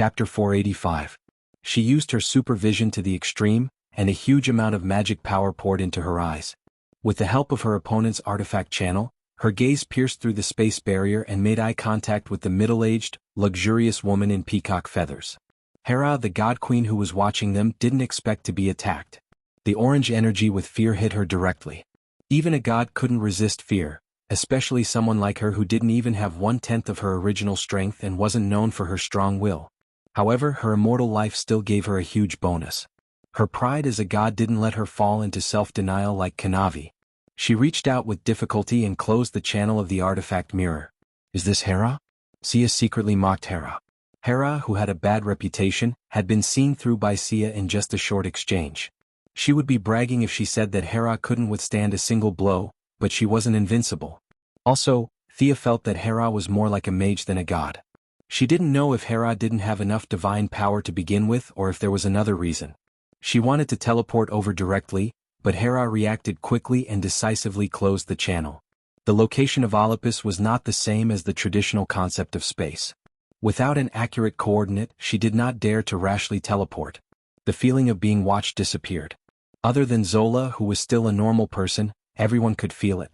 Chapter 485. She used her supervision to the extreme, and a huge amount of magic power poured into her eyes. With the help of her opponent's artifact channel, her gaze pierced through the space barrier and made eye contact with the middle-aged, luxurious woman in peacock feathers. Hera, the god queen who was watching them, didn't expect to be attacked. The orange energy with fear hit her directly. Even a god couldn't resist fear, especially someone like her who didn't even have 1/10 of her original strength and wasn't known for her strong will. However, her immortal life still gave her a huge bonus. Her pride as a god didn't let her fall into self-denial like Kanavi. She reached out with difficulty and closed the channel of the artifact mirror. "Is this Hera?" Sia secretly mocked Hera. Hera, who had a bad reputation, had been seen through by Sia in just a short exchange. She would be bragging if she said that Hera couldn't withstand a single blow, but she wasn't invincible. Also, Thea felt that Hera was more like a mage than a god. She didn't know if Hera didn't have enough divine power to begin with or if there was another reason. She wanted to teleport over directly, but Hera reacted quickly and decisively closed the channel. The location of Olympus was not the same as the traditional concept of space. Without an accurate coordinate, she did not dare to rashly teleport. The feeling of being watched disappeared. Other than Zola, who was still a normal person, everyone could feel it.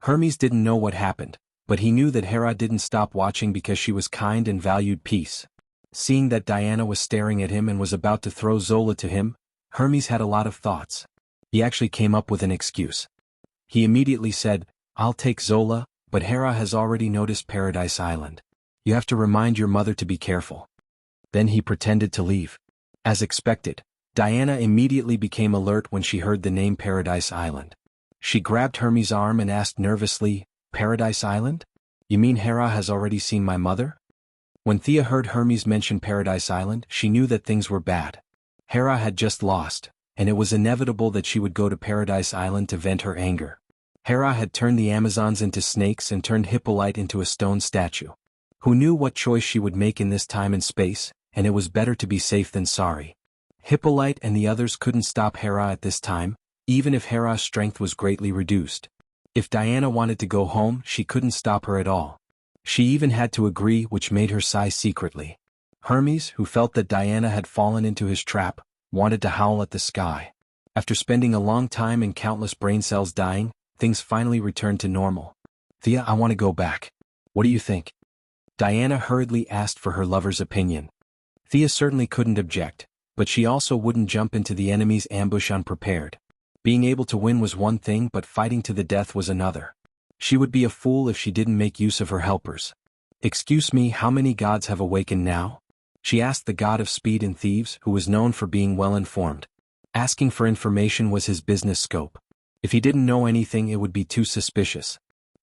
Hermes didn't know what happened, but he knew that Hera didn't stop watching because she was kind and valued peace. Seeing that Diana was staring at him and was about to throw Zola to him, Hermes had a lot of thoughts. He actually came up with an excuse. He immediately said, "I'll take Zola, but Hera has already noticed Paradise Island. You have to remind your mother to be careful." Then he pretended to leave. As expected, Diana immediately became alert when she heard the name Paradise Island. She grabbed Hermes' arm and asked nervously, "Paradise Island? You mean Hera has already seen my mother?" When Thea heard Hermes mention Paradise Island, she knew that things were bad. Hera had just lost, and it was inevitable that she would go to Paradise Island to vent her anger. Hera had turned the Amazons into snakes and turned Hippolyte into a stone statue. Who knew what choice she would make in this time and space, and it was better to be safe than sorry. Hippolyte and the others couldn't stop Hera at this time, even if Hera's strength was greatly reduced. If Diana wanted to go home, she couldn't stop her at all. She even had to agree, which made her sigh secretly. Hermes, who felt that Diana had fallen into his trap, wanted to howl at the sky. After spending a long time and countless brain cells dying, things finally returned to normal. "Thea, I want to go back. What do you think?" Diana hurriedly asked for her lover's opinion. Thea certainly couldn't object, but she also wouldn't jump into the enemy's ambush unprepared. Being able to win was one thing, but fighting to the death was another. She would be a fool if she didn't make use of her helpers. "Excuse me, how many gods have awakened now?" she asked the god of speed and thieves, who was known for being well-informed. Asking for information was his business scope. If he didn't know anything, it would be too suspicious.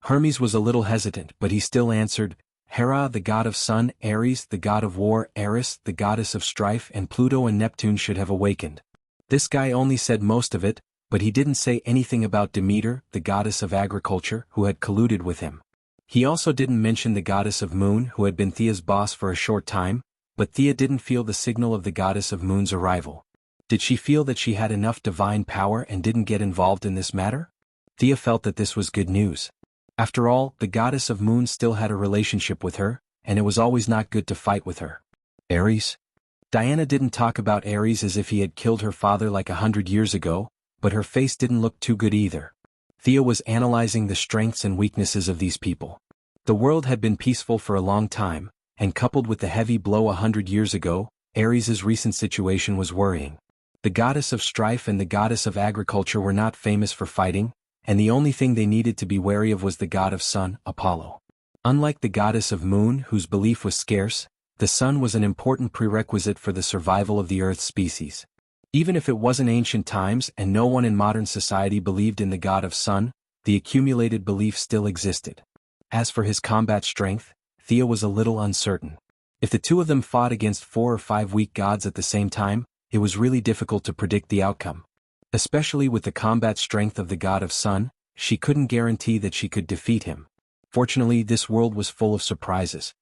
Hermes was a little hesitant, but he still answered, "Hera, the god of sun, Ares, the god of war, Eris, the goddess of strife, and Pluto and Neptune should have awakened." This guy only said most of it, but he didn't say anything about Demeter, the goddess of agriculture, who had colluded with him. He also didn't mention the goddess of moon, who had been Thea's boss for a short time, but Thea didn't feel the signal of the goddess of moon's arrival. Did she feel that she had enough divine power and didn't get involved in this matter? Thea felt that this was good news. After all, the goddess of moon still had a relationship with her, and it was always not good to fight with her. Ares? Diana didn't talk about Ares as if he had killed her father like 100 years ago, but her face didn't look too good either. Thea was analyzing the strengths and weaknesses of these people. The world had been peaceful for a long time, and coupled with the heavy blow 100 years ago, Ares's recent situation was worrying. The goddess of strife and the goddess of agriculture were not famous for fighting, and the only thing they needed to be wary of was the god of sun, Apollo. Unlike the goddess of moon, whose belief was scarce, the sun was an important prerequisite for the survival of the Earth's species. Even if it wasn't ancient times and no one in modern society believed in the god of sun, the accumulated belief still existed. As for his combat strength, Thea was a little uncertain. If the two of them fought against 4 or 5 weak gods at the same time, it was really difficult to predict the outcome. Especially with the combat strength of the god of sun, she couldn't guarantee that she could defeat him. Fortunately, this world was full of surprises.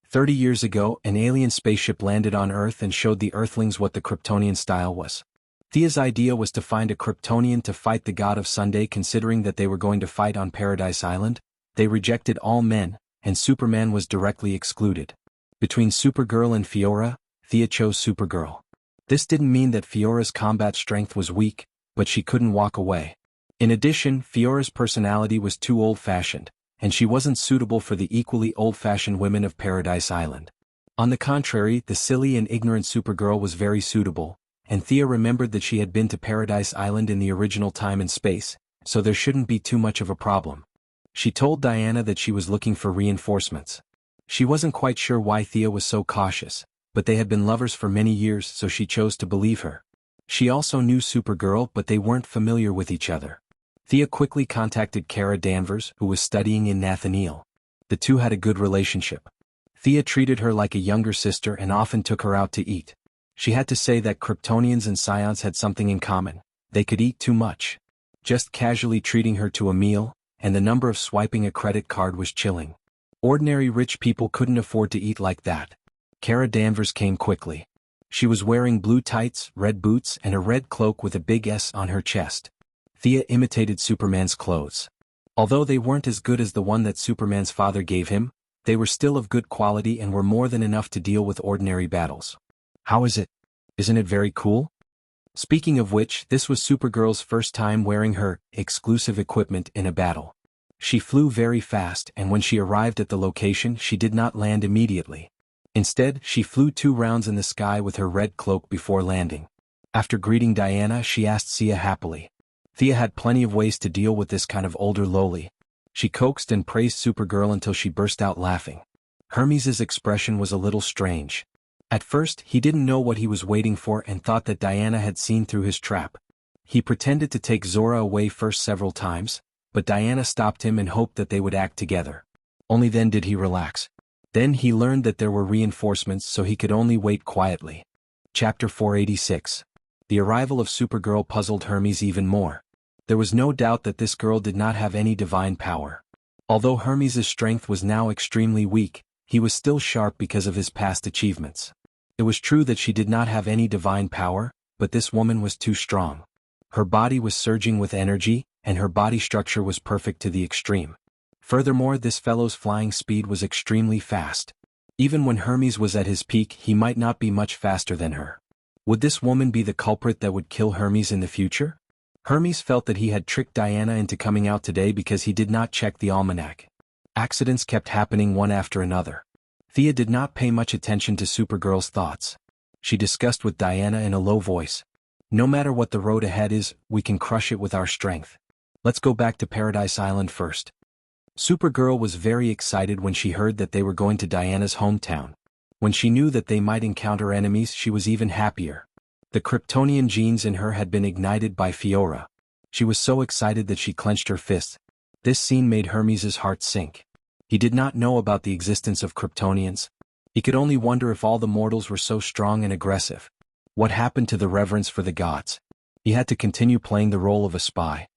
30 years ago, an alien spaceship landed on Earth and showed the Earthlings what the Kryptonian style was. Thea's idea was to find a Kryptonian to fight the god of Sunday. Considering that they were going to fight on Paradise Island, they rejected all men, and Superman was directly excluded. Between Supergirl and Fiora, Thea chose Supergirl. This didn't mean that Fiora's combat strength was weak, but she couldn't walk away. In addition, Fiora's personality was too old-fashioned, and she wasn't suitable for the equally old-fashioned women of Paradise Island. On the contrary, the silly and ignorant Supergirl was very suitable, and Thea remembered that she had been to Paradise Island in the original time and space, so there shouldn't be too much of a problem. She told Diana that she was looking for reinforcements. She wasn't quite sure why Thea was so cautious, but they had been lovers for many years, so she chose to believe her. She also knew Supergirl, but they weren't familiar with each other. Thea quickly contacted Kara Danvers, who was studying in Nathaniel. The two had a good relationship. Thea treated her like a younger sister and often took her out to eat. She had to say that Kryptonians and Psions had something in common: they could eat too much. Just casually treating her to a meal, and the number of swiping a credit card was chilling. Ordinary rich people couldn't afford to eat like that. Kara Danvers came quickly. She was wearing blue tights, red boots, and a red cloak with a big S on her chest. Thea imitated Superman's clothes. Although they weren't as good as the one that Superman's father gave him, they were still of good quality and were more than enough to deal with ordinary battles. How is it? Isn't it very cool? Speaking of which, this was Supergirl's first time wearing her exclusive equipment in a battle. She flew very fast, and when she arrived at the location, she did not land immediately. Instead, she flew 2 rounds in the sky with her red cloak before landing. After greeting Diana, she asked Thea happily. Thea had plenty of ways to deal with this kind of older lowly. She coaxed and praised Supergirl until she burst out laughing. Hermes's expression was a little strange. At first, he didn't know what he was waiting for and thought that Diana had seen through his trap. He pretended to take Zora away first several times, but Diana stopped him and hoped that they would act together. Only then did he relax. Then he learned that there were reinforcements, so he could only wait quietly. Chapter 486. The arrival of Supergirl puzzled Hermes even more. There was no doubt that this girl did not have any divine power. Although Hermes's strength was now extremely weak, he was still sharp because of his past achievements. It was true that she did not have any divine power, but this woman was too strong. Her body was surging with energy, and her body structure was perfect to the extreme. Furthermore, this fellow's flying speed was extremely fast. Even when Hermes was at his peak, he might not be much faster than her. Would this woman be the culprit that would kill Hermes in the future? Hermes felt that he had tricked Diana into coming out today because he did not check the almanac. Accidents kept happening one after another. Thea did not pay much attention to Supergirl's thoughts. She discussed with Diana in a low voice. No matter what the road ahead is, we can crush it with our strength. Let's go back to Paradise Island first. Supergirl was very excited when she heard that they were going to Diana's hometown. When she knew that they might encounter enemies, she was even happier. The Kryptonian genes in her had been ignited by Fiora. She was so excited that she clenched her fists. This scene made Hermes's heart sink. He did not know about the existence of Kryptonians. He could only wonder if all the mortals were so strong and aggressive. What happened to the reverence for the gods? He had to continue playing the role of a spy.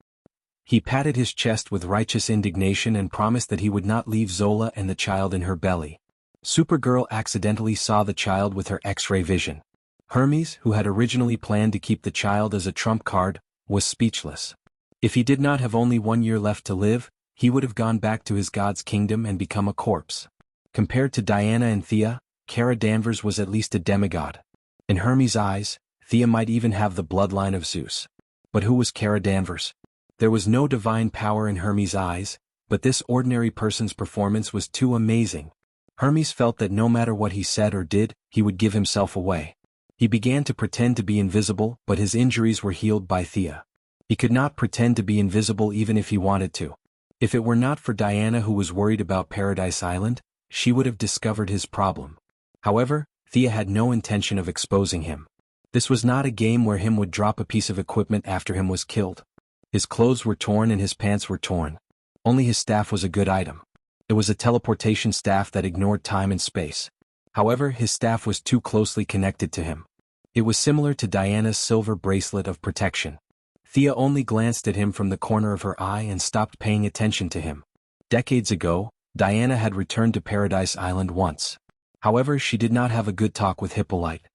He patted his chest with righteous indignation and promised that he would not leave Zola and the child in her belly. Supergirl accidentally saw the child with her X-ray vision. Hermes, who had originally planned to keep the child as a trump card, was speechless. If he did not have only 1 year left to live, he would have gone back to his god's kingdom and become a corpse. Compared to Diana and Thea, Kara Danvers was at least a demigod. In Hermes' eyes, Thea might even have the bloodline of Zeus. But who was Kara Danvers? There was no divine power in Hermes' eyes, but this ordinary person's performance was too amazing. Hermes felt that no matter what he said or did, he would give himself away. He began to pretend to be invisible, but his injuries were healed by Thea. He could not pretend to be invisible even if he wanted to. If it were not for Diana, who was worried about Paradise Island, she would have discovered his problem. However, Thea had no intention of exposing him. This was not a game where him would drop a piece of equipment after him was killed. His clothes were torn and his pants were torn. Only his staff was a good item. It was a teleportation staff that ignored time and space. However, his staff was too closely connected to him. It was similar to Diana's silver bracelet of protection. Thea only glanced at him from the corner of her eye and stopped paying attention to him. Decades ago, Diana had returned to Paradise Island once. However, she did not have a good talk with Hippolyte.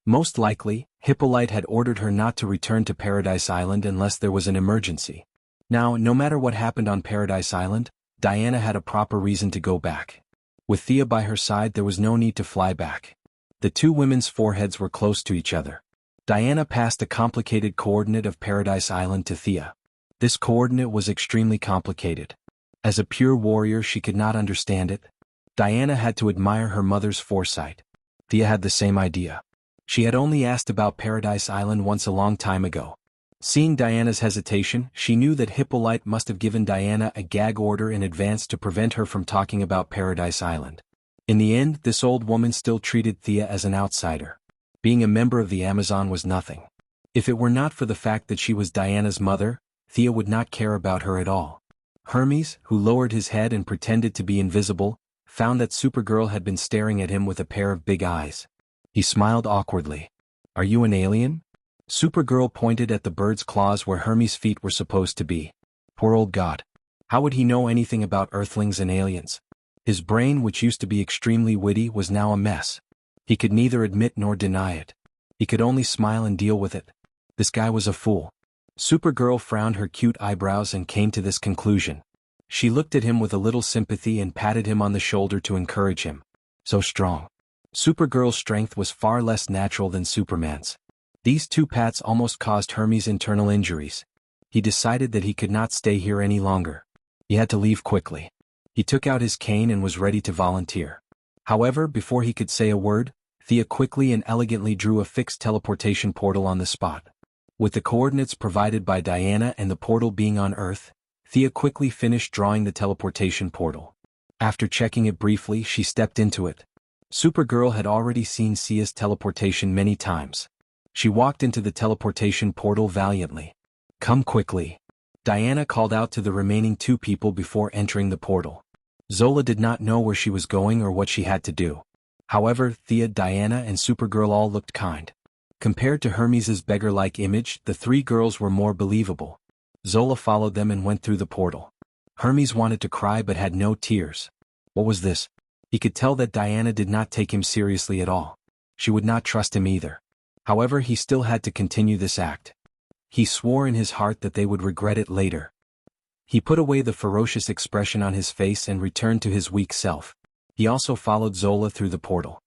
Most likely, Hippolyte had ordered her not to return to Paradise Island unless there was an emergency. Now, no matter what happened on Paradise Island, Diana had a proper reason to go back. With Thea by her side, there was no need to fly back. The two women's foreheads were close to each other. Diana passed a complicated coordinate of Paradise Island to Thea. This coordinate was extremely complicated. As a pure warrior, she could not understand it. Diana had to admire her mother's foresight. Thea had the same idea. She had only asked about Paradise Island once a long time ago. Seeing Diana's hesitation, she knew that Hippolyte must have given Diana a gag order in advance to prevent her from talking about Paradise Island. In the end, this old woman still treated Thea as an outsider. Being a member of the Amazon was nothing. If it were not for the fact that she was Diana's mother, Thea would not care about her at all. Hermes, who lowered his head and pretended to be invisible, found that Supergirl had been staring at him with a pair of big eyes. He smiled awkwardly. "Are you an alien?" Supergirl pointed at the bird's claws where Hermes' feet were supposed to be. Poor old god. How would he know anything about Earthlings and aliens? His brain, which used to be extremely witty, was now a mess. He could neither admit nor deny it. He could only smile and deal with it. This guy was a fool. Supergirl frowned her cute eyebrows and came to this conclusion. She looked at him with a little sympathy and patted him on the shoulder to encourage him. So strong. Supergirl's strength was far less natural than Superman's. These two pats almost caused Hermes internal injuries. He decided that he could not stay here any longer. He had to leave quickly. He took out his cane and was ready to volunteer. However, before he could say a word, Thea quickly and elegantly drew a fixed teleportation portal on the spot. With the coordinates provided by Diana and the portal being on Earth, Thea quickly finished drawing the teleportation portal. After checking it briefly, she stepped into it. Supergirl had already seen Sia's teleportation many times. She walked into the teleportation portal valiantly. "Come quickly." Diana called out to the remaining two people before entering the portal. Zola did not know where she was going or what she had to do. However, Thea, Diana, and Supergirl all looked kind. Compared to Hermes' beggar-like image, the three girls were more believable. Zola followed them and went through the portal. Hermes wanted to cry but had no tears. What was this? He could tell that Diana did not take him seriously at all. She would not trust him either. However, he still had to continue this act. He swore in his heart that they would regret it later. He put away the ferocious expression on his face and returned to his weak self. He also followed Zola through the portal.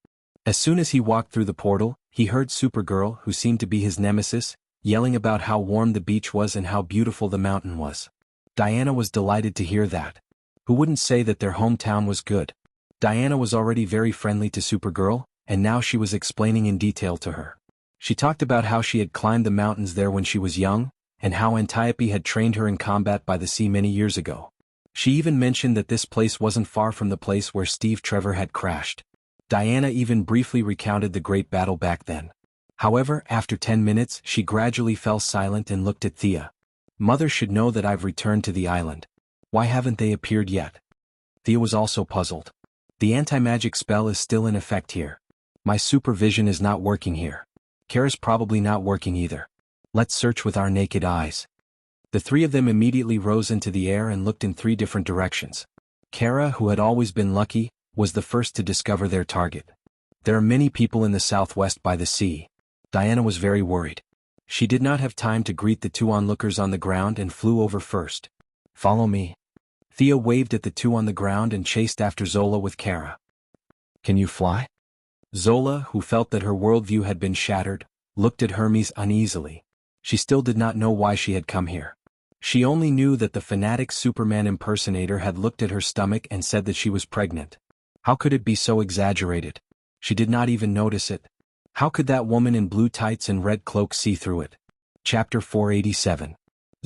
As soon as he walked through the portal, he heard Supergirl, who seemed to be his nemesis, yelling about how warm the beach was and how beautiful the mountain was. Diana was delighted to hear that. Who wouldn't say that their hometown was good? Diana was already very friendly to Supergirl, and now she was explaining in detail to her. She talked about how she had climbed the mountains there when she was young, and how Antiope had trained her in combat by the sea many years ago. She even mentioned that this place wasn't far from the place where Steve Trevor had crashed. Diana even briefly recounted the great battle back then. However, after 10 minutes, she gradually fell silent and looked at Thea. "Mother should know that I've returned to the island. Why haven't they appeared yet?" Thea was also puzzled. "The anti-magic spell is still in effect here. My supervision is not working here. Kara's probably not working either. Let's search with our naked eyes." The three of them immediately rose into the air and looked in 3 different directions. Kara, who had always been lucky, was the first to discover their target. There are many people in the southwest by the sea. Diana was very worried. She did not have time to greet the 2 onlookers on the ground and flew over first. "Follow me." Thea waved at the 2 on the ground and chased after Zola with Kara. "Can you fly?" Zola, who felt that her worldview had been shattered, looked at Hermes uneasily. She still did not know why she had come here. She only knew that the fanatic Superman impersonator had looked at her stomach and said that she was pregnant. How could it be so exaggerated? She did not even notice it. How could that woman in blue tights and red cloak see through it? Chapter 487.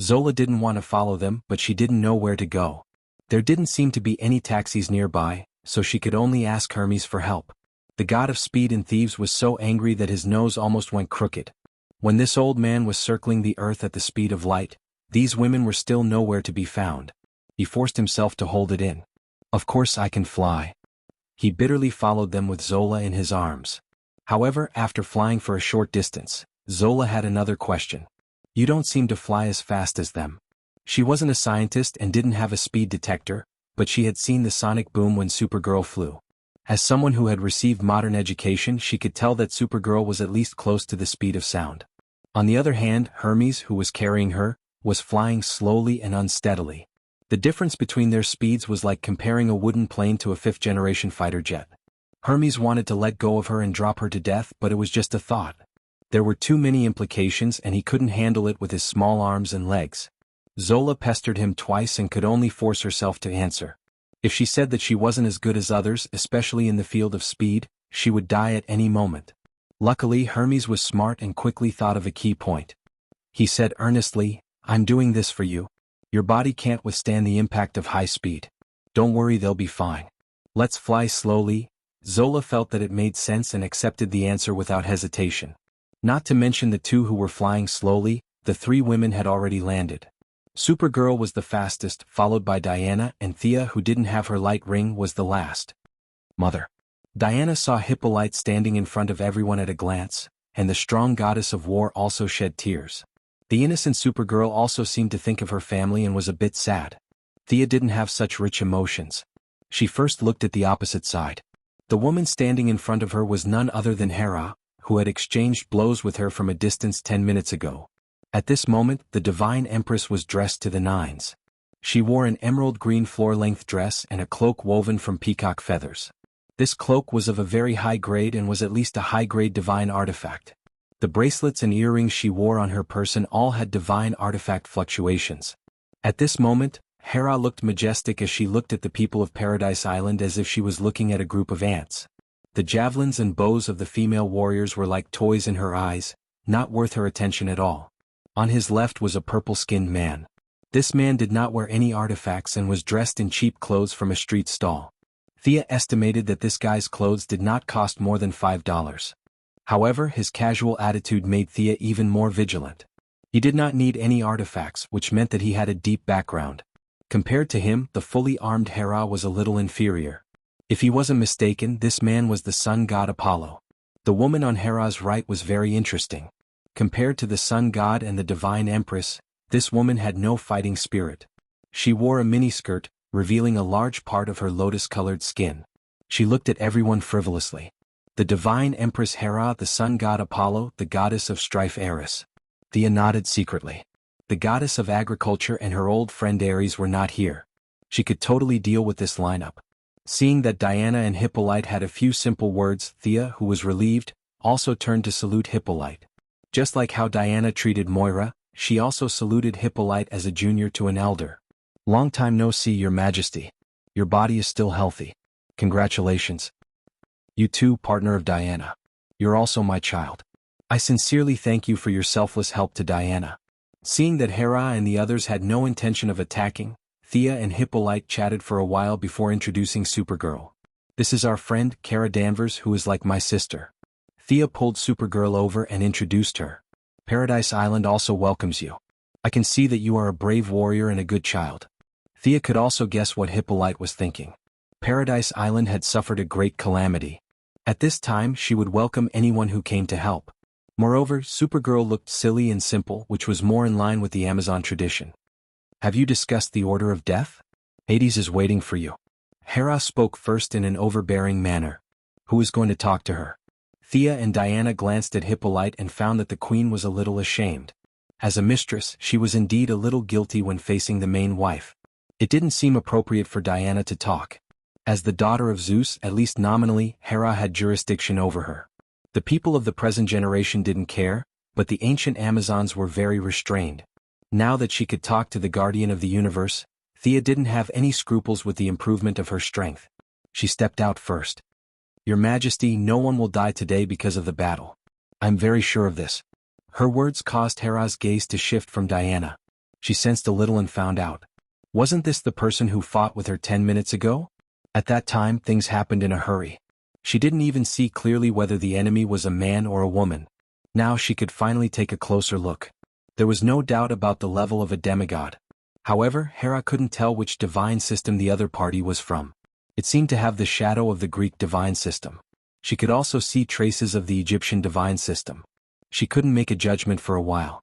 Zola didn't want to follow them, but she didn't know where to go. There didn't seem to be any taxis nearby, so she could only ask Hermes for help. The god of speed and thieves was so angry that his nose almost went crooked. When this old man was circling the earth at the speed of light, these women were still nowhere to be found. He forced himself to hold it in. "Of course I can fly." He bitterly followed them with Zola in his arms. However, after flying for a short distance, Zola had another question. "You don't seem to fly as fast as them." She wasn't a scientist and didn't have a speed detector, but she had seen the sonic boom when Supergirl flew. As someone who had received modern education, she could tell that Supergirl was at least close to the speed of sound. On the other hand, Hermes, who was carrying her, was flying slowly and unsteadily. The difference between their speeds was like comparing a wooden plane to a 5th-generation fighter jet. Hermes wanted to let go of her and drop her to death, but it was just a thought. There were too many implications and he couldn't handle it with his small arms and legs. Zola pestered him twice and could only force herself to answer. If she said that she wasn't as good as others, especially in the field of speed, she would die at any moment. Luckily, Hermes was smart and quickly thought of a key point. He said earnestly, "I'm doing this for you. Your body can't withstand the impact of high speed. Don't worry, they'll be fine. Let's fly slowly." Zola felt that it made sense and accepted the answer without hesitation. Not to mention the two who were flying slowly, the three women had already landed. Supergirl was the fastest, followed by Diana, and Thea, who didn't have her light ring, was the last. Mother. Diana saw Hippolyte standing in front of everyone at a glance, and the strong goddess of war also shed tears. The innocent Supergirl also seemed to think of her family and was a bit sad. Thea didn't have such rich emotions. She first looked at the opposite side. The woman standing in front of her was none other than Hera, who had exchanged blows with her from a distance 10 minutes ago. At this moment, the Divine Empress was dressed to the nines. She wore an emerald green floor-length dress and a cloak woven from peacock feathers. This cloak was of a very high grade and was at least a high-grade divine artifact. The bracelets and earrings she wore on her person all had divine artifact fluctuations. At this moment, Hera looked majestic as she looked at the people of Paradise Island as if she was looking at a group of ants. The javelins and bows of the female warriors were like toys in her eyes, not worth her attention at all. On his left was a purple-skinned man. This man did not wear any artifacts and was dressed in cheap clothes from a street stall. Thea estimated that this guy's clothes did not cost more than $5. However, his casual attitude made Thea even more vigilant. He did not need any artifacts, which meant that he had a deep background. Compared to him, the fully armed Hera was a little inferior. If he wasn't mistaken, this man was the sun god Apollo. The woman on Hera's right was very interesting. Compared to the sun god and the divine empress, this woman had no fighting spirit. She wore a miniskirt, revealing a large part of her lotus-colored skin. She looked at everyone frivolously. The divine empress Hera, the sun god Apollo, the goddess of strife Eris. Thea nodded secretly. The goddess of agriculture and her old friend Ares were not here. She could totally deal with this lineup. Seeing that Diana and Hippolyte had a few simple words, Thea, who was relieved, also turned to salute Hippolyte. Just like how Diana treated Moira, she also saluted Hippolyte as a junior to an elder. "Long time no see, Your Majesty. Your body is still healthy. Congratulations. You too, partner of Diana. You're also my child. I sincerely thank you for your selfless help to Diana." Seeing that Hera and the others had no intention of attacking, Thea and Hippolyte chatted for a while before introducing Supergirl. "This is our friend, Kara Danvers, who is like my sister." Thea pulled Supergirl over and introduced her. "Paradise Island also welcomes you. I can see that you are a brave warrior and a good child." Thea could also guess what Hippolyte was thinking. Paradise Island had suffered a great calamity. At this time, she would welcome anyone who came to help. Moreover, Supergirl looked silly and simple, which was more in line with the Amazon tradition. "Have you discussed the order of death? Hades is waiting for you." Hera spoke first in an overbearing manner. Who is going to talk to her? Thea and Diana glanced at Hippolyte and found that the queen was a little ashamed. As a mistress, she was indeed a little guilty when facing the main wife. It didn't seem appropriate for Diana to talk. As the daughter of Zeus, at least nominally, Hera had jurisdiction over her. The people of the present generation didn't care, but the ancient Amazons were very restrained. Now that she could talk to the guardian of the universe, Thea didn't have any scruples with the improvement of her strength. She stepped out first. "Your Majesty, no one will die today because of the battle. I'm very sure of this." Her words caused Hera's gaze to shift from Diana. She sensed a little and found out. Wasn't this the person who fought with her 10 minutes ago? At that time, things happened in a hurry. She didn't even see clearly whether the enemy was a man or a woman. Now she could finally take a closer look. There was no doubt about the level of a demigod. However, Hera couldn't tell which divine system the other party was from. It seemed to have the shadow of the Greek divine system. She could also see traces of the Egyptian divine system. She couldn't make a judgment for a while.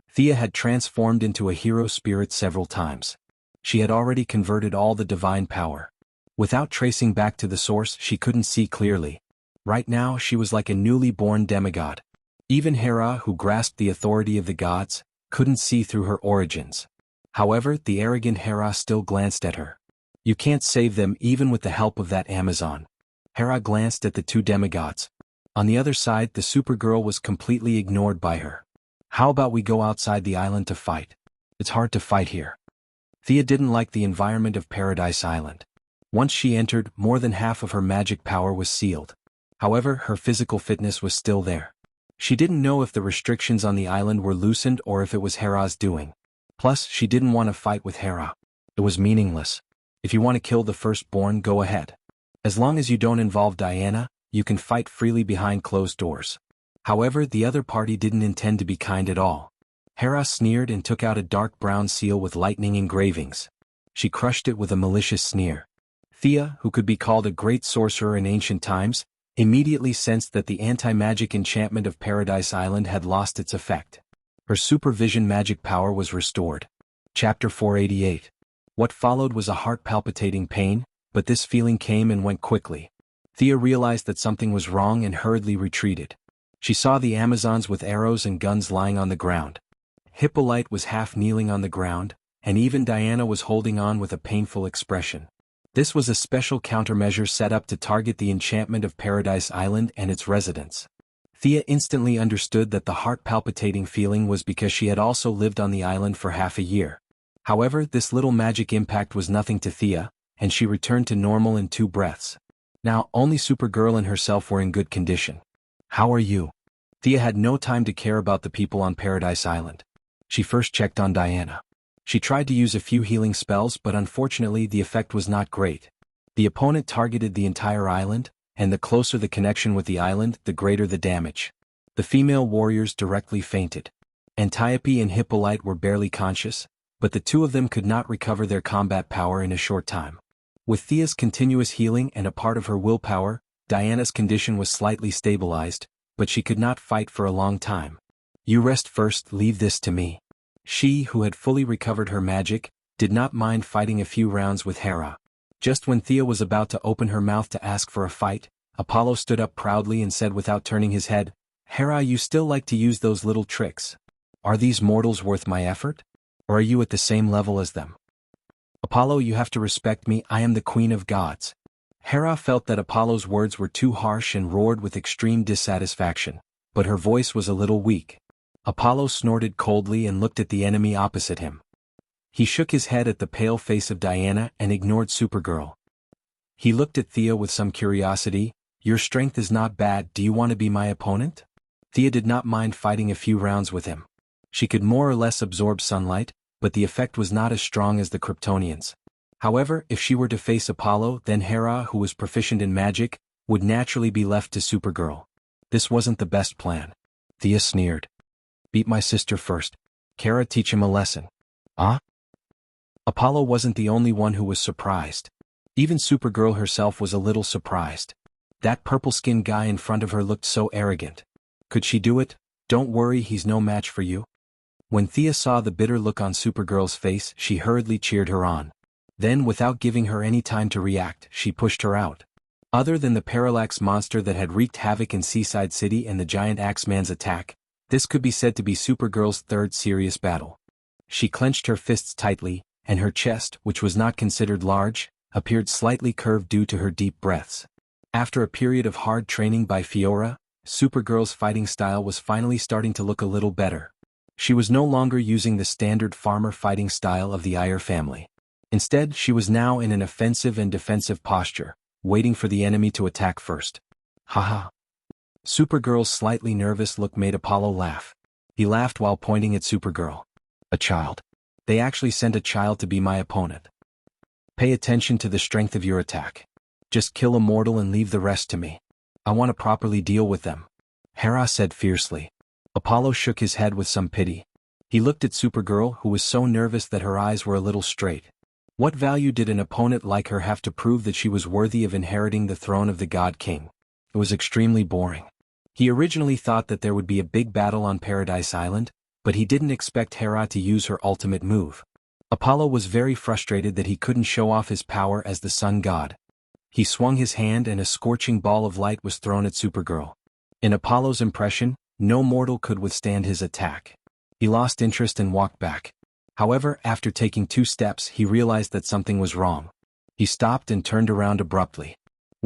Thea had transformed into a hero spirit several times. She had already converted all the divine power. Without tracing back to the source, she couldn't see clearly. Right now, she was like a newly born demigod. Even Hera, who grasped the authority of the gods, couldn't see through her origins. However, the arrogant Hera still glanced at her. "You can't save them even with the help of that Amazon." Hera glanced at the two demigods. On the other side, the Supergirl was completely ignored by her. How about we go outside the island to fight? It's hard to fight here. Thea didn't like the environment of Paradise Island. Once she entered, more than half of her magic power was sealed. However, her physical fitness was still there. She didn't know if the restrictions on the island were loosened or if it was Hera's doing. Plus, she didn't want to fight with Hera. It was meaningless. If you want to kill the firstborn, go ahead. As long as you don't involve Diana, you can fight freely behind closed doors. However, the other party didn't intend to be kind at all. Hera sneered and took out a dark brown seal with lightning engravings. She crushed it with a malicious sneer. Thea, who could be called a great sorcerer in ancient times, immediately sensed that the anti-magic enchantment of Paradise Island had lost its effect. Her supervision magic power was restored. Chapter 488. What followed was a heart-palpitating pain, but this feeling came and went quickly. Thea realized that something was wrong and hurriedly retreated. She saw the Amazons with arrows and guns lying on the ground. Hippolyte was half kneeling on the ground, and even Diana was holding on with a painful expression. This was a special countermeasure set up to target the enchantment of Paradise Island and its residents. Thea instantly understood that the heart-palpitating feeling was because she had also lived on the island for half a year. However, this little magic impact was nothing to Thea, and she returned to normal in 2 breaths. Now, only Supergirl and herself were in good condition. How are you? Thea had no time to care about the people on Paradise Island. She first checked on Diana. She tried to use a few healing spells, but unfortunately the effect was not great. The opponent targeted the entire island, and the closer the connection with the island, the greater the damage. The female warriors directly fainted. Antiope and Hippolyte were barely conscious, but the two of them could not recover their combat power in a short time. With Thea's continuous healing and a part of her willpower, Diana's condition was slightly stabilized, but she could not fight for a long time. You rest first, leave this to me. She, who had fully recovered her magic, did not mind fighting a few rounds with Hera. Just when Thea was about to open her mouth to ask for a fight, Apollo stood up proudly and said without turning his head, "Hera, you still like to use those little tricks. Are these mortals worth my effort? Or are you at the same level as them? Apollo, you have to respect me, I am the Queen of Gods." Hera felt that Apollo's words were too harsh and roared with extreme dissatisfaction, but her voice was a little weak. Apollo snorted coldly and looked at the enemy opposite him. He shook his head at the pale face of Diana and ignored Supergirl. He looked at Thea with some curiosity. "Your strength is not bad, do you want to be my opponent?" Thea did not mind fighting a few rounds with him. She could more or less absorb sunlight, but the effect was not as strong as the Kryptonians. However, if she were to face Apollo, then Hera, who was proficient in magic, would naturally be left to Supergirl. This wasn't the best plan. Thea sneered. "Beat my sister first. Kara, teach him a lesson." "Ah?" Apollo wasn't the only one who was surprised. Even Supergirl herself was a little surprised. That purple-skinned guy in front of her looked so arrogant. Could she do it? "Don't worry, he's no match for you." When Thea saw the bitter look on Supergirl's face, she hurriedly cheered her on. Then, without giving her any time to react, she pushed her out. Other than the Parallax monster that had wreaked havoc in Seaside City and the giant Axeman's attack, this could be said to be Supergirl's third serious battle. She clenched her fists tightly, and her chest, which was not considered large, appeared slightly curved due to her deep breaths. After a period of hard training by Fiora, Supergirl's fighting style was finally starting to look a little better. She was no longer using the standard farmer fighting style of the Iyer family. Instead, she was now in an offensive and defensive posture, waiting for the enemy to attack first. Haha. Supergirl's slightly nervous look made Apollo laugh. He laughed while pointing at Supergirl. "A child. They actually sent a child to be my opponent. Pay attention to the strength of your attack. Just kill a mortal and leave the rest to me. I want to properly deal with them," Hera said fiercely. Apollo shook his head with some pity. He looked at Supergirl, who was so nervous that her eyes were a little straight. What value did an opponent like her have to prove that she was worthy of inheriting the throne of the God King? It was extremely boring. He originally thought that there would be a big battle on Paradise Island, but he didn't expect Hera to use her ultimate move. Apollo was very frustrated that he couldn't show off his power as the sun god. He swung his hand and a scorching ball of light was thrown at Supergirl. In Apollo's impression, no mortal could withstand his attack. He lost interest and walked back. However, after taking 2 steps, he realized that something was wrong. He stopped and turned around abruptly.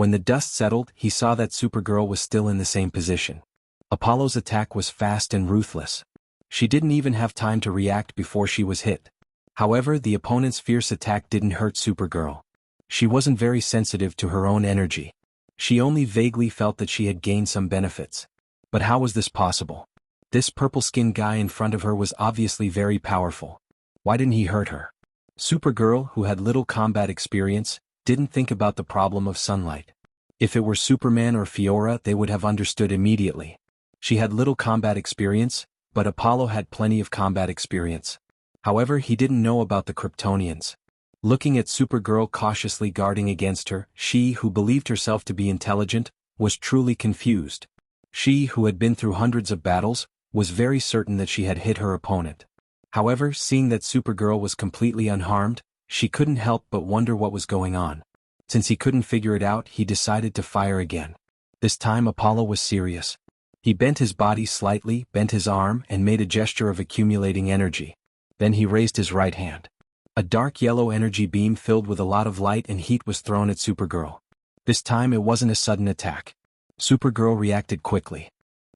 When the dust settled, he saw that Supergirl was still in the same position. Apollo's attack was fast and ruthless. She didn't even have time to react before she was hit. However, the opponent's fierce attack didn't hurt Supergirl. She wasn't very sensitive to her own energy. She only vaguely felt that she had gained some benefits. But how was this possible? This purple-skinned guy in front of her was obviously very powerful. Why didn't he hurt her? Supergirl, who had little combat experience, didn't think about the problem of sunlight. If it were Superman or Fiora, they would have understood immediately. She had little combat experience, but Apollo had plenty of combat experience. However, he didn't know about the Kryptonians. Looking at Supergirl cautiously guarding against her, she, who believed herself to be intelligent, was truly confused. She, who had been through hundreds of battles, was very certain that she had hit her opponent. However, seeing that Supergirl was completely unharmed, she couldn't help but wonder what was going on. Since he couldn't figure it out, he decided to fire again. This time Apollo was serious. He bent his body slightly, bent his arm, and made a gesture of accumulating energy. Then he raised his right hand. A dark yellow energy beam filled with a lot of light and heat was thrown at Supergirl. This time it wasn't a sudden attack. Supergirl reacted quickly.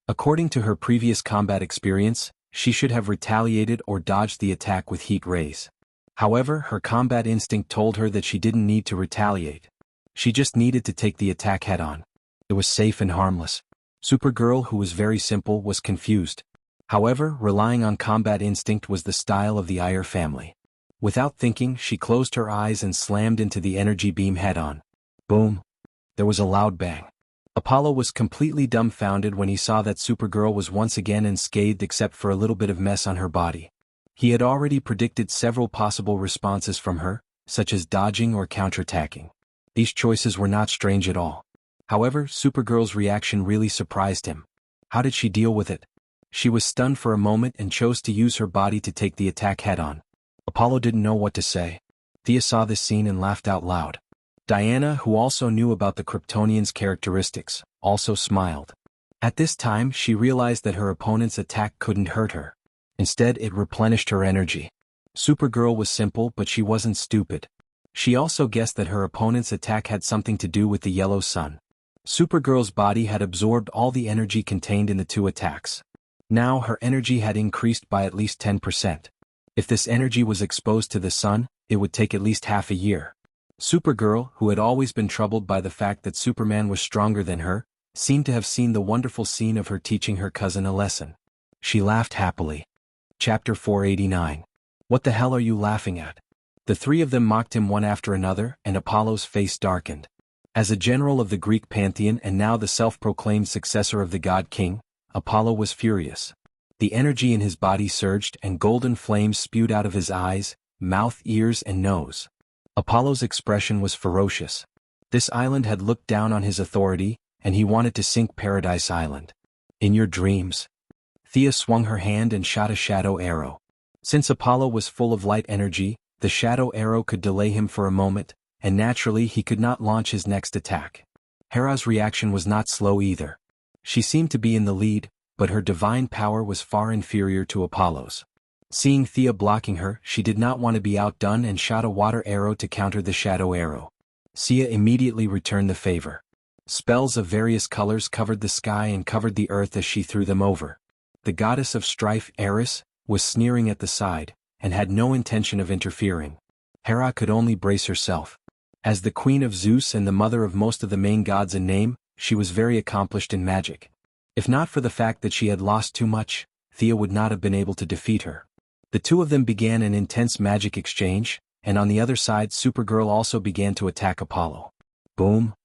According to her previous combat experience, she should have retaliated or dodged the attack with heat rays. However, her combat instinct told her that she didn't need to retaliate. She just needed to take the attack head-on. It was safe and harmless. Supergirl, who was very simple, was confused. However, relying on combat instinct was the style of the Iyer family. Without thinking, she closed her eyes and slammed into the energy beam head-on. Boom! There was a loud bang. Apollo was completely dumbfounded when he saw that Supergirl was once again unscathed except for a little bit of mess on her body. He had already predicted several possible responses from her, such as dodging or counterattacking. These choices were not strange at all. However, Supergirl's reaction really surprised him. How did she deal with it? She was stunned for a moment and chose to use her body to take the attack head-on. Apollo didn't know what to say. Thea saw this scene and laughed out loud. Diana, who also knew about the Kryptonians' characteristics, also smiled. At this time, she realized that her opponent's attack couldn't hurt her. Instead, it replenished her energy. Supergirl was simple, but she wasn't stupid. She also guessed that her opponent's attack had something to do with the yellow sun. Supergirl's body had absorbed all the energy contained in the two attacks. Now her energy had increased by at least 10%. If this energy was exposed to the sun, it would take at least half a year. Supergirl, who had always been troubled by the fact that Superman was stronger than her, seemed to have seen the wonderful scene of her teaching her cousin a lesson. She laughed happily. Chapter 489. What the hell are you laughing at? The three of them mocked him one after another, and Apollo's face darkened. As a general of the Greek pantheon and now the self-proclaimed successor of the god king, Apollo was furious. The energy in his body surged and golden flames spewed out of his eyes, mouth, ears, and nose. Apollo's expression was ferocious. This island had looked down on his authority, and he wanted to sink Paradise Island. In your dreams. Thea swung her hand and shot a shadow arrow. Since Apollo was full of light energy, the shadow arrow could delay him for a moment, and naturally he could not launch his next attack. Hera's reaction was not slow either. She seemed to be in the lead, but her divine power was far inferior to Apollo's. Seeing Thea blocking her, she did not want to be outdone and shot a water arrow to counter the shadow arrow. Thea immediately returned the favor. Spells of various colors covered the sky and covered the earth as she threw them over. The goddess of strife, Eris, was sneering at the side, and had no intention of interfering. Hera could only brace herself. As the queen of Zeus and the mother of most of the main gods in name, she was very accomplished in magic. If not for the fact that she had lost too much, Thea would not have been able to defeat her. The two of them began an intense magic exchange, and on the other side Supergirl also began to attack Apollo. Boom!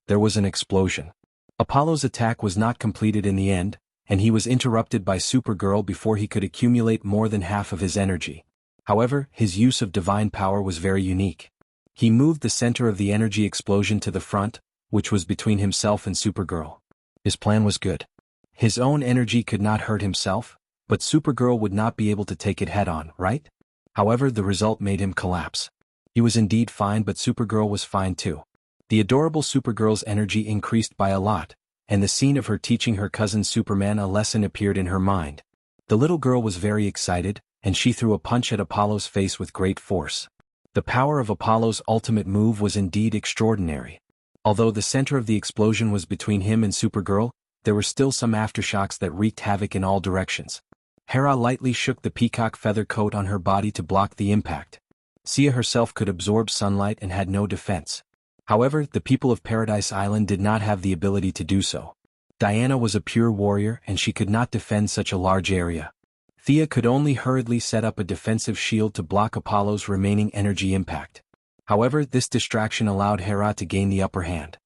There was an explosion. Apollo's attack was not completed in the end, and he was interrupted by Supergirl before he could accumulate more than half of his energy. However, his use of divine power was very unique. He moved the center of the energy explosion to the front, which was between himself and Supergirl. His plan was good. His own energy could not hurt himself, but Supergirl would not be able to take it head-on, right? However, the result made him collapse. He was indeed fine, but Supergirl was fine too. The adorable Supergirl's energy increased by a lot, and the scene of her teaching her cousin Superman a lesson appeared in her mind. The little girl was very excited, and she threw a punch at Apollo's face with great force. The power of Apollo's ultimate move was indeed extraordinary. Although the center of the explosion was between him and Supergirl, there were still some aftershocks that wreaked havoc in all directions. Hera lightly shook the peacock feather coat on her body to block the impact. Sia herself could absorb sunlight and had no defense. However, the people of Paradise Island did not have the ability to do so. Diana was a pure warrior and she could not defend such a large area. Thea could only hurriedly set up a defensive shield to block Apollo's remaining energy impact. However, this distraction allowed Hera to gain the upper hand.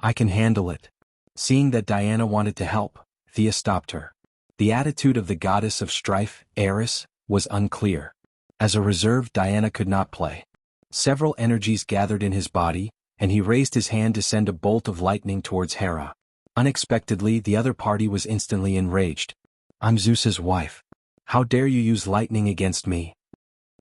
"I can handle it." Seeing that Diana wanted to help, Thea stopped her. The attitude of the goddess of strife, Eris, was unclear. As a reserve, Diana could not play. Several energies gathered in his body, and he raised his hand to send a bolt of lightning towards Hera. Unexpectedly, the other party was instantly enraged. "I'm Zeus's wife. How dare you use lightning against me?"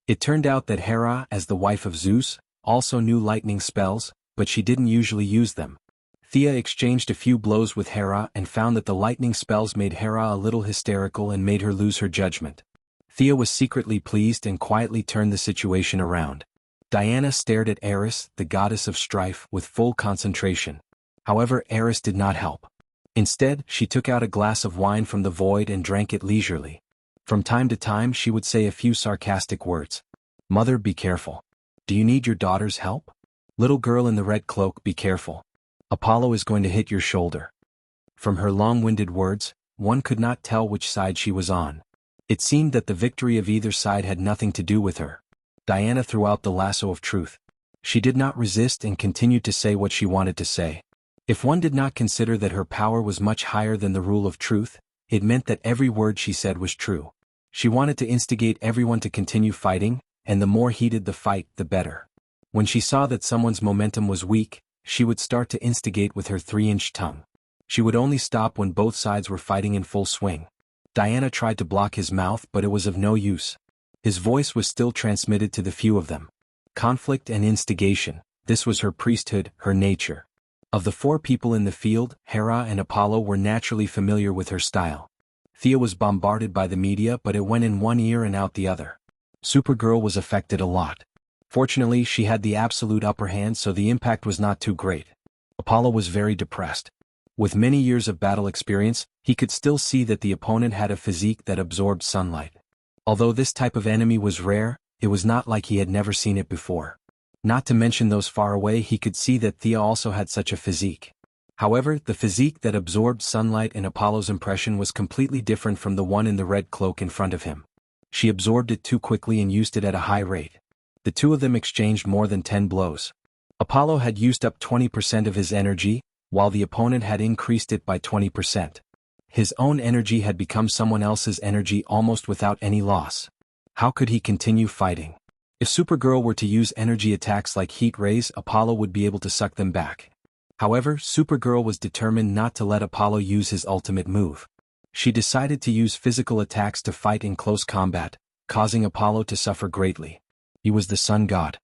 It turned out that Hera, as the wife of Zeus, also knew lightning spells, but she didn't usually use them. Thea exchanged a few blows with Hera and found that the lightning spells made Hera a little hysterical and made her lose her judgment. Thea was secretly pleased and quietly turned the situation around. Diana stared at Eris, the goddess of strife, with full concentration. However, Eris did not help. Instead, she took out a glass of wine from the void and drank it leisurely. From time to time she would say a few sarcastic words. "Mother, be careful. Do you need your daughter's help? Little girl in the red cloak, be careful. Apollo is going to hit your shoulder." From her long-winded words, one could not tell which side she was on. It seemed that the victory of either side had nothing to do with her. Diana threw out the lasso of truth. She did not resist and continued to say what she wanted to say. If one did not consider that her power was much higher than the rule of truth, it meant that every word she said was true. She wanted to instigate everyone to continue fighting, and the more heated the fight, the better. When she saw that someone's momentum was weak, she would start to instigate with her 3-inch tongue. She would only stop when both sides were fighting in full swing. Diana tried to block his mouth, but it was of no use. His voice was still transmitted to the few of them. Conflict and instigation, this was her priesthood, her nature. Of the 4 people in the field, Hera and Apollo were naturally familiar with her style. Thea was bombarded by the media, but it went in one ear and out the other. Supergirl was affected a lot. Fortunately, she had the absolute upper hand, so the impact was not too great. Apollo was very depressed. With many years of battle experience, he could still see that the opponent had a physique that absorbed sunlight. Although this type of enemy was rare, it was not like he had never seen it before. Not to mention those far away, he could see that Thea also had such a physique. However, the physique that absorbed sunlight in Apollo's impression was completely different from the one in the red cloak in front of him. She absorbed it too quickly and used it at a high rate. The two of them exchanged more than 10 blows. Apollo had used up 20% of his energy, while the opponent had increased it by 20%. His own energy had become someone else's energy almost without any loss. How could he continue fighting? If Supergirl were to use energy attacks like heat rays, Apollo would be able to suck them back. However, Supergirl was determined not to let Apollo use his ultimate move. She decided to use physical attacks to fight in close combat, causing Apollo to suffer greatly. He was the sun god.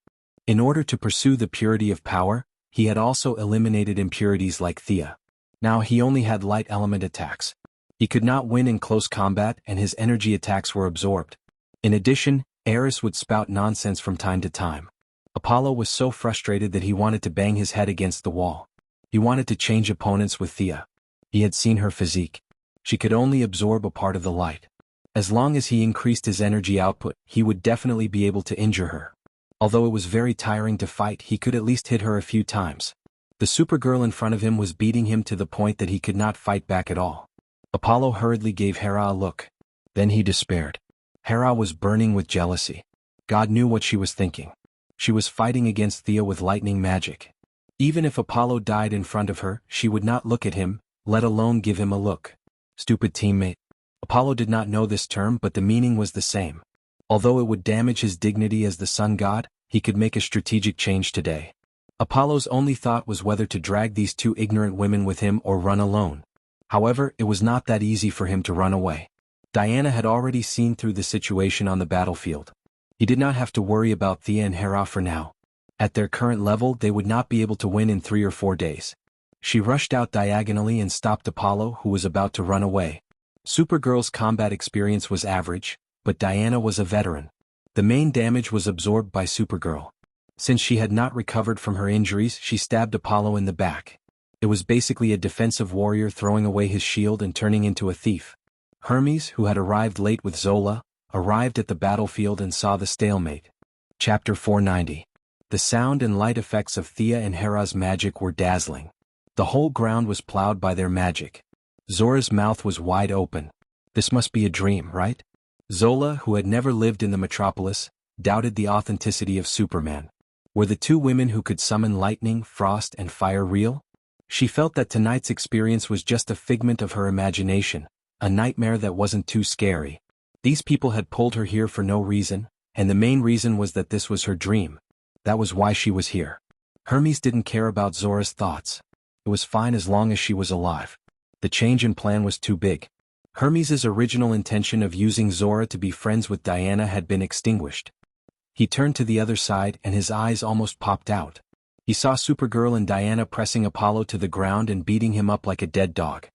In order to pursue the purity of power, he had also eliminated impurities like Thea. Now he only had light element attacks. He could not win in close combat and his energy attacks were absorbed. In addition, Eris would spout nonsense from time to time. Apollo was so frustrated that he wanted to bang his head against the wall. He wanted to change opponents with Thea. He had seen her physique. She could only absorb a part of the light. As long as he increased his energy output, he would definitely be able to injure her. Although it was very tiring to fight, he could at least hit her a few times. The Supergirl in front of him was beating him to the point that he could not fight back at all. Apollo hurriedly gave Hera a look. Then he despaired. Hera was burning with jealousy. God knew what she was thinking. She was fighting against Thea with lightning magic. Even if Apollo died in front of her, she would not look at him, let alone give him a look. Stupid teammate. Apollo did not know this term, but the meaning was the same. Although it would damage his dignity as the sun god, he could make a strategic change today. Apollo's only thought was whether to drag these 2 ignorant women with him or run alone. However, it was not that easy for him to run away. Diana had already seen through the situation on the battlefield. He did not have to worry about Thea and Hera for now. At their current level, they would not be able to win in 3 or 4 days. She rushed out diagonally and stopped Apollo, who was about to run away. Supergirl's combat experience was average, but Diana was a veteran. The main damage was absorbed by Supergirl. Since she had not recovered from her injuries, she stabbed Apollo in the back. It was basically a defensive warrior throwing away his shield and turning into a thief. Hermes, who had arrived late with Zola, arrived at the battlefield and saw the stalemate. Chapter 490. The sound and light effects of Thea and Hera's magic were dazzling. The whole ground was plowed by their magic. Zora's mouth was wide open. This must be a dream, right? Zola, who had never lived in the metropolis, doubted the authenticity of Superman. Were the two women who could summon lightning, frost, and fire real? She felt that tonight's experience was just a figment of her imagination, a nightmare that wasn't too scary. These people had pulled her here for no reason, and the main reason was that this was her dream. That was why she was here. Hermes didn't care about Zora's thoughts. It was fine as long as she was alive. The change in plan was too big. Hermes's original intention of using Zora to be friends with Diana had been extinguished. He turned to the other side and his eyes almost popped out. He saw Supergirl and Diana pressing Apollo to the ground and beating him up like a dead dog.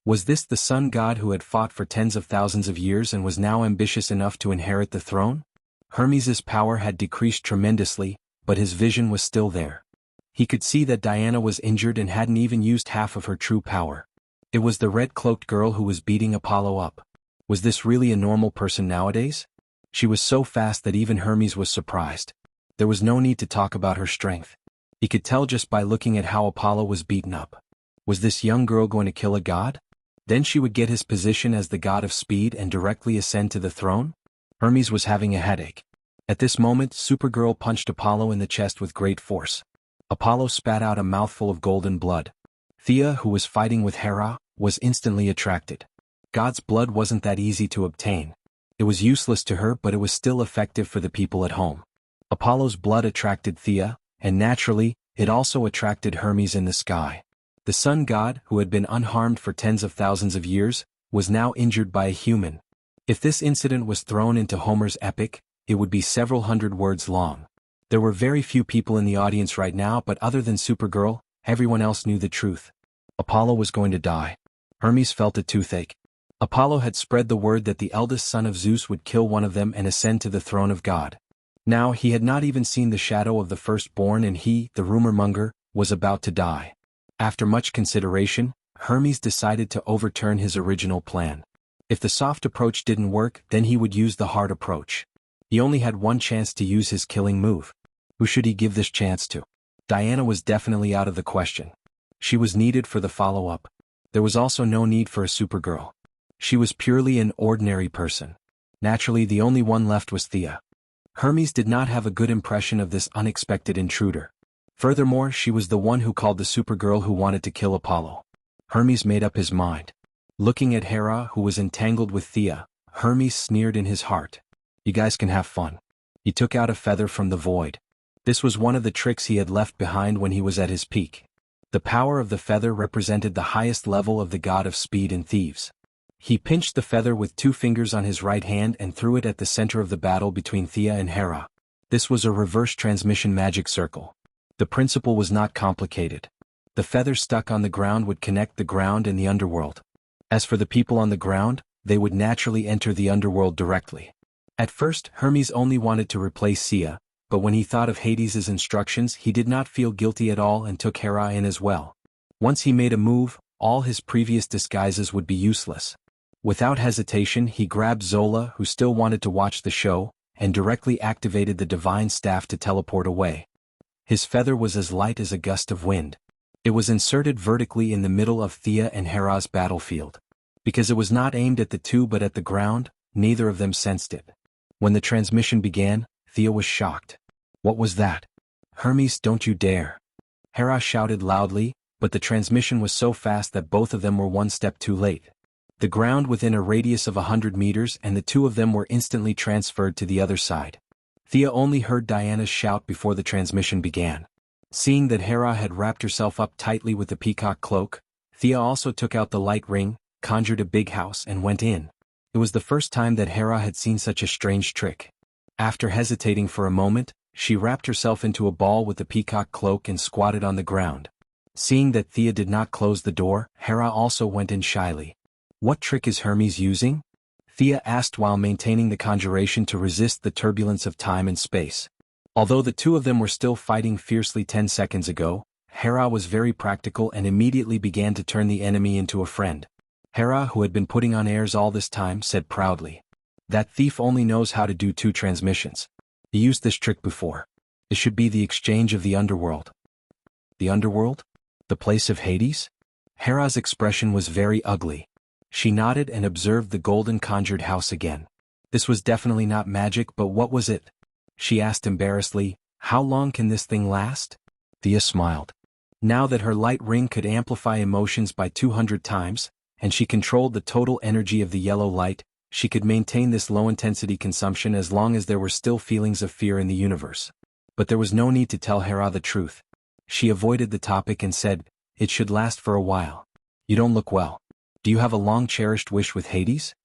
Was this the sun god who had fought for tens of thousands of years and was now ambitious enough to inherit the throne? Hermes's power had decreased tremendously, but his vision was still there. He could see that Diana was injured and hadn't even used half of her true power. It was the red-cloaked girl who was beating Apollo up. Was this really a normal person nowadays? She was so fast that even Hermes was surprised. There was no need to talk about her strength. He could tell just by looking at how Apollo was beaten up. Was this young girl going to kill a god? Then she would get his position as the god of speed and directly ascend to the throne? Hermes was having a headache. At this moment, Supergirl punched Apollo in the chest with great force. Apollo spat out a mouthful of golden blood. Thea, who was fighting with Hera, was instantly attracted. God's blood wasn't that easy to obtain. It was useless to her, but it was still effective for the people at home. Apollo's blood attracted Thea, and naturally, it also attracted Hermes in the sky. The sun god, who had been unharmed for tens of thousands of years, was now injured by a human. If this incident was thrown into Homer's epic, it would be several hundred words long. There were very few people in the audience right now, but other than Supergirl, everyone else knew the truth. Apollo was going to die. Hermes felt a toothache. Apollo had spread the word that the eldest son of Zeus would kill one of them and ascend to the throne of God. Now he had not even seen the shadow of the firstborn, and he, the rumor-monger, was about to die. After much consideration, Hermes decided to overturn his original plan. If the soft approach didn't work, then he would use the hard approach. He only had one chance to use his killing move. Who should he give this chance to? Diana was definitely out of the question. She was needed for the follow-up. There was also no need for a Supergirl. She was purely an ordinary person. Naturally, the only one left was Thea. Hermes did not have a good impression of this unexpected intruder. Furthermore, she was the one who called the Supergirl who wanted to kill Apollo. Hermes made up his mind. Looking at Hera, who was entangled with Thea, Hermes sneered in his heart. You guys can have fun. He took out a feather from the void. This was one of the tricks he had left behind when he was at his peak. The power of the feather represented the highest level of the god of speed and thieves. He pinched the feather with 2 fingers on his right hand and threw it at the center of the battle between Thea and Hera. This was a reverse transmission magic circle. The principle was not complicated. The feather stuck on the ground would connect the ground and the underworld. As for the people on the ground, they would naturally enter the underworld directly. At first, Hermes only wanted to replace Sia, but when he thought of Hades's instructions, he did not feel guilty at all and took Hera in as well. Once he made a move, all his previous disguises would be useless. Without hesitation, he grabbed Zola, who still wanted to watch the show, and directly activated the divine staff to teleport away. His feather was as light as a gust of wind. It was inserted vertically in the middle of Thea and Hera's battlefield. Because it was not aimed at the two but at the ground, neither of them sensed it. When the transmission began, Thea was shocked. What was that? Hermes, don't you dare. Hera shouted loudly, but the transmission was so fast that both of them were one step too late. The ground within a radius of 100 meters and the two of them were instantly transferred to the other side. Thea only heard Diana's shout before the transmission began. Seeing that Hera had wrapped herself up tightly with the peacock cloak, Thea also took out the light ring, conjured a big house and went in. It was the first time that Hera had seen such a strange trick. After hesitating for a moment, she wrapped herself into a ball with the peacock cloak and squatted on the ground. Seeing that Thea did not close the door, Hera also went in shyly. What trick is Hermes using? Thea asked while maintaining the conjuration to resist the turbulence of time and space. Although the two of them were still fighting fiercely 10 seconds ago, Hera was very practical and immediately began to turn the enemy into a friend. Hera, who had been putting on airs all this time, said proudly, "That thief only knows how to do 2 transmissions. He used this trick before. It should be the exchange of the underworld." The underworld? The place of Hades? Hera's expression was very ugly. She nodded and observed the golden conjured house again. This was definitely not magic, but what was it? She asked embarrassedly, "How long can this thing last?" Thea smiled. Now that her light ring could amplify emotions by 200 times, and she controlled the total energy of the yellow light, she could maintain this low-intensity consumption as long as there were still feelings of fear in the universe. But there was no need to tell Hera the truth. She avoided the topic and said, "It should last for a while. You don't look well. Do you have a long-cherished wish with Hades?"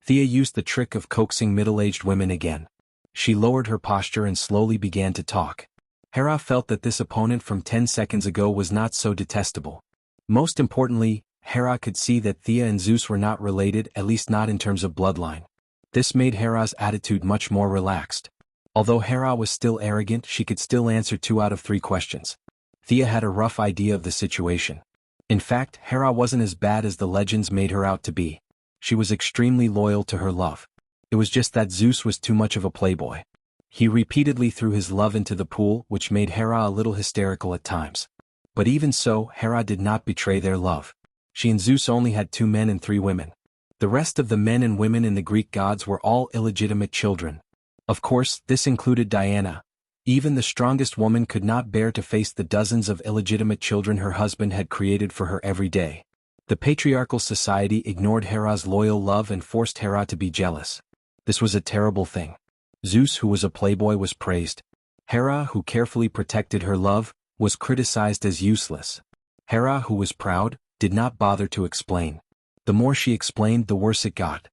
Thea used the trick of coaxing middle-aged women again. She lowered her posture and slowly began to talk. Hera felt that this opponent from 10 seconds ago was not so detestable. Most importantly, Hera could see that Thea and Zeus were not related, at least not in terms of bloodline. This made Hera's attitude much more relaxed. Although Hera was still arrogant, she could still answer 2 out of 3 questions. Thea had a rough idea of the situation. In fact, Hera wasn't as bad as the legends made her out to be. She was extremely loyal to her love. It was just that Zeus was too much of a playboy. He repeatedly threw his love into the pool, which made Hera a little hysterical at times. But even so, Hera did not betray their love. She and Zeus only had 2 men and 3 women. The rest of the men and women in the Greek gods were all illegitimate children. Of course, this included Diana. Even the strongest woman could not bear to face the dozens of illegitimate children her husband had created for her every day. The patriarchal society ignored Hera's loyal love and forced Hera to be jealous. This was a terrible thing. Zeus, who was a playboy, was praised. Hera, who carefully protected her love, was criticized as useless. Hera, who was proud, did not bother to explain. The more she explained, the worse it got.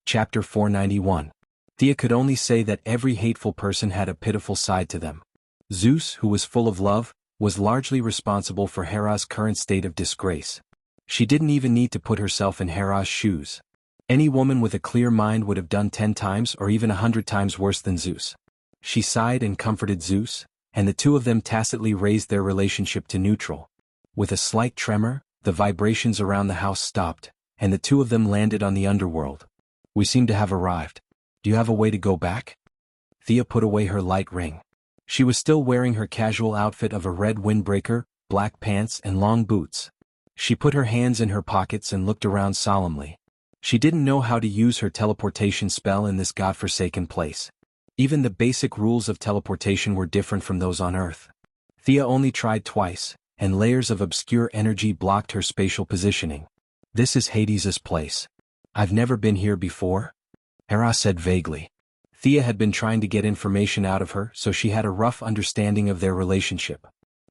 Chapter 491. Thea could only say that every hateful person had a pitiful side to them. Zeus, who was full of love, was largely responsible for Hera's current state of disgrace. She didn't even need to put herself in Hera's shoes. Any woman with a clear mind would have done 10 times or even 100 times worse than Zeus. She sighed and comforted Zeus, and the 2 of them tacitly raised their relationship to neutral. With a slight tremor, the vibrations around the house stopped, and the 2 of them landed on the underworld. "We seem to have arrived. Do you have a way to go back?" Thea put away her light ring. She was still wearing her casual outfit of a red windbreaker, black pants and long boots. She put her hands in her pockets and looked around solemnly. She didn't know how to use her teleportation spell in this godforsaken place. Even the basic rules of teleportation were different from those on Earth. Thea only tried twice, and layers of obscure energy blocked her spatial positioning. "This is Hades's place. I've never been here before," Hera said vaguely. Thea had been trying to get information out of her, so she had a rough understanding of their relationship.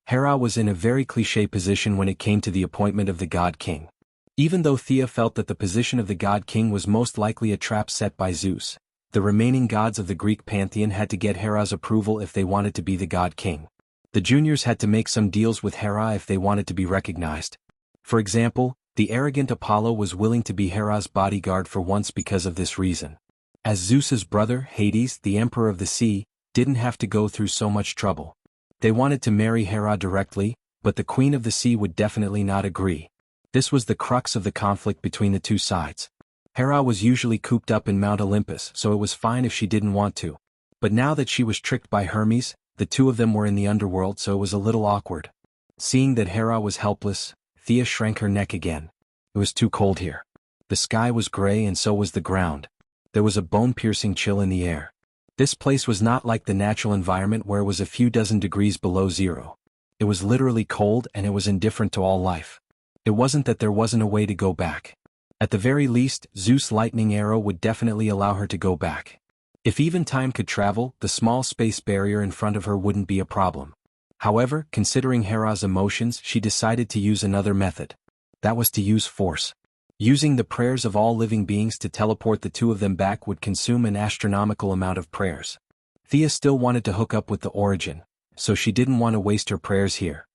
Hera was in a very cliché position when it came to the appointment of the God King. Even though Thea felt that the position of the God King was most likely a trap set by Zeus, the remaining gods of the Greek pantheon had to get Hera's approval if they wanted to be the God King. The juniors had to make some deals with Hera if they wanted to be recognized. For example, the arrogant Apollo was willing to be Hera's bodyguard for once because of this reason. As Zeus's brother, Hades, the Emperor of the Sea, didn't have to go through so much trouble. They wanted to marry Hera directly, but the Queen of the Sea would definitely not agree. This was the crux of the conflict between the 2 sides. Hera was usually cooped up in Mount Olympus, so it was fine if she didn't want to. But now that she was tricked by Hermes, the 2 of them were in the underworld, so it was a little awkward. Seeing that Hera was helpless, Thea shrank her neck again. It was too cold here. The sky was gray and so was the ground. There was a bone-piercing chill in the air. This place was not like the natural environment where it was a few dozen degrees below zero. It was literally cold and it was indifferent to all life. It wasn't that there wasn't a way to go back. At the very least, Zeus' lightning arrow would definitely allow her to go back. If even time could travel, the small space barrier in front of her wouldn't be a problem. However, considering Hera's emotions, she decided to use another method. That was to use force. Using the prayers of all living beings to teleport the 2 of them back would consume an astronomical amount of prayers. Thea still wanted to hook up with the Origin, so she didn't want to waste her prayers here.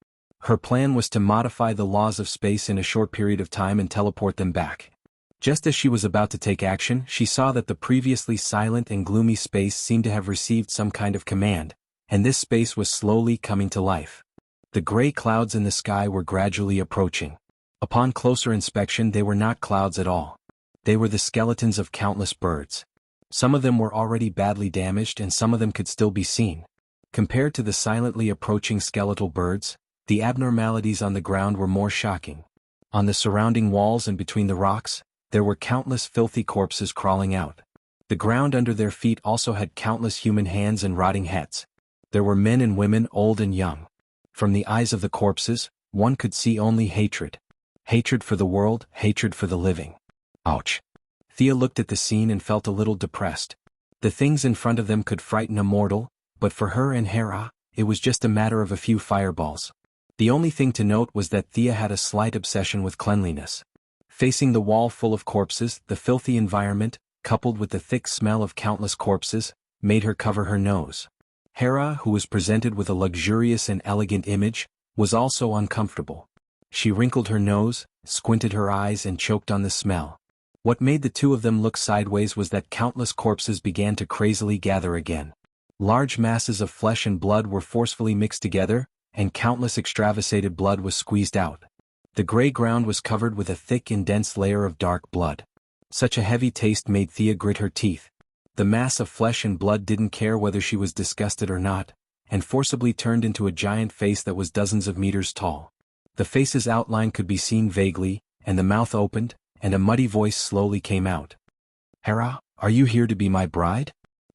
Her plan was to modify the laws of space in a short period of time and teleport them back. Just as she was about to take action, she saw that the previously silent and gloomy space seemed to have received some kind of command, and this space was slowly coming to life. The gray clouds in the sky were gradually approaching. Upon closer inspection, they were not clouds at all. They were the skeletons of countless birds. Some of them were already badly damaged and some of them could still be seen. Compared to the silently approaching skeletal birds, the abnormalities on the ground were more shocking. On the surrounding walls and between the rocks, there were countless filthy corpses crawling out. The ground under their feet also had countless human hands and rotting heads. There were men and women, old and young. From the eyes of the corpses, one could see only hatred. Hatred for the world, hatred for the living. Ouch. Thea looked at the scene and felt a little depressed. The things in front of them could frighten a mortal, but for her and Hera, it was just a matter of a few fireballs. The only thing to note was that Thea had a slight obsession with cleanliness. Facing the wall full of corpses, the filthy environment, coupled with the thick smell of countless corpses, made her cover her nose. Hera, who was presented with a luxurious and elegant image, was also uncomfortable. She wrinkled her nose, squinted her eyes and choked on the smell. What made the two of them look sideways was that countless corpses began to crazily gather again. Large masses of flesh and blood were forcefully mixed together, and countless extravasated blood was squeezed out. The gray ground was covered with a thick and dense layer of dark blood. Such a heavy taste made Thea grit her teeth. The mass of flesh and blood didn't care whether she was disgusted or not, and forcibly turned into a giant face that was dozens of meters tall. The face's outline could be seen vaguely, and the mouth opened, and a muddy voice slowly came out. "Hera, are you here to be my bride?"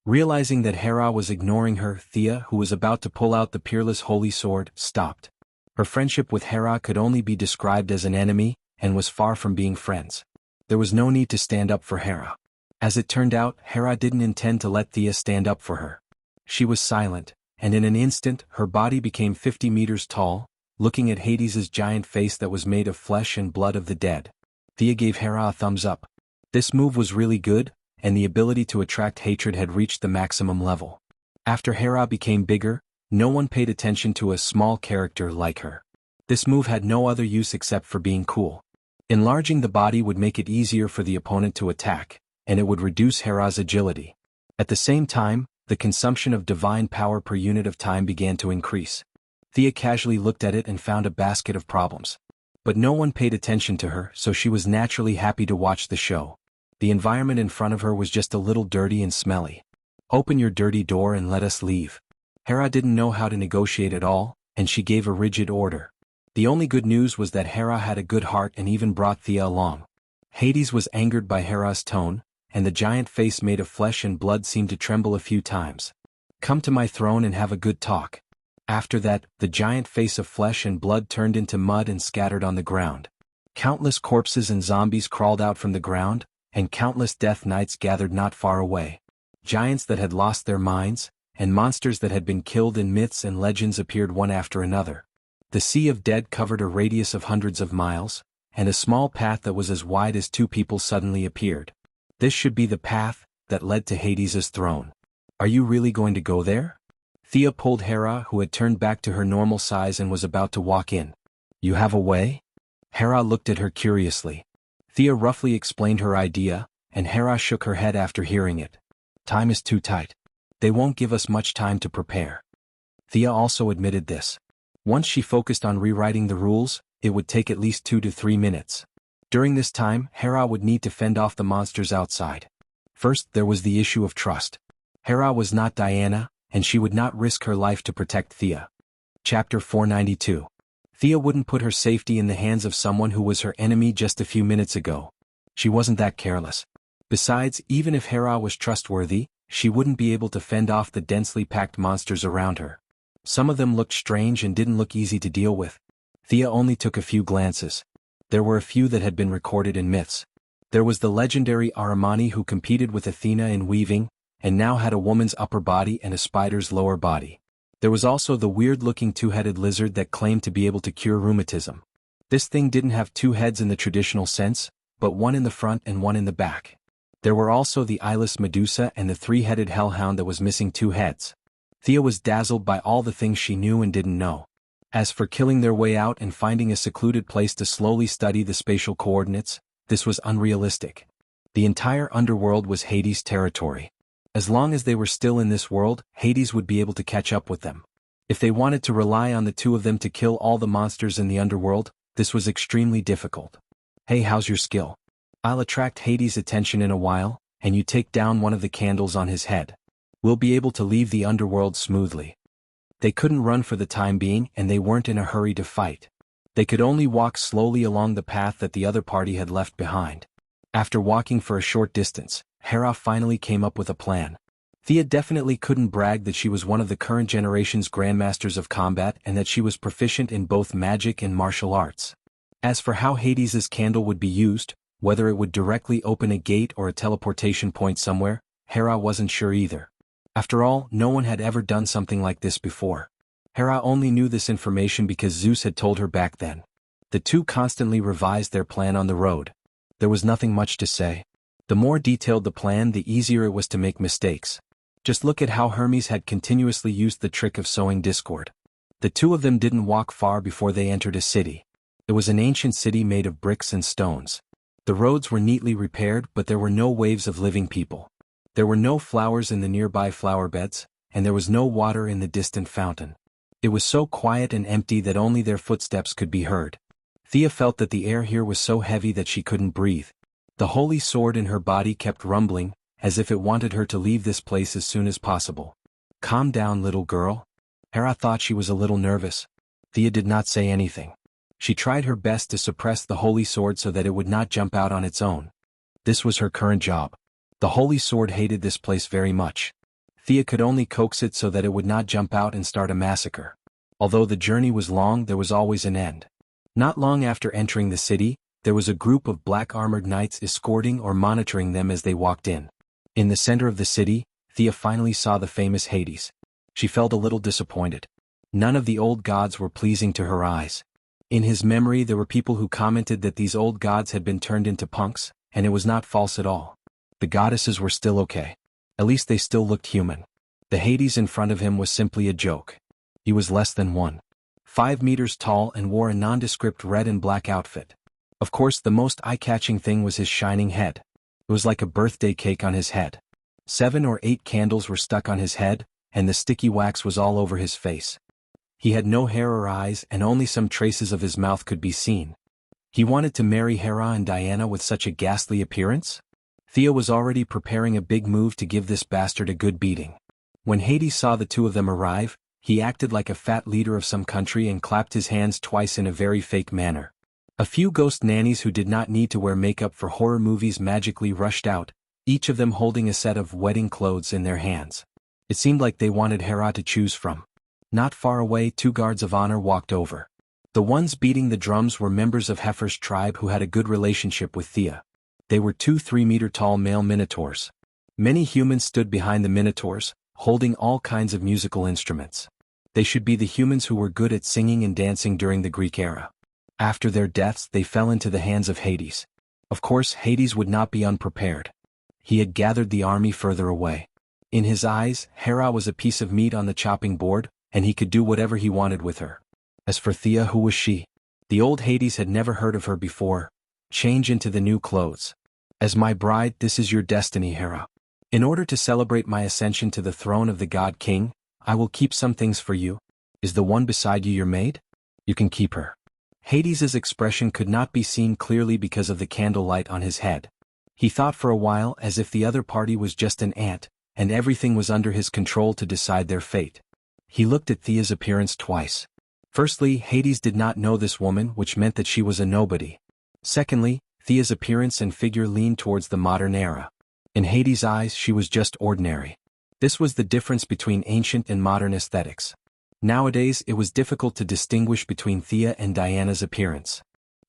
Realizing that Hera was ignoring her, Thea, who was about to pull out the peerless holy sword, stopped. Her friendship with Hera could only be described as an enemy, and was far from being friends. There was no need to stand up for Hera. As it turned out, Hera didn't intend to let Thea stand up for her. She was silent, and in an instant, her body became 50 meters tall, looking at Hades's giant face that was made of flesh and blood of the dead. Thea gave Hera a thumbs up. This move was really good, and the ability to attract hatred had reached the maximum level. After Hera became bigger, no one paid attention to a small character like her. This move had no other use except for being cool. Enlarging the body would make it easier for the opponent to attack, and it would reduce Hera's agility. At the same time, the consumption of divine power per unit of time began to increase. Thea casually looked at it and found a basket of problems. But no one paid attention to her, so she was naturally happy to watch the show. The environment in front of her was just a little dirty and smelly. "Open your dirty door and let us leave." Hera didn't know how to negotiate at all, and she gave a rigid order. The only good news was that Hera had a good heart and even brought Thea along. Hades was angered by Hera's tone, and the giant face made of flesh and blood seemed to tremble a few times. "Come to my throne and have a good talk." After that, the giant face of flesh and blood turned into mud and scattered on the ground. Countless corpses and zombies crawled out from the ground, and countless death knights gathered not far away. Giants that had lost their minds, and monsters that had been killed in myths and legends appeared one after another. The sea of dead covered a radius of hundreds of miles, and a small path that was as wide as two people suddenly appeared. This should be the path that led to Hades's throne. "Are you really going to go there?" Thea pulled Hera, who had turned back to her normal size and was about to walk in. "You have a way?" Hera looked at her curiously. Thea roughly explained her idea, and Hera shook her head after hearing it. "Time is too tight. They won't give us much time to prepare." Thea also admitted this. Once she focused on rewriting the rules, it would take at least 2 to 3 minutes. During this time, Hera would need to fend off the monsters outside. First, there was the issue of trust. Hera was not Diana, and she would not risk her life to protect Thea. Chapter 492. Thea wouldn't put her safety in the hands of someone who was her enemy just a few minutes ago. She wasn't that careless. Besides, even if Hera was trustworthy, she wouldn't be able to fend off the densely packed monsters around her. Some of them looked strange and didn't look easy to deal with. Thea only took a few glances. There were a few that had been recorded in myths. There was the legendary Aramani who competed with Athena in weaving, and now had a woman's upper body and a spider's lower body. There was also the weird-looking two-headed lizard that claimed to be able to cure rheumatism. This thing didn't have 2 heads in the traditional sense, but one in the front and one in the back. There were also the eyeless Medusa and the 3-headed hellhound that was missing 2 heads. Thea was dazzled by all the things she knew and didn't know. As for killing their way out and finding a secluded place to slowly study the spatial coordinates, this was unrealistic. The entire underworld was Hades' territory. As long as they were still in this world, Hades would be able to catch up with them. If they wanted to rely on the two of them to kill all the monsters in the underworld, this was extremely difficult. Hey, how's your skill? I'll attract Hades' attention in a while, and you take down one of the candles on his head. We'll be able to leave the underworld smoothly. They couldn't run for the time being, and they weren't in a hurry to fight. They could only walk slowly along the path that the other party had left behind. After walking for a short distance, Hera finally came up with a plan. Thea definitely couldn't brag that she was one of the current generation's grandmasters of combat and that she was proficient in both magic and martial arts. As for how Hades' candle would be used, whether it would directly open a gate or a teleportation point somewhere, Hera wasn't sure either. After all, no one had ever done something like this before. Hera only knew this information because Zeus had told her back then. The two constantly revised their plan on the road. There was nothing much to say. The more detailed the plan, the easier it was to make mistakes. Just look at how Hermes had continuously used the trick of sowing discord. The two of them didn't walk far before they entered a city. It was an ancient city made of bricks and stones. The roads were neatly repaired, but there were no waves of living people. There were no flowers in the nearby flower beds, and there was no water in the distant fountain. It was so quiet and empty that only their footsteps could be heard. Thea felt that the air here was so heavy that she couldn't breathe. The holy sword in her body kept rumbling, as if it wanted her to leave this place as soon as possible. Calm down, little girl. Hera thought she was a little nervous. Thea did not say anything. She tried her best to suppress the holy sword so that it would not jump out on its own. This was her current job. The holy sword hated this place very much. Thea could only coax it so that it would not jump out and start a massacre. Although the journey was long, there was always an end. Not long after entering the city, there was a group of black-armored knights escorting or monitoring them as they walked in. In the center of the city, Thea finally saw the famous Hades. She felt a little disappointed. None of the old gods were pleasing to her eyes. In his memory, there were people who commented that these old gods had been turned into punks, and it was not false at all. The goddesses were still okay. At least they still looked human. The Hades in front of him was simply a joke. He was less than 1.5 meters tall and wore a nondescript red and black outfit. Of course, the most eye-catching thing was his shining head. It was like a birthday cake on his head. 7 or 8 candles were stuck on his head, and the sticky wax was all over his face. He had no hair or eyes, and only some traces of his mouth could be seen. He wanted to marry Hera and Diana with such a ghastly appearance? Thea was already preparing a big move to give this bastard a good beating. When Hades saw the two of them arrive, he acted like a fat leader of some country and clapped his hands twice in a very fake manner. A few ghost nannies who did not need to wear makeup for horror movies magically rushed out, each of them holding a set of wedding clothes in their hands. It seemed like they wanted Hera to choose from. Not far away, 2 guards of honor walked over. The ones beating the drums were members of Heifer's tribe who had a good relationship with Thea. They were 2 3-meter-tall male minotaurs. Many humans stood behind the minotaurs, holding all kinds of musical instruments. They should be the humans who were good at singing and dancing during the Greek era. After their deaths, they fell into the hands of Hades. Of course, Hades would not be unprepared. He had gathered the army further away. In his eyes, Hera was a piece of meat on the chopping board, and he could do whatever he wanted with her. As for Thea, who was she? The old Hades had never heard of her before. Change into the new clothes. As my bride, this is your destiny, Hera. In order to celebrate my ascension to the throne of the God King, I will keep some things for you. Is the one beside you your maid? You can keep her. Hades's expression could not be seen clearly because of the candlelight on his head. He thought for a while as if the other party was just an ant, and everything was under his control to decide their fate. He looked at Thea's appearance twice. Firstly, Hades did not know this woman, which meant that she was a nobody. Secondly, Thea's appearance and figure leaned towards the modern era. In Hades' eyes, she was just ordinary. This was the difference between ancient and modern aesthetics. Nowadays, it was difficult to distinguish between Thea and Diana's appearance.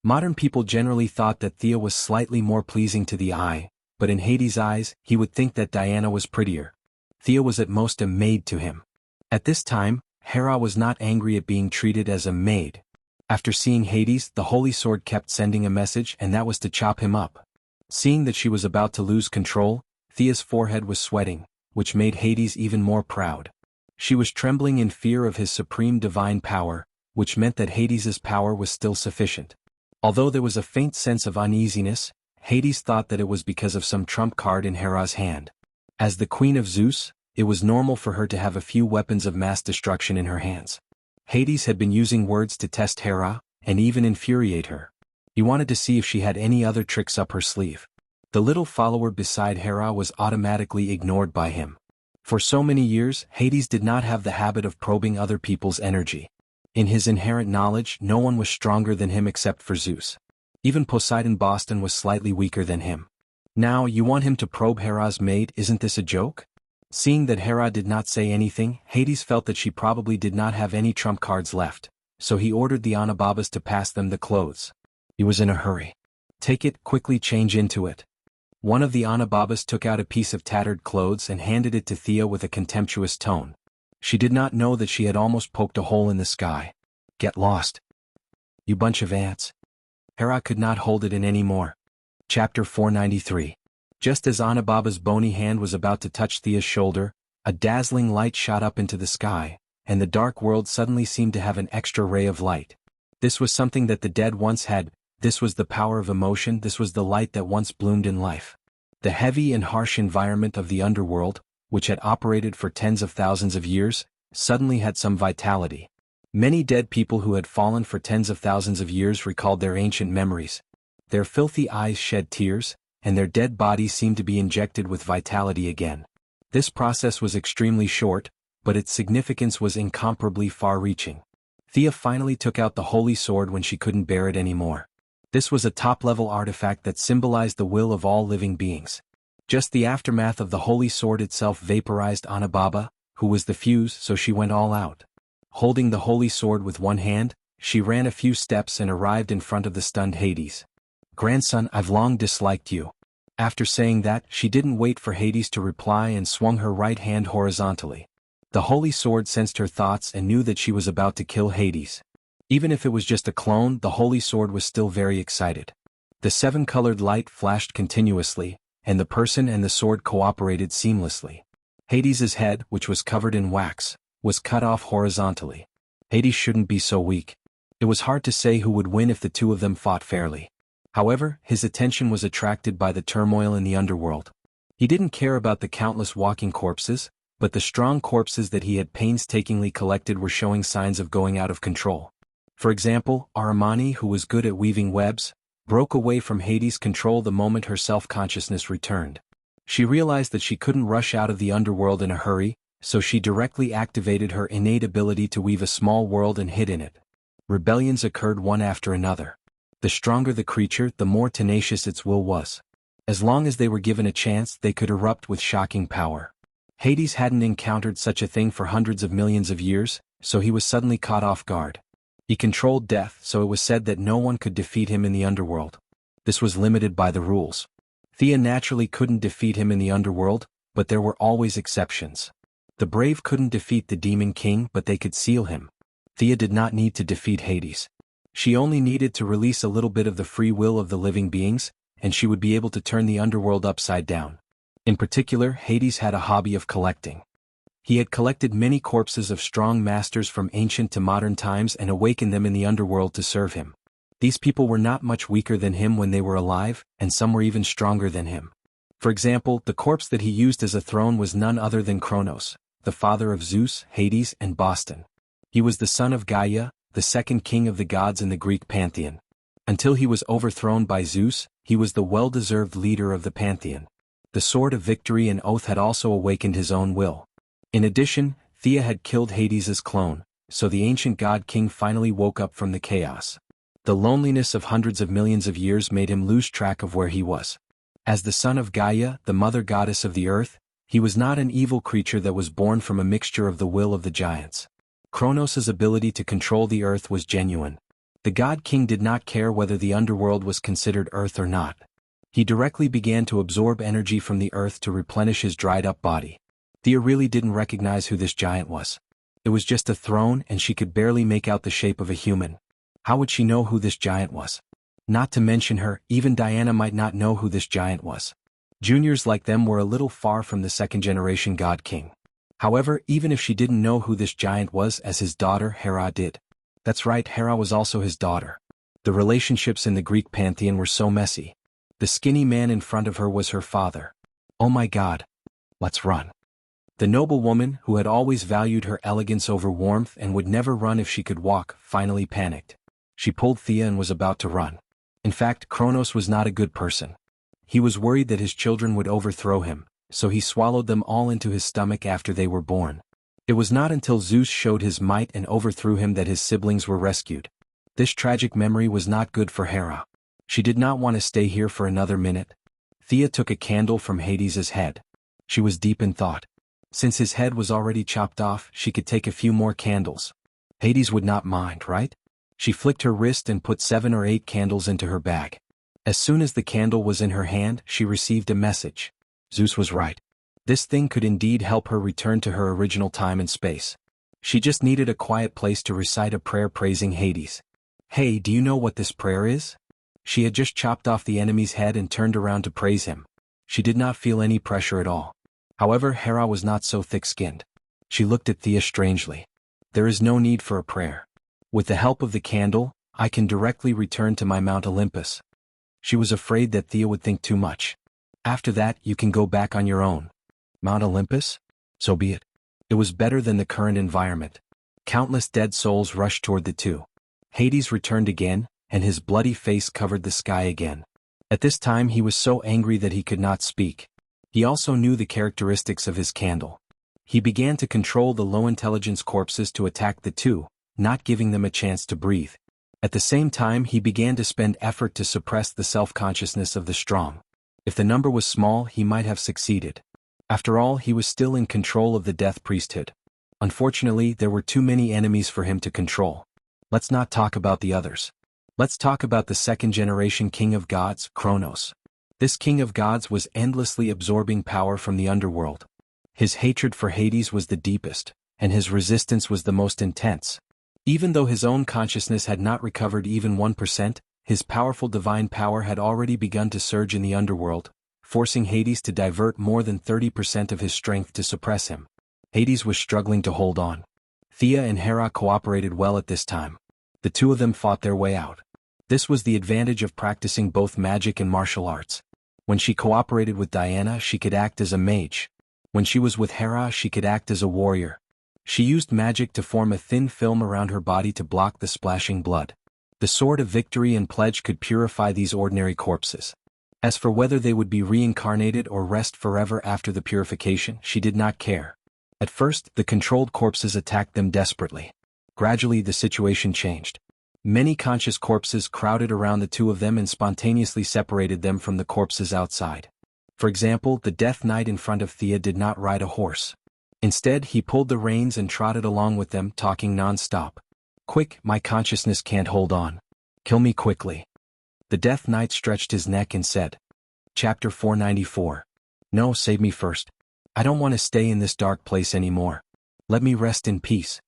Modern people generally thought that Thea was slightly more pleasing to the eye, but in Hades' eyes, he would think that Diana was prettier. Thea was at most a maid to him. At this time, Hera was not angry at being treated as a maid. After seeing Hades, the holy sword kept sending a message, and that was to chop him up. Seeing that she was about to lose control, Thea's forehead was sweating, which made Hades even more proud. She was trembling in fear of his supreme divine power, which meant that Hades's power was still sufficient. Although there was a faint sense of uneasiness, Hades thought that it was because of some trump card in Hera's hand. As the queen of Zeus, it was normal for her to have a few weapons of mass destruction in her hands. Hades had been using words to test Hera, and even infuriate her. He wanted to see if she had any other tricks up her sleeve. The little follower beside Hera was automatically ignored by him. For so many years, Hades did not have the habit of probing other people's energy. In his inherent knowledge, no one was stronger than him except for Zeus. Even Poseidon Boston was slightly weaker than him. Now you want him to probe Hera's maid? Isn't this a joke? Seeing that Hera did not say anything, Hades felt that she probably did not have any trump cards left, so he ordered the Anababas to pass them the clothes. He was in a hurry. Take it, quickly change into it. One of the Anababas took out a piece of tattered clothes and handed it to Thea with a contemptuous tone. She did not know that she had almost poked a hole in the sky. Get lost. You bunch of ants. Hera could not hold it in any more. Chapter 493. Just as Anababa's bony hand was about to touch Thea's shoulder, a dazzling light shot up into the sky, and the dark world suddenly seemed to have an extra ray of light. This was something that the dead once had. This was the power of emotion. This was the light that once bloomed in life. The heavy and harsh environment of the underworld, which had operated for tens of thousands of years, suddenly had some vitality. Many dead people who had fallen for tens of thousands of years recalled their ancient memories. Their filthy eyes shed tears, and their dead bodies seemed to be injected with vitality again. This process was extremely short, but its significance was incomparably far-reaching. Thea finally took out the holy sword when she couldn't bear it anymore. This was a top-level artifact that symbolized the will of all living beings. Just the aftermath of the holy sword itself vaporized Anababa, who was the fuse, so she went all out. Holding the holy sword with one hand, she ran a few steps and arrived in front of the stunned Hades. Grandson, I've long disliked you. After saying that, she didn't wait for Hades to reply and swung her right hand horizontally. The holy sword sensed her thoughts and knew that she was about to kill Hades. Even if it was just a clone, the holy sword was still very excited. The seven-colored light flashed continuously, and the person and the sword cooperated seamlessly. Hades's head, which was covered in wax, was cut off horizontally. Hades shouldn't be so weak. It was hard to say who would win if the two of them fought fairly. However, his attention was attracted by the turmoil in the underworld. He didn't care about the countless walking corpses, but the strong corpses that he had painstakingly collected were showing signs of going out of control. For example, Aramani, who was good at weaving webs, broke away from Hades' control the moment her self-consciousness returned. She realized that she couldn't rush out of the underworld in a hurry, so she directly activated her innate ability to weave a small world and hid in it. Rebellions occurred one after another. The stronger the creature, the more tenacious its will was. As long as they were given a chance, they could erupt with shocking power. Hades hadn't encountered such a thing for hundreds of millions of years, so he was suddenly caught off guard. He controlled death, so it was said that no one could defeat him in the underworld. This was limited by the rules. Thea naturally couldn't defeat him in the underworld, but there were always exceptions. The brave couldn't defeat the demon king, but they could seal him. Thea did not need to defeat Hades. She only needed to release a little bit of the free will of the living beings, and she would be able to turn the underworld upside down. In particular, Hades had a hobby of collecting. He had collected many corpses of strong masters from ancient to modern times and awakened them in the underworld to serve him. These people were not much weaker than him when they were alive, and some were even stronger than him. For example, the corpse that he used as a throne was none other than Kronos, the father of Zeus, Hades, and Boston. He was the son of Gaia, the second king of the gods in the Greek pantheon. Until he was overthrown by Zeus, he was the well-deserved leader of the pantheon. The sword of victory and oath had also awakened his own will. In addition, Thea had killed Hades' clone, so the ancient god king finally woke up from the chaos. The loneliness of hundreds of millions of years made him lose track of where he was. As the son of Gaia, the mother goddess of the earth, he was not an evil creature that was born from a mixture of the will of the giants. Kronos' ability to control the earth was genuine. The god king did not care whether the underworld was considered earth or not. He directly began to absorb energy from the earth to replenish his dried-up body. Thea really didn't recognize who this giant was. It was just a throne and she could barely make out the shape of a human. How would she know who this giant was? Not to mention her, even Diana might not know who this giant was. Juniors like them were a little far from the second-generation god king. However, even if she didn't know who this giant was, as his daughter Hera did. That's right, Hera was also his daughter. The relationships in the Greek pantheon were so messy. The skinny man in front of her was her father. Oh my God. Let's run. The noble woman, who had always valued her elegance over warmth and would never run if she could walk, finally panicked. She pulled Thea and was about to run. In fact, Kronos was not a good person. He was worried that his children would overthrow him, so he swallowed them all into his stomach after they were born. It was not until Zeus showed his might and overthrew him that his siblings were rescued. This tragic memory was not good for Hera. She did not want to stay here for another minute. Thea took a candle from Hades's head. She was deep in thought. Since his head was already chopped off, she could take a few more candles. Hades would not mind, right? She flicked her wrist and put 7 or 8 candles into her bag. As soon as the candle was in her hand, she received a message. Zeus was right. This thing could indeed help her return to her original time and space. She just needed a quiet place to recite a prayer praising Hades. Hey, do you know what this prayer is? She had just chopped off the enemy's head and turned around to praise him. She did not feel any pressure at all. However, Hera was not so thick-skinned. She looked at Thea strangely. There is no need for a prayer. With the help of the candle, I can directly return to my Mount Olympus. She was afraid that Thea would think too much. After that, you can go back on your own. Mount Olympus? So be it. It was better than the current environment. Countless dead souls rushed toward the two. Hades returned again, and his bloody face covered the sky again. At this time he was so angry that he could not speak. He also knew the characteristics of his candle. He began to control the low-intelligence corpses to attack the two, not giving them a chance to breathe. At the same time he began to spend effort to suppress the self-consciousness of the strong. If the number was small, he might have succeeded. After all, he was still in control of the death priesthood. Unfortunately, there were too many enemies for him to control. Let's not talk about the others. Let's talk about the second-generation king of gods, Kronos. This king of gods was endlessly absorbing power from the underworld. His hatred for Hades was the deepest, and his resistance was the most intense. Even though his own consciousness had not recovered even 1%, his powerful divine power had already begun to surge in the underworld, forcing Hades to divert more than 30% of his strength to suppress him. Hades was struggling to hold on. Thea and Hera cooperated well at this time. The two of them fought their way out. This was the advantage of practicing both magic and martial arts. When she cooperated with Diana, she could act as a mage. When she was with Hera, she could act as a warrior. She used magic to form a thin film around her body to block the splashing blood. The sword of victory and pledge could purify these ordinary corpses. As for whether they would be reincarnated or rest forever after the purification, she did not care. At first, the controlled corpses attacked them desperately. Gradually, the situation changed. Many conscious corpses crowded around the two of them and spontaneously separated them from the corpses outside. For example, the Death Knight in front of Thea did not ride a horse. Instead, he pulled the reins and trotted along with them, talking non-stop. Quick, my consciousness can't hold on. Kill me quickly. The Death Knight stretched his neck and said. Chapter 494. No, save me first. I don't want to stay in this dark place anymore. Let me rest in peace.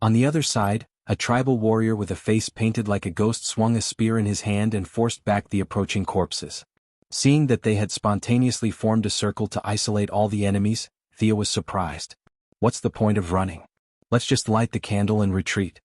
On the other side, a tribal warrior with a face painted like a ghost swung a spear in his hand and forced back the approaching corpses. Seeing that they had spontaneously formed a circle to isolate all the enemies, Thea was surprised. What's the point of running? Let's just light the candle and retreat.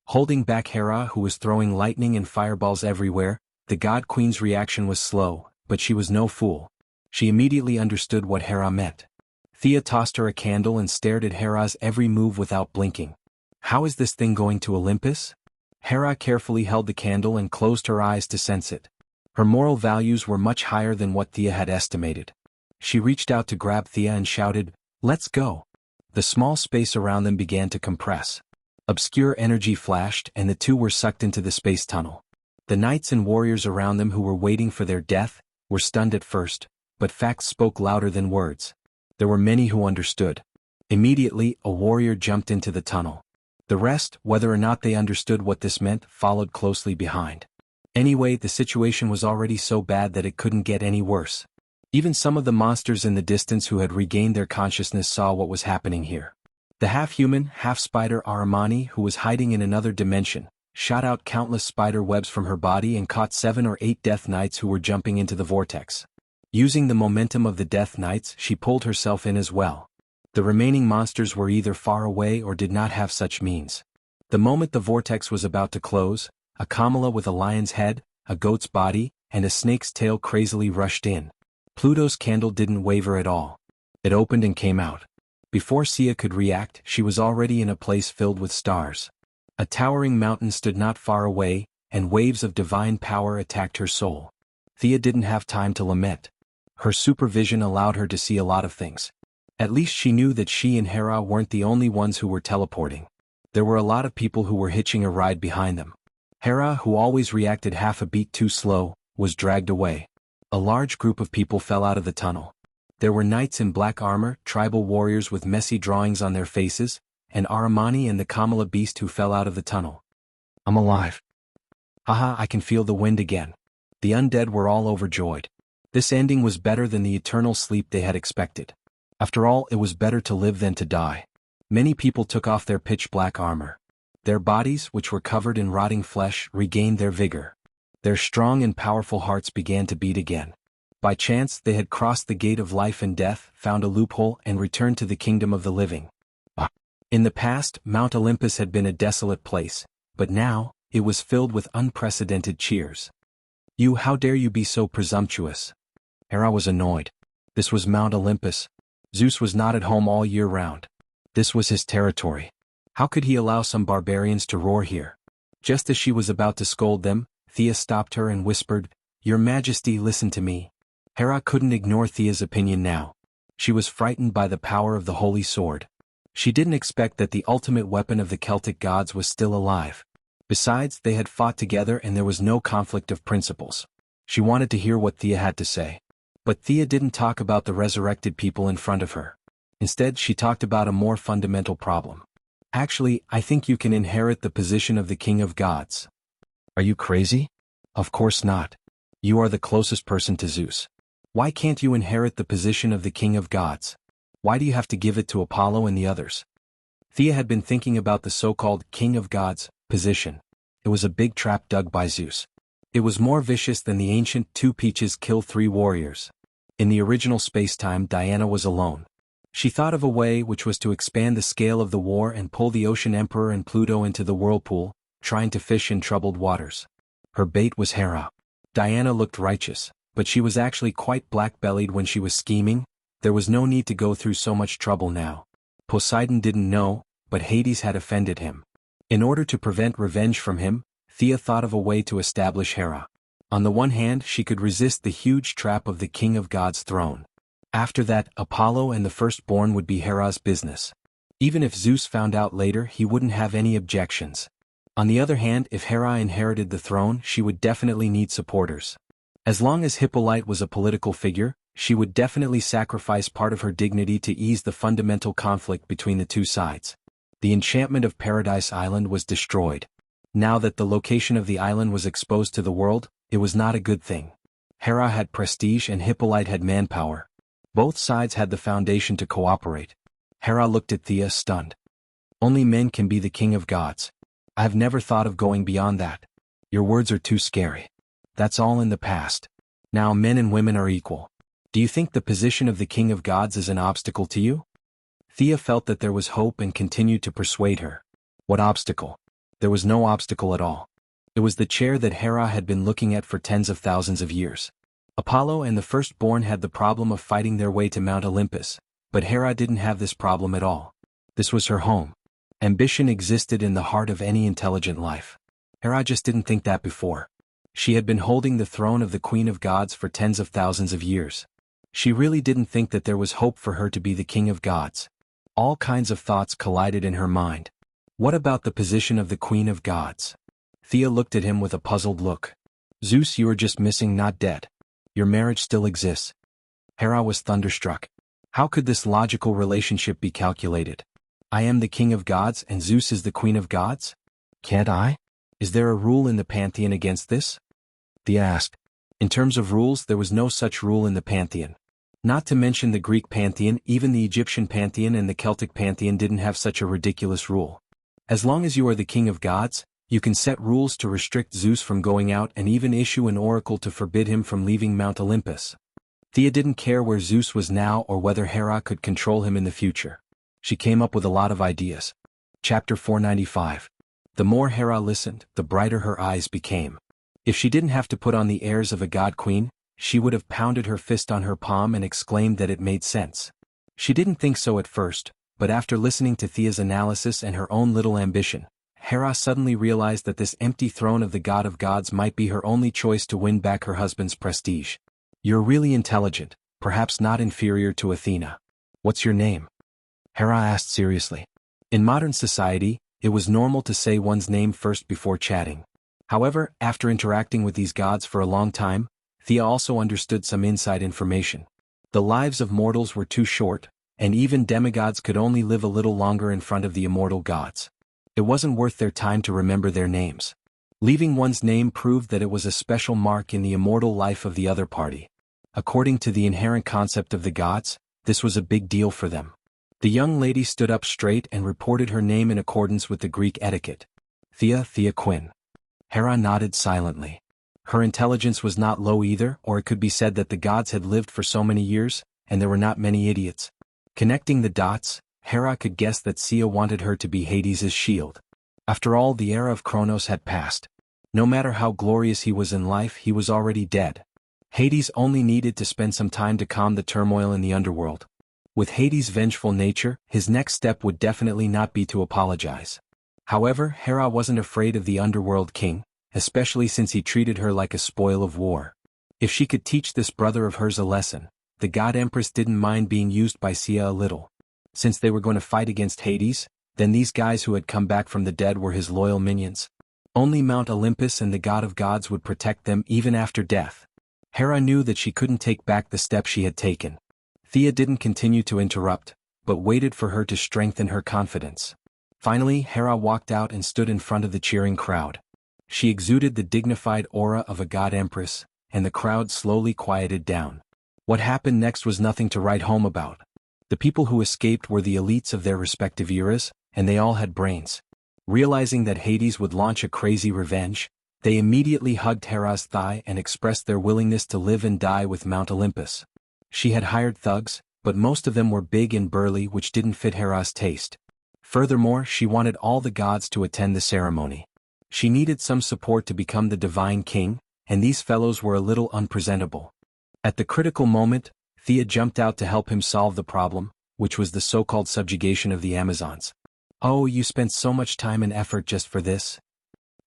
Holding back Hera, who was throwing lightning and fireballs everywhere, the God Queen's reaction was slow, but she was no fool. She immediately understood what Hera meant. Thea tossed her a candle and stared at Hera's every move without blinking. How is this thing going to Olympus? Hera carefully held the candle and closed her eyes to sense it. Her moral values were much higher than what Thea had estimated. She reached out to grab Thea and shouted, "Let's go!" The small space around them began to compress. Obscure energy flashed and the two were sucked into the space tunnel. The knights and warriors around them who were waiting for their death were stunned at first, but facts spoke louder than words. There were many who understood. Immediately, a warrior jumped into the tunnel. The rest, whether or not they understood what this meant, followed closely behind. Anyway, the situation was already so bad that it couldn't get any worse. Even some of the monsters in the distance who had regained their consciousness saw what was happening here. The half-human, half-spider Aramani, who was hiding in another dimension, shot out countless spider webs from her body and caught 7 or 8 Death Knights who were jumping into the vortex. Using the momentum of the Death Knights, she pulled herself in as well. The remaining monsters were either far away or did not have such means. The moment the vortex was about to close, a Kamala with a lion's head, a goat's body, and a snake's tail crazily rushed in. Pluto's candle didn't waver at all. It opened and came out. Before Sia could react, she was already in a place filled with stars. A towering mountain stood not far away, and waves of divine power attacked her soul. Thea didn't have time to lament. Her supervision allowed her to see a lot of things. At least she knew that she and Hera weren't the only ones who were teleporting. There were a lot of people who were hitching a ride behind them. Hera, who always reacted half a beat too slow, was dragged away. A large group of people fell out of the tunnel. There were knights in black armor, tribal warriors with messy drawings on their faces, and Aramani and the Kamala beast who fell out of the tunnel. I'm alive. Haha, I can feel the wind again. The undead were all overjoyed. This ending was better than the eternal sleep they had expected. After all, it was better to live than to die. Many people took off their pitch-black armor. Their bodies, which were covered in rotting flesh, regained their vigor. Their strong and powerful hearts began to beat again. By chance, they had crossed the gate of life and death, found a loophole, and returned to the kingdom of the living. In the past, Mount Olympus had been a desolate place, but now, it was filled with unprecedented cheers. You, how dare you be so presumptuous? Hera was annoyed. This was Mount Olympus. Zeus was not at home all year round. This was his territory. How could he allow some barbarians to roar here? Just as she was about to scold them, Thea stopped her and whispered, "Your Majesty, listen to me." Hera couldn't ignore Thea's opinion now. She was frightened by the power of the holy sword. She didn't expect that the ultimate weapon of the Celtic gods was still alive. Besides, they had fought together and there was no conflict of principles. She wanted to hear what Thea had to say. But Thea didn't talk about the resurrected people in front of her. Instead, she talked about a more fundamental problem. Actually, I think you can inherit the position of the king of gods. Are you crazy? Of course not. You are the closest person to Zeus. Why can't you inherit the position of the king of gods? Why do you have to give it to Apollo and the others? Thea had been thinking about the so-called king of gods position. It was a big trap dug by Zeus. It was more vicious than the ancient two peaches kill three warriors. In the original space-time, Diana was alone. She thought of a way which was to expand the scale of the war and pull the Ocean Emperor and Pluto into the whirlpool, trying to fish in troubled waters. Her bait was Hera. Diana looked righteous, but she was actually quite black-bellied when she was scheming. There was no need to go through so much trouble now. Poseidon didn't know, but Hades had offended him. In order to prevent revenge from him, Thea thought of a way to establish Hera. On the one hand, she could resist the huge trap of the king of gods' throne. After that, Apollo and the firstborn would be Hera's business. Even if Zeus found out later, he wouldn't have any objections. On the other hand, if Hera inherited the throne, she would definitely need supporters. As long as Hippolyte was a political figure, she would definitely sacrifice part of her dignity to ease the fundamental conflict between the two sides. The enchantment of Paradise Island was destroyed. Now that the location of the island was exposed to the world, it was not a good thing. Hera had prestige and Hippolyte had manpower. Both sides had the foundation to cooperate. Hera looked at Thea stunned. Only men can be the king of gods. I have never thought of going beyond that. Your words are too scary. That's all in the past. Now men and women are equal. Do you think the position of the king of gods is an obstacle to you? Thea felt that there was hope and continued to persuade her. What obstacle? There was no obstacle at all. It was the chair that Hera had been looking at for tens of thousands of years. Apollo and the firstborn had the problem of fighting their way to Mount Olympus, but Hera didn't have this problem at all. This was her home. Ambition existed in the heart of any intelligent life. Hera just didn't think that before. She had been holding the throne of the Queen of Gods for tens of thousands of years. She really didn't think that there was hope for her to be the king of gods. All kinds of thoughts collided in her mind. What about the position of the Queen of Gods? Thea looked at him with a puzzled look. Zeus, you are just missing, not dead. Your marriage still exists. Hera was thunderstruck. How could this logical relationship be calculated? I am the king of gods and Zeus is the queen of gods? Can't I? Is there a rule in the pantheon against this? Thea asked. In terms of rules, there was no such rule in the pantheon. Not to mention the Greek pantheon, even the Egyptian pantheon and the Celtic pantheon didn't have such a ridiculous rule. As long as you are the king of gods, you can set rules to restrict Zeus from going out and even issue an oracle to forbid him from leaving Mount Olympus. Thea didn't care where Zeus was now or whether Hera could control him in the future. She came up with a lot of ideas. Chapter 495. The more Hera listened, the brighter her eyes became. If she didn't have to put on the airs of a god queen, she would have pounded her fist on her palm and exclaimed that it made sense. She didn't think so at first, but after listening to Thea's analysis and her own little ambition, Hera suddenly realized that this empty throne of the god of gods might be her only choice to win back her husband's prestige. You're really intelligent, perhaps not inferior to Athena. What's your name? Hera asked seriously. In modern society, it was normal to say one's name first before chatting. However, after interacting with these gods for a long time, Thea also understood some inside information. The lives of mortals were too short, and even demigods could only live a little longer in front of the immortal gods. It wasn't worth their time to remember their names. Leaving one's name proved that it was a special mark in the immortal life of the other party. According to the inherent concept of the gods, this was a big deal for them. The young lady stood up straight and reported her name in accordance with the Greek etiquette. Thea Quinn. Hera nodded silently. Her intelligence was not low either, or it could be said that the gods had lived for so many years, and there were not many idiots. Connecting the dots, Hera could guess that Sia wanted her to be Hades' shield. After all, the era of Kronos had passed. No matter how glorious he was in life, he was already dead. Hades only needed to spend some time to calm the turmoil in the underworld. With Hades' vengeful nature, his next step would definitely not be to apologize. However, Hera wasn't afraid of the underworld king, especially since he treated her like a spoil of war. If she could teach this brother of hers a lesson, the god empress didn't mind being used by Sia a little. Since they were going to fight against Hades, then these guys who had come back from the dead were his loyal minions. Only Mount Olympus and the god of gods would protect them even after death. Hera knew that she couldn't take back the step she had taken. Thea didn't continue to interrupt, but waited for her to strengthen her confidence. Finally, Hera walked out and stood in front of the cheering crowd. She exuded the dignified aura of a god empress, and the crowd slowly quieted down. What happened next was nothing to write home about. The people who escaped were the elites of their respective eras, and they all had brains. Realizing that Hades would launch a crazy revenge, they immediately hugged Hera's thigh and expressed their willingness to live and die with Mount Olympus. She had hired thugs, but most of them were big and burly, which didn't fit Hera's taste. Furthermore, she wanted all the gods to attend the ceremony. She needed some support to become the divine king, and these fellows were a little unpresentable. At the critical moment, Thea jumped out to help him solve the problem, which was the so-called subjugation of the Amazons. "Oh, you spent so much time and effort just for this?"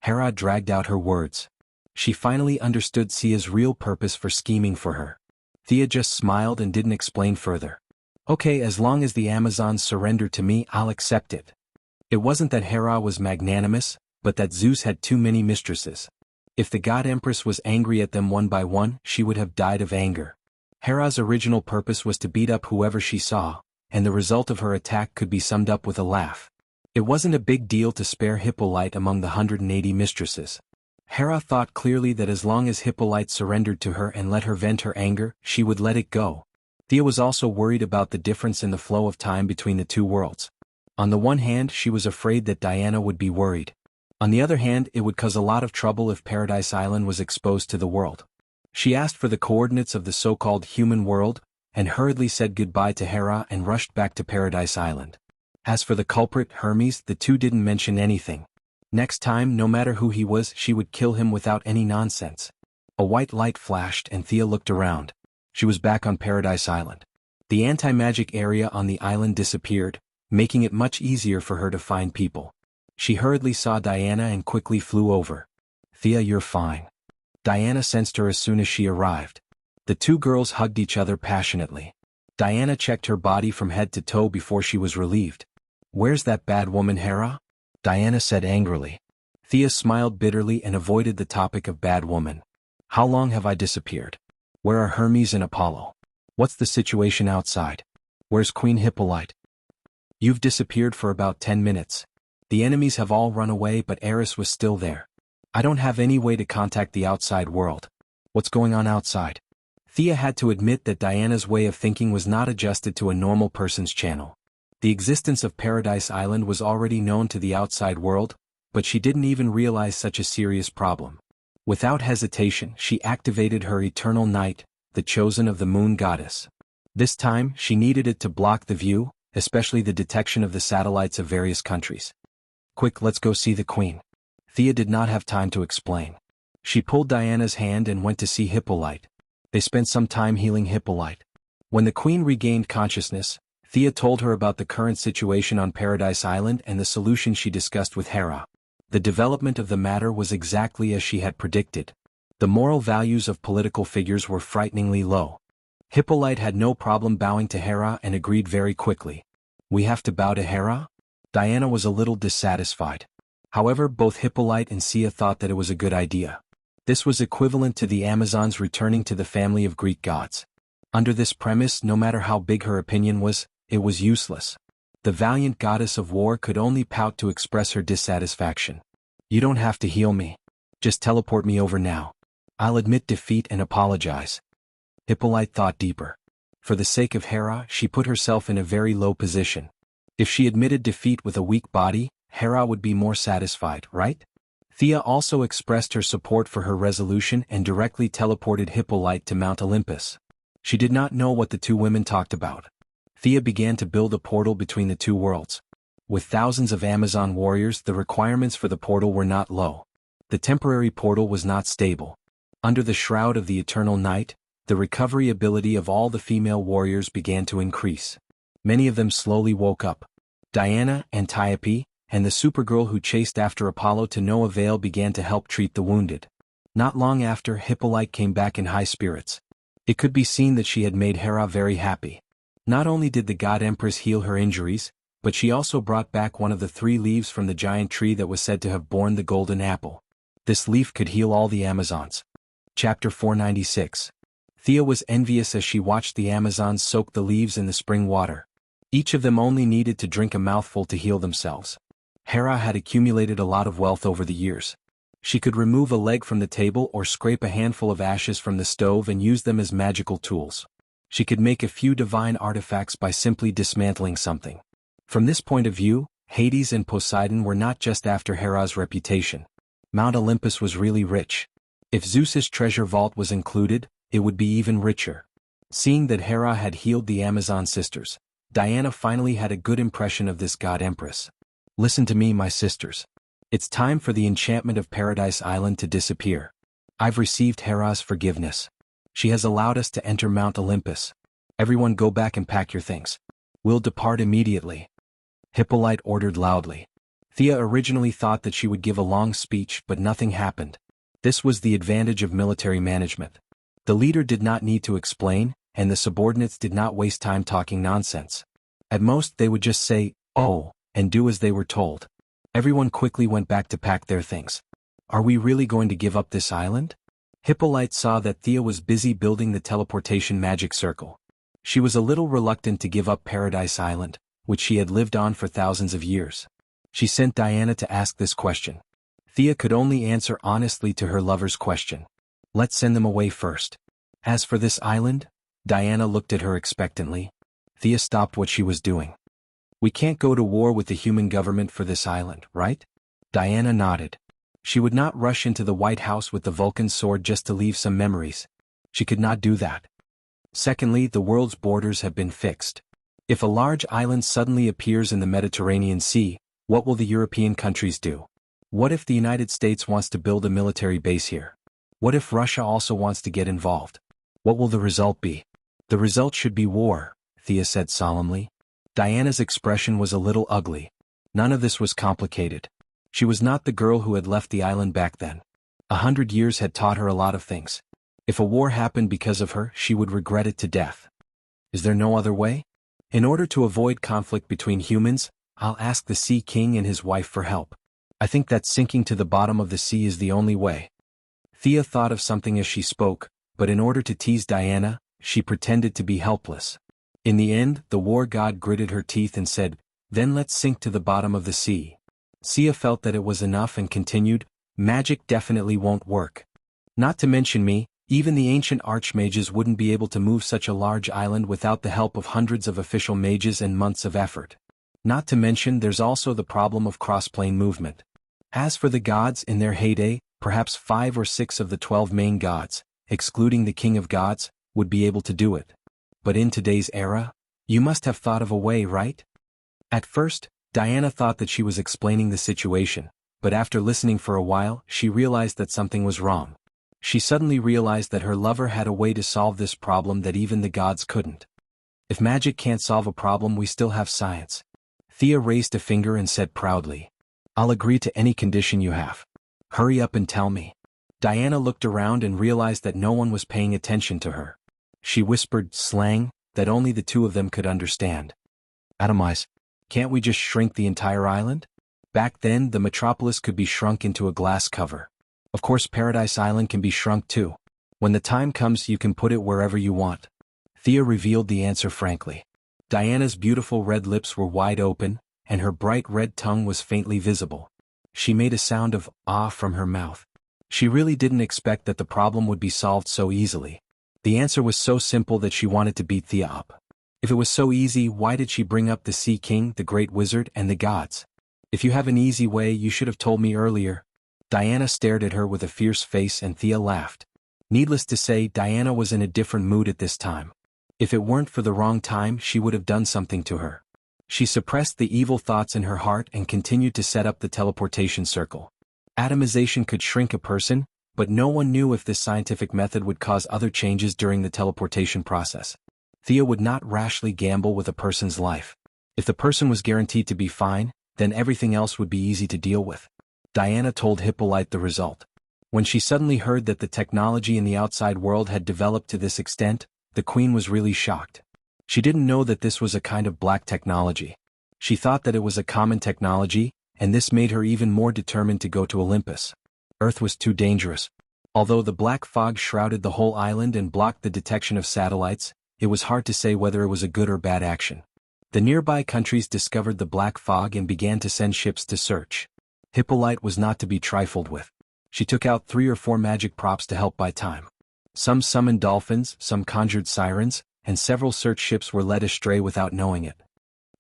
Hera dragged out her words. She finally understood Sia's real purpose for scheming for her. Thea just smiled and didn't explain further. "Okay, as long as the Amazons surrender to me, I'll accept it." It wasn't that Hera was magnanimous, but that Zeus had too many mistresses. If the god empress was angry at them one by one, she would have died of anger. Hera's original purpose was to beat up whoever she saw, and the result of her attack could be summed up with a laugh. It wasn't a big deal to spare Hippolyte among the 180 mistresses. Hera thought clearly that as long as Hippolyte surrendered to her and let her vent her anger, she would let it go. Thea was also worried about the difference in the flow of time between the two worlds. On the one hand, she was afraid that Diana would be worried. On the other hand, it would cause a lot of trouble if Paradise Island was exposed to the world. She asked for the coordinates of the so-called human world, and hurriedly said goodbye to Hera and rushed back to Paradise Island. As for the culprit, Hermes, the two didn't mention anything. Next time, no matter who he was, she would kill him without any nonsense. A white light flashed and Thea looked around. She was back on Paradise Island. The anti-magic area on the island disappeared, making it much easier for her to find people. She hurriedly saw Diana and quickly flew over. "Thea, you're fine." Diana sensed her as soon as she arrived. The two girls hugged each other passionately. Diana checked her body from head to toe before she was relieved. "Where's that bad woman, Hera?" Diana said angrily. Thea smiled bitterly and avoided the topic of bad woman. "How long have I disappeared? Where are Hermes and Apollo? What's the situation outside? Where's Queen Hippolyte?" "You've disappeared for about 10 minutes. The enemies have all run away, but Eris was still there. I don't have any way to contact the outside world. What's going on outside?" Thea had to admit that Diana's way of thinking was not adjusted to a normal person's channel. The existence of Paradise Island was already known to the outside world, but she didn't even realize such a serious problem. Without hesitation, she activated her eternal night, the chosen of the moon goddess. This time, she needed it to block the view, especially the detection of the satellites of various countries. "Quick, let's go see the queen." Thea did not have time to explain. She pulled Diana's hand and went to see Hippolyte. They spent some time healing Hippolyte. When the queen regained consciousness, Thea told her about the current situation on Paradise Island and the solution she discussed with Hera. The development of the matter was exactly as she had predicted. The moral values of political figures were frighteningly low. Hippolyte had no problem bowing to Hera and agreed very quickly. "We have to bow to Hera?" Diana was a little dissatisfied. However, both Hippolyte and Sia thought that it was a good idea. This was equivalent to the Amazons returning to the family of Greek gods. Under this premise, no matter how big her opinion was, it was useless. The valiant goddess of war could only pout to express her dissatisfaction. "You don't have to heal me. Just teleport me over now. I'll admit defeat and apologize." Hippolyte thought deeper. For the sake of Hera, she put herself in a very low position. If she admitted defeat with a weak body, Hera would be more satisfied, right? Thea also expressed her support for her resolution and directly teleported Hippolyte to Mount Olympus. She did not know what the two women talked about. Thea began to build a portal between the two worlds. With thousands of Amazon warriors, the requirements for the portal were not low. The temporary portal was not stable. Under the shroud of the eternal night, the recovery ability of all the female warriors began to increase. Many of them slowly woke up. Diana, Antiope, and the Supergirl who chased after Apollo to no avail began to help treat the wounded. Not long after, Hippolyte came back in high spirits. It could be seen that she had made Hera very happy. Not only did the God Empress heal her injuries, but she also brought back one of the 3 leaves from the giant tree that was said to have borne the golden apple. This leaf could heal all the Amazons. Chapter 496. Thea was envious as she watched the Amazons soak the leaves in the spring water. Each of them only needed to drink a mouthful to heal themselves. Hera had accumulated a lot of wealth over the years. She could remove a leg from the table or scrape a handful of ashes from the stove and use them as magical tools. She could make a few divine artifacts by simply dismantling something. From this point of view, Hades and Poseidon were not just after Hera's reputation. Mount Olympus was really rich. If Zeus's treasure vault was included, it would be even richer. Seeing that Hera had healed the Amazon sisters, Diana finally had a good impression of this god empress. "Listen to me, my sisters. It's time for the enchantment of Paradise Island to disappear. I've received Hera's forgiveness. She has allowed us to enter Mount Olympus. Everyone go back and pack your things. We'll depart immediately." Hippolyte ordered loudly. Thea originally thought that she would give a long speech, but nothing happened. This was the advantage of military management. The leader did not need to explain, and the subordinates did not waste time talking nonsense. At most they would just say, "Oh," and do as they were told. Everyone quickly went back to pack their things. "Are we really going to give up this island?" Hippolyte saw that Thea was busy building the teleportation magic circle. She was a little reluctant to give up Paradise Island, which she had lived on for thousands of years. She sent Diana to ask this question. Thea could only answer honestly to her lover's question. "Let's send them away first. As for this island," Diana looked at her expectantly. Thea stopped what she was doing. "We can't go to war with the human government for this island, right?" Diana nodded. She would not rush into the White House with the Vulcan sword just to leave some memories. She could not do that. Secondly, the world's borders have been fixed. If a large island suddenly appears in the Mediterranean Sea, what will the European countries do? What if the United States wants to build a military base here? What if Russia also wants to get involved? What will the result be? "The result should be war," Thea said solemnly. Diana's expression was a little ugly. None of this was complicated. She was not the girl who had left the island back then. 100 years had taught her a lot of things. If a war happened because of her, she would regret it to death. Is there no other way? In order to avoid conflict between humans, I'll ask the Sea King and his wife for help. I think that sinking to the bottom of the sea is the only way. Thea thought of something as she spoke, but in order to tease Diana, she pretended to be helpless. In the end, the war god gritted her teeth and said, "Then let's sink to the bottom of the sea." Sia felt that it was enough and continued, "Magic definitely won't work. Not to mention me, even the ancient archmages wouldn't be able to move such a large island without the help of hundreds of official mages and months of effort. Not to mention there's also the problem of cross-plane movement. As for the gods in their heyday, perhaps 5 or 6 of the 12 main gods, excluding the King of Gods, would be able to do it. But in today's era, you must have thought of a way, right?" At first, Diana thought that she was explaining the situation, but after listening for a while, she realized that something was wrong. She suddenly realized that her lover had a way to solve this problem that even the gods couldn't. If magic can't solve a problem, we still have science. Thea raised a finger and said proudly, I'll agree to any condition you have. Hurry up and tell me. Diana looked around and realized that no one was paying attention to her. She whispered slang that only the two of them could understand. Atomize. Can't we just shrink the entire island? Back then, the metropolis could be shrunk into a glass cover. Of course, Paradise Island can be shrunk too. When the time comes, you can put it wherever you want. Thea revealed the answer frankly. Diana's beautiful red lips were wide open, and her bright red tongue was faintly visible. She made a sound of ah from her mouth. She really didn't expect that the problem would be solved so easily. The answer was so simple that she wanted to beat Thea up. If it was so easy, why did she bring up the Sea King, the Great Wizard, and the gods? If you have an easy way, you should have told me earlier. Diana stared at her with a fierce face and Thea laughed. Needless to say, Diana was in a different mood at this time. If it weren't for the wrong time, she would have done something to her. She suppressed the evil thoughts in her heart and continued to set up the teleportation circle. Atomization could shrink a person, but no one knew if this scientific method would cause other changes during the teleportation process. Thea would not rashly gamble with a person's life. If the person was guaranteed to be fine, then everything else would be easy to deal with. Diana told Hippolyte the result. When she suddenly heard that the technology in the outside world had developed to this extent, the queen was really shocked. She didn't know that this was a kind of black technology. She thought that it was a common technology, and this made her even more determined to go to Olympus. Earth was too dangerous. Although the black fog shrouded the whole island and blocked the detection of satellites, it was hard to say whether it was a good or bad action. The nearby countries discovered the black fog and began to send ships to search. Hippolyte was not to be trifled with. She took out 3 or 4 magic props to help buy time. Some summoned dolphins, some conjured sirens, and several search ships were led astray without knowing it.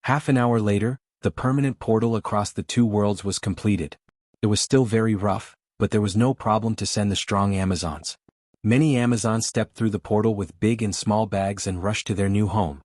Half an hour later, the permanent portal across the 2 worlds was completed. It was still very rough, but there was no problem to send the strong Amazons. Many Amazons stepped through the portal with big and small bags and rushed to their new home.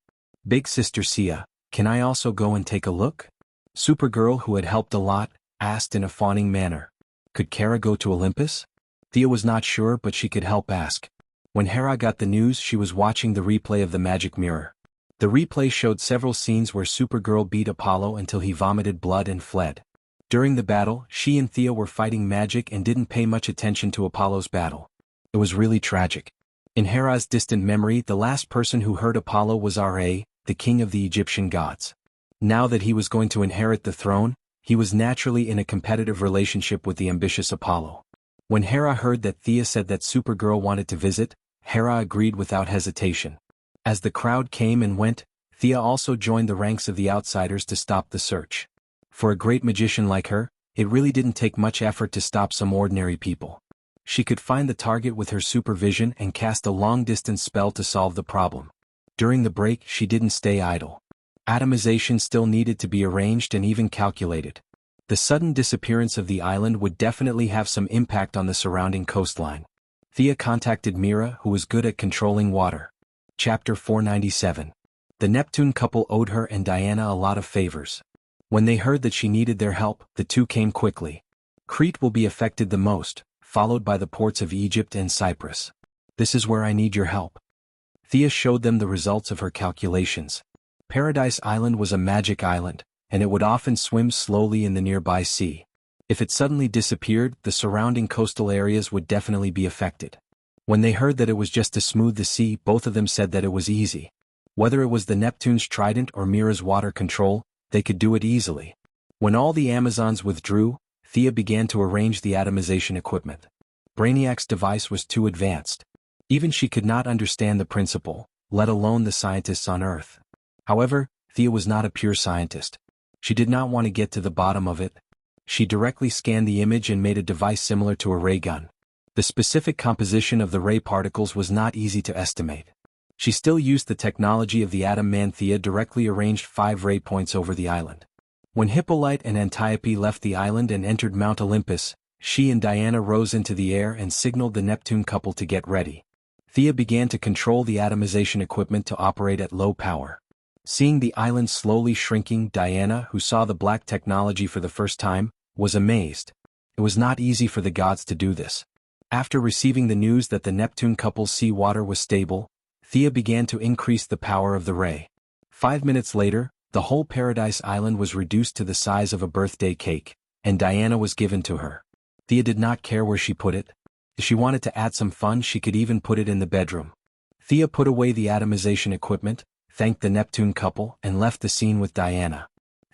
Big Sister Sia, can I also go and take a look? Supergirl, who had helped a lot, asked in a fawning manner. Could Kara go to Olympus? Thea was not sure, but she could help ask. When Hera got the news, she was watching the replay of the magic mirror. The replay showed several scenes where Supergirl beat Apollo until he vomited blood and fled. During the battle, she and Thea were fighting magic and didn't pay much attention to Apollo's battle. It was really tragic. In Hera's distant memory, the last person who heard Apollo was Ra, the king of the Egyptian gods. Now that he was going to inherit the throne, he was naturally in a competitive relationship with the ambitious Apollo. When Hera heard that Thea said that Supergirl wanted to visit, Hera agreed without hesitation. As the crowd came and went, Thea also joined the ranks of the outsiders to stop the search. For a great magician like her, it really didn't take much effort to stop some ordinary people. She could find the target with her supervision and cast a long-distance spell to solve the problem. During the break, she didn't stay idle. Atomization still needed to be arranged and even calculated. The sudden disappearance of the island would definitely have some impact on the surrounding coastline. Thea contacted Mira, who was good at controlling water. Chapter 497. The Neptune couple owed her and Diana a lot of favors. When they heard that she needed their help, the two came quickly. Crete will be affected the most, followed by the ports of Egypt and Cyprus. This is where I need your help. Thea showed them the results of her calculations. Paradise Island was a magic island, and it would often swim slowly in the nearby sea. If it suddenly disappeared, the surrounding coastal areas would definitely be affected. When they heard that it was just to smooth the sea, both of them said that it was easy. Whether it was the Neptune's trident or Mira's water control, they could do it easily. When all the Amazons withdrew, Thea began to arrange the atomization equipment. Brainiac's device was too advanced. Even she could not understand the principle, let alone the scientists on Earth. However, Thea was not a pure scientist. She did not want to get to the bottom of it. She directly scanned the image and made a device similar to a ray gun. The specific composition of the ray particles was not easy to estimate. She still used the technology of the Atom Man. Thea directly arranged 5 ray points over the island. When Hippolyte and Antiope left the island and entered Mount Olympus, she and Diana rose into the air and signaled the Neptune couple to get ready. Thea began to control the atomization equipment to operate at low power. Seeing the island slowly shrinking, Diana, who saw the black technology for the first time, was amazed. It was not easy for the gods to do this. After receiving the news that the Neptune couple's sea water was stable, Thea began to increase the power of the ray. 5 minutes later, the whole Paradise Island was reduced to the size of a birthday cake, and Diana was given to her. Thea did not care where she put it. If she wanted to add some fun, she could even put it in the bedroom. Thea put away the atomization equipment, thanked the Neptune couple, and left the scene with Diana.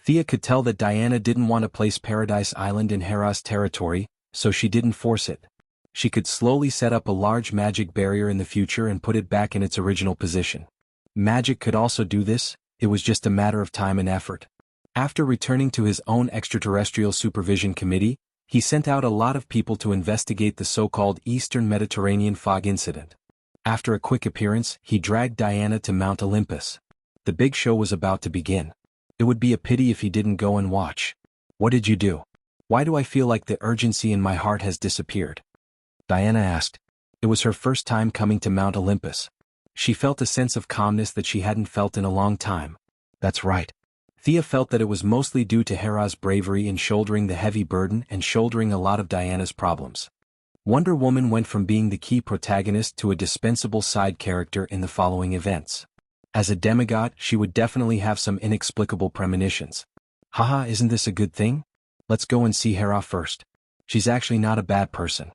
Thea could tell that Diana didn't want to place Paradise Island in Hera's territory, so she didn't force it. She could slowly set up a large magic barrier in the future and put it back in its original position. Magic could also do this, it was just a matter of time and effort. After returning to his own extraterrestrial supervision committee, he sent out a lot of people to investigate the so-called Eastern Mediterranean fog incident. After a quick appearance, he dragged Diana to Mount Olympus. The big show was about to begin. It would be a pity if he didn't go and watch. "What did you do? Why do I feel like the urgency in my heart has disappeared?" Diana asked. It was her first time coming to Mount Olympus. She felt a sense of calmness that she hadn't felt in a long time. That's right. Thea felt that it was mostly due to Hera's bravery in shouldering the heavy burden and shouldering a lot of Diana's problems. Wonder Woman went from being the key protagonist to a dispensable side character in the following events. As a demigod, she would definitely have some inexplicable premonitions. Haha, isn't this a good thing? Let's go and see Hera first. She's actually not a bad person.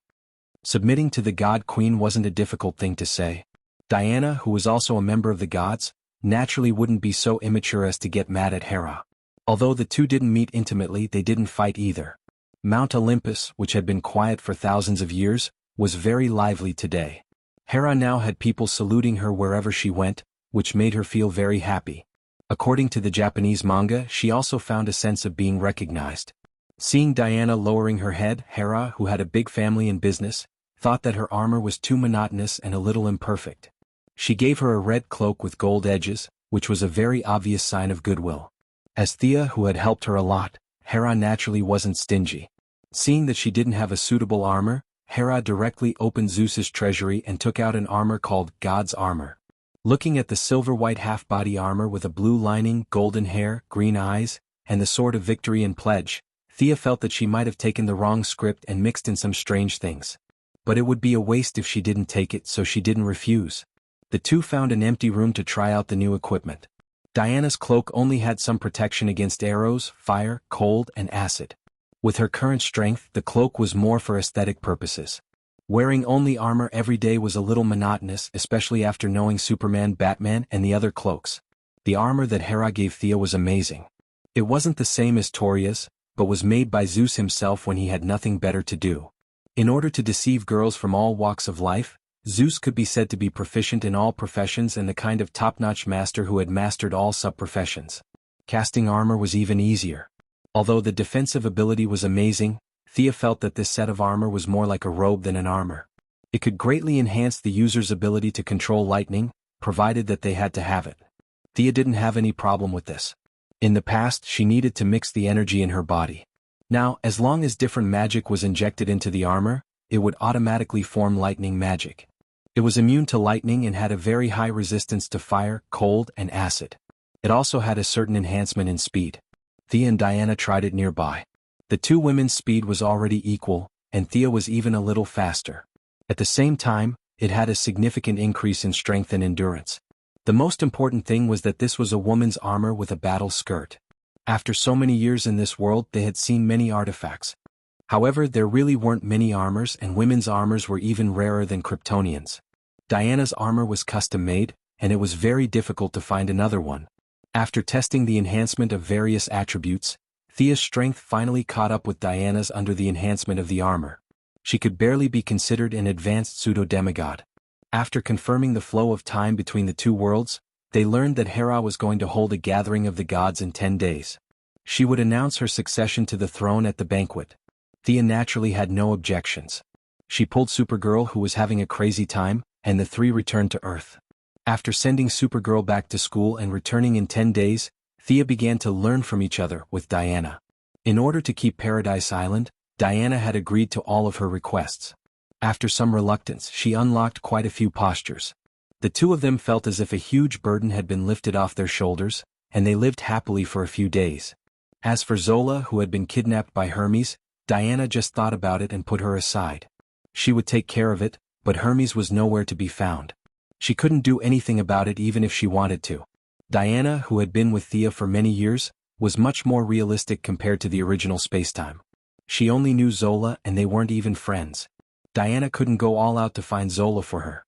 Submitting to the God Queen wasn't a difficult thing to say. Diana, who was also a member of the gods, naturally wouldn't be so immature as to get mad at Hera. Although the two didn't meet intimately, they didn't fight either. Mount Olympus, which had been quiet for thousands of years, was very lively today. Hera now had people saluting her wherever she went, which made her feel very happy. According to the Japanese manga, she also found a sense of being recognized. Seeing Diana lowering her head, Hera, who had a big family and business, thought that her armor was too monotonous and a little imperfect. She gave her a red cloak with gold edges, which was a very obvious sign of goodwill. As Thea, who had helped her a lot, Hera naturally wasn't stingy. Seeing that she didn't have a suitable armor, Hera directly opened Zeus's treasury and took out an armor called God's Armor. Looking at the silver-white half-body armor with a blue lining, golden hair, green eyes, and the sword of victory and pledge, Thea felt that she might have taken the wrong script and mixed in some strange things. But it would be a waste if she didn't take it, so she didn't refuse. The two found an empty room to try out the new equipment. Diana's cloak only had some protection against arrows, fire, cold, and acid. With her current strength, the cloak was more for aesthetic purposes. Wearing only armor every day was a little monotonous, especially after knowing Superman, Batman, and the other cloaks. The armor that Hera gave Thea was amazing. It wasn't the same as Toria's, but was made by Zeus himself when he had nothing better to do. In order to deceive girls from all walks of life, Zeus could be said to be proficient in all professions and the kind of top-notch master who had mastered all sub-professions. Casting armor was even easier. Although the defensive ability was amazing, Thea felt that this set of armor was more like a robe than an armor. It could greatly enhance the user's ability to control lightning, provided that they had to have it. Thea didn't have any problem with this. In the past, she needed to mix the energy in her body. Now, as long as different magic was injected into the armor, it would automatically form lightning magic. It was immune to lightning and had a very high resistance to fire, cold, and acid. It also had a certain enhancement in speed. Thea and Diana tried it nearby. The two women's speed was already equal, and Thea was even a little faster. At the same time, it had a significant increase in strength and endurance. The most important thing was that this was a woman's armor with a battle skirt. After so many years in this world, they had seen many artifacts. However, there really weren't many armors, and women's armors were even rarer than Kryptonians. Diana's armor was custom-made, and it was very difficult to find another one. After testing the enhancement of various attributes, Thea's strength finally caught up with Diana's under the enhancement of the armor. She could barely be considered an advanced pseudo-demigod. After confirming the flow of time between the two worlds, they learned that Hera was going to hold a gathering of the gods in 10 days. She would announce her succession to the throne at the banquet. Thea naturally had no objections. She pulled Supergirl, who was having a crazy time, and the three returned to Earth. After sending Supergirl back to school and returning in 10 days, Thea began to learn from each other with Diana. In order to keep Paradise Island, Diana had agreed to all of her requests. After some reluctance, she unlocked quite a few postures. The two of them felt as if a huge burden had been lifted off their shoulders, and they lived happily for a few days. As for Zola, who had been kidnapped by Hermes, Diana just thought about it and put her aside. She would take care of it, but Hermes was nowhere to be found. She couldn't do anything about it even if she wanted to. Diana, who had been with Thea for many years, was much more realistic compared to the original spacetime. She only knew Zola and they weren't even friends. Diana couldn't go all out to find Zola for her.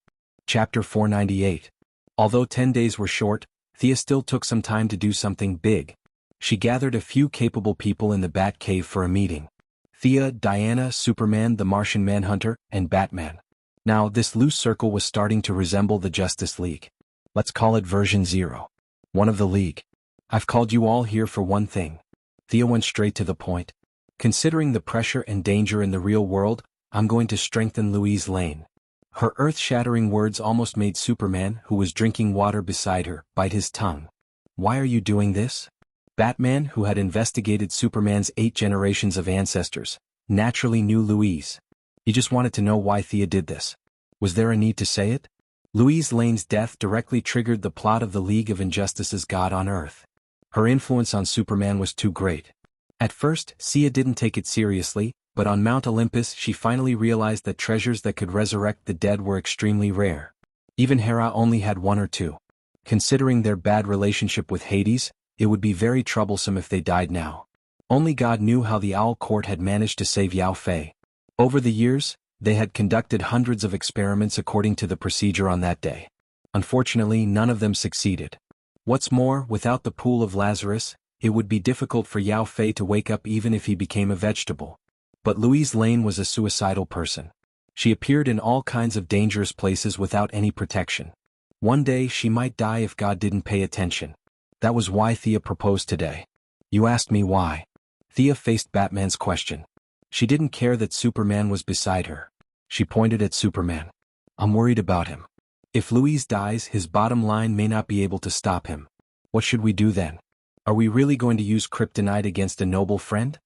Chapter 498. Although 10 days were short, Thea still took some time to do something big. She gathered a few capable people in the Bat Cave for a meeting. Thea, Diana, Superman, the Martian Manhunter, and Batman. Now this loose circle was starting to resemble the Justice League. Let's call it version 0. One of the League. I've called you all here for one thing. Thea went straight to the point. Considering the pressure and danger in the real world, I'm going to strengthen Louise Lane. Her earth-shattering words almost made Superman, who was drinking water beside her, bite his tongue. Why are you doing this? Batman, who had investigated Superman's 8 generations of ancestors, naturally knew Louise. He just wanted to know why Thea did this. Was there a need to say it? Louise Lane's death directly triggered the plot of the League of Injustice's God on Earth. Her influence on Superman was too great. At first, Thea didn't take it seriously, but on Mount Olympus she finally realized that treasures that could resurrect the dead were extremely rare. Even Hera only had 1 or 2. Considering their bad relationship with Hades, it would be very troublesome if they died now. Only God knew how the Owl Court had managed to save Yao Fei. Over the years, they had conducted hundreds of experiments according to the procedure on that day. Unfortunately, none of them succeeded. What's more, without the pool of Lazarus, it would be difficult for Yao Fei to wake up even if he became a vegetable. But Louise Lane was a suicidal person. She appeared in all kinds of dangerous places without any protection. One day she might die if God didn't pay attention. That was why Thea proposed today. You asked me why. Thea faced Batman's question. She didn't care that Superman was beside her. She pointed at Superman. I'm worried about him. If Louise dies, his bottom line may not be able to stop him. What should we do then? Are we really going to use kryptonite against a noble friend?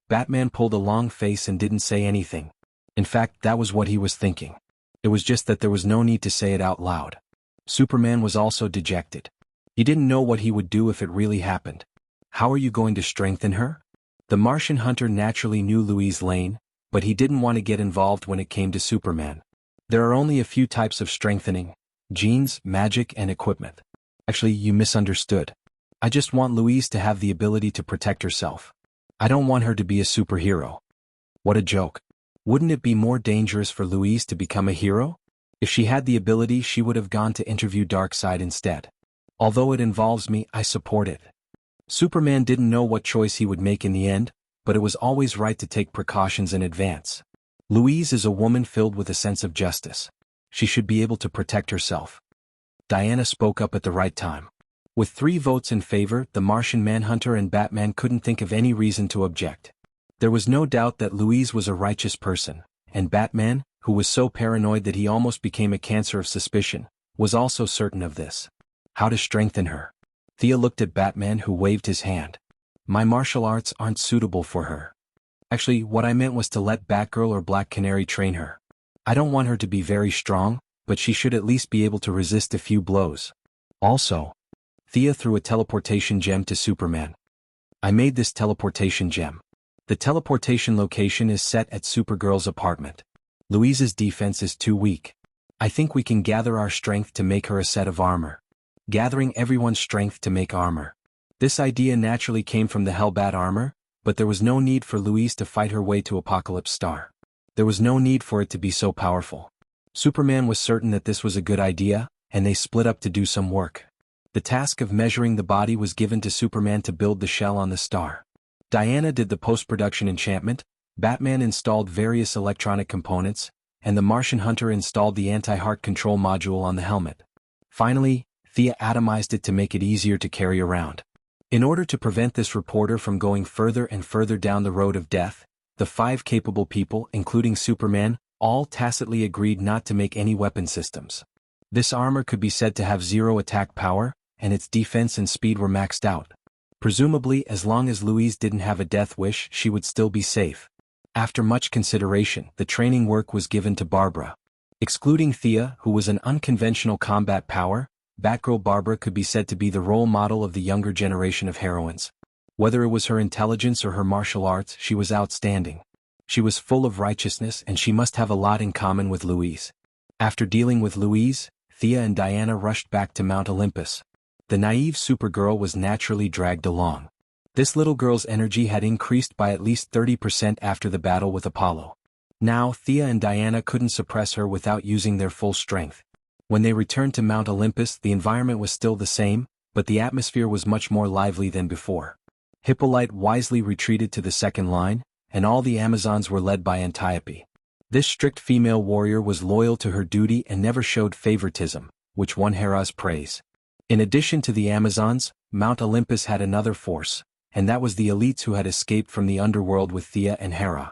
Batman pulled a long face and didn't say anything. In fact, that was what he was thinking. It was just that there was no need to say it out loud. Superman was also dejected. He didn't know what he would do if it really happened. How are you going to strengthen her? The Martian hunter naturally knew Louise Lane, but he didn't want to get involved when it came to Superman. There are only a few types of strengthening: genes, magic, and equipment. Actually, you misunderstood. I just want Louise to have the ability to protect herself. I don't want her to be a superhero. What a joke. Wouldn't it be more dangerous for Louise to become a hero? If she had the ability, she would have gone to interview Darkseid instead. Although it involves me, I support it. Superman didn't know what choice he would make in the end, but it was always right to take precautions in advance. Louise is a woman filled with a sense of justice. She should be able to protect herself. Diana spoke up at the right time. With 3 votes in favor, the Martian Manhunter and Batman couldn't think of any reason to object. There was no doubt that Louise was a righteous person, and Batman, who was so paranoid that he almost became a cancer of suspicion, was also certain of this. How to strengthen her? Thea looked at Batman, who waved his hand. My martial arts aren't suitable for her. Actually, what I meant was to let Batgirl or Black Canary train her. I don't want her to be very strong, but she should at least be able to resist a few blows. Also, Thea threw a teleportation gem to Superman. I made this teleportation gem. The teleportation location is set at Supergirl's apartment. Louise's defense is too weak. I think we can gather our strength to make her a set of armor. Gathering everyone's strength to make armor. This idea naturally came from the Hellbat armor, but there was no need for Louise to fight her way to Apocalypse Star. There was no need for it to be so powerful. Superman was certain that this was a good idea, and they split up to do some work. The task of measuring the body was given to Superman to build the shell on the star. Diana did the post-production enchantment, Batman installed various electronic components, and the Martian hunter installed the anti-heart control module on the helmet. Finally, Thea atomized it to make it easier to carry around. In order to prevent this reporter from going further and further down the road of death, the 5 capable people, including Superman, all tacitly agreed not to make any weapon systems. This armor could be said to have 0 attack power, and its defense and speed were maxed out. Presumably, as long as Louise didn't have a death wish, she would still be safe. After much consideration, the training work was given to Barbara. Excluding Thea, who was an unconventional combat power, Batgirl Barbara could be said to be the role model of the younger generation of heroines. Whether it was her intelligence or her martial arts, she was outstanding. She was full of righteousness, and she must have a lot in common with Louise. After dealing with Louise, Thea and Diana rushed back to Mount Olympus. The naive Supergirl was naturally dragged along. This little girl's energy had increased by at least 30% after the battle with Apollo. Now Thea and Diana couldn't suppress her without using their full strength. When they returned to Mount Olympus, the environment was still the same, but the atmosphere was much more lively than before. Hippolyte wisely retreated to the second line, and all the Amazons were led by Antiope. This strict female warrior was loyal to her duty and never showed favoritism, which won Hera's praise. In addition to the Amazons, Mount Olympus had another force, and that was the elites who had escaped from the underworld with Thea and Hera.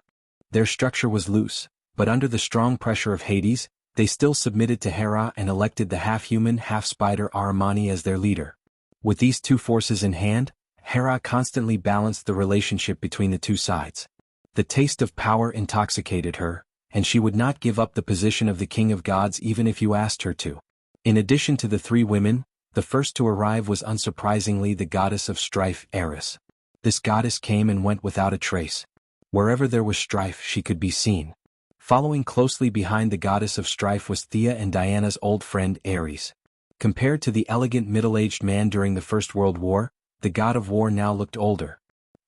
Their structure was loose, but under the strong pressure of Hades, they still submitted to Hera and elected the half-human, half-spider Ahriman as their leader. With these two forces in hand, Hera constantly balanced the relationship between the two sides. The taste of power intoxicated her, and she would not give up the position of the king of gods even if you asked her to. In addition to the three women, the first to arrive was unsurprisingly the goddess of strife, Eris. This goddess came and went without a trace. Wherever there was strife, she could be seen. Following closely behind the goddess of strife was Thea and Diana's old friend Ares. Compared to the elegant middle-aged man during the First World War, the god of war now looked older.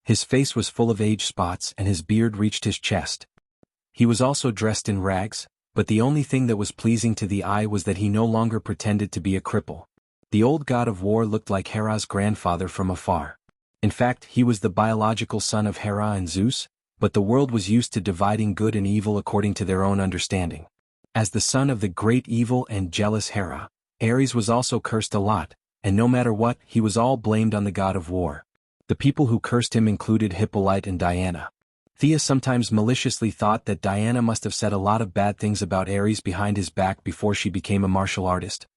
His face was full of age spots and his beard reached his chest. He was also dressed in rags, but the only thing that was pleasing to the eye was that he no longer pretended to be a cripple. The old god of war looked like Hera's grandfather from afar. In fact, he was the biological son of Hera and Zeus, but the world was used to dividing good and evil according to their own understanding. As the son of the great evil and jealous Hera, Ares was also cursed a lot, and no matter what, he was all blamed on the god of war. The people who cursed him included Hippolyte and Diana. Thea sometimes maliciously thought that Diana must have said a lot of bad things about Ares behind his back before she became a martial artist.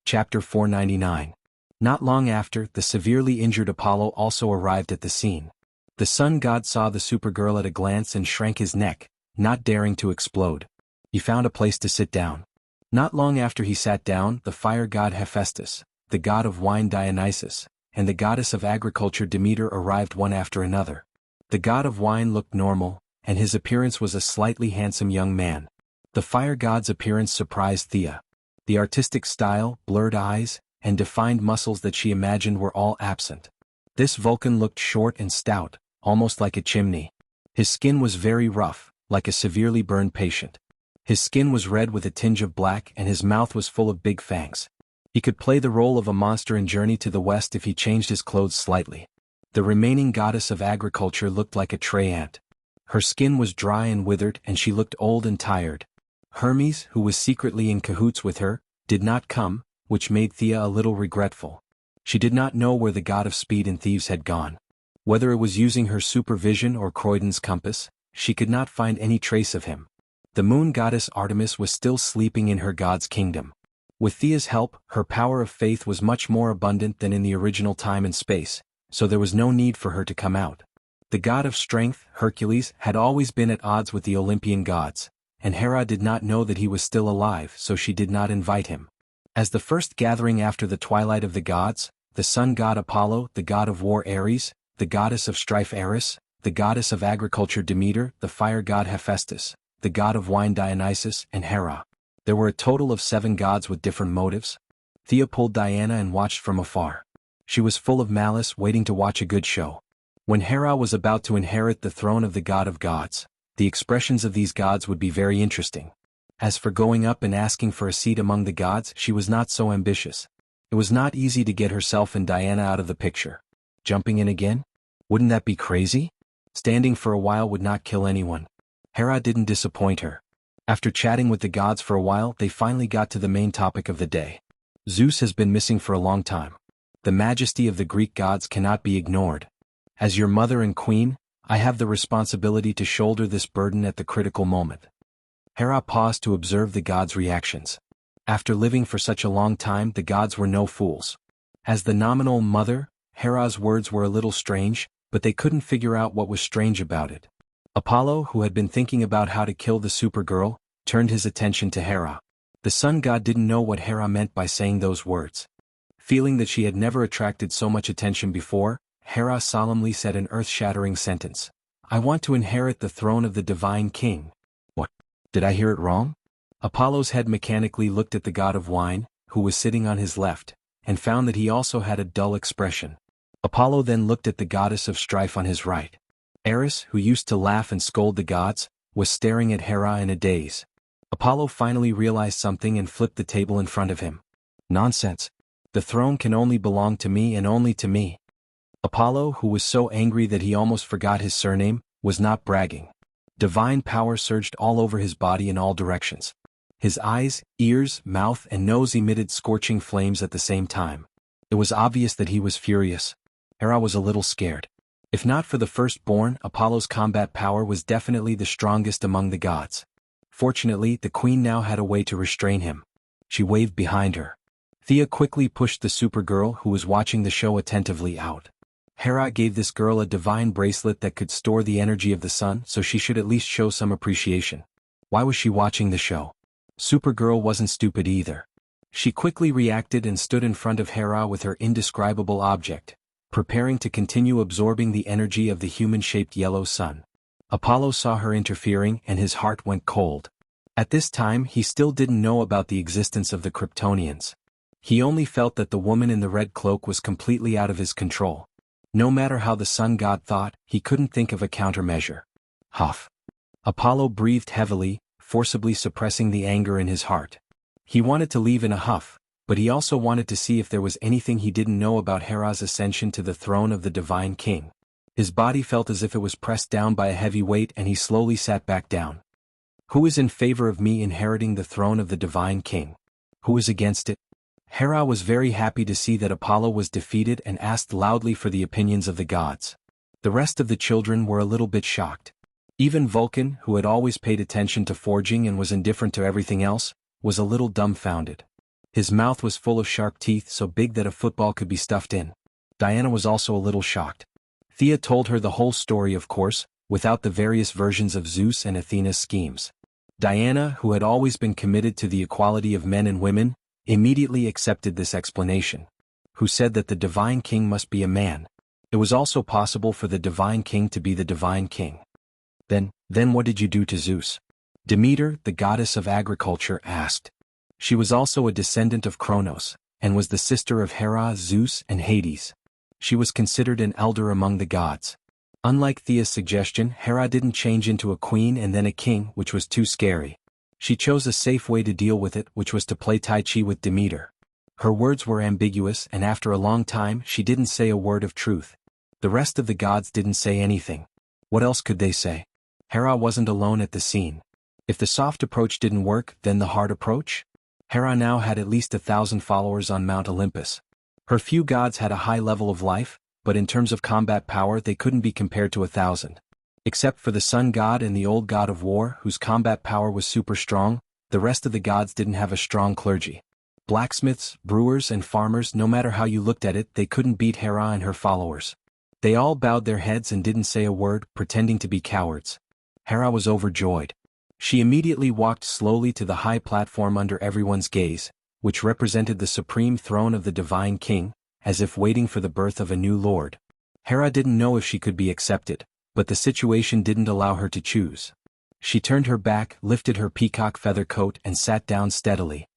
Chapter 499. Not long after, the severely injured Apollo also arrived at the scene. The sun god saw the Supergirl at a glance and shrank his neck, not daring to explode. He found a place to sit down. Not long after he sat down, the fire god Hephaestus, the god of wine Dionysus, and the goddess of agriculture Demeter arrived one after another. The god of wine looked normal, and his appearance was a slightly handsome young man. The fire god's appearance surprised Thea. The artistic style, blurred eyes, and defined muscles that she imagined were all absent. This Vulcan looked short and stout, almost like a chimney. His skin was very rough, like a severely burned patient. His skin was red with a tinge of black and his mouth was full of big fangs. He could play the role of a monster in Journey to the West if he changed his clothes slightly. The remaining goddess of agriculture looked like a tray ant. Her skin was dry and withered and she looked old and tired. Hermes, who was secretly in cahoots with her, did not come, which made Thea a little regretful. She did not know where the god of speed and thieves had gone. Whether it was using her supervision or Croydon's compass, she could not find any trace of him. The moon goddess Artemis was still sleeping in her god's kingdom. With Thea's help, her power of faith was much more abundant than in the original time and space, so there was no need for her to come out. The god of strength, Hercules, had always been at odds with the Olympian gods, and Hera did not know that he was still alive, so she did not invite him. As the first gathering after the twilight of the gods, the sun god Apollo, the god of war Ares, the goddess of strife Eris, the goddess of agriculture Demeter, the fire god Hephaestus, the god of wine Dionysus, and Hera. There were a total of 7 gods with different motives. Thea pulled Diana and watched from afar. She was full of malice, waiting to watch a good show. When Hera was about to inherit the throne of the god of gods, the expressions of these gods would be very interesting. As for going up and asking for a seat among the gods, she was not so ambitious. It was not easy to get herself and Diana out of the picture. Jumping in again? Wouldn't that be crazy? Standing for a while would not kill anyone. Hera didn't disappoint her. After chatting with the gods for a while, they finally got to the main topic of the day. Zeus has been missing for a long time. The majesty of the Greek gods cannot be ignored. As your mother and queen, I have the responsibility to shoulder this burden at the critical moment. Hera paused to observe the gods' reactions. After living for such a long time, the gods were no fools. As the nominal mother, Hera's words were a little strange, but they couldn't figure out what was strange about it. Apollo, who had been thinking about how to kill the Supergirl, turned his attention to Hera. The sun god didn't know what Hera meant by saying those words. Feeling that she had never attracted so much attention before, Hera solemnly said an earth-shattering sentence. I want to inherit the throne of the divine king. What? Did I hear it wrong? Apollo's head mechanically looked at the god of wine, who was sitting on his left, and found that he also had a dull expression. Apollo then looked at the goddess of strife on his right. Eris, who used to laugh and scold the gods, was staring at Hera in a daze. Apollo finally realized something and flipped the table in front of him. Nonsense. The throne can only belong to me and only to me. Apollo, who was so angry that he almost forgot his surname, was not bragging. Divine power surged all over his body in all directions. His eyes, ears, mouth, and nose emitted scorching flames at the same time. It was obvious that he was furious. Hera was a little scared. If not for the firstborn, Apollo's combat power was definitely the strongest among the gods. Fortunately, the queen now had a way to restrain him. She waved behind her. Thea quickly pushed the Supergirl, who was watching the show attentively, out. Hera gave this girl a divine bracelet that could store the energy of the sun, so she should at least show some appreciation. Why was she watching the show? Supergirl wasn't stupid either. She quickly reacted and stood in front of Hera with her indescribable object, preparing to continue absorbing the energy of the human-shaped yellow sun. Apollo saw her interfering and his heart went cold. At this time he still didn't know about the existence of the Kryptonians. He only felt that the woman in the red cloak was completely out of his control. No matter how the sun god thought, he couldn't think of a countermeasure. Huff. Apollo breathed heavily, forcibly suppressing the anger in his heart. He wanted to leave in a huff, but he also wanted to see if there was anything he didn't know about Hera's ascension to the throne of the Divine King. His body felt as if it was pressed down by a heavy weight and he slowly sat back down. Who is in favor of me inheriting the throne of the Divine King? Who is against it? Hera was very happy to see that Apollo was defeated and asked loudly for the opinions of the gods. The rest of the children were a little bit shocked. Even Vulcan, who had always paid attention to forging and was indifferent to everything else, was a little dumbfounded. His mouth was full of sharp teeth so big that a football could be stuffed in. Diana was also a little shocked. Thea told her the whole story, of course, without the various versions of Zeus and Athena's schemes. Diana, who had always been committed to the equality of men and women, immediately accepted this explanation. Who said that the Divine King must be a man? It was also possible for the Divine King to be the Divine King. Then what did you do to Zeus? Demeter, the goddess of agriculture, asked. She was also a descendant of Kronos, and was the sister of Hera, Zeus, and Hades. She was considered an elder among the gods. Unlike Thea's suggestion, Hera didn't change into a queen and then a king, which was too scary. She chose a safe way to deal with it, which was to play Tai Chi with Demeter. Her words were ambiguous, and after a long time she didn't say a word of truth. The rest of the gods didn't say anything. What else could they say? Hera wasn't alone at the scene. If the soft approach didn't work, then the hard approach? Hera now had at least 1,000 followers on Mount Olympus. Her few gods had a high level of life, but in terms of combat power they couldn't be compared to 1,000. Except for the sun god and the old god of war, whose combat power was super strong, the rest of the gods didn't have a strong clergy. Blacksmiths, brewers, and farmers, no matter how you looked at it, they couldn't beat Hera and her followers. They all bowed their heads and didn't say a word, pretending to be cowards. Hera was overjoyed. She immediately walked slowly to the high platform under everyone's gaze, which represented the supreme throne of the Divine King, as if waiting for the birth of a new lord. Hera didn't know if she could be accepted, but the situation didn't allow her to choose. She turned her back, lifted her peacock feather coat, and sat down steadily.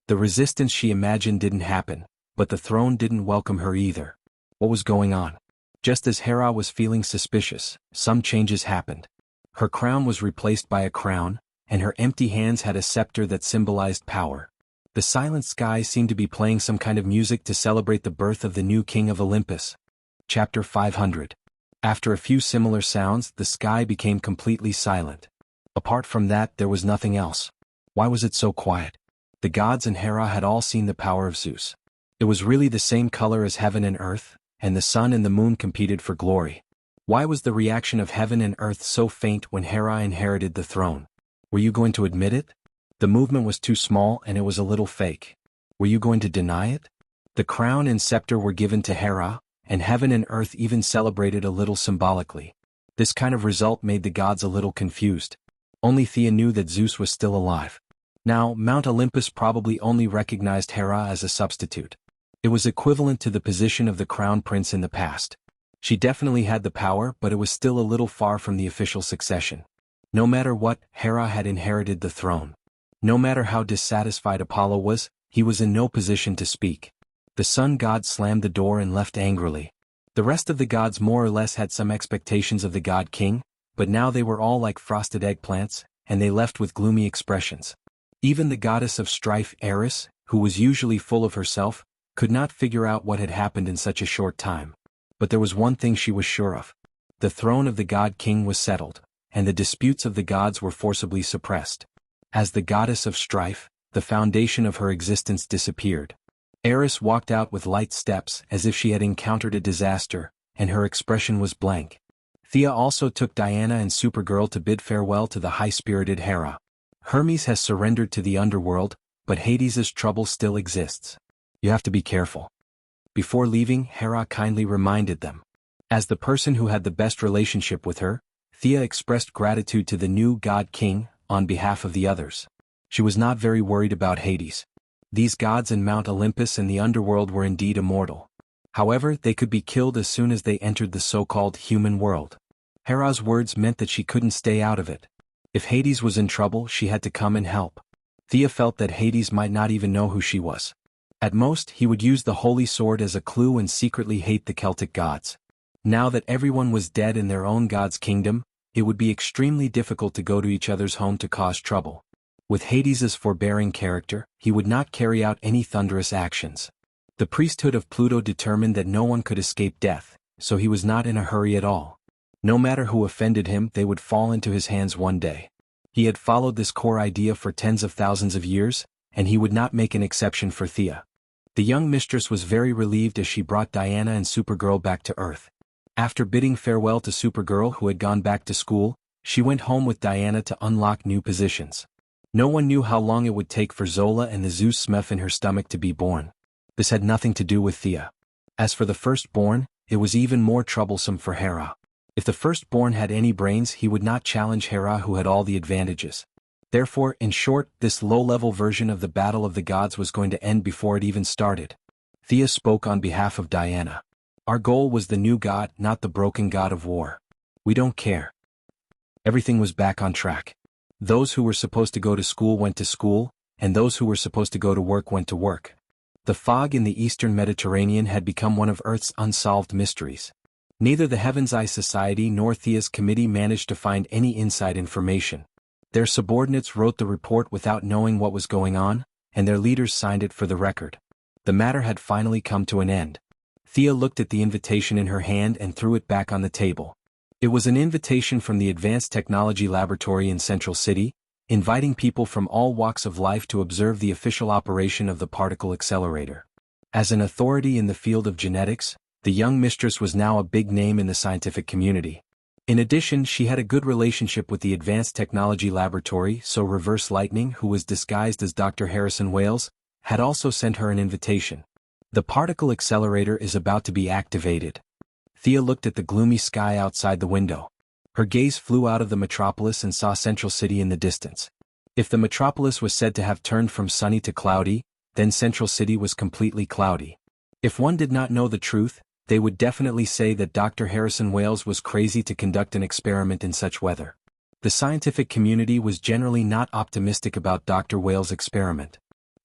The resistance she imagined didn't happen, but the throne didn't welcome her either. What was going on? Just as Hera was feeling suspicious, some changes happened. Her crown was replaced by a crown, and her empty hands had a scepter that symbolized power. The silent sky seemed to be playing some kind of music to celebrate the birth of the new king of Olympus. Chapter 500. After a few similar sounds, the sky became completely silent. Apart from that, there was nothing else. Why was it so quiet? The gods and Hera had all seen the power of Zeus. It was really the same color as heaven and earth, and the sun and the moon competed for glory. Why was the reaction of heaven and earth so faint when Hera inherited the throne? Were you going to admit it? The movement was too small and it was a little fake. Were you going to deny it? The crown and scepter were given to Hera, and heaven and earth even celebrated a little symbolically. This kind of result made the gods a little confused. Only Thea knew that Zeus was still alive. Now, Mount Olympus probably only recognized Hera as a substitute. It was equivalent to the position of the crown prince in the past. She definitely had the power, but it was still a little far from the official succession. No matter what, Hera had inherited the throne. No matter how dissatisfied Apollo was, he was in no position to speak. The sun god slammed the door and left angrily. The rest of the gods more or less had some expectations of the god king, but now they were all like frosted eggplants, and they left with gloomy expressions. Even the goddess of strife, Eris, who was usually full of herself, could not figure out what had happened in such a short time. But there was one thing she was sure of. The throne of the god king was settled, and the disputes of the gods were forcibly suppressed. As the goddess of strife, the foundation of her existence disappeared. Eris walked out with light steps as if she had encountered a disaster, and her expression was blank. Thea also took Diana and Supergirl to bid farewell to the high-spirited Hera. Hermes has surrendered to the underworld, but Hades's trouble still exists. You have to be careful. Before leaving, Hera kindly reminded them. As the person who had the best relationship with her, Thea expressed gratitude to the new god king, on behalf of the others. She was not very worried about Hades. These gods in Mount Olympus and the underworld were indeed immortal. However, they could be killed as soon as they entered the so-called human world. Hera's words meant that she couldn't stay out of it. If Hades was in trouble, she had to come and help. Thea felt that Hades might not even know who she was. At most, he would use the holy sword as a clue and secretly hate the Celtic gods. Now that everyone was dead in their own god's kingdom, it would be extremely difficult to go to each other's home to cause trouble. With Hades's forbearing character, he would not carry out any thunderous actions. The priesthood of Pluto determined that no one could escape death, so he was not in a hurry at all. No matter who offended him, they would fall into his hands one day. He had followed this core idea for tens of thousands of years, and he would not make an exception for Thea. The young mistress was very relieved as she brought Diana and Supergirl back to Earth. After bidding farewell to Supergirl, who had gone back to school, she went home with Diana to unlock new positions. No one knew how long it would take for Zola and the Zeus Smef in her stomach to be born. This had nothing to do with Thea. As for the firstborn, it was even more troublesome for Hera. If the firstborn had any brains, he would not challenge Hera, who had all the advantages. Therefore, in short, this low-level version of the Battle of the Gods was going to end before it even started. Thea spoke on behalf of Diana. Our goal was the new god, not the broken god of war. We don't care. Everything was back on track. Those who were supposed to go to school went to school, and those who were supposed to go to work went to work. The fog in the eastern Mediterranean had become one of Earth's unsolved mysteries. Neither the Heaven's Eye Society nor Thea's committee managed to find any inside information. Their subordinates wrote the report without knowing what was going on, and their leaders signed it for the record. The matter had finally come to an end. Thea looked at the invitation in her hand and threw it back on the table. It was an invitation from the Advanced Technology Laboratory in Central City, inviting people from all walks of life to observe the official operation of the particle accelerator. As an authority in the field of genetics, the young mistress was now a big name in the scientific community. In addition, she had a good relationship with the Advanced Technology Laboratory, so Reverse Lightning, who was disguised as Dr. Harrison Wales, had also sent her an invitation. The particle accelerator is about to be activated. Thea looked at the gloomy sky outside the window. Her gaze flew out of the metropolis and saw Central City in the distance. If the metropolis was said to have turned from sunny to cloudy, then Central City was completely cloudy. If one did not know the truth, they would definitely say that Dr. Harrison Wales was crazy to conduct an experiment in such weather. The scientific community was generally not optimistic about Dr. Wales' experiment.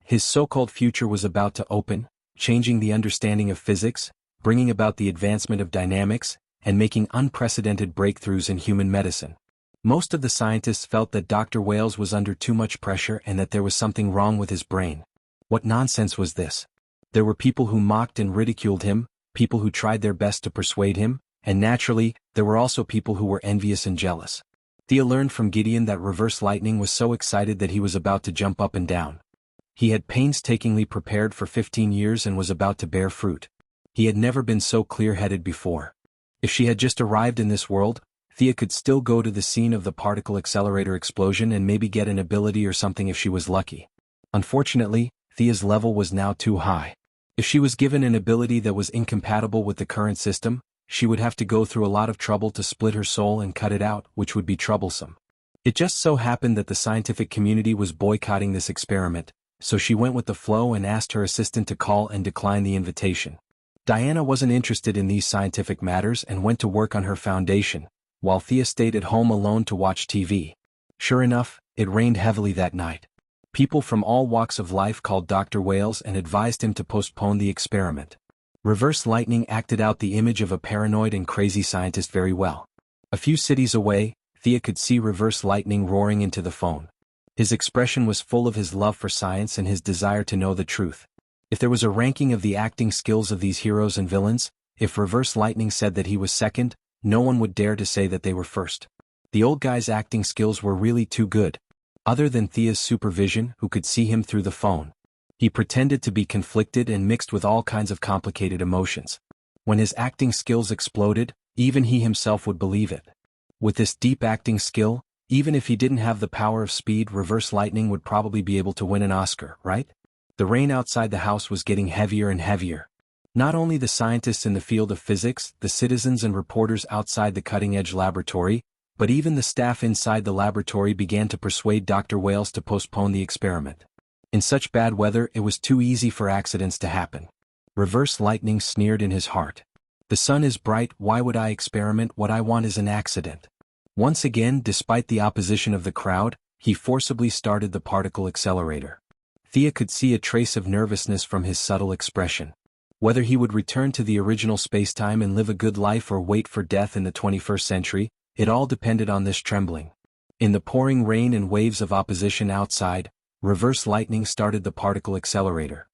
His so-called future was about to open, changing the understanding of physics, bringing about the advancement of dynamics, and making unprecedented breakthroughs in human medicine. Most of the scientists felt that Dr. Wales was under too much pressure and that there was something wrong with his brain. What nonsense was this? There were people who mocked and ridiculed him, people who tried their best to persuade him, and naturally, there were also people who were envious and jealous. Thea learned from Gideon that Reverse Lightning was so excited that he was about to jump up and down. He had painstakingly prepared for 15 years and was about to bear fruit. He had never been so clear-headed before. If she had just arrived in this world, Thea could still go to the scene of the particle accelerator explosion and maybe get an ability or something if she was lucky. Unfortunately, Thea's level was now too high. If she was given an ability that was incompatible with the current system, she would have to go through a lot of trouble to split her soul and cut it out, which would be troublesome. It just so happened that the scientific community was boycotting this experiment, so she went with the flow and asked her assistant to call and decline the invitation. Diana wasn't interested in these scientific matters and went to work on her foundation, while Thea stayed at home alone to watch TV. Sure enough, it rained heavily that night. People from all walks of life called Dr. Wales and advised him to postpone the experiment. Reverse lightning acted out the image of a paranoid and crazy scientist very well. A few cities away, Thea could see reverse lightning roaring into the phone. His expression was full of his love for science and his desire to know the truth. If there was a ranking of the acting skills of these heroes and villains, if reverse lightning said that he was second, no one would dare to say that they were first. The old guy's acting skills were really too good. Other than Thea's supervision, who could see him through the phone, he pretended to be conflicted and mixed with all kinds of complicated emotions. When his acting skills exploded, even he himself would believe it. With this deep acting skill, even if he didn't have the power of speed, reverse lightning would probably be able to win an Oscar, right? The rain outside the house was getting heavier and heavier. Not only the scientists in the field of physics, the citizens and reporters outside the cutting-edge laboratory, but even the staff inside the laboratory began to persuade Dr. Wales to postpone the experiment. In such bad weather, it was too easy for accidents to happen. Reverse lightning sneered in his heart. The sun is bright, why would I experiment? What I want is an accident. Once again, despite the opposition of the crowd, he forcibly started the particle accelerator. Thea could see a trace of nervousness from his subtle expression. Whether he would return to the original spacetime and live a good life or wait for death in the 21st century, it all depended on this trembling. In the pouring rain and waves of opposition outside, reverse lightning started the particle accelerator.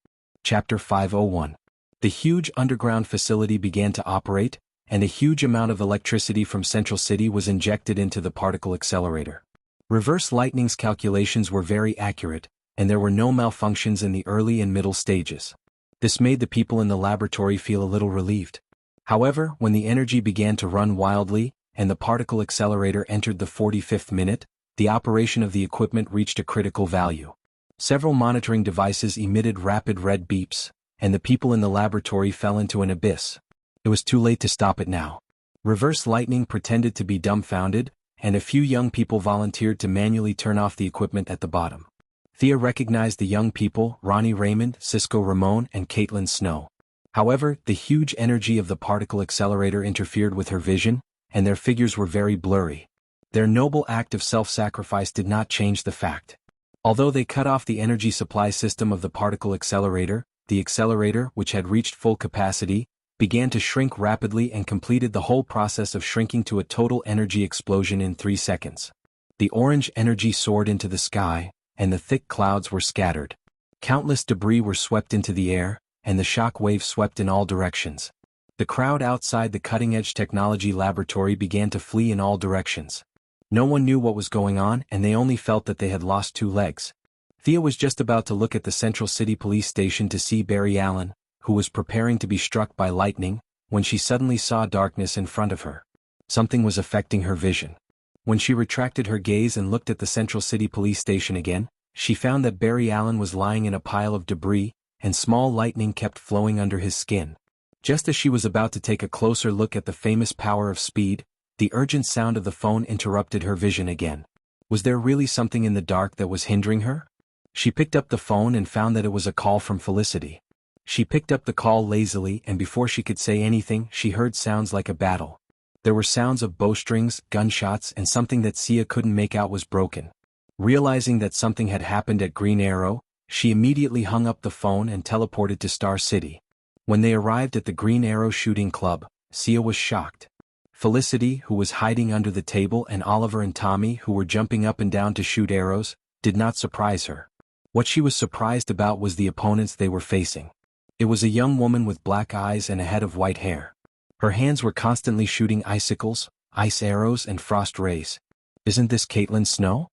Chapter 501. The huge underground facility began to operate, and a huge amount of electricity from Central City was injected into the particle accelerator. Reverse lightning's calculations were very accurate, and there were no malfunctions in the early and middle stages. This made the people in the laboratory feel a little relieved. However, when the energy began to run wildly, and the particle accelerator entered the 45th minute, the operation of the equipment reached a critical value. Several monitoring devices emitted rapid red beeps, and the people in the laboratory fell into an abyss. It was too late to stop it now. Reverse lightning pretended to be dumbfounded, and a few young people volunteered to manually turn off the equipment at the bottom. Thea recognized the young people, Ronnie Raymond, Cisco Ramon, and Caitlin Snow. However, the huge energy of the particle accelerator interfered with her vision, and their figures were very blurry. Their noble act of self-sacrifice did not change the fact. Although they cut off the energy supply system of the particle accelerator, the accelerator, which had reached full capacity, began to shrink rapidly and completed the whole process of shrinking to a total energy explosion in 3 seconds. The orange energy soared into the sky, and the thick clouds were scattered. Countless debris were swept into the air, and the shock wave swept in all directions. The crowd outside the cutting-edge technology laboratory began to flee in all directions. No one knew what was going on, and they only felt that they had lost 2 legs. Thea was just about to look at the Central City Police Station to see Barry Allen, who was preparing to be struck by lightning, when she suddenly saw darkness in front of her. Something was affecting her vision. When she retracted her gaze and looked at the Central City Police Station again, she found that Barry Allen was lying in a pile of debris, and small lightning kept flowing under his skin. Just as she was about to take a closer look at the famous power of speed, the urgent sound of the phone interrupted her vision again. Was there really something in the dark that was hindering her? She picked up the phone and found that it was a call from Felicity. She picked up the call lazily, and before she could say anything, she heard sounds like a battle. There were sounds of bowstrings, gunshots, and something that Sia couldn't make out was broken. Realizing that something had happened at Green Arrow, she immediately hung up the phone and teleported to Star City. When they arrived at the Green Arrow shooting club, Sia was shocked. Felicity, who was hiding under the table, and Oliver and Tommy, who were jumping up and down to shoot arrows, did not surprise her. What she was surprised about was the opponents they were facing. It was a young woman with black eyes and a head of white hair. Her hands were constantly shooting icicles, ice arrows, and frost rays. Isn't this Caitlin Snow?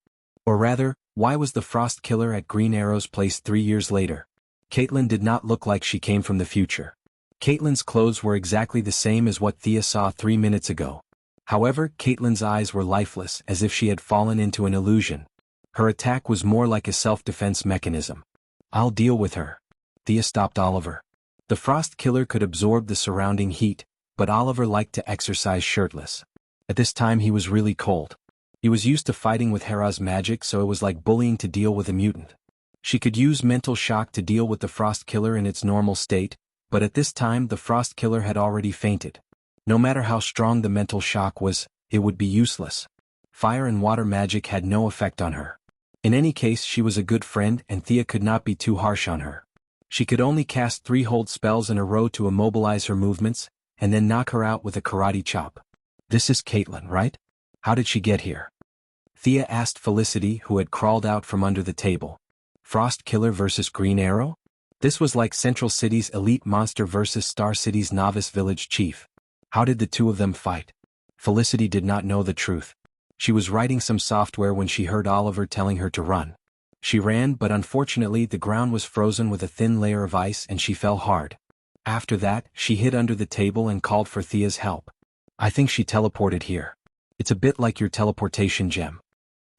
Or rather, why was the frost killer at Green Arrow's place 3 years later? Caitlin did not look like she came from the future. Caitlin's clothes were exactly the same as what Thea saw 3 minutes ago. However, Caitlin's eyes were lifeless, as if she had fallen into an illusion. Her attack was more like a self-defense mechanism. I'll deal with her. Thea stopped Oliver. The frost killer could absorb the surrounding heat, but Oliver liked to exercise shirtless. At this time he was really cold. He was used to fighting with Hera's magic, so it was like bullying to deal with a mutant. She could use mental shock to deal with the frost killer in its normal state, but at this time the frost killer had already fainted. No matter how strong the mental shock was, it would be useless. Fire and water magic had no effect on her. In any case, she was a good friend and Thea could not be too harsh on her. She could only cast 3 hold spells in a row to immobilize her movements, and then knock her out with a karate chop. This is Caitlin, right? How did she get here? Thea asked Felicity, who had crawled out from under the table. Frost Killer versus Green Arrow? This was like Central City's elite monster versus Star City's novice village chief. How did the two of them fight? Felicity did not know the truth. She was writing some software when she heard Oliver telling her to run. She ran, but unfortunately the ground was frozen with a thin layer of ice and she fell hard. After that, she hid under the table and called for Thea's help. I think she teleported here. It's a bit like your teleportation gem.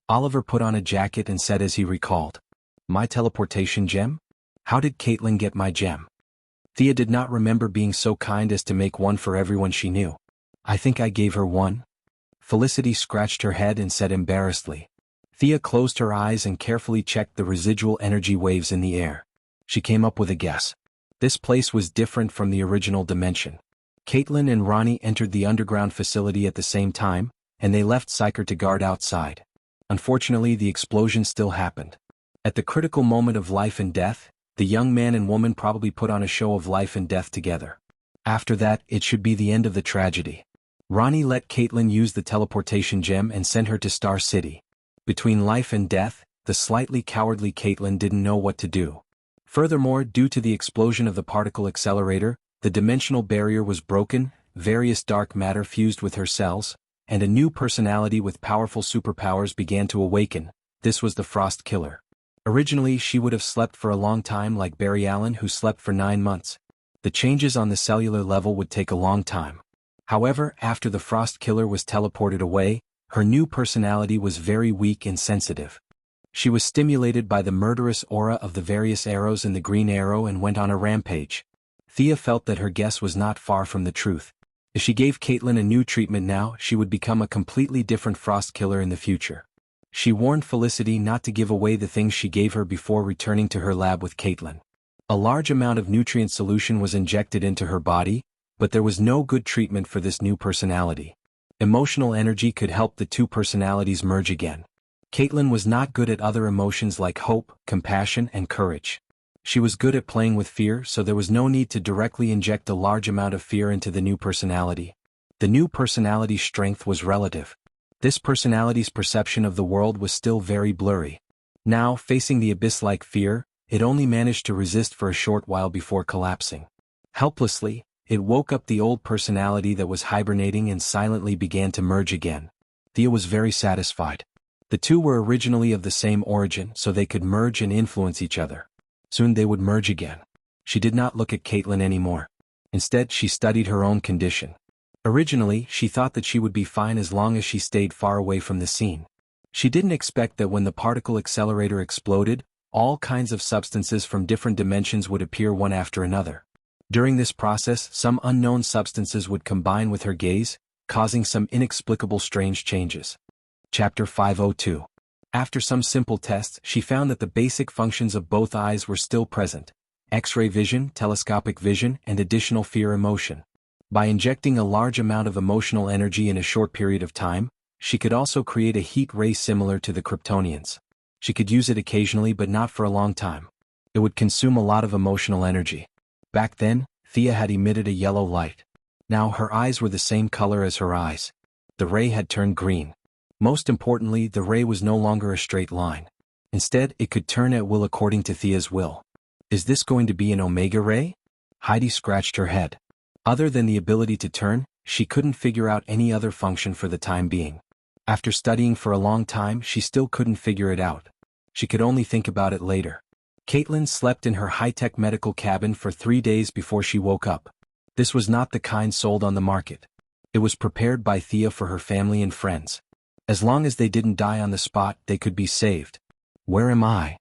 Oliver put on a jacket and said as he recalled. My teleportation gem? How did Caitlin get my gem? Thea did not remember being so kind as to make one for everyone she knew. I think I gave her one. Felicity scratched her head and said embarrassedly. Thea closed her eyes and carefully checked the residual energy waves in the air. She came up with a guess. This place was different from the original dimension. Caitlin and Ronnie entered the underground facility at the same time, and they left Psyker to guard outside. Unfortunately, the explosion still happened. At the critical moment of life and death, the young man and woman probably put on a show of life and death together. After that, it should be the end of the tragedy. Ronnie let Caitlin use the teleportation gem and sent her to Star City. Between life and death, the slightly cowardly Caitlin didn't know what to do. Furthermore, due to the explosion of the particle accelerator, the dimensional barrier was broken, various dark matter fused with her cells, and a new personality with powerful superpowers began to awaken. This was the Frost Killer. Originally, she would have slept for a long time like Barry Allen, who slept for 9 months. The changes on the cellular level would take a long time. However, after the Frost Killer was teleported away, her new personality was very weak and sensitive. She was stimulated by the murderous aura of the various arrows in the Green Arrow and went on a rampage. Thea felt that her guess was not far from the truth. If she gave Caitlin a new treatment now, she would become a completely different Frost Killer in the future. She warned Felicity not to give away the things she gave her before returning to her lab with Caitlin. A large amount of nutrient solution was injected into her body, but there was no good treatment for this new personality. Emotional energy could help the two personalities merge again. Caitlin was not good at other emotions like hope, compassion, and courage. She was good at playing with fear, so there was no need to directly inject a large amount of fear into the new personality. The new personality's strength was relative. This personality's perception of the world was still very blurry. Now, facing the abyss-like fear, it only managed to resist for a short while before collapsing. Helplessly, it woke up the old personality that was hibernating and silently began to merge again. Thea was very satisfied. The two were originally of the same origin, so they could merge and influence each other. Soon they would merge again. She did not look at Caitlin anymore. Instead, she studied her own condition. Originally, she thought that she would be fine as long as she stayed far away from the scene. She didn't expect that when the particle accelerator exploded, all kinds of substances from different dimensions would appear one after another. During this process, some unknown substances would combine with her gaze, causing some inexplicable strange changes. Chapter 502. After some simple tests, she found that the basic functions of both eyes were still present: X-ray vision, telescopic vision, and additional fear emotion. By injecting a large amount of emotional energy in a short period of time, she could also create a heat ray similar to the Kryptonians. She could use it occasionally but not for a long time. It would consume a lot of emotional energy. Back then, Thea had emitted a yellow light. Now her eyes were the same color as her eyes. The ray had turned green. Most importantly, the ray was no longer a straight line. Instead, it could turn at will according to Thea's will. Is this going to be an omega ray? Heidi scratched her head. Other than the ability to turn, she couldn't figure out any other function for the time being. After studying for a long time, she still couldn't figure it out. She could only think about it later. Caitlin slept in her high-tech medical cabin for 3 days before she woke up. This was not the kind sold on the market. It was prepared by Thea for her family and friends. As long as they didn't die on the spot, they could be saved. Where am I?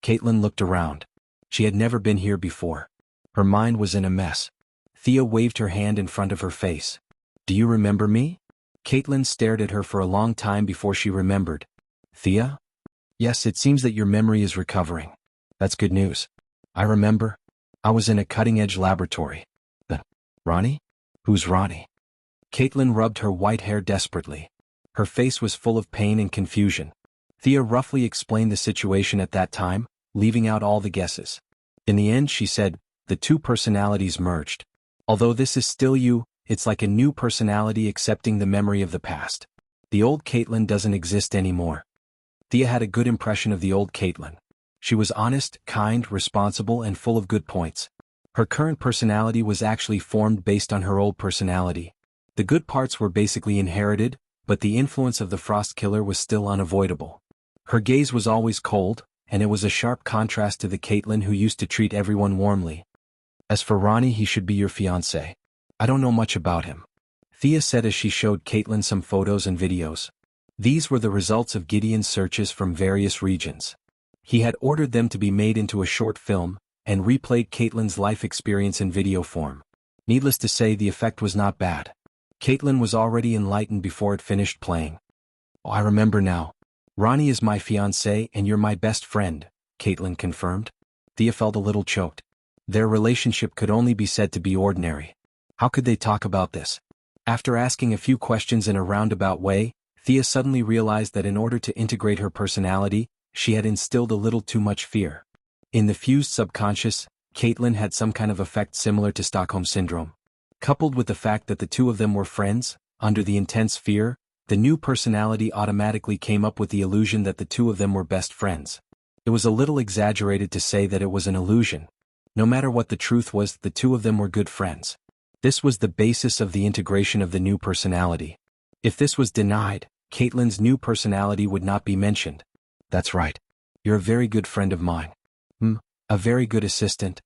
Caitlin looked around. She had never been here before. Her mind was in a mess. Thea waved her hand in front of her face. Do you remember me? Caitlin stared at her for a long time before she remembered. Thea? Yes, it seems that your memory is recovering. That's good news. I remember. I was in a cutting-edge laboratory. Ronnie? Who's Ronnie? Caitlin rubbed her white hair desperately. Her face was full of pain and confusion. Thea roughly explained the situation at that time, leaving out all the guesses. In the end, she said, the two personalities merged. Although this is still you, it's like a new personality accepting the memory of the past. The old Caitlin doesn't exist anymore. Thea had a good impression of the old Caitlin. She was honest, kind, responsible, and full of good points. Her current personality was actually formed based on her old personality. The good parts were basically inherited, but the influence of the Frost Killer was still unavoidable. Her gaze was always cold, and it was a sharp contrast to the Caitlin who used to treat everyone warmly. As for Ronnie, he should be your fiancé. I don't know much about him. Thea said as she showed Caitlin some photos and videos. These were the results of Gideon's searches from various regions. He had ordered them to be made into a short film, and replayed Caitlin's life experience in video form. Needless to say, the effect was not bad. Caitlin was already enlightened before it finished playing. Oh, I remember now. Ronnie is my fiancé and you're my best friend, Caitlin confirmed. Thea felt a little choked. Their relationship could only be said to be ordinary. How could they talk about this? After asking a few questions in a roundabout way, Thea suddenly realized that in order to integrate her personality, she had instilled a little too much fear. In the fused subconscious, Caitlin had some kind of effect similar to Stockholm Syndrome. Coupled with the fact that the two of them were friends, under the intense fear, the new personality automatically came up with the illusion that the two of them were best friends. It was a little exaggerated to say that it was an illusion. No matter what the truth was, the two of them were good friends. This was the basis of the integration of the new personality. If this was denied, Caitlin's new personality would not be mentioned. That's right. You're a very good friend of mine. A very good assistant.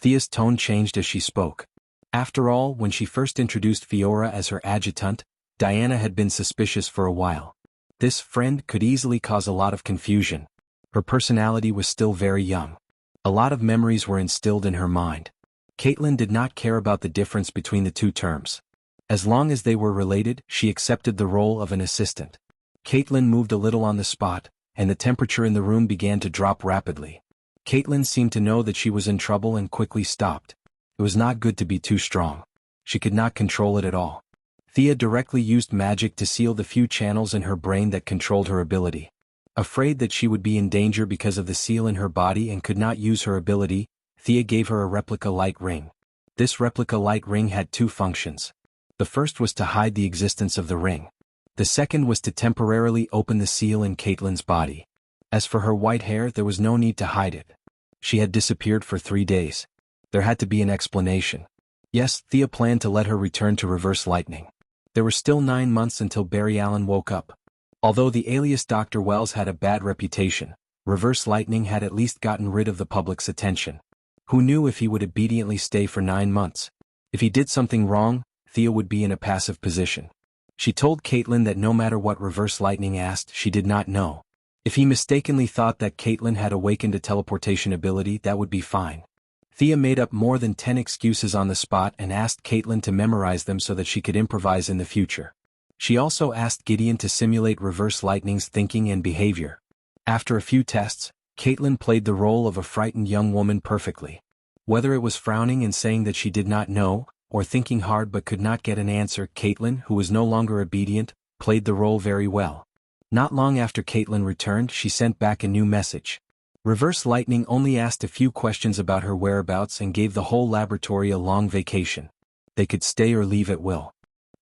Thea's tone changed as she spoke. After all, when she first introduced Fiora as her adjutant, Diana had been suspicious for a while. This friend could easily cause a lot of confusion. Her personality was still very young. A lot of memories were instilled in her mind. Caitlin did not care about the difference between the two terms. As long as they were related, she accepted the role of an assistant. Caitlin moved a little on the spot, and the temperature in the room began to drop rapidly. Caitlin seemed to know that she was in trouble and quickly stopped. It was not good to be too strong. She could not control it at all. Thea directly used magic to seal the few channels in her brain that controlled her ability. Afraid that she would be in danger because of the seal in her body and could not use her ability, Thea gave her a replica light ring. This replica light ring had two functions. The first was to hide the existence of the ring. The second was to temporarily open the seal in Caitlin's body. As for her white hair, there was no need to hide it. She had disappeared for 3 days. There had to be an explanation. Yes, Thea planned to let her return to Reverse Lightning. There were still 9 months until Barry Allen woke up. Although the alias Dr. Wells had a bad reputation, Reverse Lightning had at least gotten rid of the public's attention. Who knew if he would obediently stay for 9 months? If he did something wrong, Thea would be in a passive position. She told Caitlin that no matter what Reverse Lightning asked, she did not know. If he mistakenly thought that Caitlin had awakened a teleportation ability, that would be fine. Thea made up more than 10 excuses on the spot and asked Caitlin to memorize them so that she could improvise in the future. She also asked Gideon to simulate Reverse Lightning's thinking and behavior. After a few tests, Caitlin played the role of a frightened young woman perfectly. Whether it was frowning and saying that she did not know, or thinking hard but could not get an answer, Caitlin, who was no longer obedient, played the role very well. Not long after Caitlin returned, she sent back a new message. Reverse Lightning only asked a few questions about her whereabouts and gave the whole laboratory a long vacation. They could stay or leave at will.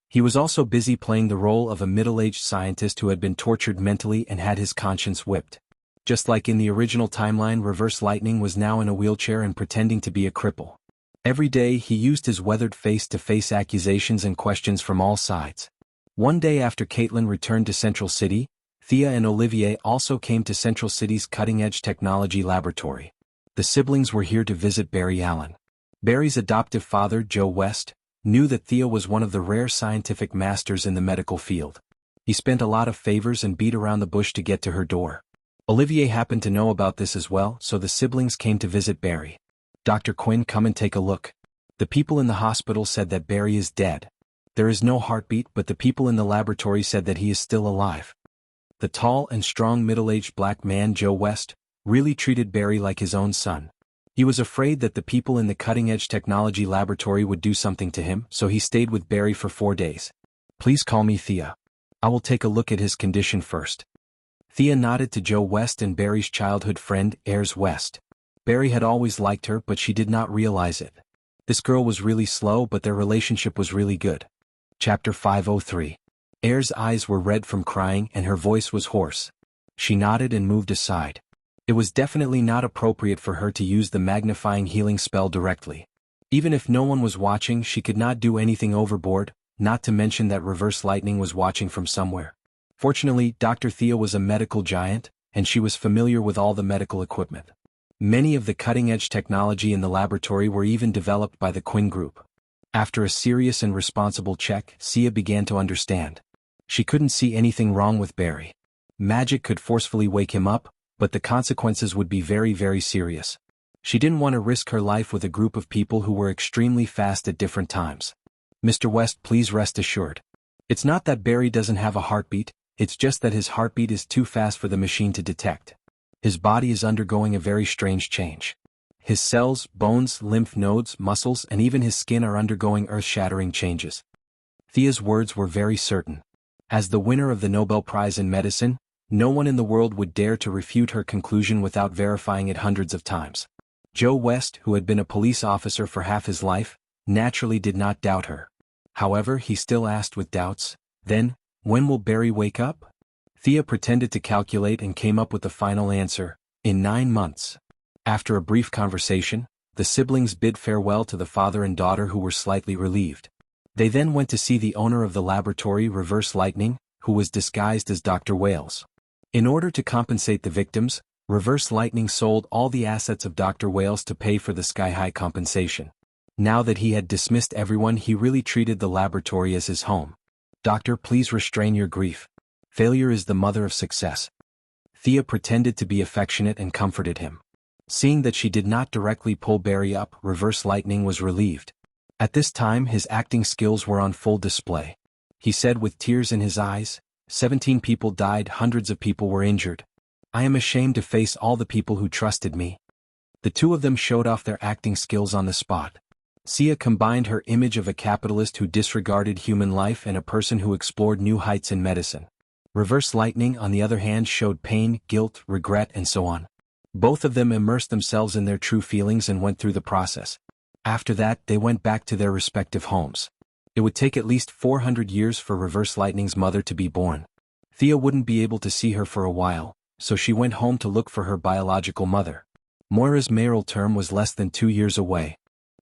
He was also busy playing the role of a middle-aged scientist who had been tortured mentally and had his conscience whipped. Just like in the original timeline, Reverse Lightning was now in a wheelchair and pretending to be a cripple. Every day he used his weathered face to face accusations and questions from all sides. One day after Caitlin returned to Central City, Thea and Olivier also came to Central City's cutting-edge technology laboratory. The siblings were here to visit Barry Allen. Barry's adoptive father, Joe West, knew that Thea was one of the rare scientific masters in the medical field. He spent a lot of favors and beat around the bush to get to her door. Olivier happened to know about this as well, so the siblings came to visit Barry. Dr. Quinn, come and take a look. The people in the hospital said that Barry is dead. There is no heartbeat, but the people in the laboratory said that he is still alive. The tall and strong middle-aged black man, Joe West, really treated Barry like his own son. He was afraid that the people in the cutting-edge technology laboratory would do something to him, so he stayed with Barry for 4 days. Please call me Thea. I will take a look at his condition first. Thea nodded to Joe West and Barry's childhood friend, Ayers West. Barry had always liked her, but she did not realize it. This girl was really slow, but their relationship was really good. Chapter 503. Ayers' eyes were red from crying and her voice was hoarse. She nodded and moved aside. It was definitely not appropriate for her to use the magnifying healing spell directly. Even if no one was watching, she could not do anything overboard, not to mention that Reverse Lightning was watching from somewhere. Fortunately, Dr. Thea was a medical giant, and she was familiar with all the medical equipment. Many of the cutting-edge technology in the laboratory were even developed by the Quinn Group. After a serious and responsible check, Thea began to understand. She couldn't see anything wrong with Barry. Magic could forcefully wake him up, but the consequences would be very, very serious. She didn't want to risk her life with a group of people who were extremely fast at different times. Mr. West, please rest assured. It's not that Barry doesn't have a heartbeat, it's just that his heartbeat is too fast for the machine to detect. His body is undergoing a very strange change. His cells, bones, lymph nodes, muscles, and even his skin are undergoing earth-shattering changes. Thea's words were very certain. As the winner of the Nobel Prize in Medicine, no one in the world would dare to refute her conclusion without verifying it hundreds of times. Joe West, who had been a police officer for half his life, naturally did not doubt her. However, he still asked with doubts, "Then, when will Barry wake up?" Thea pretended to calculate and came up with the final answer, "In 9 months." After a brief conversation, the siblings bid farewell to the father and daughter who were slightly relieved. They then went to see the owner of the laboratory, Reverse Lightning, who was disguised as Dr. Wales. In order to compensate the victims, Reverse Lightning sold all the assets of Dr. Wales to pay for the sky-high compensation. Now that he had dismissed everyone, he really treated the laboratory as his home. "Doctor, please restrain your grief. Failure is the mother of success." Thea pretended to be affectionate and comforted him. Seeing that she did not directly pull Barry up, Reverse Lightning was relieved. At this time, his acting skills were on full display. He said with tears in his eyes, 17 people died, hundreds of people were injured. I am ashamed to face all the people who trusted me." The two of them showed off their acting skills on the spot. Thea combined her image of a capitalist who disregarded human life and a person who explored new heights in medicine. Reverse Lightning, on the other hand, showed pain, guilt, regret, and so on. Both of them immersed themselves in their true feelings and went through the process. After that, they went back to their respective homes. It would take at least 400 years for Reverse Lightning's mother to be born. Thea wouldn't be able to see her for a while, so she went home to look for her biological mother. Moira's mayoral term was less than 2 years away.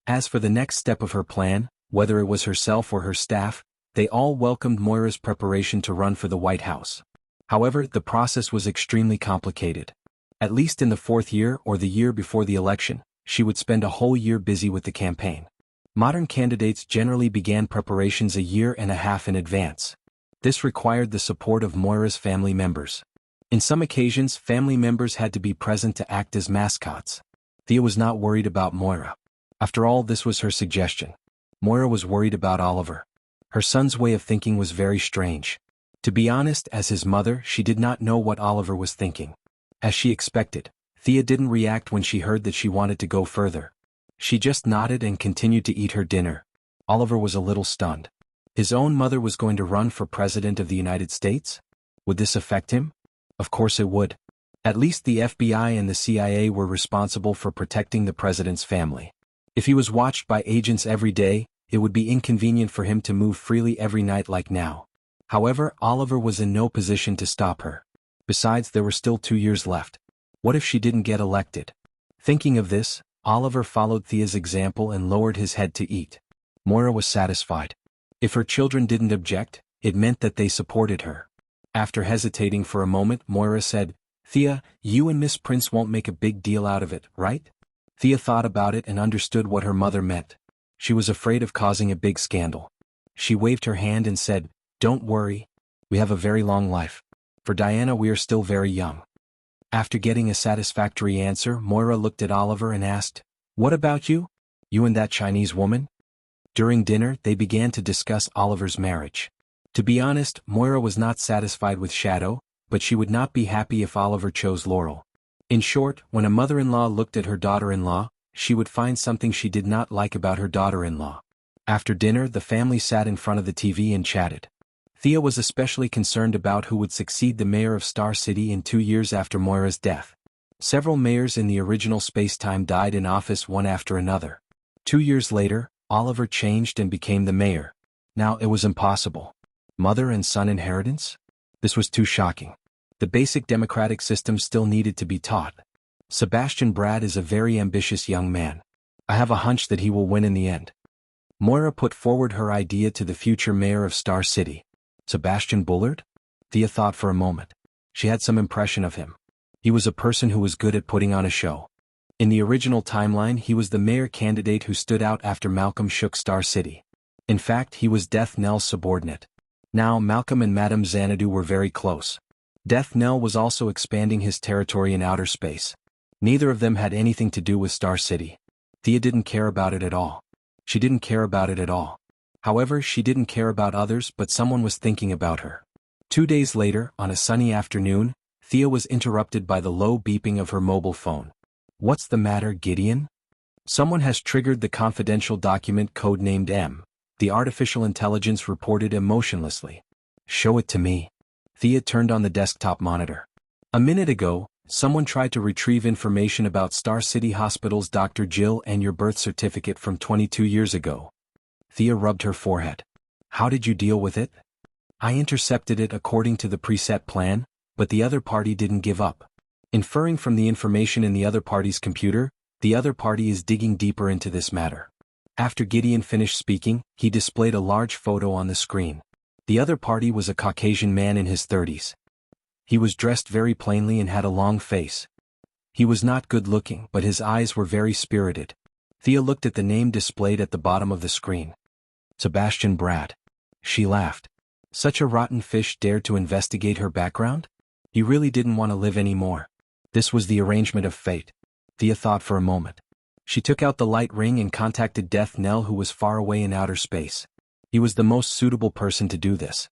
As for the next step of her plan, whether it was herself or her staff, they all welcomed Moira's preparation to run for the White House. However, the process was extremely complicated. At least in the 4th year or the year before the election, she would spend a whole year busy with the campaign. Modern candidates generally began preparations a year and a half in advance. This required the support of Moira's family members. In some occasions, family members had to be present to act as mascots. Thea was not worried about Moira. After all, this was her suggestion. Moira was worried about Oliver. Her son's way of thinking was very strange. To be honest, as his mother, she did not know what Oliver was thinking. As she expected, Thea didn't react when she heard that she wanted to go further. She just nodded and continued to eat her dinner. Oliver was a little stunned. His own mother was going to run for president of the United States? Would this affect him? Of course it would. At least the FBI and the CIA were responsible for protecting the president's family. If he was watched by agents every day, it would be inconvenient for him to move freely every night like now. However, Oliver was in no position to stop her. Besides, there were still 2 years left. What if she didn't get elected? Thinking of this, Oliver followed Thea's example and lowered his head to eat. Moira was satisfied. If her children didn't object, it meant that they supported her. After hesitating for a moment, Moira said, "Thea, you and Miss Prince won't make a big deal out of it, right?" Thea thought about it and understood what her mother meant. She was afraid of causing a big scandal. She waved her hand and said, "Don't worry. We have a very long life. For Diana, we are still very young." After getting a satisfactory answer, Moira looked at Oliver and asked, "What about you? You and that Chinese woman?" During dinner, they began to discuss Oliver's marriage. To be honest, Moira was not satisfied with Shadow, but she would not be happy if Oliver chose Laurel. In short, when a mother-in-law looked at her daughter-in-law, she would find something she did not like about her daughter-in-law. After dinner, the family sat in front of the TV and chatted. Thea was especially concerned about who would succeed the mayor of Star City in 2 years after Moira's death. Several mayors in the original space-time died in office one after another. 2 years later, Oliver changed and became the mayor. Now it was impossible. Mother and son inheritance? This was too shocking. The basic democratic system still needed to be taught. Sebastian Brad is a very ambitious young man. I have a hunch that he will win in the end. Moira put forward her idea to the future mayor of Star City. Sebastian Bullard? Thea thought for a moment. She had some impression of him. He was a person who was good at putting on a show. In the original timeline, he was the mayor candidate who stood out after Malcolm shook Star City. In fact, he was Death Knell's subordinate. Now, Malcolm and Madame Xanadu were very close. Death Knell was also expanding his territory in outer space. Neither of them had anything to do with Star City. Thea didn't care about it at all. She didn't care about it at all. However, she didn't care about others, but someone was thinking about her. 2 days later, on a sunny afternoon, Thea was interrupted by the low beeping of her mobile phone. What's the matter, Gideon? Someone has triggered the confidential document codenamed M, the artificial intelligence reported emotionlessly. Show it to me. Thea turned on the desktop monitor. A minute ago, someone tried to retrieve information about Star City Hospital's Dr. Jill and your birth certificate from 22 years ago. Thea rubbed her forehead. How did you deal with it? I intercepted it according to the preset plan, but the other party didn't give up. Inferring from the information in the other party's computer, the other party is digging deeper into this matter. After Gideon finished speaking, he displayed a large photo on the screen. The other party was a Caucasian man in his 30s. He was dressed very plainly and had a long face. He was not good-looking, but his eyes were very spirited. Thea looked at the name displayed at the bottom of the screen. Sebastian Brad. She laughed. Such a rotten fish dared to investigate her background? He really didn't want to live anymore. This was the arrangement of fate. Thea thought for a moment. She took out the light ring and contacted Death Knell, who was far away in outer space. He was the most suitable person to do this.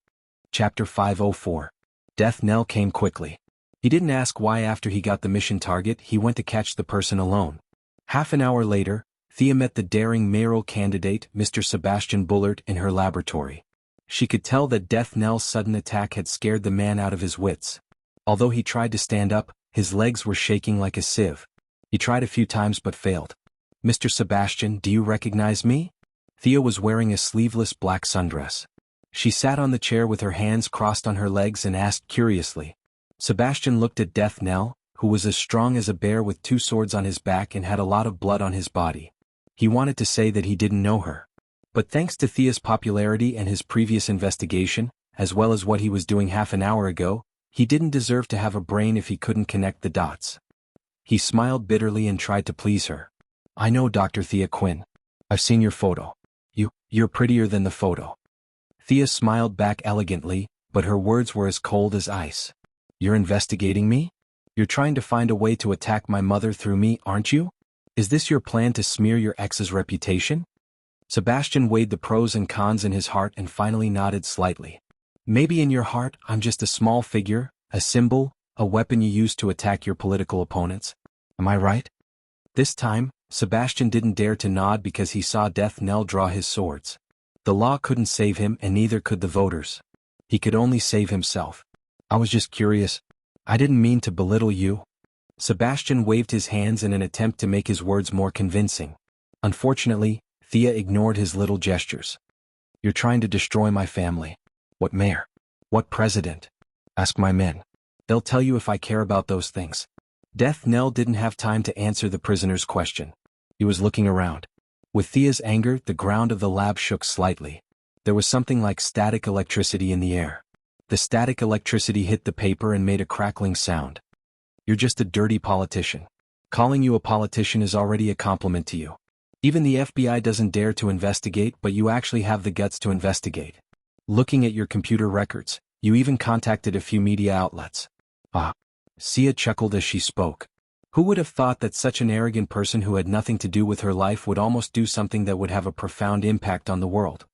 Chapter 504. Death Knell came quickly. He didn't ask why after he got the mission target he went to catch the person alone. Half an hour later, Thea met the daring mayoral candidate, Mr. Sebastian Bullard, in her laboratory. She could tell that Death Knell's sudden attack had scared the man out of his wits. Although he tried to stand up, his legs were shaking like a sieve. He tried a few times but failed. Mr. Sebastian, do you recognize me? Thea was wearing a sleeveless black sundress. She sat on the chair with her hands crossed on her legs and asked curiously. Sebastian looked at Death Knell, who was as strong as a bear with 2 swords on his back and had a lot of blood on his body. He wanted to say that he didn't know her. But thanks to Thea's popularity and his previous investigation, as well as what he was doing half an hour ago, he didn't deserve to have a brain if he couldn't connect the dots. He smiled bitterly and tried to please her. I know, Dr. Thea Quinn. I've seen your photo. You're prettier than the photo. Thea smiled back elegantly, but her words were as cold as ice. You're investigating me? You're trying to find a way to attack my mother through me, aren't you? Is this your plan to smear your ex's reputation? Sebastian weighed the pros and cons in his heart and finally nodded slightly. Maybe in your heart I'm just a small figure, a symbol, a weapon you use to attack your political opponents. Am I right? This time, Sebastian didn't dare to nod because he saw Death Knell draw his swords. The law couldn't save him and neither could the voters. He could only save himself. I was just curious. I didn't mean to belittle you. Sebastian waved his hands in an attempt to make his words more convincing. Unfortunately, Thea ignored his little gestures. You're trying to destroy my family. What mayor? What president? Ask my men. They'll tell you if I care about those things. Death Knell didn't have time to answer the prisoner's question. He was looking around. With Thea's anger, the ground of the lab shook slightly. There was something like static electricity in the air. The static electricity hit the paper and made a crackling sound. You're just a dirty politician. Calling you a politician is already a compliment to you. Even the FBI doesn't dare to investigate, but you actually have the guts to investigate. Looking at your computer records, you even contacted a few media outlets. Ah. Sia chuckled as she spoke. Who would have thought that such an arrogant person who had nothing to do with her life would almost do something that would have a profound impact on the world?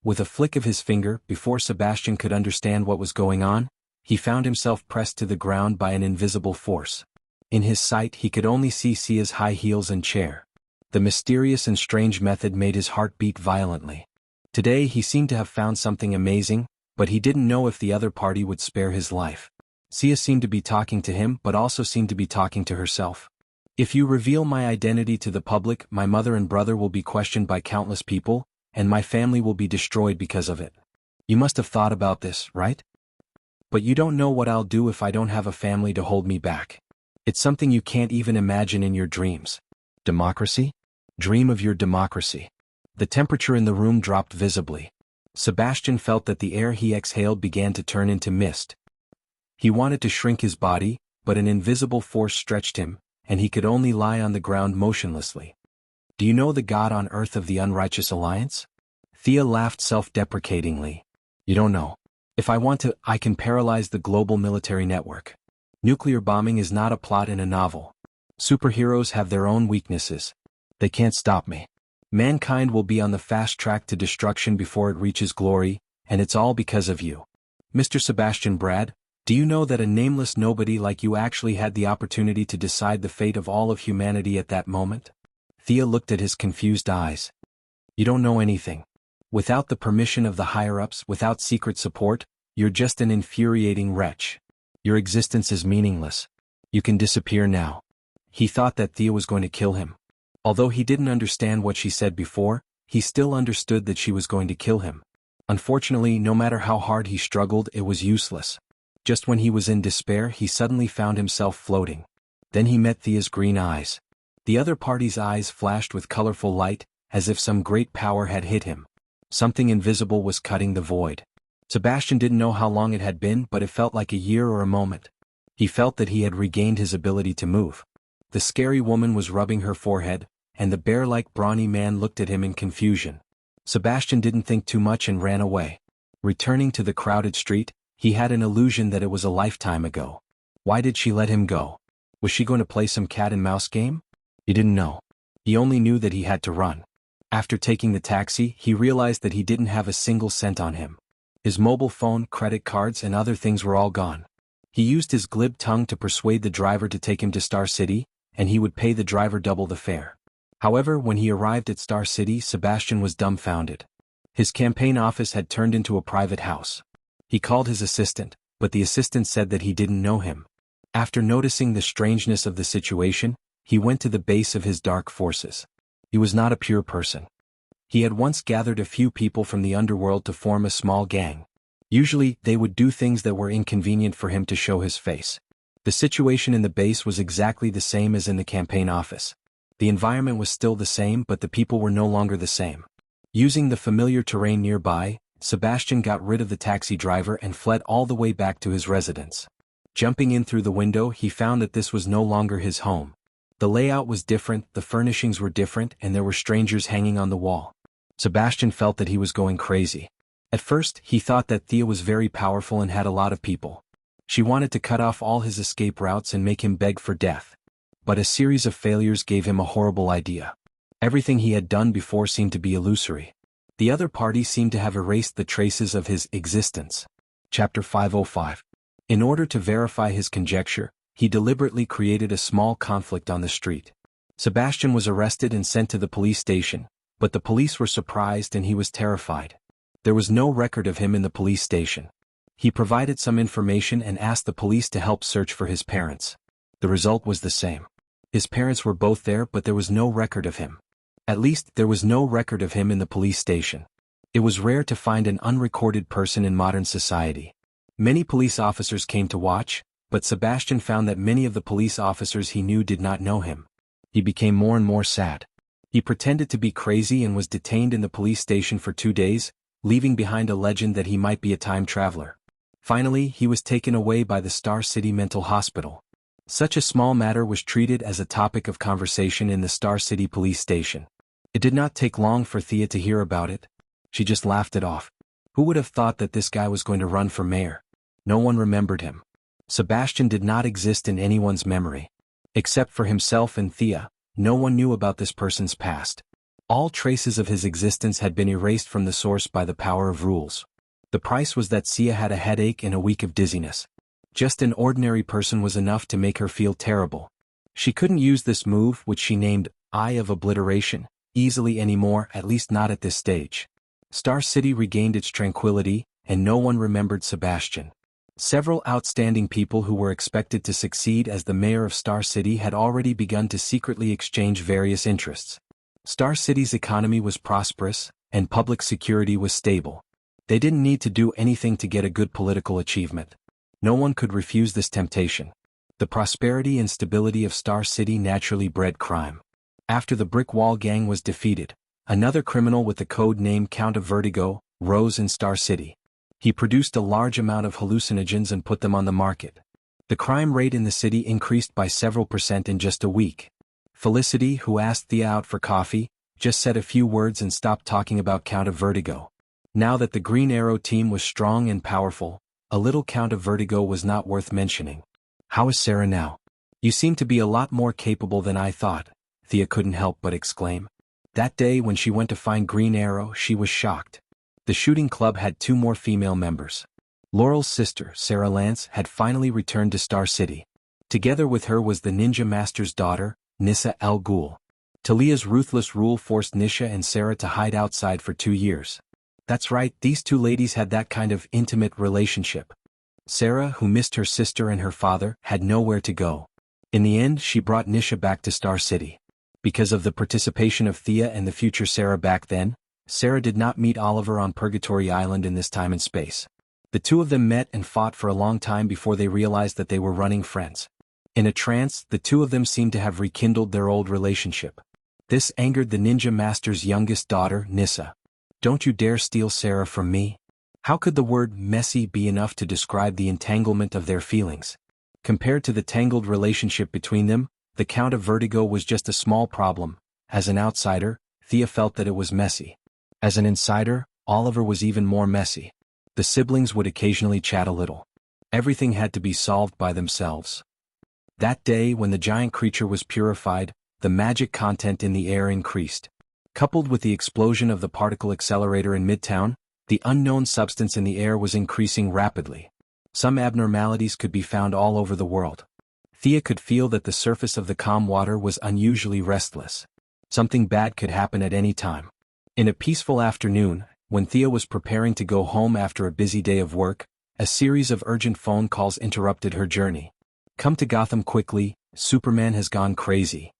With a flick of his finger, before Sebastian could understand what was going on, he found himself pressed to the ground by an invisible force. In his sight he could only see Sia's high heels and chair. The mysterious and strange method made his heart beat violently. Today he seemed to have found something amazing, but he didn't know if the other party would spare his life. Sia seemed to be talking to him but also seemed to be talking to herself. If you reveal my identity to the public, my mother and brother will be questioned by countless people, and my family will be destroyed because of it. You must have thought about this, right? But you don't know what I'll do if I don't have a family to hold me back. It's something you can't even imagine in your dreams. Democracy? Dream of your democracy. The temperature in the room dropped visibly. Sebastian felt that the air he exhaled began to turn into mist. He wanted to shrink his body, but an invisible force stretched him, and he could only lie on the ground motionlessly. Do you know the God on earth of the Unrighteous Alliance? Thea laughed self-deprecatingly. You don't know. If I want to, I can paralyze the global military network. Nuclear bombing is not a plot in a novel. Superheroes have their own weaknesses. They can't stop me. Mankind will be on the fast track to destruction before it reaches glory, and it's all because of you. Mr. Sebastian Brad, do you know that a nameless nobody like you actually had the opportunity to decide the fate of all of humanity at that moment? Thea looked at his confused eyes. You don't know anything. Without the permission of the higher-ups, without secret support, you're just an infuriating wretch. Your existence is meaningless. You can disappear now. He thought that Thea was going to kill him. Although he didn't understand what she said before, he still understood that she was going to kill him. Unfortunately, no matter how hard he struggled, it was useless. Just when he was in despair, he suddenly found himself floating. Then he met Thea's green eyes. The other party's eyes flashed with colorful light, as if some great power had hit him. Something invisible was cutting the void. Sebastian didn't know how long it had been, but it felt like a year or a moment. He felt that he had regained his ability to move. The scary woman was rubbing her forehead, and the bear-like brawny man looked at him in confusion. Sebastian didn't think too much and ran away. Returning to the crowded street, he had an illusion that it was a lifetime ago. Why did she let him go? Was she going to play some cat-and-mouse game? He didn't know. He only knew that he had to run. After taking the taxi, he realized that he didn't have a single cent on him. His mobile phone, credit cards, and other things were all gone. He used his glib tongue to persuade the driver to take him to Star City, and he would pay the driver double the fare. However, when he arrived at Star City, Sebastian was dumbfounded. His campaign office had turned into a private house. He called his assistant, but the assistant said that he didn't know him. After noticing the strangeness of the situation, he went to the base of his dark forces. He was not a pure person. He had once gathered a few people from the underworld to form a small gang. Usually, they would do things that were inconvenient for him to show his face. The situation in the base was exactly the same as in the campaign office. The environment was still the same, but the people were no longer the same. Using the familiar terrain nearby, Sebastian got rid of the taxi driver and fled all the way back to his residence. Jumping in through the window, he found that this was no longer his home. The layout was different, the furnishings were different, and there were strangers hanging on the wall. Sebastian felt that he was going crazy. At first, he thought that Thea was very powerful and had a lot of people. She wanted to cut off all his escape routes and make him beg for death. But a series of failures gave him a horrible idea. Everything he had done before seemed to be illusory. The other party seemed to have erased the traces of his existence. Chapter 505. In order to verify his conjecture, he deliberately created a small conflict on the street. Sebastian was arrested and sent to the police station, but the police were surprised and he was terrified. There was no record of him in the police station. He provided some information and asked the police to help search for his parents. The result was the same. His parents were both there, but there was no record of him. At least, there was no record of him in the police station. It was rare to find an unrecorded person in modern society. Many police officers came to watch, but Sebastian found that many of the police officers he knew did not know him. He became more and more sad. He pretended to be crazy and was detained in the police station for 2 days, leaving behind a legend that he might be a time traveler. Finally, he was taken away by the Star City Mental Hospital. Such a small matter was treated as a topic of conversation in the Star City police station. It did not take long for Thea to hear about it. She just laughed it off. Who would have thought that this guy was going to run for mayor? No one remembered him. Sebastian did not exist in anyone's memory. Except for himself and Thea, no one knew about this person's past. All traces of his existence had been erased from the source by the power of rules. The price was that Sia had a headache and a week of dizziness. Just an ordinary person was enough to make her feel terrible. She couldn't use this move, which she named Eye of Obliteration, easily anymore, at least not at this stage. Star City regained its tranquility, and no one remembered Sebastian. Several outstanding people who were expected to succeed as the mayor of Star City had already begun to secretly exchange various interests. Star City's economy was prosperous, and public security was stable. They didn't need to do anything to get a good political achievement. No one could refuse this temptation. The prosperity and stability of Star City naturally bred crime. After the Brick Wall Gang was defeated, another criminal with the code name Count of Vertigo rose in Star City. He produced a large amount of hallucinogens and put them on the market. The crime rate in the city increased by several percent in just a week. Felicity, who asked Thea out for coffee, just said a few words and stopped talking about Count of Vertigo. Now that the Green Arrow team was strong and powerful, a little Count of Vertigo was not worth mentioning. "How is Sarah now? You seem to be a lot more capable than I thought," Thea couldn't help but exclaim. That day when she went to find Green Arrow, she was shocked. The shooting club had 2 more female members. Laurel's sister, Sarah Lance, had finally returned to Star City. Together with her was the Ninja Master's daughter, Nissa Al Ghul. Talia's ruthless rule forced Nisha and Sarah to hide outside for 2 years. That's right, these 2 ladies had that kind of intimate relationship. Sarah, who missed her sister and her father, had nowhere to go. In the end, she brought Nisha back to Star City. Because of the participation of Thea and the future Sarah back then, Sarah did not meet Oliver on Purgatory Island in this time and space. The 2 of them met and fought for a long time before they realized that they were running friends. In a trance, the 2 of them seemed to have rekindled their old relationship. This angered the Ninja Master's youngest daughter, Nissa. "Don't you dare steal Sarah from me." How could the word messy be enough to describe the entanglement of their feelings? Compared to the tangled relationship between them, the Count of Vertigo was just a small problem. As an outsider, Thea felt that it was messy. As an insider, Oliver was even more messy. The siblings would occasionally chat a little. Everything had to be solved by themselves. That day, when the giant creature was purified, the magic content in the air increased. Coupled with the explosion of the particle accelerator in Midtown, the unknown substance in the air was increasing rapidly. Some abnormalities could be found all over the world. Thea could feel that the surface of the calm water was unusually restless. Something bad could happen at any time. In a peaceful afternoon, when Thea was preparing to go home after a busy day of work, a series of urgent phone calls interrupted her journey. "Come to Gotham quickly, Superman has gone crazy."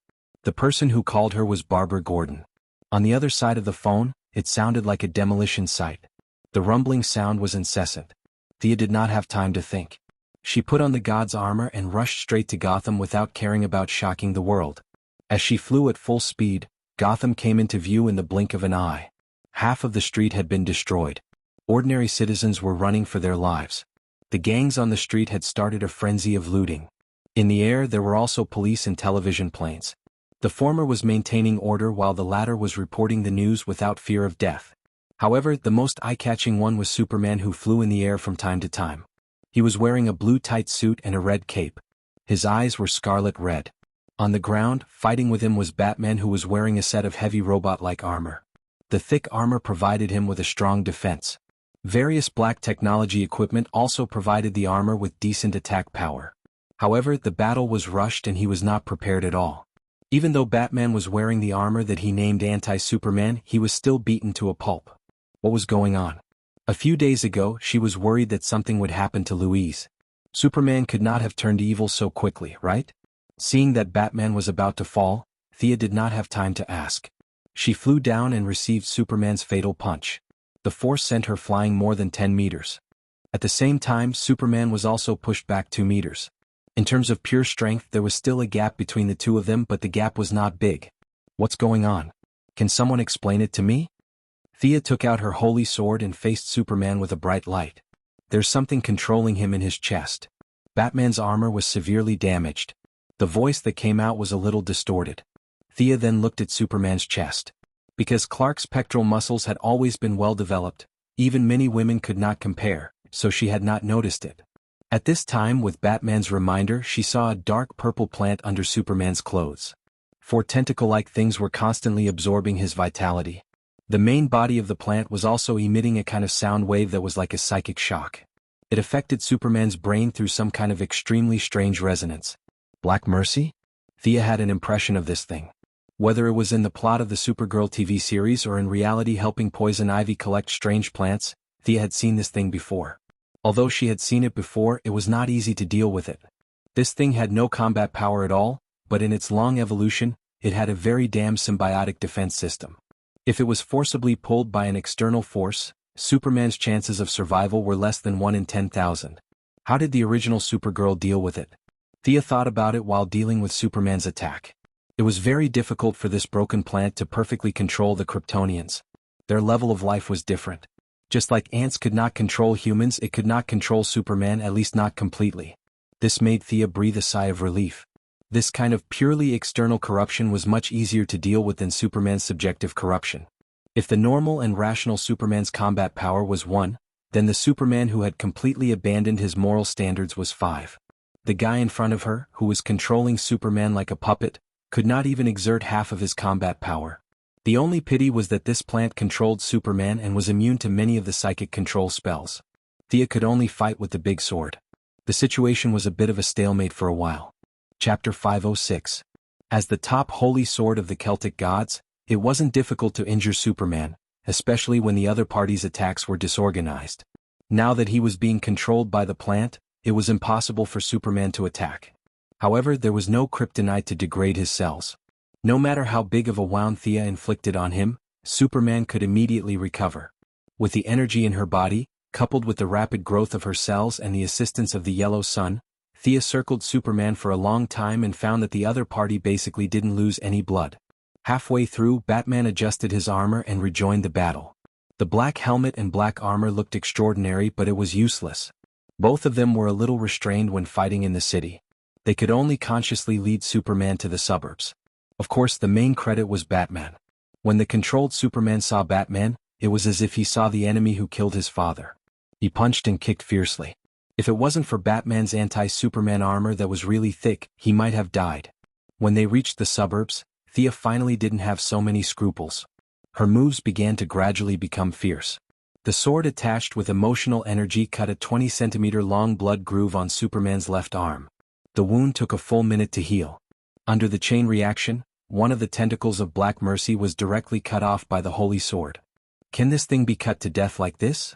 The person who called her was Barbara Gordon. On the other side of the phone, it sounded like a demolition site. The rumbling sound was incessant. Thea did not have time to think. She put on the god's armor and rushed straight to Gotham without caring about shocking the world. As she flew at full speed, Gotham came into view in the blink of an eye. Half of the street had been destroyed. Ordinary citizens were running for their lives. The gangs on the street had started a frenzy of looting. In the air there were also police and television planes. The former was maintaining order while the latter was reporting the news without fear of death. However, the most eye-catching one was Superman, who flew in the air from time to time. He was wearing a blue tight suit and a red cape. His eyes were scarlet red. On the ground, fighting with him was Batman, who was wearing a set of heavy robot-like armor. The thick armor provided him with a strong defense. Various black technology equipment also provided the armor with decent attack power. However, the battle was rushed and he was not prepared at all. Even though Batman was wearing the armor that he named Anti-Superman, he was still beaten to a pulp. What was going on? A few days ago, she was worried that something would happen to Louise. Superman could not have turned evil so quickly, right? Seeing that Batman was about to fall, Thea did not have time to ask. She flew down and received Superman's fatal punch. The force sent her flying more than 10 meters. At the same time, Superman was also pushed back 2 meters. In terms of pure strength, there was still a gap between the 2 of them, but the gap was not big. What's going on? Can someone explain it to me? Thea took out her holy sword and faced Superman with a bright light. There's something controlling him in his chest. Batman's armor was severely damaged. The voice that came out was a little distorted. Thea then looked at Superman's chest. Because Clark's pectoral muscles had always been well developed, even many women could not compare, so she had not noticed it. At this time, with Batman's reminder, she saw a dark purple plant under Superman's clothes. 4 tentacle-like things were constantly absorbing his vitality. The main body of the plant was also emitting a kind of sound wave that was like a psychic shock. It affected Superman's brain through some kind of extremely strange resonance. Black Mercy? Thea had an impression of this thing. Whether it was in the plot of the Supergirl TV series or in reality helping Poison Ivy collect strange plants, Thea had seen this thing before. Although she had seen it before, it was not easy to deal with it. This thing had no combat power at all, but in its long evolution, it had a very damn symbiotic defense system. If it was forcibly pulled by an external force, Superman's chances of survival were less than 1 in 10,000. How did the original Supergirl deal with it? Thea thought about it while dealing with Superman's attack. It was very difficult for this broken plant to perfectly control the Kryptonians. Their level of life was different. Just like ants could not control humans, it could not control Superman, at least not completely. This made Thea breathe a sigh of relief. This kind of purely external corruption was much easier to deal with than Superman's subjective corruption. If the normal and rational Superman's combat power was 1, then the Superman who had completely abandoned his moral standards was 5. The guy in front of her, who was controlling Superman like a puppet, could not even exert half of his combat power. The only pity was that this plant controlled Superman and was immune to many of the psychic control spells. Thea could only fight with the big sword. The situation was a bit of a stalemate for a while. Chapter 506. As the top holy sword of the Celtic gods, it wasn't difficult to injure Superman, especially when the other party's attacks were disorganized. Now that he was being controlled by the plant, it was impossible for Superman to attack. However, there was no kryptonite to degrade his cells. No matter how big of a wound Thea inflicted on him, Superman could immediately recover. With the energy in her body, coupled with the rapid growth of her cells and the assistance of the yellow sun, Thea circled Superman for a long time and found that the other party basically didn't lose any blood. Halfway through, Batman adjusted his armor and rejoined the battle. The black helmet and black armor looked extraordinary, but it was useless. Both of them were a little restrained when fighting in the city. They could only consciously lead Superman to the suburbs. Of course, the main credit was Batman. When the controlled Superman saw Batman, it was as if he saw the enemy who killed his father. He punched and kicked fiercely. If it wasn't for Batman's anti-Superman armor that was really thick, he might have died. When they reached the suburbs, Thea finally didn't have so many scruples. Her moves began to gradually become fierce. The sword attached with emotional energy cut a 20-centimeter long blood groove on Superman's left arm. The wound took a full minute to heal. Under the chain reaction, one of the tentacles of Black Mercy was directly cut off by the holy sword. Can this thing be cut to death like this?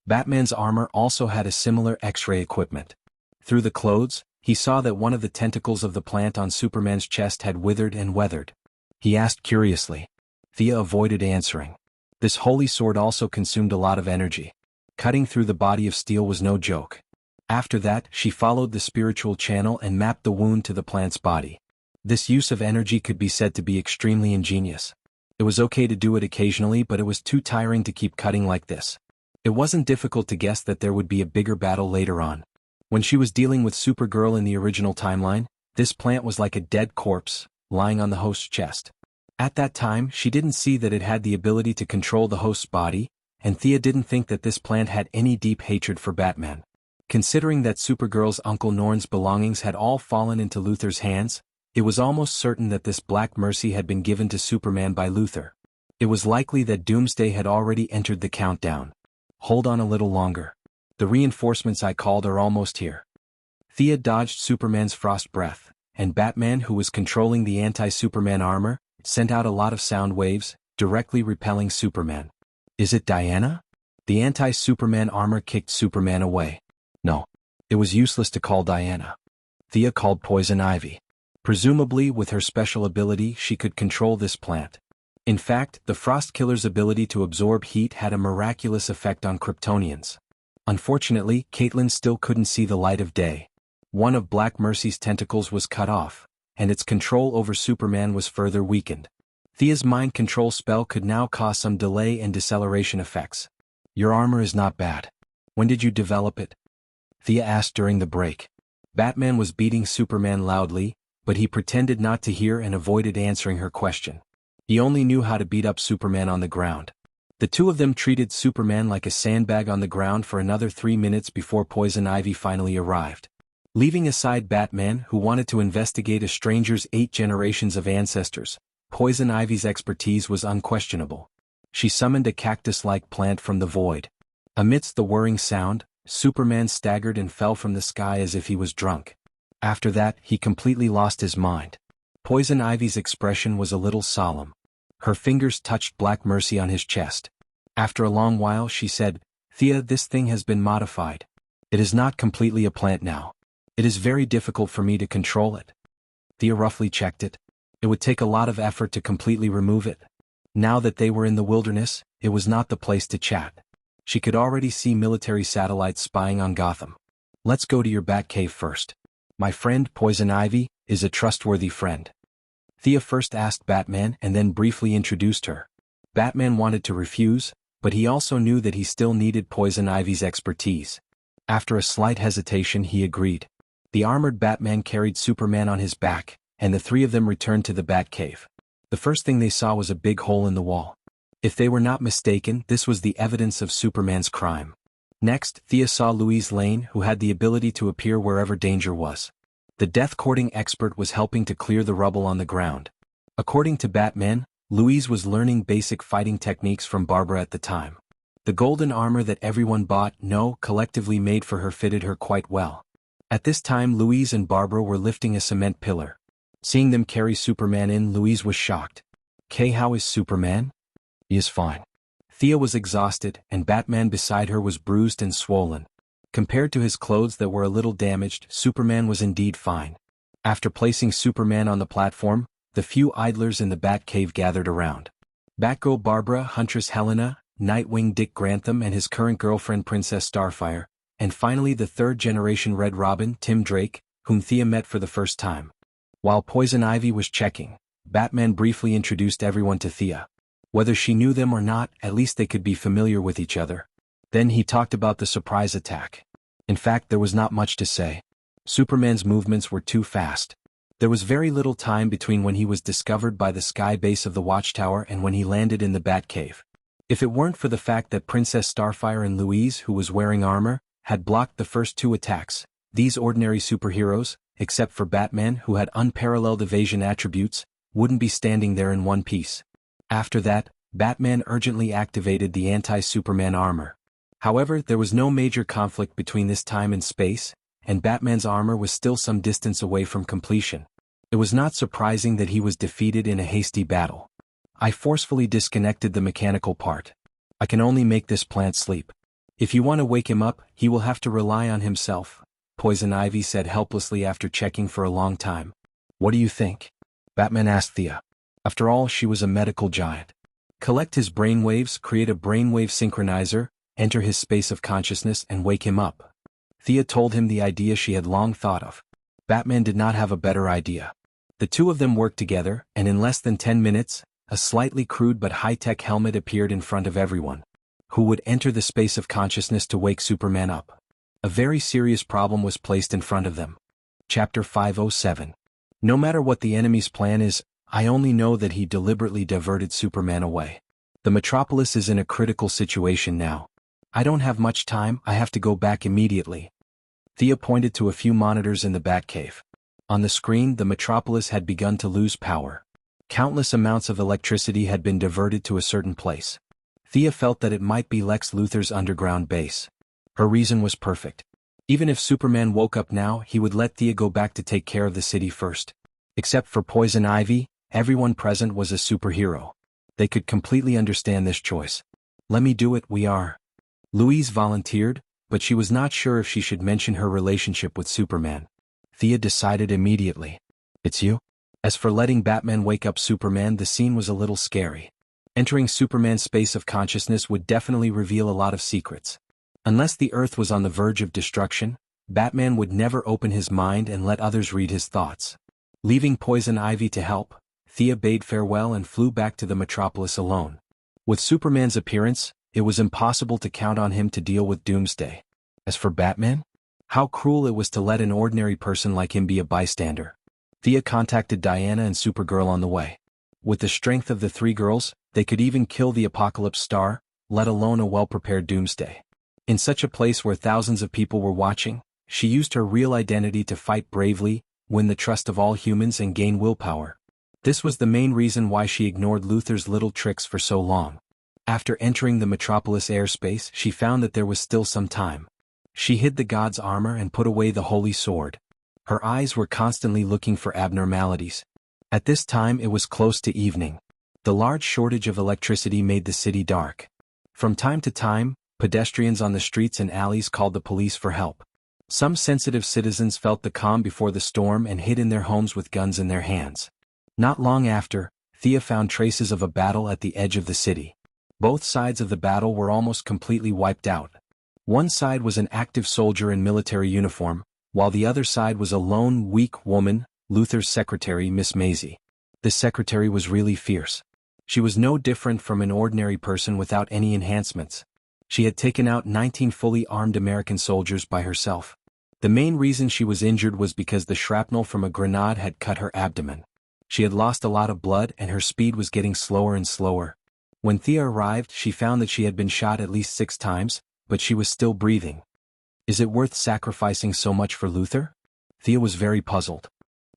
Batman's armor also had a similar X-ray equipment. Through the clothes, he saw that one of the tentacles of the plant on Superman's chest had withered and weathered. He asked curiously. Thea avoided answering. This holy sword also consumed a lot of energy. Cutting through the body of steel was no joke. After that, she followed the spiritual channel and mapped the wound to the plant's body. This use of energy could be said to be extremely ingenious. It was okay to do it occasionally, but it was too tiring to keep cutting like this. It wasn't difficult to guess that there would be a bigger battle later on. When she was dealing with Supergirl in the original timeline, this plant was like a dead corpse, lying on the host's chest. At that time, she didn't see that it had the ability to control the host's body, and Thea didn't think that this plant had any deep hatred for Batman. Considering that Supergirl's Uncle Norn's belongings had all fallen into Luthor's hands, it was almost certain that this Black Mercy had been given to Superman by Luthor. It was likely that Doomsday had already entered the countdown. Hold on a little longer. The reinforcements I called are almost here. Thea dodged Superman's frost breath, and Batman, who was controlling the anti-Superman armor, sent out a lot of sound waves, directly repelling Superman. Is it Diana? The anti-Superman armor kicked Superman away. No. It was useless to call Diana. Thea called Poison Ivy. Presumably, with her special ability, she could control this plant. In fact, the Frost Killer's ability to absorb heat had a miraculous effect on Kryptonians. Unfortunately, Caitlin still couldn't see the light of day. One of Black Mercy's tentacles was cut off, and its control over Superman was further weakened. Thea's mind control spell could now cause some delay and deceleration effects. Your armor is not bad. When did you develop it? Thea asked during the break. Batman was beating Superman loudly, but he pretended not to hear and avoided answering her question. He only knew how to beat up Superman on the ground. The two of them treated Superman like a sandbag on the ground for another 3 minutes before Poison Ivy finally arrived. Leaving aside Batman, who wanted to investigate a stranger's 8 generations of ancestors, Poison Ivy's expertise was unquestionable. She summoned a cactus-like plant from the void. Amidst the whirring sound, Superman staggered and fell from the sky as if he was drunk. After that, he completely lost his mind. Poison Ivy's expression was a little solemn. Her fingers touched Black Mercy on his chest. After a long while she said, Thea, this thing has been modified. It is not completely a plant now. It is very difficult for me to control it. Thea roughly checked it. It would take a lot of effort to completely remove it. Now that they were in the wilderness, it was not the place to chat. She could already see military satellites spying on Gotham. Let's go to your bat cave first. My friend, Poison Ivy, is a trustworthy friend. Thea first asked Batman and then briefly introduced her. Batman wanted to refuse, but he also knew that he still needed Poison Ivy's expertise. After a slight hesitation, he agreed. The armored Batman carried Superman on his back, and the three of them returned to the Batcave. The first thing they saw was a big hole in the wall. If they were not mistaken, this was the evidence of Superman's crime. Next, Thea saw Louise Lane, who had the ability to appear wherever danger was. The death-courting expert was helping to clear the rubble on the ground. According to Batman, Louise was learning basic fighting techniques from Barbara at the time. The golden armor that everyone collectively made for her fitted her quite well. At this time, Louise and Barbara were lifting a cement pillar. Seeing them carry Superman in, Louise was shocked. "Kay, how is Superman?" "He is fine." Thea was exhausted, and Batman beside her was bruised and swollen. Compared to his clothes that were a little damaged, Superman was indeed fine. After placing Superman on the platform, the few idlers in the Batcave gathered around. Batgirl Barbara, Huntress Helena, Nightwing Dick Grantham and his current girlfriend Princess Starfire, and finally the third-generation Red Robin, Tim Drake, whom Thea met for the first time. While Poison Ivy was checking, Batman briefly introduced everyone to Thea. Whether she knew them or not, at least they could be familiar with each other. Then he talked about the surprise attack. In fact, there was not much to say. Superman's movements were too fast. There was very little time between when he was discovered by the sky base of the Watchtower and when he landed in the Batcave. If it weren't for the fact that Princess Starfire and Louise, who was wearing armor, had blocked the first two attacks, these ordinary superheroes, except for Batman who had unparalleled evasion attributes, wouldn't be standing there in one piece. After that, Batman urgently activated the anti-Superman armor. However, there was no major conflict between this time and space, and Batman's armor was still some distance away from completion. It was not surprising that he was defeated in a hasty battle. I forcefully disconnected the mechanical part. I can only make this plant sleep. If you want to wake him up, he will have to rely on himself, Poison Ivy said helplessly after checking for a long time. What do you think? Batman asked Thea. After all, she was a medical giant. Collect his brainwaves, create a brainwave synchronizer, enter his space of consciousness and wake him up. Thea told him the idea she had long thought of. Batman did not have a better idea. The two of them worked together, and in less than 10 minutes, a slightly crude but high-tech helmet appeared in front of everyone. Who would enter the space of consciousness to wake Superman up? A very serious problem was placed in front of them. Chapter 507. No matter what the enemy's plan is, I only know that he deliberately diverted Superman away. The Metropolis is in a critical situation now. I don't have much time, I have to go back immediately. Thea pointed to a few monitors in the Batcave. On the screen, the Metropolis had begun to lose power. Countless amounts of electricity had been diverted to a certain place. Thea felt that it might be Lex Luthor's underground base. Her reason was perfect. Even if Superman woke up now, he would let Thea go back to take care of the city first. Except for Poison Ivy, everyone present was a superhero. They could completely understand this choice. Let me do it, we are. Louise volunteered, but she was not sure if she should mention her relationship with Superman. Thea decided immediately. It's you? As for letting Batman wake up Superman, the scene was a little scary. Entering Superman's space of consciousness would definitely reveal a lot of secrets. Unless the Earth was on the verge of destruction, Batman would never open his mind and let others read his thoughts. Leaving Poison Ivy to help, Thea bade farewell and flew back to the Metropolis alone. With Superman's appearance, it was impossible to count on him to deal with Doomsday. As for Batman? How cruel it was to let an ordinary person like him be a bystander. Thea contacted Diana and Supergirl on the way. With the strength of the three girls, they could even kill the Apocalypse Star, let alone a well-prepared Doomsday. In such a place where thousands of people were watching, she used her real identity to fight bravely, win the trust of all humans and gain willpower. This was the main reason why she ignored Luthor's little tricks for so long. After entering the Metropolis airspace, she found that there was still some time. She hid the god's armor and put away the holy sword. Her eyes were constantly looking for abnormalities. At this time it was close to evening. The large shortage of electricity made the city dark. From time to time, Pedestrians on the streets and alleys called the police for help. Some sensitive citizens felt the calm before the storm and hid in their homes with guns in their hands. Not long after, Thea found traces of a battle at the edge of the city. Both sides of the battle were almost completely wiped out. One side was an active soldier in military uniform, while the other side was a lone, weak woman, Luther's secretary, Miss Maisie. This secretary was really fierce. She was no different from an ordinary person without any enhancements. She had taken out 19 fully armed American soldiers by herself. The main reason she was injured was because the shrapnel from a grenade had cut her abdomen. She had lost a lot of blood and her speed was getting slower and slower. When Thea arrived, she found that she had been shot at least 6 times, but she was still breathing. Is it worth sacrificing so much for Luther? Thea was very puzzled.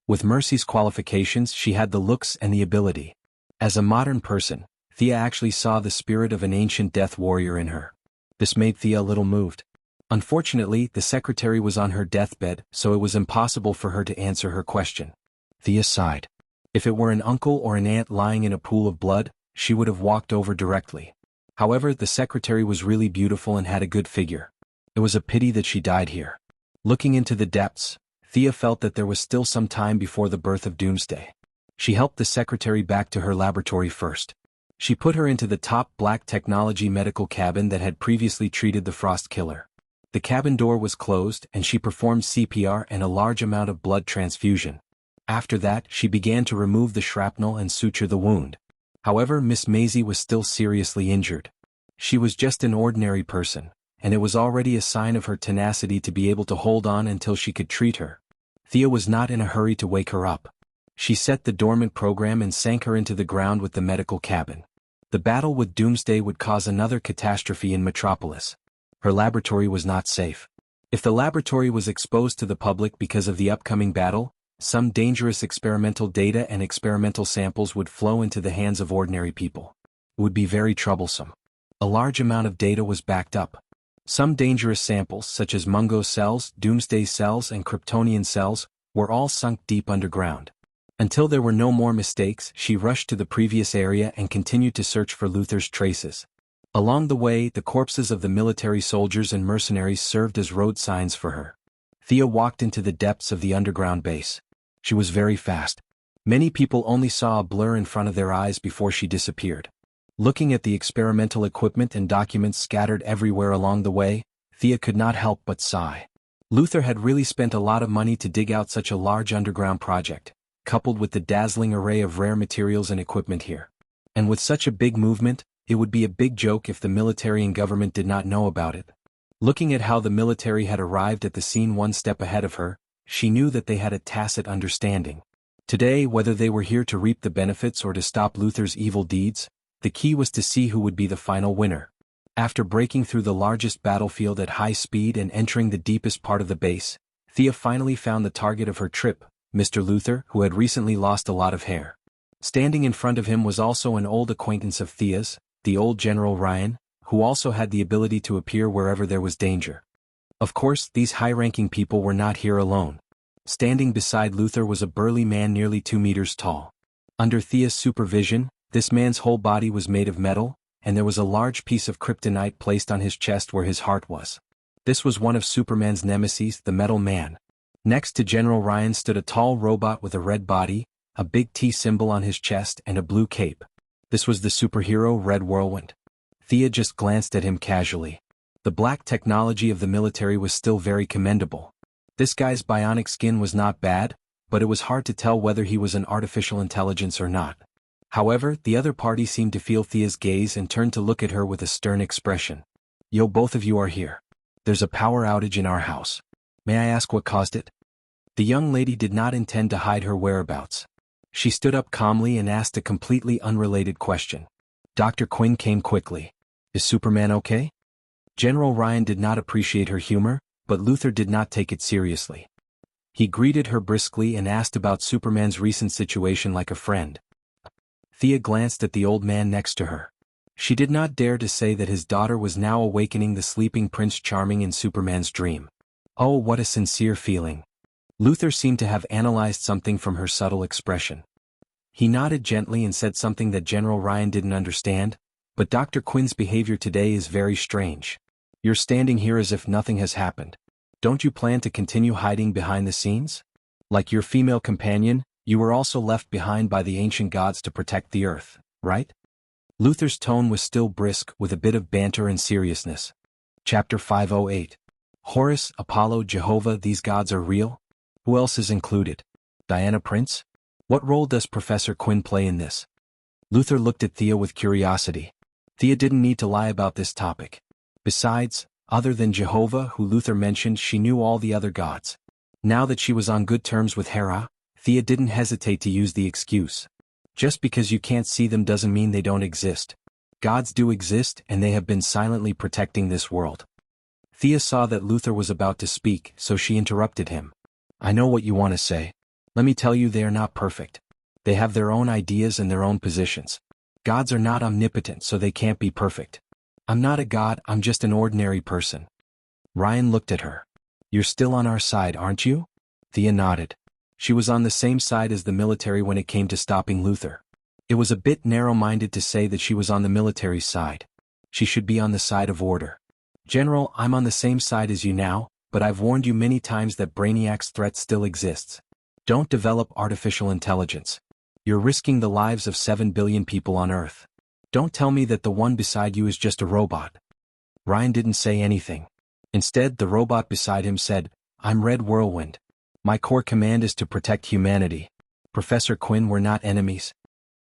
With Mercy's qualifications, she had the looks and the ability. As a modern person, Thea actually saw the spirit of an ancient death warrior in her. This made Thea a little moved. Unfortunately, the secretary was on her deathbed, so it was impossible for her to answer her question. Thea sighed. If it were an uncle or an aunt lying in a pool of blood, she would have walked over directly. However, the secretary was really beautiful and had a good figure. It was a pity that she died here. Looking into the depths, Thea felt that there was still some time before the birth of Doomsday. She helped the secretary back to her laboratory first. She put her into the top black technology medical cabin that had previously treated the Frost Killer. The cabin door was closed and she performed CPR and a large amount of blood transfusion. After that, she began to remove the shrapnel and suture the wound. However, Miss Maisie was still seriously injured. She was just an ordinary person, and it was already a sign of her tenacity to be able to hold on until she could treat her. Thea was not in a hurry to wake her up. She set the dormant program and sank her into the ground with the medical cabin. The battle with Doomsday would cause another catastrophe in Metropolis. Her laboratory was not safe. If the laboratory was exposed to the public because of the upcoming battle, some dangerous experimental data and experimental samples would flow into the hands of ordinary people. It would be very troublesome. A large amount of data was backed up. Some dangerous samples, such as Mungo cells, Doomsday cells, and Kryptonian cells, were all sunk deep underground. Until there were no more mistakes, she rushed to the previous area and continued to search for Luther's traces. Along the way, the corpses of the military soldiers and mercenaries served as road signs for her. Thea walked into the depths of the underground base. She was very fast. Many people only saw a blur in front of their eyes before she disappeared. Looking at the experimental equipment and documents scattered everywhere along the way, Thea could not help but sigh. Luther had really spent a lot of money to dig out such a large underground project, coupled with the dazzling array of rare materials and equipment here. And with such a big movement, it would be a big joke if the military and government did not know about it. Looking at how the military had arrived at the scene one step ahead of her, she knew that they had a tacit understanding. Today, whether they were here to reap the benefits or to stop Luther's evil deeds, the key was to see who would be the final winner. After breaking through the largest battlefield at high speed and entering the deepest part of the base, Thea finally found the target of her trip, Mr. Luther, who had recently lost a lot of hair. Standing in front of him was also an old acquaintance of Thea's, the old General Ryan, who also had the ability to appear wherever there was danger. Of course, these high-ranking people were not here alone. Standing beside Luther was a burly man nearly 2 meters tall. Under Thea's supervision, this man's whole body was made of metal, and there was a large piece of kryptonite placed on his chest where his heart was. This was one of Superman's nemesis, the Metal Man. Next to General Ryan stood a tall robot with a red body, a big T symbol on his chest and a blue cape. This was the superhero Red Whirlwind. Thea just glanced at him casually. The black technology of the military was still very commendable. This guy's bionic skin was not bad, but it was hard to tell whether he was an artificial intelligence or not. However, the other party seemed to feel Thea's gaze and turned to look at her with a stern expression. "Yo, both of you are here. There's a power outage in our house. May I ask what caused it?" The young lady did not intend to hide her whereabouts. She stood up calmly and asked a completely unrelated question. Dr. Quinn came quickly. "Is Superman okay?" General Ryan did not appreciate her humor, but Luther did not take it seriously. He greeted her briskly and asked about Superman's recent situation like a friend. Thea glanced at the old man next to her. She did not dare to say that his daughter was now awakening the sleeping Prince Charming in Superman's dream. Oh, what a sincere feeling. Luther seemed to have analyzed something from her subtle expression. He nodded gently and said something that General Ryan didn't understand, but Dr. Quinn's behavior today is very strange. You're standing here as if nothing has happened. Don't you plan to continue hiding behind the scenes? Like your female companion, you were also left behind by the ancient gods to protect the earth, right? Luther's tone was still brisk, with a bit of banter and seriousness. Chapter 508. Horus, Apollo, Jehovah, these gods are real? Who else is included? Diana Prince? What role does Professor Quinn play in this? Luther looked at Thea with curiosity. Thea didn't need to lie about this topic. Besides, other than Jehovah, who Luther mentioned, she knew all the other gods. Now that she was on good terms with Hera, Thea didn't hesitate to use the excuse. Just because you can't see them doesn't mean they don't exist. Gods do exist, and they have been silently protecting this world. Thea saw that Luther was about to speak, so she interrupted him. I know what you want to say. Let me tell you, they are not perfect. They have their own ideas and their own positions. Gods are not omnipotent, so they can't be perfect. I'm not a god, I'm just an ordinary person. Ryan looked at her. You're still on our side, aren't you? Thea nodded. She was on the same side as the military when it came to stopping Luther. It was a bit narrow-minded to say that she was on the military's side. She should be on the side of order. General, I'm on the same side as you now, but I've warned you many times that Brainiac's threat still exists. Don't develop artificial intelligence. You're risking the lives of 7 billion people on Earth. Don't tell me that the one beside you is just a robot. Ryan didn't say anything. Instead, the robot beside him said, I'm Red Whirlwind. My core command is to protect humanity. Professor Quinn, we're not enemies.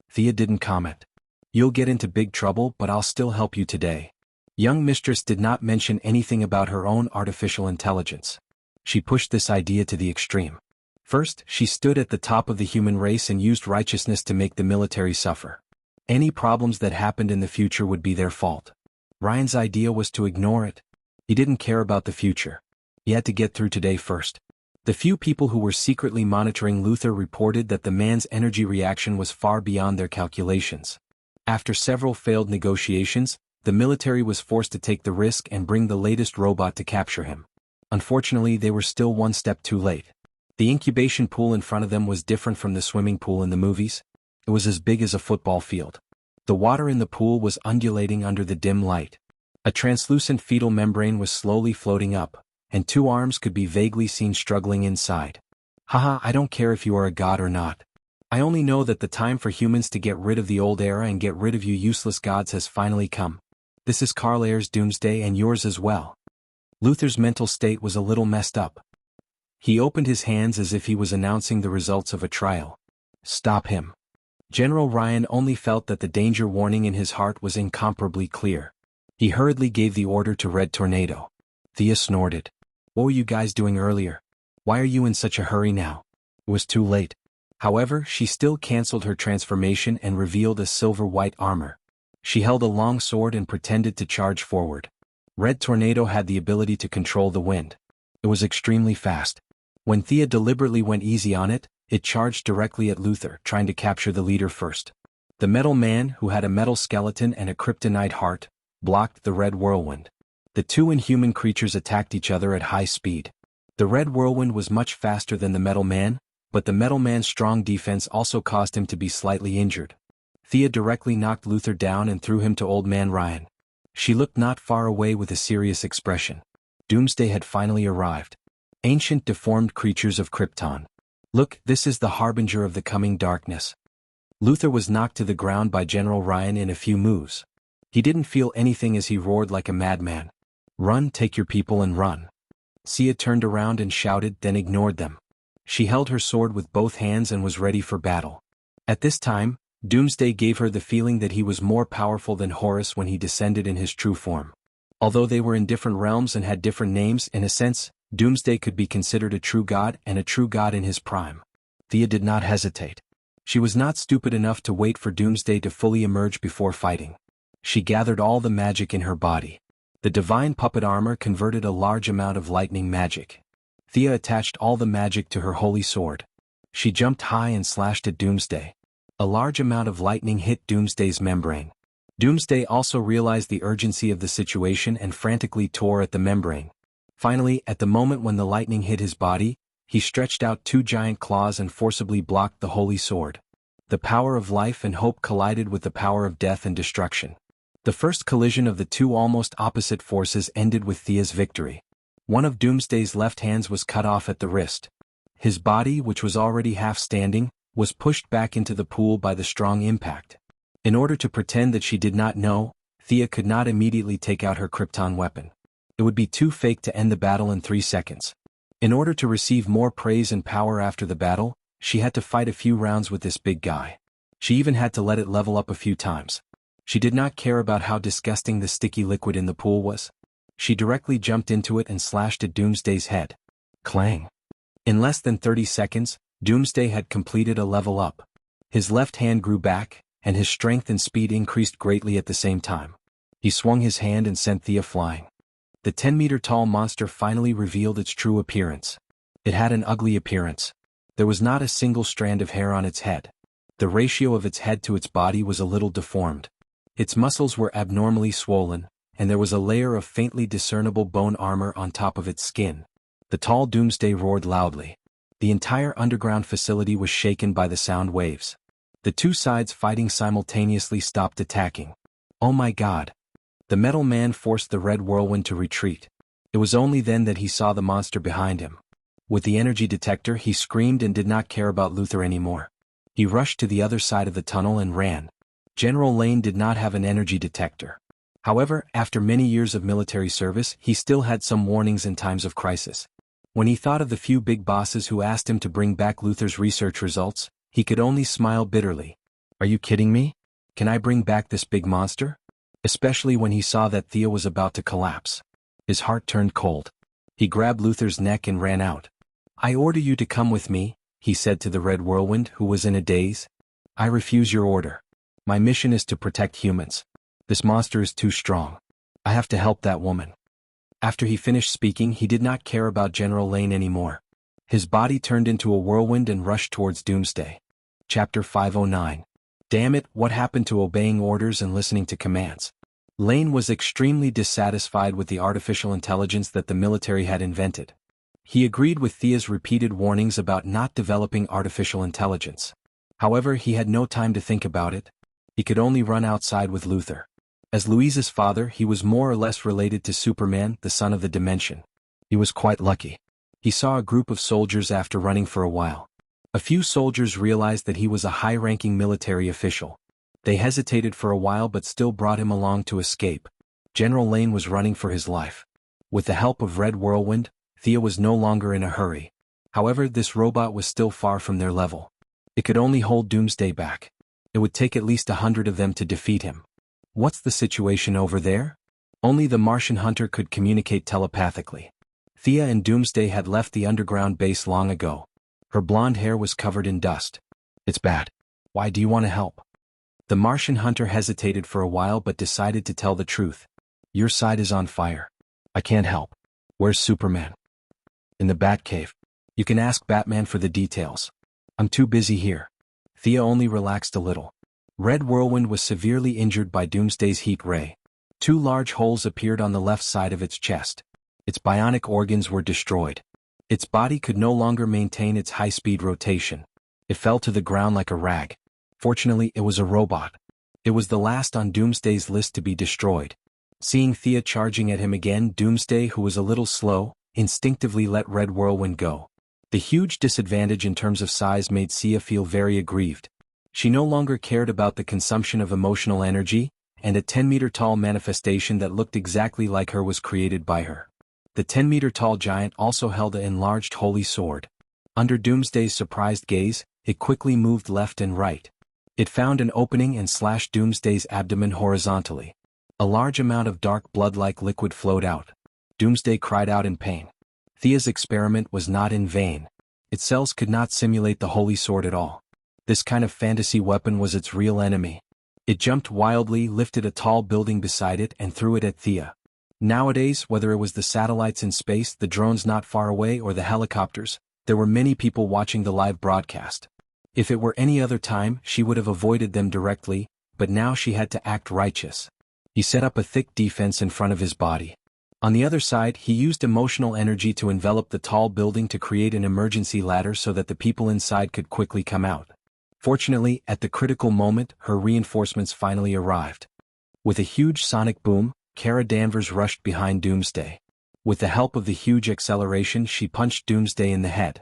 Thea didn't comment. You'll get into big trouble, but I'll still help you today. Young Mistress did not mention anything about her own artificial intelligence. She pushed this idea to the extreme. First, she stood at the top of the human race and used righteousness to make the military suffer. Any problems that happened in the future would be their fault. Ryan's idea was to ignore it. He didn't care about the future. He had to get through today first. The few people who were secretly monitoring Luther reported that the man's energy reaction was far beyond their calculations. After several failed negotiations, the military was forced to take the risk and bring the latest robot to capture him. Unfortunately, they were still one step too late. The incubation pool in front of them was different from the swimming pool in the movies. It was as big as a football field. The water in the pool was undulating under the dim light. A translucent fetal membrane was slowly floating up, and 2 arms could be vaguely seen struggling inside. Haha, I don't care if you are a god or not. I only know that the time for humans to get rid of the old era and get rid of you useless gods has finally come. This is Karl Ayer's doomsday and yours as well. Luther's mental state was a little messed up. He opened his hands as if he was announcing the results of a trial. Stop him. General Ryan only felt that the danger warning in his heart was incomparably clear. He hurriedly gave the order to Red Tornado. Thea snorted. What were you guys doing earlier? Why are you in such a hurry now? It was too late. However, she still canceled her transformation and revealed a silver-white armor. She held a long sword and pretended to charge forward. Red Tornado had the ability to control the wind. It was extremely fast. When Thea deliberately went easy on it, it charged directly at Luther, trying to capture the leader first. The metal man, who had a metal skeleton and a kryptonite heart, blocked the Red Whirlwind. The 2 inhuman creatures attacked each other at high speed. The Red Whirlwind was much faster than the Metal Man, but the Metal Man's strong defense also caused him to be slightly injured. Thea directly knocked Luther down and threw him to Old Man Ryan. She looked not far away with a serious expression. Doomsday had finally arrived. Ancient deformed creatures of Krypton. Look, this is the harbinger of the coming darkness. Luther was knocked to the ground by General Ryan in a few moves. He didn't feel anything as he roared like a madman. Run, take your people and run. Sia turned around and shouted, then ignored them. She held her sword with both hands and was ready for battle. At this time, Doomsday gave her the feeling that he was more powerful than Horus when he descended in his true form. Although they were in different realms and had different names, in a sense, Doomsday could be considered a true god and a true god in his prime. Thea did not hesitate. She was not stupid enough to wait for Doomsday to fully emerge before fighting. She gathered all the magic in her body. The divine puppet armor converted a large amount of lightning magic. Thea attached all the magic to her holy sword. She jumped high and slashed at Doomsday. A large amount of lightning hit Doomsday's membrane. Doomsday also realized the urgency of the situation and frantically tore at the membrane. Finally, at the moment when the lightning hit his body, he stretched out 2 giant claws and forcibly blocked the holy sword. The power of life and hope collided with the power of death and destruction. The first collision of the two almost opposite forces ended with Thea's victory. One of Doomsday's left hands was cut off at the wrist. His body, which was already half standing, was pushed back into the pool by the strong impact. In order to pretend that she did not know, Thea could not immediately take out her Krypton weapon. It would be too fake to end the battle in 3 seconds. In order to receive more praise and power after the battle, she had to fight a few rounds with this big guy. She even had to let it level up a few times. She did not care about how disgusting the sticky liquid in the pool was. She directly jumped into it and slashed at Doomsday's head. Clang! In less than 30 seconds, Doomsday had completed a level up. His left hand grew back, and his strength and speed increased greatly at the same time. He swung his hand and sent Thea flying. The 10-meter-tall monster finally revealed its true appearance. It had an ugly appearance. There was not a single strand of hair on its head. The ratio of its head to its body was a little deformed. Its muscles were abnormally swollen, and there was a layer of faintly discernible bone armor on top of its skin. The tall Doomsday roared loudly. The entire underground facility was shaken by the sound waves. The two sides fighting simultaneously stopped attacking. Oh my God! The metal man forced the red whirlwind to retreat. It was only then that he saw the monster behind him. With the energy detector, he screamed and did not care about Luther anymore. He rushed to the other side of the tunnel and ran. General Lane did not have an energy detector. However, after many years of military service, he still had some warnings in times of crisis. When he thought of the few big bosses who asked him to bring back Luther's research results, he could only smile bitterly. Are you kidding me? Can I bring back this big monster? Especially when he saw that Thea was about to collapse. His heart turned cold. He grabbed Luther's neck and ran out. I order you to come with me, he said to the red whirlwind, who was in a daze. I refuse your order. My mission is to protect humans. This monster is too strong. I have to help that woman. After he finished speaking, he did not care about General Lane anymore. His body turned into a whirlwind and rushed towards Doomsday. Chapter 509. Damn it, what happened to obeying orders and listening to commands? Lane was extremely dissatisfied with the artificial intelligence that the military had invented. He agreed with Thea's repeated warnings about not developing artificial intelligence. However, he had no time to think about it. He could only run outside with Luther. As Louise's father, he was more or less related to Superman, the son of the dimension. He was quite lucky. He saw a group of soldiers after running for a while. A few soldiers realized that he was a high-ranking military official. They hesitated for a while but still brought him along to escape. General Lane was running for his life. With the help of Red Whirlwind, Thea was no longer in a hurry. However, this robot was still far from their level. It could only hold Doomsday back. It would take at least 100 of them to defeat him. What's the situation over there? Only the Martian hunter could communicate telepathically. Thea and Doomsday had left the underground base long ago. Her blonde hair was covered in dust. It's bad. Why do you want to help? The Martian hunter hesitated for a while but decided to tell the truth. Your side is on fire. I can't help. Where's Superman? In the Batcave. You can ask Batman for the details. I'm too busy here. Thea only relaxed a little. Red Whirlwind was severely injured by Doomsday's heat ray. 2 large holes appeared on the left side of its chest. Its bionic organs were destroyed. Its body could no longer maintain its high-speed rotation. It fell to the ground like a rag. Fortunately, it was a robot. It was the last on Doomsday's list to be destroyed. Seeing Thea charging at him again, Doomsday, who was a little slow, instinctively let Red Whirlwind go. The huge disadvantage in terms of size made Thea feel very aggrieved. She no longer cared about the consumption of emotional energy, and a 10-meter-tall manifestation that looked exactly like her was created by her. The 10-meter-tall giant also held an enlarged holy sword. Under Doomsday's surprised gaze, it quickly moved left and right. It found an opening and slashed Doomsday's abdomen horizontally. A large amount of dark blood-like liquid flowed out. Doomsday cried out in pain. Thea's experiment was not in vain. Its cells could not simulate the holy sword at all. This kind of fantasy weapon was its real enemy. It jumped wildly, lifted a tall building beside it, and threw it at Thea. Nowadays, whether it was the satellites in space, the drones not far away, or the helicopters, there were many people watching the live broadcast. If it were any other time, she would have avoided them directly, but now she had to act righteous. He set up a thick defense in front of his body. On the other side, he used emotional energy to envelop the tall building to create an emergency ladder so that the people inside could quickly come out. Fortunately, at the critical moment, her reinforcements finally arrived. With a huge sonic boom, Kara Danvers rushed behind Doomsday. With the help of the huge acceleration, she punched Doomsday in the head.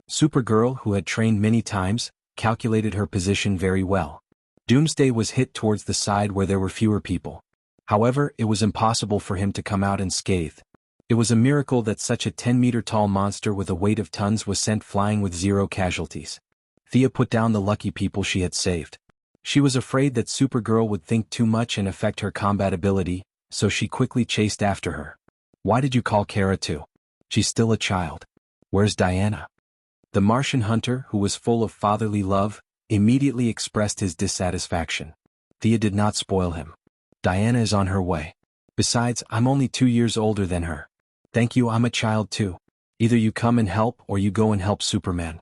Supergirl, who had trained many times, calculated her position very well. Doomsday was hit towards the side where there were fewer people. However, it was impossible for him to come out unscathed. It was a miracle that such a 10-meter-tall monster with a weight of tons was sent flying with 0 casualties. Thea put down the lucky people she had saved. She was afraid that Supergirl would think too much and affect her combat ability, so she quickly chased after her. "Why did you call Kara too? She's still a child. Where's Diana?" The Martian hunter, who was full of fatherly love, immediately expressed his dissatisfaction. Thea did not spoil him. "Diana is on her way. Besides, I'm only 2 years older than her. Thank you, I'm a child too. Either you come and help or you go and help Superman."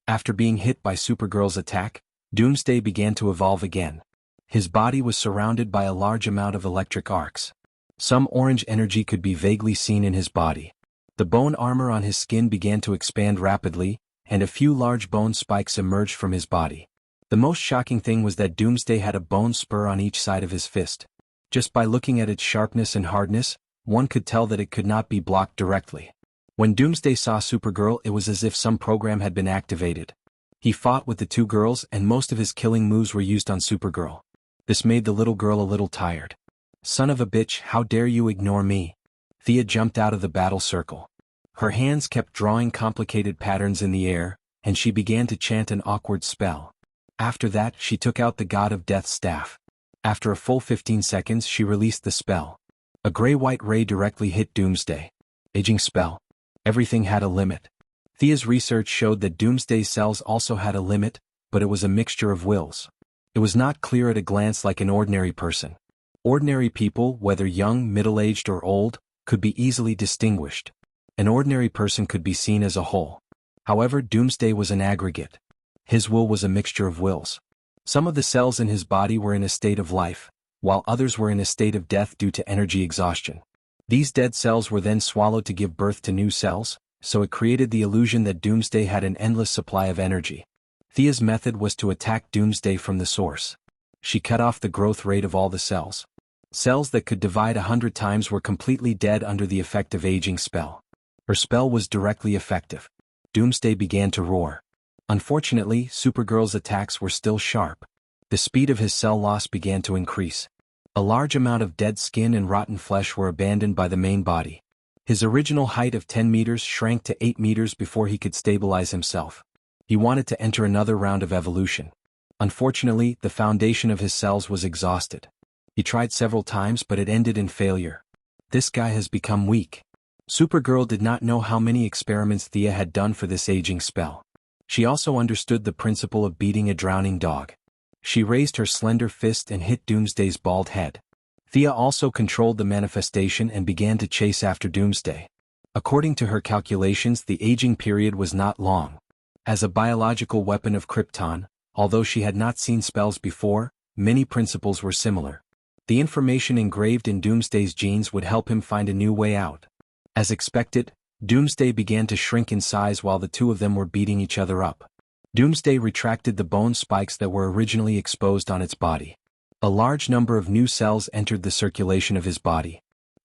After being hit by Supergirl's attack, Doomsday began to evolve again. His body was surrounded by a large amount of electric arcs. Some orange energy could be vaguely seen in his body. The bone armor on his skin began to expand rapidly, and a few large bone spikes emerged from his body. The most shocking thing was that Doomsday had a bone spur on each side of his fist. Just by looking at its sharpness and hardness, one could tell that it could not be blocked directly. When Doomsday saw Supergirl, it was as if some program had been activated. He fought with the two girls, and most of his killing moves were used on Supergirl. This made the little girl a little tired. "Son of a bitch, how dare you ignore me?" Thea jumped out of the battle circle. Her hands kept drawing complicated patterns in the air, and she began to chant an awkward spell. After that, she took out the God of Death's staff. After a full 15 seconds, she released the spell. A gray-white ray directly hit Doomsday. Aging spell. Everything had a limit. Thea's research showed that Doomsday's cells also had a limit, but it was a mixture of wills. It was not clear at a glance like an ordinary person. Ordinary people, whether young, middle-aged or old, could be easily distinguished. An ordinary person could be seen as a whole. However, Doomsday was an aggregate. His will was a mixture of wills. Some of the cells in his body were in a state of life, while others were in a state of death due to energy exhaustion. These dead cells were then swallowed to give birth to new cells, so it created the illusion that Doomsday had an endless supply of energy. Thea's method was to attack Doomsday from the source. She cut off the growth rate of all the cells. Cells that could divide 100 times were completely dead under the effect of aging spell. Her spell was directly effective. Doomsday began to roar. Unfortunately, Supergirl's attacks were still sharp. The speed of his cell loss began to increase. A large amount of dead skin and rotten flesh were abandoned by the main body. His original height of 10 meters shrank to 8 meters before he could stabilize himself. He wanted to enter another round of evolution. Unfortunately, the foundation of his cells was exhausted. He tried several times, but it ended in failure. This guy has become weak. Supergirl did not know how many experiments Thea had done for this aging spell. She also understood the principle of beating a drowning dog. She raised her slender fist and hit Doomsday's bald head. Thea also controlled the manifestation and began to chase after Doomsday. According to her calculations, the aging period was not long. As a biological weapon of Krypton, although she had not seen spells before, many principles were similar. The information engraved in Doomsday's genes would help him find a new way out. As expected, Doomsday began to shrink in size while the two of them were beating each other up. Doomsday retracted the bone spikes that were originally exposed on its body. A large number of new cells entered the circulation of his body.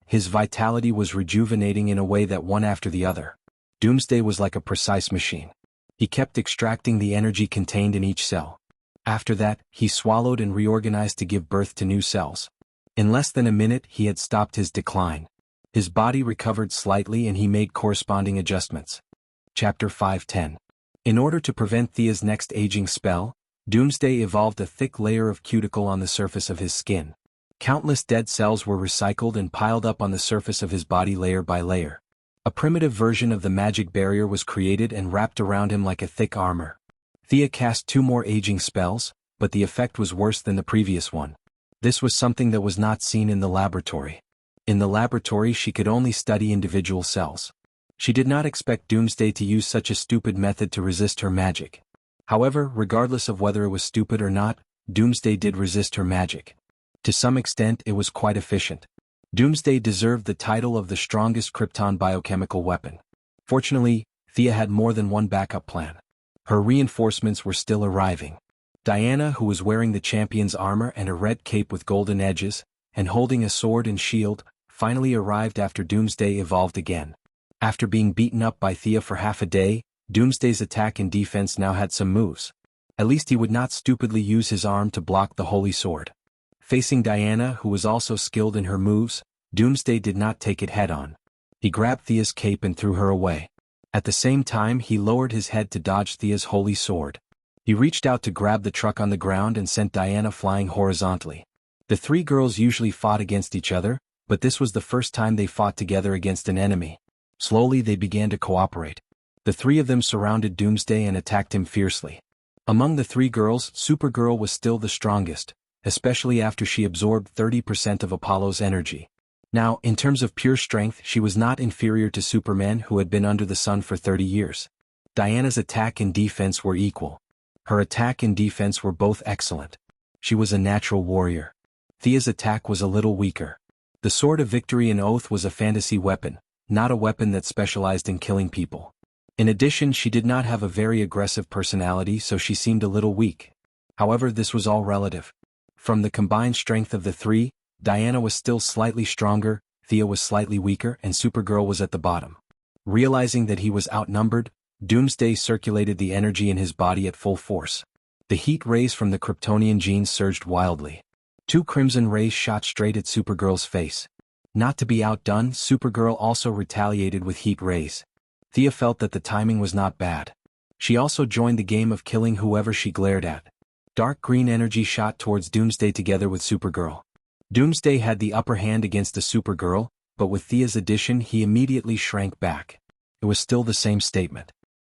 His vitality was rejuvenating in a way that one after the other. Doomsday was like a precise machine. He kept extracting the energy contained in each cell. After that, he swallowed and reorganized to give birth to new cells. In less than a minute, he had stopped his decline. His body recovered slightly and he made corresponding adjustments. Chapter 5:10. In order to prevent Thea's next aging spell, Doomsday evolved a thick layer of cuticle on the surface of his skin. Countless dead cells were recycled and piled up on the surface of his body layer by layer. A primitive version of the magic barrier was created and wrapped around him like a thick armor. Thea cast 2 more aging spells, but the effect was worse than the previous one. This was something that was not seen in the laboratory. In the laboratory, she could only study individual cells. She did not expect Doomsday to use such a stupid method to resist her magic. However, regardless of whether it was stupid or not, Doomsday did resist her magic. To some extent, it was quite efficient. Doomsday deserved the title of the strongest Krypton biochemical weapon. Fortunately, Thea had more than one backup plan. Her reinforcements were still arriving. Diana, who was wearing the champion's armor and a red cape with golden edges, and holding a sword and shield, finally arrived after Doomsday evolved again. After being beaten up by Thea for half a day, Doomsday's attack and defense now had some moves. At least he would not stupidly use his arm to block the holy sword. Facing Diana, who was also skilled in her moves, Doomsday did not take it head-on. He grabbed Thea's cape and threw her away. At the same time, he lowered his head to dodge Thea's holy sword. He reached out to grab the truck on the ground and sent Diana flying horizontally. The three girls usually fought against each other, but this was the first time they fought together against an enemy. Slowly they began to cooperate. The three of them surrounded Doomsday and attacked him fiercely. Among the three girls, Supergirl was still the strongest, especially after she absorbed 30% of Apollo's energy. Now, in terms of pure strength, she was not inferior to Superman, who had been under the sun for 30 years. Diana's attack and defense were equal. Her attack and defense were both excellent. She was a natural warrior. Thea's attack was a little weaker. The Sword of Victory and Oath was a fantasy weapon, not a weapon that specialized in killing people. In addition, she did not have a very aggressive personality, so she seemed a little weak. However, this was all relative. From the combined strength of the three, Diana was still slightly stronger, Thea was slightly weaker, and Supergirl was at the bottom. Realizing that he was outnumbered, Doomsday circulated the energy in his body at full force. The heat rays from the Kryptonian genes surged wildly. 2 crimson rays shot straight at Supergirl's face. Not to be outdone, Supergirl also retaliated with heat rays. Thea felt that the timing was not bad. She also joined the game of killing whoever she glared at. Dark green energy shot towards Doomsday together with Supergirl. Doomsday had the upper hand against the Supergirl, but with Thea's addition he immediately shrank back. It was still the same statement.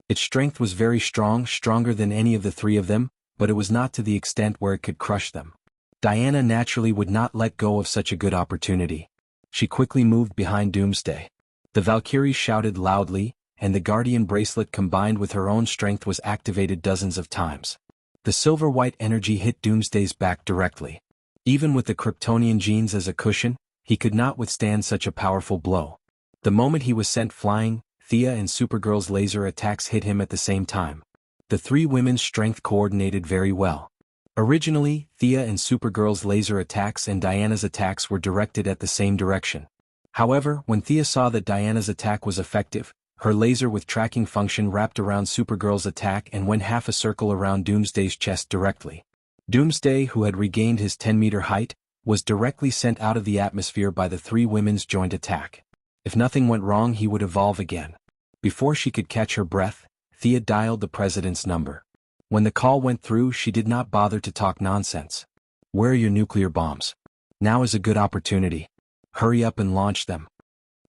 Its strength was very strong, stronger than any of the three of them, but it was not to the extent where it could crush them. Diana naturally would not let go of such a good opportunity. She quickly moved behind Doomsday. The Valkyries shouted loudly, and the Guardian bracelet combined with her own strength was activated dozens of times. The silver-white energy hit Doomsday's back directly. Even with the Kryptonian genes as a cushion, he could not withstand such a powerful blow. The moment he was sent flying, Thea and Supergirl's laser attacks hit him at the same time. The three women's strength coordinated very well. Originally, Thea and Supergirl's laser attacks and Diana's attacks were directed at the same direction. However, when Thea saw that Diana's attack was effective, her laser with tracking function wrapped around Supergirl's attack and went half a circle around Doomsday's chest directly. Doomsday, who had regained his 10-meter height, was directly sent out of the atmosphere by the three women's joint attack. If nothing went wrong, he would evolve again. Before she could catch her breath, Thea dialed the president's number. When the call went through, she did not bother to talk nonsense. "Where are your nuclear bombs? Now is a good opportunity. Hurry up and launch them."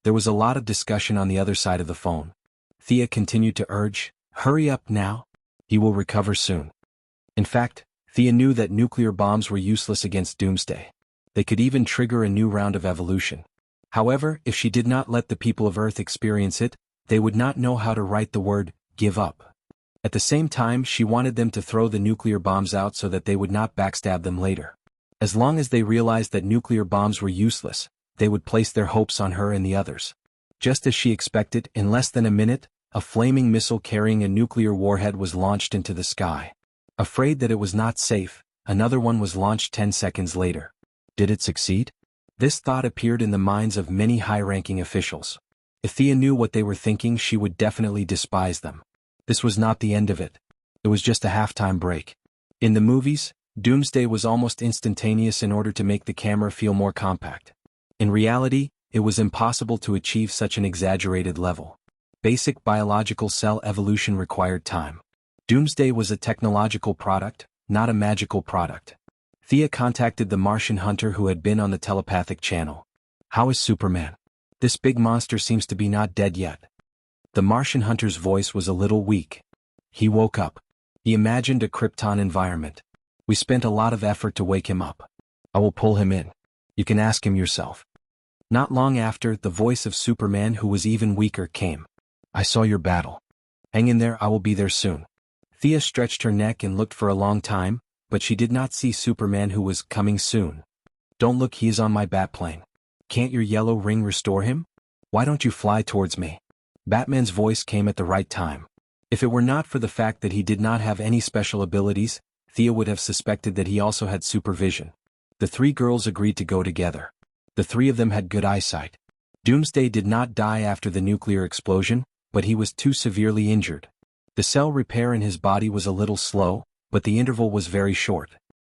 There was a lot of discussion on the other side of the phone. Thea continued to urge, "Hurry up now. He will recover soon." In fact, Thea knew that nuclear bombs were useless against Doomsday. They could even trigger a new round of evolution. However, if she did not let the people of Earth experience it, they would not know how to write the word, give up. At the same time, she wanted them to throw the nuclear bombs out so that they would not backstab them later. As long as they realized that nuclear bombs were useless, they would place their hopes on her and the others. Just as she expected, in less than a minute, a flaming missile carrying a nuclear warhead was launched into the sky. Afraid that it was not safe, another one was launched 10 seconds later. Did it succeed? This thought appeared in the minds of many high-ranking officials. If Thea knew what they were thinking, she would definitely despise them. This was not the end of it. It was just a halftime break. In the movies, Doomsday was almost instantaneous in order to make the camera feel more compact. In reality, it was impossible to achieve such an exaggerated level. Basic biological cell evolution required time. Doomsday was a technological product, not a magical product. Thea contacted the Martian hunter who had been on the telepathic channel. "How is Superman? This big monster seems to be not dead yet." The Martian hunter's voice was a little weak. "He woke up. He imagined a Krypton environment. We spent a lot of effort to wake him up. I will pull him in. You can ask him yourself." Not long after, the voice of Superman, who was even weaker, came. "I saw your battle. Hang in there, I will be there soon." Thea stretched her neck and looked for a long time, but she did not see Superman, who was coming soon. "Don't look, he is on my Batplane. Can't your yellow ring restore him? Why don't you fly towards me?" Batman's voice came at the right time. If it were not for the fact that he did not have any special abilities, Thea would have suspected that he also had supervision. The three girls agreed to go together. The three of them had good eyesight. Doomsday did not die after the nuclear explosion, but he was too severely injured. The cell repair in his body was a little slow, but the interval was very short.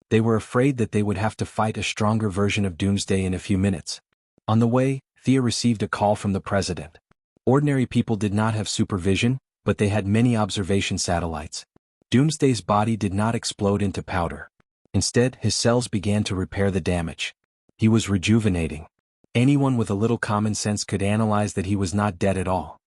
They were afraid that they would have to fight a stronger version of Doomsday in a few minutes. On the way, Thea received a call from the president. Ordinary people did not have supervision, but they had many observation satellites. Doomsday's body did not explode into powder. Instead, his cells began to repair the damage. He was rejuvenating. Anyone with a little common sense could analyze that he was not dead at all.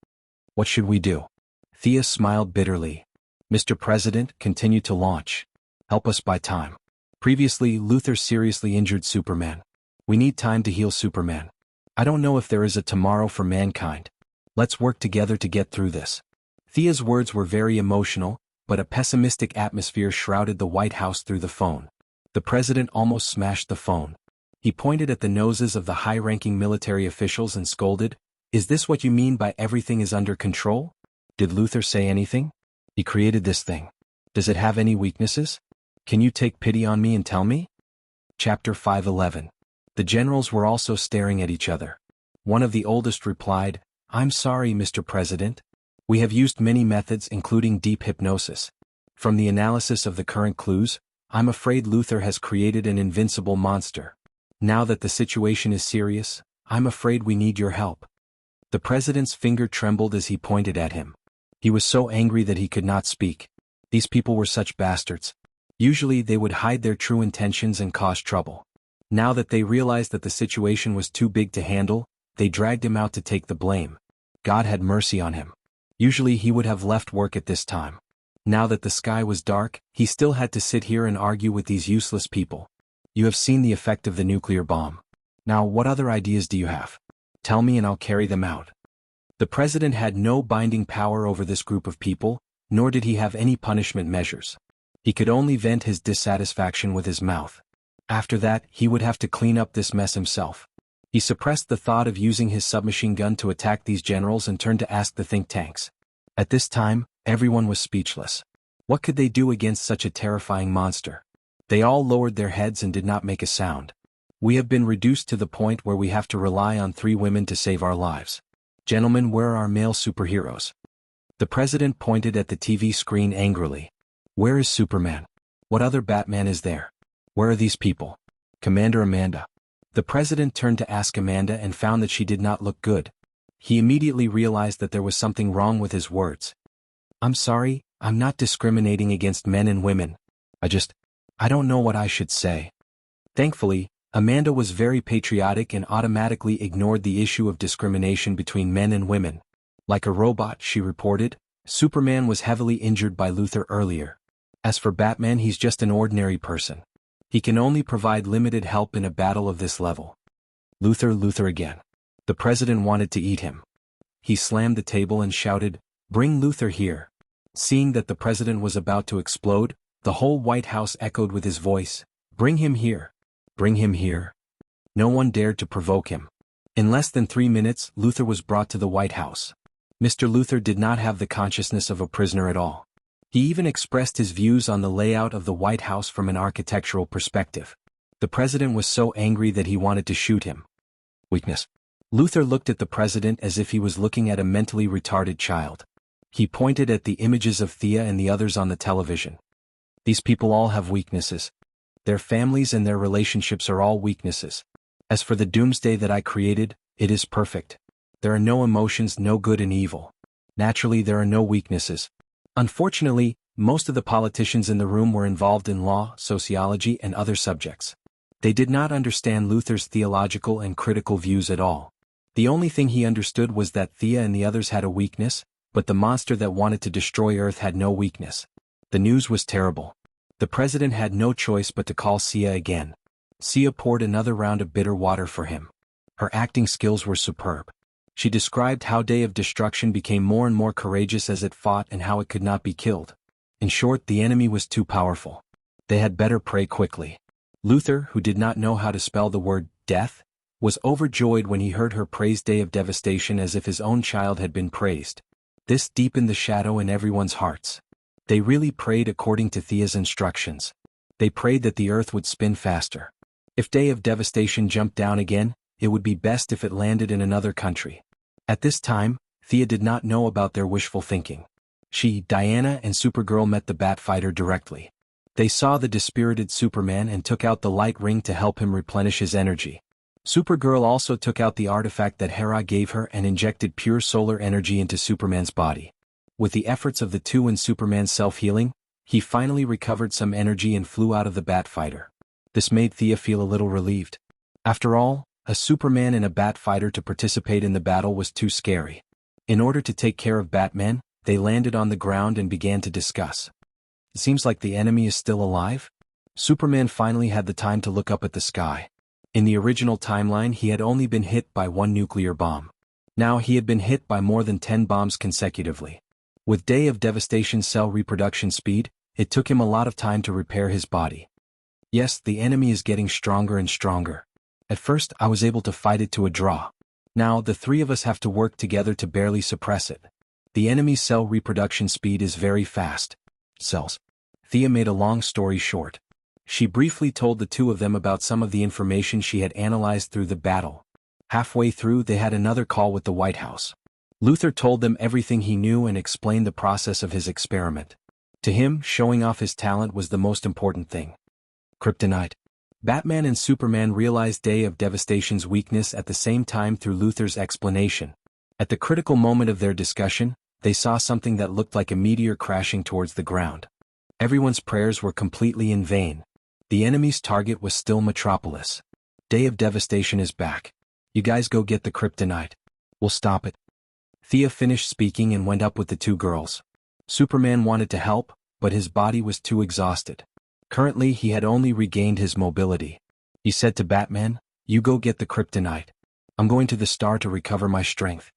What should we do? Thea smiled bitterly. Mr. President, continue to launch. Help us buy time. Previously, Luthor seriously injured Superman. We need time to heal Superman. I don't know if there is a tomorrow for mankind. Let's work together to get through this. Thea's words were very emotional, but a pessimistic atmosphere shrouded the White House through the phone. The president almost smashed the phone. He pointed at the noses of the high-ranking military officials and scolded, "Is this what you mean by everything is under control? Did Luthor say anything? He created this thing. Does it have any weaknesses? Can you take pity on me and tell me?" Chapter 5:11. The generals were also staring at each other. One of the oldest replied, "I'm sorry, Mr. President. We have used many methods including deep hypnosis. From the analysis of the current clues, I'm afraid Luthor has created an invincible monster. Now that the situation is serious, I'm afraid we need your help." The president's finger trembled as he pointed at him. He was so angry that he could not speak. These people were such bastards. Usually they would hide their true intentions and cause trouble. Now that they realized that the situation was too big to handle, they dragged him out to take the blame. God had mercy on him. Usually he would have left work at this time. Now that the sky was dark, he still had to sit here and argue with these useless people. You have seen the effect of the nuclear bomb. Now what other ideas do you have? Tell me and I'll carry them out. The president had no binding power over this group of people, nor did he have any punishment measures. He could only vent his dissatisfaction with his mouth. After that, he would have to clean up this mess himself. He suppressed the thought of using his submachine gun to attack these generals and turned to ask the think tanks. At this time, everyone was speechless. What could they do against such a terrifying monster? They all lowered their heads and did not make a sound. We have been reduced to the point where we have to rely on 3 women to save our lives. Gentlemen, where are our male superheroes? The president pointed at the TV screen angrily. Where is Superman? What other Batman is there? Where are these people? Commander Amanda. The president turned to ask Amanda and found that she did not look good. He immediately realized that there was something wrong with his words. "I'm sorry, I'm not discriminating against men and women. I don't know what I should say." Thankfully, Amanda was very patriotic and automatically ignored the issue of discrimination between men and women. Like a robot, she reported, Superman was heavily injured by Luthor earlier. As for Batman, he's just an ordinary person. He can only provide limited help in a battle of this level. Luthor again. The president wanted to eat him. He slammed the table and shouted, "Bring Luthor here." Seeing that the president was about to explode, the whole White House echoed with his voice, "Bring him here. Bring him here." No one dared to provoke him. In less than 3 minutes, Luthor was brought to the White House. Mr. Luthor did not have the consciousness of a prisoner at all. He even expressed his views on the layout of the White House from an architectural perspective. The president was so angry that he wanted to shoot him. Weakness. Luthor looked at the president as if he was looking at a mentally retarded child. He pointed at the images of Thea and the others on the television. These people all have weaknesses. Their families and their relationships are all weaknesses. As for the doomsday that I created, it is perfect. There are no emotions, no good and evil. Naturally, there are no weaknesses. Unfortunately, most of the politicians in the room were involved in law, sociology, and other subjects. They did not understand Luthor's theological and critical views at all. The only thing he understood was that Thea and the others had a weakness, but the monster that wanted to destroy Earth had no weakness. The news was terrible. The president had no choice but to call Sia again. Sia poured another round of bitter water for him. Her acting skills were superb. She described how Day of Destruction became more and more courageous as it fought and how it could not be killed. In short, the enemy was too powerful. They had better pray quickly. Luthor, who did not know how to spell the word death, was overjoyed when he heard her praise Day of Devastation as if his own child had been praised. This deepened the shadow in everyone's hearts. They really prayed according to Thea's instructions. They prayed that the earth would spin faster. If Day of Devastation jumped down again, it would be best if it landed in another country. At this time, Thea did not know about their wishful thinking. She, Diana, and Supergirl met the Batfighter directly. They saw the dispirited Superman and took out the light ring to help him replenish his energy. Supergirl also took out the artifact that Hera gave her and injected pure solar energy into Superman's body. With the efforts of the two and Superman's self-healing, he finally recovered some energy and flew out of the Batfighter. This made Thea feel a little relieved. After all, a Superman and a Batfighter to participate in the battle was too scary. In order to take care of Batman, they landed on the ground and began to discuss. It seems like the enemy is still alive? Superman finally had the time to look up at the sky. In the original timeline, he had only been hit by one nuclear bomb. Now he had been hit by more than 10 bombs consecutively. With Day of Devastation's cell reproduction speed, it took him a lot of time to repair his body. Yes, the enemy is getting stronger and stronger. At first, I was able to fight it to a draw. Now, the three of us have to work together to barely suppress it. The enemy's cell reproduction speed is very fast. Cells. Thea made a long story short. She briefly told the two of them about some of the information she had analyzed through the battle. Halfway through, they had another call with the White House. Luthor told them everything he knew and explained the process of his experiment. To him, showing off his talent was the most important thing. Kryptonite. Batman and Superman realized Day of Devastation's weakness at the same time through Luthor's explanation. At the critical moment of their discussion, they saw something that looked like a meteor crashing towards the ground. Everyone's prayers were completely in vain. The enemy's target was still Metropolis. Day of Devastation is back. You guys go get the kryptonite. We'll stop it. Thea finished speaking and went up with the two girls. Superman wanted to help, but his body was too exhausted. Currently, he had only regained his mobility. He said to Batman, "You go get the kryptonite. I'm going to the star to recover my strength."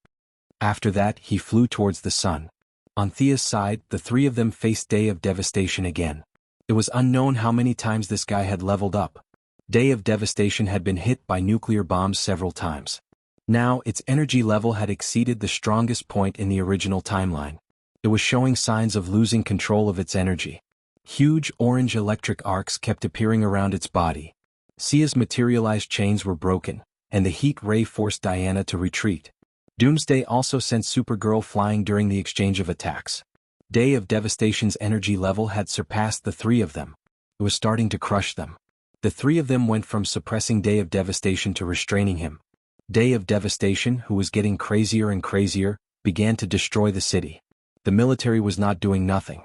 After that, he flew towards the sun. On Thea's side, the three of them faced Day of Devastation again. It was unknown how many times this guy had leveled up. Day of Devastation had been hit by nuclear bombs several times. Now, its energy level had exceeded the strongest point in the original timeline. It was showing signs of losing control of its energy. Huge orange electric arcs kept appearing around its body. Sia's materialized chains were broken, and the heat ray forced Diana to retreat. Doomsday also sent Supergirl flying during the exchange of attacks. Day of Devastation's energy level had surpassed the three of them. It was starting to crush them. The three of them went from suppressing Day of Devastation to restraining him. Day of Devastation, who was getting crazier and crazier, began to destroy the city. The military was not doing nothing.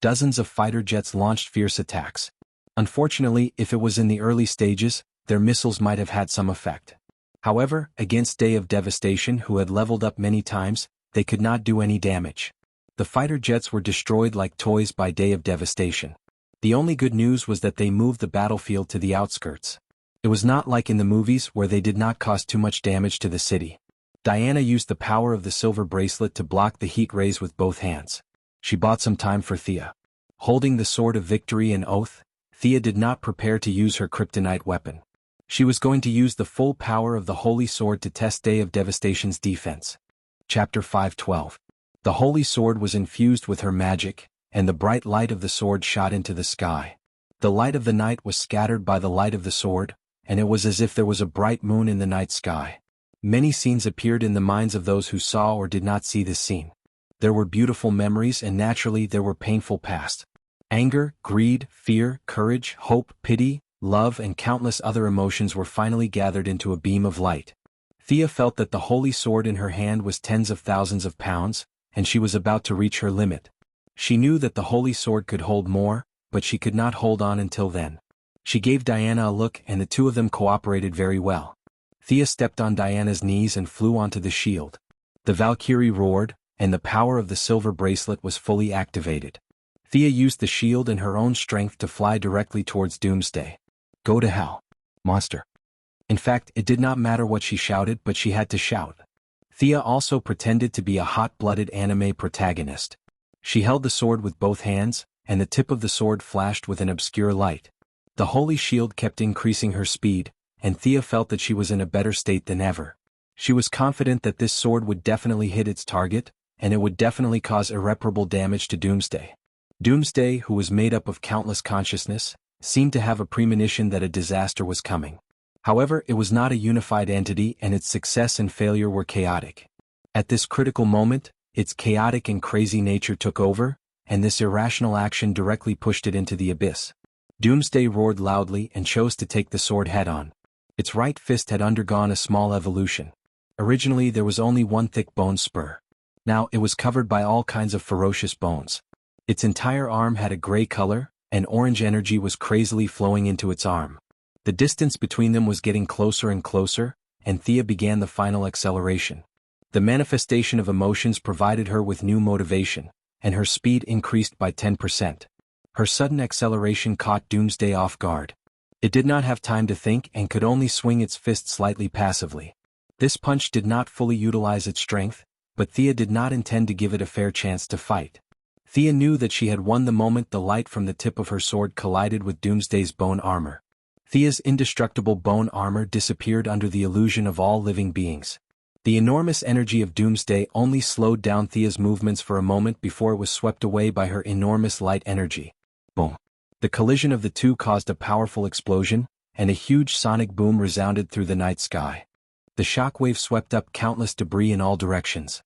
Dozens of fighter jets launched fierce attacks. Unfortunately, if it was in the early stages, their missiles might have had some effect. However, against Day of Devastation, who had leveled up many times, they could not do any damage. The fighter jets were destroyed like toys by Day of Devastation. The only good news was that they moved the battlefield to the outskirts. It was not like in the movies where they did not cause too much damage to the city. Diana used the power of the silver bracelet to block the heat rays with both hands. She bought some time for Thea. Holding the sword of victory and oath, Thea did not prepare to use her kryptonite weapon. She was going to use the full power of the Holy Sword to test Day of Devastation's defense. Chapter 5:12. The Holy Sword was infused with her magic, and the bright light of the sword shot into the sky. The light of the night was scattered by the light of the sword, and it was as if there was a bright moon in the night sky. Many scenes appeared in the minds of those who saw or did not see this scene. There were beautiful memories and naturally there were painful past. Anger, greed, fear, courage, hope, pity, love and countless other emotions were finally gathered into a beam of light. Thea felt that the holy sword in her hand was tens of thousands of pounds, and she was about to reach her limit. She knew that the holy sword could hold more, but she could not hold on until then. She gave Diana a look and the two of them cooperated very well. Thea stepped on Diana's knees and flew onto the shield. The Valkyrie roared, and the power of the silver bracelet was fully activated. Thea used the shield and her own strength to fly directly towards Doomsday. "Go to hell, monster." In fact, it did not matter what she shouted, but she had to shout. Thea also pretended to be a hot-blooded anime protagonist. She held the sword with both hands, and the tip of the sword flashed with an obscure light. The holy shield kept increasing her speed, and Thea felt that she was in a better state than ever. She was confident that this sword would definitely hit its target, and it would definitely cause irreparable damage to Doomsday. Doomsday, who was made up of countless consciousness, seemed to have a premonition that a disaster was coming. However, it was not a unified entity and its success and failure were chaotic. At this critical moment, its chaotic and crazy nature took over, and this irrational action directly pushed it into the abyss. Doomsday roared loudly and chose to take the sword head-on. Its right fist had undergone a small evolution. Originally there was only one thick bone spur. Now it was covered by all kinds of ferocious bones. Its entire arm had a gray color, and orange energy was crazily flowing into its arm. The distance between them was getting closer and closer, and Thea began the final acceleration. The manifestation of emotions provided her with new motivation, and her speed increased by 10%. Her sudden acceleration caught Doomsday off guard. It did not have time to think and could only swing its fist slightly passively. This punch did not fully utilize its strength, but Thea did not intend to give it a fair chance to fight. Thea knew that she had won the moment the light from the tip of her sword collided with Doomsday's bone armor. Thea's indestructible bone armor disappeared under the illusion of all living beings. The enormous energy of Doomsday only slowed down Thea's movements for a moment before it was swept away by her enormous light energy. Boom! The collision of the two caused a powerful explosion, and a huge sonic boom resounded through the night sky. The shockwave swept up countless debris in all directions.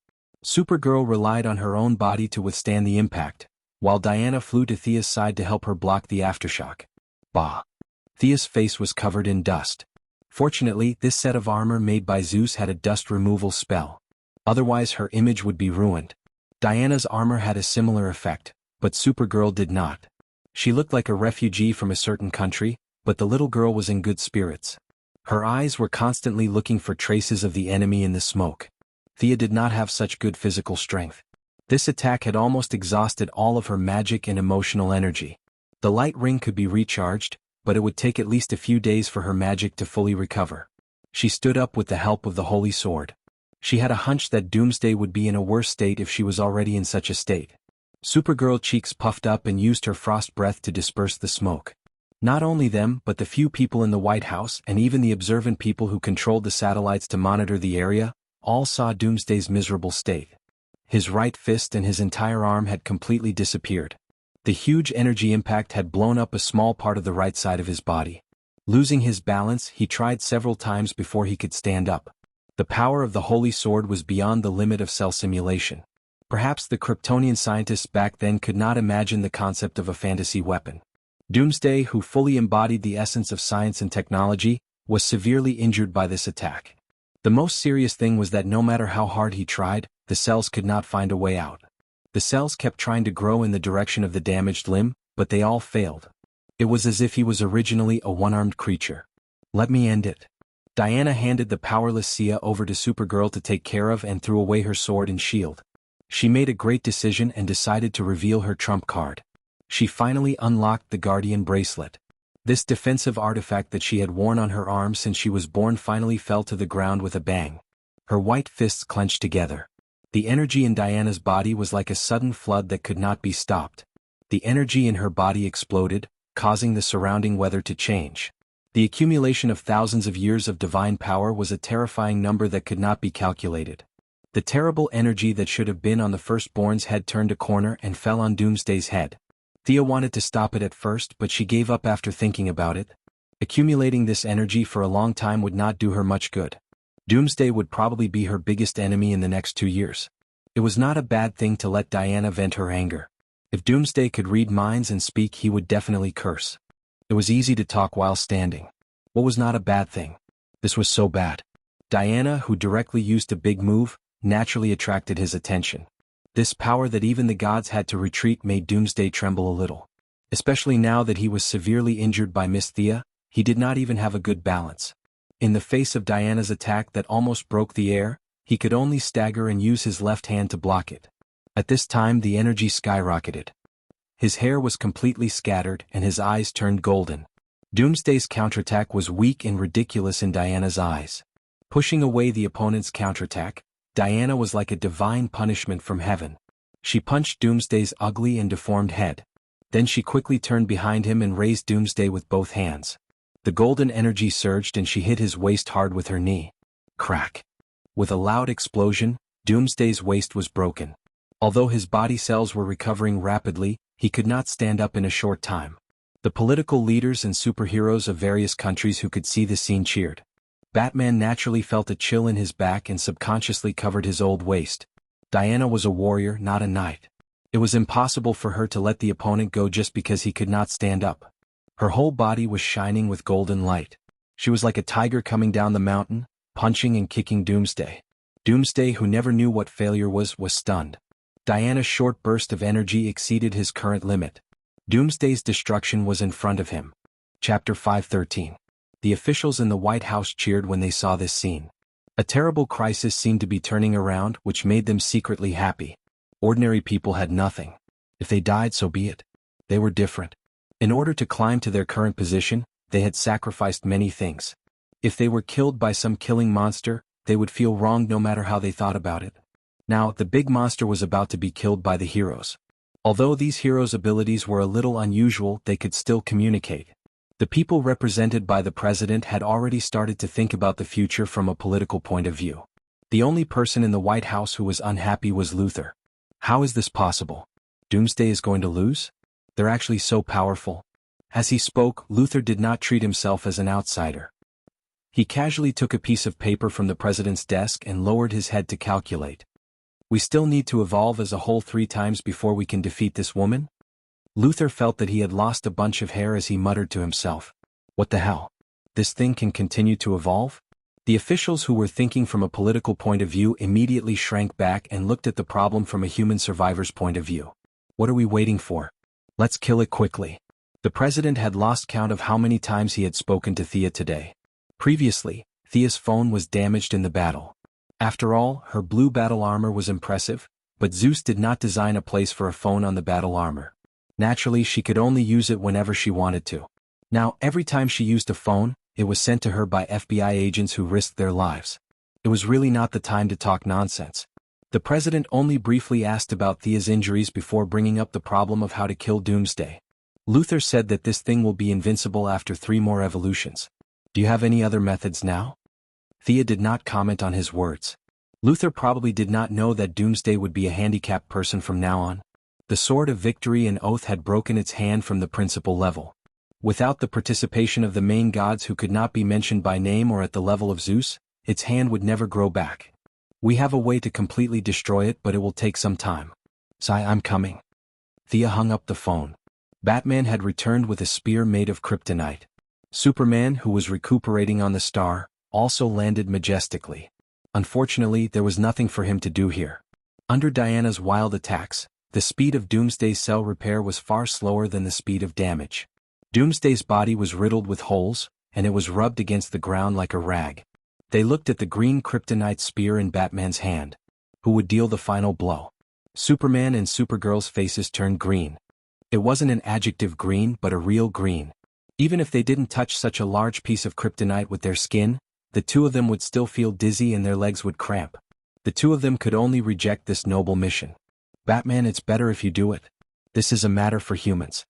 Supergirl relied on her own body to withstand the impact, while Diana flew to Thea's side to help her block the aftershock. Bah! Thea's face was covered in dust. Fortunately, this set of armor made by Zeus had a dust removal spell. Otherwise her image would be ruined. Diana's armor had a similar effect, but Supergirl did not. She looked like a refugee from a certain country, but the little girl was in good spirits. Her eyes were constantly looking for traces of the enemy in the smoke. Thea did not have such good physical strength. This attack had almost exhausted all of her magic and emotional energy. The light ring could be recharged, but it would take at least a few days for her magic to fully recover. She stood up with the help of the Holy Sword. She had a hunch that Doomsday would be in a worse state if she was already in such a state. Supergirl cheeks puffed up and used her frost breath to disperse the smoke. Not only them but the few people in the White House and even the observant people who controlled the satellites to monitor the area, all saw Doomsday's miserable state. His right fist and his entire arm had completely disappeared. The huge energy impact had blown up a small part of the right side of his body. Losing his balance, he tried several times before he could stand up. The power of the Holy Sword was beyond the limit of cell simulation. Perhaps the Kryptonian scientists back then could not imagine the concept of a fantasy weapon. Doomsday, who fully embodied the essence of science and technology, was severely injured by this attack. The most serious thing was that no matter how hard he tried, the cells could not find a way out. The cells kept trying to grow in the direction of the damaged limb, but they all failed. It was as if he was originally a one-armed creature. Let me end it. Diana handed the powerless Sia over to Supergirl to take care of and threw away her sword and shield. She made a great decision and decided to reveal her trump card. She finally unlocked the Guardian bracelet. This defensive artifact that she had worn on her arm since she was born finally fell to the ground with a bang. Her white fists clenched together. The energy in Diana's body was like a sudden flood that could not be stopped. The energy in her body exploded, causing the surrounding weather to change. The accumulation of thousands of years of divine power was a terrifying number that could not be calculated. The terrible energy that should have been on the firstborn's head turned a corner and fell on Doomsday's head. Thea wanted to stop it at first, but she gave up after thinking about it. Accumulating this energy for a long time would not do her much good. Doomsday would probably be her biggest enemy in the next 2 years. It was not a bad thing to let Diana vent her anger. If Doomsday could read minds and speak, he would definitely curse. It was easy to talk while standing. What was not a bad thing? This was so bad. Diana, who directly used a big move, naturally attracted his attention. This power that even the gods had to retreat made Doomsday tremble a little. Especially now that he was severely injured by Miss Thea, he did not even have a good balance. In the face of Diana's attack that almost broke the air, he could only stagger and use his left hand to block it. At this time the energy skyrocketed. His hair was completely scattered and his eyes turned golden. Doomsday's counterattack was weak and ridiculous in Diana's eyes. Pushing away the opponent's counterattack, Diana was like a divine punishment from heaven. She punched Doomsday's ugly and deformed head. Then she quickly turned behind him and raised Doomsday with both hands. The golden energy surged and she hit his waist hard with her knee. Crack! With a loud explosion, Doomsday's waist was broken. Although his body cells were recovering rapidly, he could not stand up in a short time. The political leaders and superheroes of various countries who could see the scene cheered. Batman naturally felt a chill in his back and subconsciously covered his old waist. Diana was a warrior, not a knight. It was impossible for her to let the opponent go just because he could not stand up. Her whole body was shining with golden light. She was like a tiger coming down the mountain, punching and kicking Doomsday. Doomsday, who never knew what failure was stunned. Diana's short burst of energy exceeded his current limit. Doomsday's destruction was in front of him. Chapter 513. The officials in the White House cheered when they saw this scene. A terrible crisis seemed to be turning around, which made them secretly happy. Ordinary people had nothing. If they died, so be it. They were different. In order to climb to their current position, they had sacrificed many things. If they were killed by some killing monster, they would feel wronged no matter how they thought about it. Now, the big monster was about to be killed by the heroes. Although these heroes' abilities were a little unusual, they could still communicate. The people represented by the president had already started to think about the future from a political point of view. The only person in the White House who was unhappy was Luthor. How is this possible? Doomsday is going to lose? They're actually so powerful. As he spoke, Luthor did not treat himself as an outsider. He casually took a piece of paper from the president's desk and lowered his head to calculate. We still need to evolve as a whole 3 times before we can defeat this woman? Luthor felt that he had lost a bunch of hair as he muttered to himself. What the hell? This thing can continue to evolve? The officials who were thinking from a political point of view immediately shrank back and looked at the problem from a human survivor's point of view. What are we waiting for? Let's kill it quickly. The president had lost count of how many times he had spoken to Thea today. Previously, Thea's phone was damaged in the battle. After all, her blue battle armor was impressive, but Zeus did not design a place for a phone on the battle armor. Naturally, she could only use it whenever she wanted to. Now, every time she used a phone, it was sent to her by FBI agents who risked their lives. It was really not the time to talk nonsense. The president only briefly asked about Thea's injuries before bringing up the problem of how to kill Doomsday. Luthor said that this thing will be invincible after 3 more evolutions. Do you have any other methods now? Thea did not comment on his words. Luthor probably did not know that Doomsday would be a handicapped person from now on. The Sword of Victory and Oath had broken its hand from the principal level. Without the participation of the main gods who could not be mentioned by name or at the level of Zeus, its hand would never grow back. We have a way to completely destroy it, but it will take some time. Sai, I'm coming. Thea hung up the phone. Batman had returned with a spear made of kryptonite. Superman, who was recuperating on the star, also landed majestically. Unfortunately, there was nothing for him to do here. Under Diana's wild attacks, the speed of Doomsday's cell repair was far slower than the speed of damage. Doomsday's body was riddled with holes, and it was rubbed against the ground like a rag. They looked at the green kryptonite spear in Batman's hand. Who would deal the final blow? Superman and Supergirl's faces turned green. It wasn't an adjective green, but a real green. Even if they didn't touch such a large piece of kryptonite with their skin, the 2 of them would still feel dizzy and their legs would cramp. The 2 of them could only reject this noble mission. Batman, it's better if you do it. This is a matter for humans.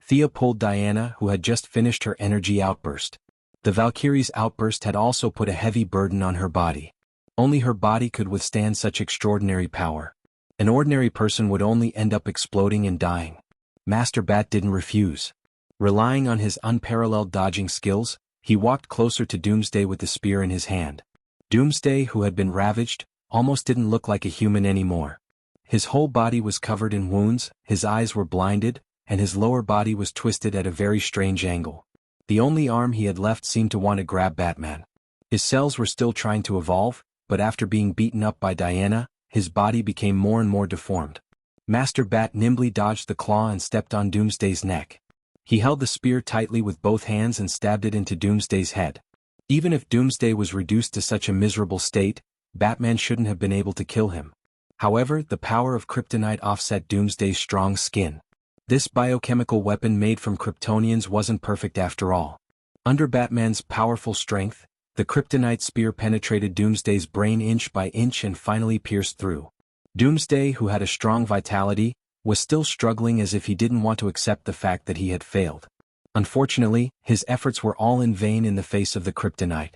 Thea pulled Diana, who had just finished her energy outburst. The Valkyrie's outburst had also put a heavy burden on her body. Only her body could withstand such extraordinary power. An ordinary person would only end up exploding and dying. Master Bat didn't refuse. Relying on his unparalleled dodging skills, he walked closer to Doomsday with the spear in his hand. Doomsday, who had been ravaged, almost didn't look like a human anymore. His whole body was covered in wounds, his eyes were blinded, and his lower body was twisted at a very strange angle. The only arm he had left seemed to want to grab Batman. His cells were still trying to evolve, but after being beaten up by Diana, his body became more and more deformed. Master Bat nimbly dodged the claw and stepped on Doomsday's neck. He held the spear tightly with both hands and stabbed it into Doomsday's head. Even if Doomsday was reduced to such a miserable state, Batman shouldn't have been able to kill him. However, the power of kryptonite offset Doomsday's strong skin. This biochemical weapon made from Kryptonians wasn't perfect after all. Under Batman's powerful strength, the kryptonite spear penetrated Doomsday's brain inch by inch and finally pierced through. Doomsday, who had a strong vitality, was still struggling as if he didn't want to accept the fact that he had failed. Unfortunately, his efforts were all in vain in the face of the kryptonite.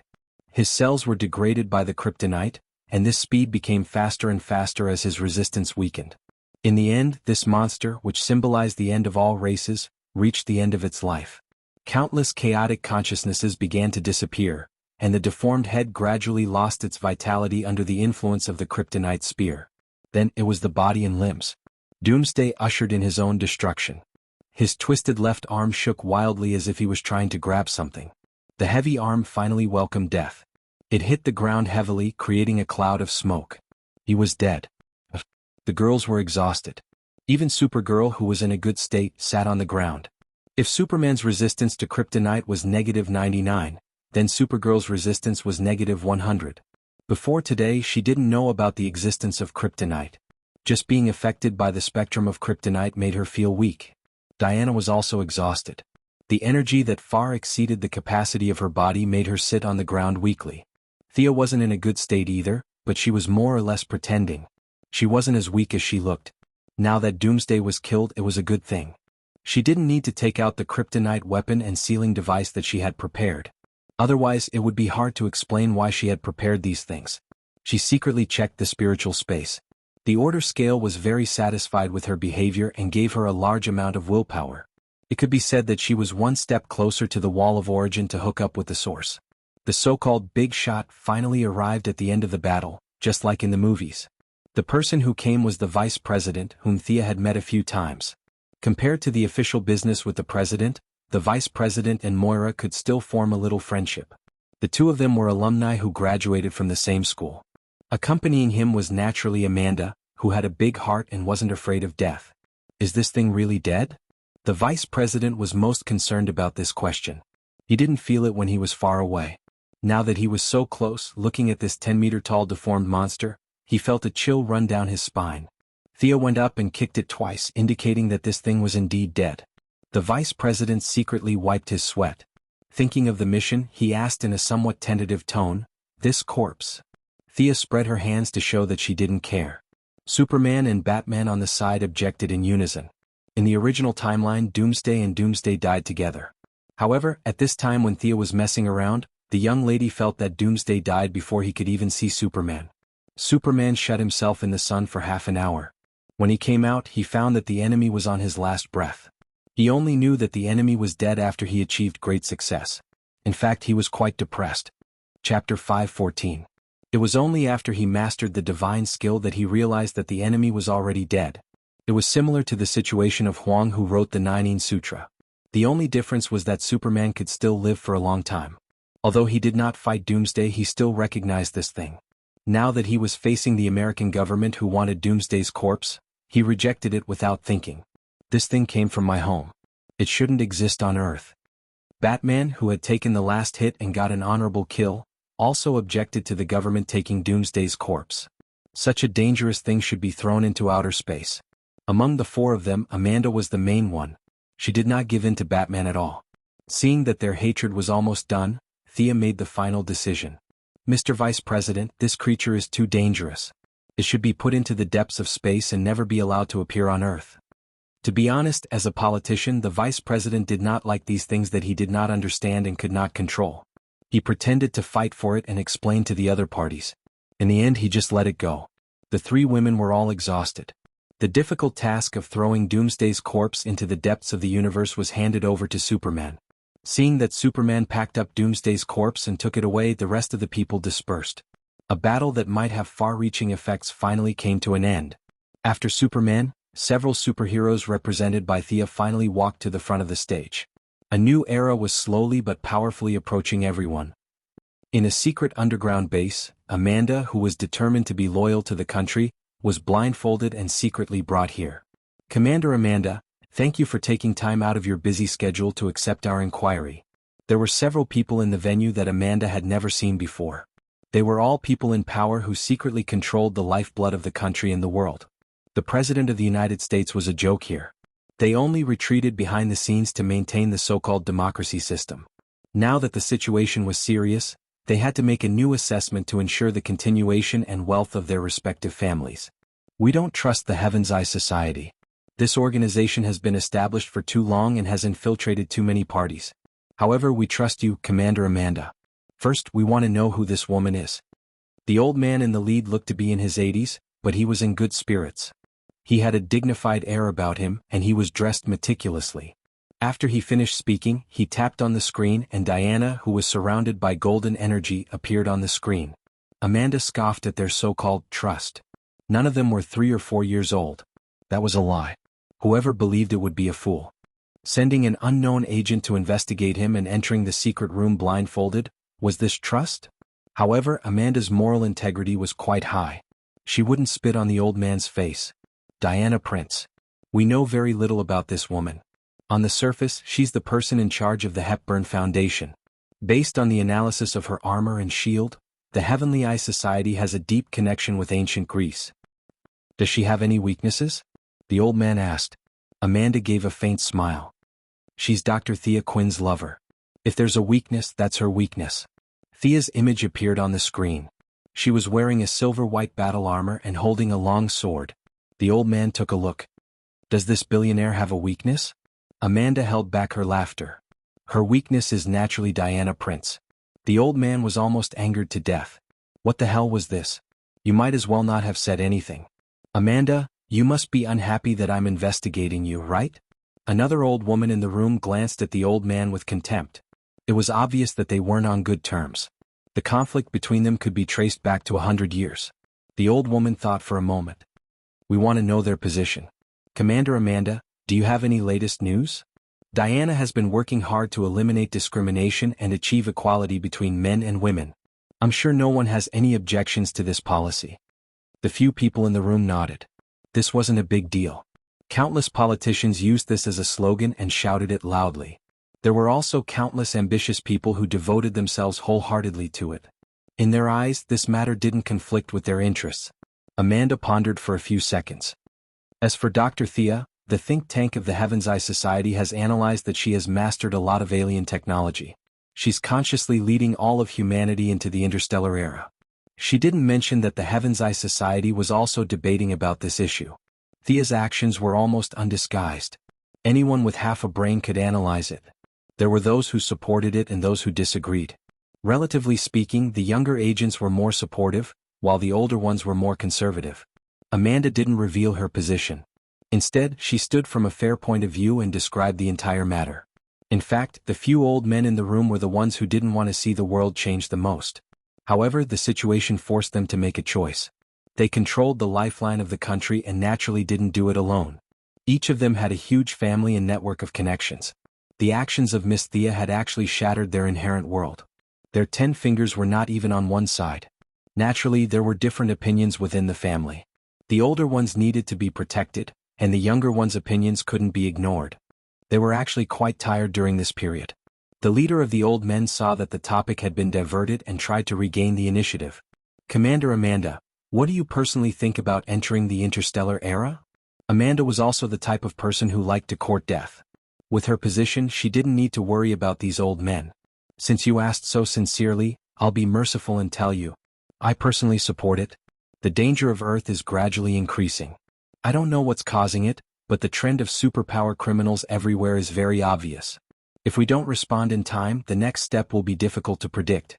His cells were degraded by the kryptonite, and this speed became faster and faster as his resistance weakened. In the end, this monster, which symbolized the end of all races, reached the end of its life. Countless chaotic consciousnesses began to disappear, and the deformed head gradually lost its vitality under the influence of the kryptonite spear. Then it was the body and limbs. Doomsday ushered in his own destruction. His twisted left arm shook wildly as if he was trying to grab something. The heavy arm finally welcomed death. It hit the ground heavily, creating a cloud of smoke. He was dead. The girls were exhausted. Even Supergirl, who was in a good state, sat on the ground. If Superman's resistance to kryptonite was -99, then Supergirl's resistance was -100. Before today, she didn't know about the existence of kryptonite. Just being affected by the spectrum of kryptonite made her feel weak. Diana was also exhausted. The energy that far exceeded the capacity of her body made her sit on the ground weakly. Thea wasn't in a good state either, but she was more or less pretending. She wasn't as weak as she looked. Now that Doomsday was killed, it was a good thing. She didn't need to take out the kryptonite weapon and sealing device that she had prepared. Otherwise, it would be hard to explain why she had prepared these things. She secretly checked the spiritual space. The order scale was very satisfied with her behavior and gave her a large amount of willpower. It could be said that she was one step closer to the wall of origin to hook up with the source. The so-called big shot finally arrived at the end of the battle, just like in the movies. The person who came was the vice president, whom Thea had met a few times. Compared to the official business with the president, the vice president and Moira could still form a little friendship. The two of them were alumni who graduated from the same school. Accompanying him was naturally Amanda, who had a big heart and wasn't afraid of death. Is this thing really dead? The vice president was most concerned about this question. He didn't feel it when he was far away. Now that he was so close, looking at this 10-meter-tall deformed monster, he felt a chill run down his spine. Thea went up and kicked it twice, indicating that this thing was indeed dead. The vice president secretly wiped his sweat. Thinking of the mission, he asked in a somewhat tentative tone, "This corpse?" Thea spread her hands to show that she didn't care. Superman and Batman on the side objected in unison. In the original timeline, Doomsday and Doomsday died together. However, at this time when Thea was messing around, the young lady felt that Doomsday died before he could even see Superman. Superman shut himself in the sun for half an hour. When he came out, he found that the enemy was on his last breath. He only knew that the enemy was dead after he achieved great success. In fact, he was quite depressed. Chapter 5:14. It was only after he mastered the divine skill that he realized that the enemy was already dead. It was similar to the situation of Huang, who wrote the Nine Sutra. The only difference was that Superman could still live for a long time. Although he did not fight Doomsday, he still recognized this thing. Now that he was facing the American government who wanted Doomsday's corpse, he rejected it without thinking. This thing came from my home. It shouldn't exist on Earth. Batman, who had taken the last hit and got an honorable kill, also objected to the government taking Doomsday's corpse. Such a dangerous thing should be thrown into outer space. Among the four of them, Amanda was the main one. She did not give in to Batman at all. Seeing that their hatred was almost done, Thea made the final decision. "Mr. Vice President, this creature is too dangerous. It should be put into the depths of space and never be allowed to appear on Earth." To be honest, as a politician, the vice president did not like these things that he did not understand and could not control. He pretended to fight for it and explain to the other parties. In the end, he just let it go. The three women were all exhausted. The difficult task of throwing Doomsday's corpse into the depths of the universe was handed over to Superman. Seeing that Superman packed up Doomsday's corpse and took it away, the rest of the people dispersed. A battle that might have far-reaching effects finally came to an end. After Superman, several superheroes represented by Thea finally walked to the front of the stage. A new era was slowly but powerfully approaching everyone. In a secret underground base, Amanda, who was determined to be loyal to the country, was blindfolded and secretly brought here. "Commander Amanda, thank you for taking time out of your busy schedule to accept our inquiry." There were several people in the venue that Amanda had never seen before. They were all people in power who secretly controlled the lifeblood of the country and the world. The President of the United States was a joke here. They only retreated behind the scenes to maintain the so-called democracy system. Now that the situation was serious, they had to make a new assessment to ensure the continuation and wealth of their respective families. "We don't trust the Heaven's Eye Society. This organization has been established for too long and has infiltrated too many parties. However, we trust you, Commander Amanda. First, we want to know who this woman is." The old man in the lead looked to be in his 80s, but he was in good spirits. He had a dignified air about him, and he was dressed meticulously. After he finished speaking, he tapped on the screen and Diana, who was surrounded by golden energy, appeared on the screen. Amanda scoffed at their so-called trust. None of them were 3 or 4 years old. That was a lie. Whoever believed it would be a fool. Sending an unknown agent to investigate him and entering the secret room blindfolded, was this trust? However, Amanda's moral integrity was quite high. She wouldn't spit on the old man's face. Diana Prince. We know very little about this woman. On the surface, she's the person in charge of the Hepburn Foundation. Based on the analysis of her armor and shield, the Heavenly Eye Society has a deep connection with ancient Greece. Does she have any weaknesses? The old man asked. Amanda gave a faint smile. She's Dr. Thea Quinn's lover. If there's a weakness, that's her weakness. Thea's image appeared on the screen. She was wearing a silver-white battle armor and holding a long sword. The old man took a look. Does this billionaire have a weakness? Amanda held back her laughter. Her weakness is naturally Diana Prince. The old man was almost angered to death. What the hell was this? You might as well not have said anything. Amanda, you must be unhappy that I'm investigating you, right? Another old woman in the room glanced at the old man with contempt. It was obvious that they weren't on good terms. The conflict between them could be traced back to 100 years. The old woman thought for a moment. We want to know their position. Commander Amanda, do you have any latest news? Diana has been working hard to eliminate discrimination and achieve equality between men and women. I'm sure no one has any objections to this policy. The few people in the room nodded. This wasn't a big deal. Countless politicians used this as a slogan and shouted it loudly. There were also countless ambitious people who devoted themselves wholeheartedly to it. In their eyes, this matter didn't conflict with their interests. Amanda pondered for a few seconds. As for Dr. Thea, the think tank of the Heaven's Eye Society has analyzed that she has mastered a lot of alien technology. She's consciously leading all of humanity into the interstellar era. She didn't mention that the Heaven's Eye Society was also debating about this issue. Thea's actions were almost undisguised. Anyone with half a brain could analyze it. There were those who supported it and those who disagreed. Relatively speaking, the younger agents were more supportive, while the older ones were more conservative. Amanda didn't reveal her position. Instead, she stood from a fair point of view and described the entire matter. In fact, the few old men in the room were the ones who didn't want to see the world change the most. However, the situation forced them to make a choice. They controlled the lifeline of the country and naturally didn't do it alone. Each of them had a huge family and network of connections. The actions of Miss Thea had actually shattered their inherent world. Their 10 fingers were not even on one side. Naturally, there were different opinions within the family. The older ones needed to be protected, and the younger ones' opinions couldn't be ignored. They were actually quite tired during this period. The leader of the old men saw that the topic had been diverted and tried to regain the initiative. Commander Amanda, what do you personally think about entering the interstellar era? Amanda was also the type of person who liked to court death. With her position, she didn't need to worry about these old men. Since you asked so sincerely, I'll be merciful and tell you. I personally support it. The danger of Earth is gradually increasing. I don't know what's causing it, but the trend of superpower criminals everywhere is very obvious. If we don't respond in time, the next step will be difficult to predict.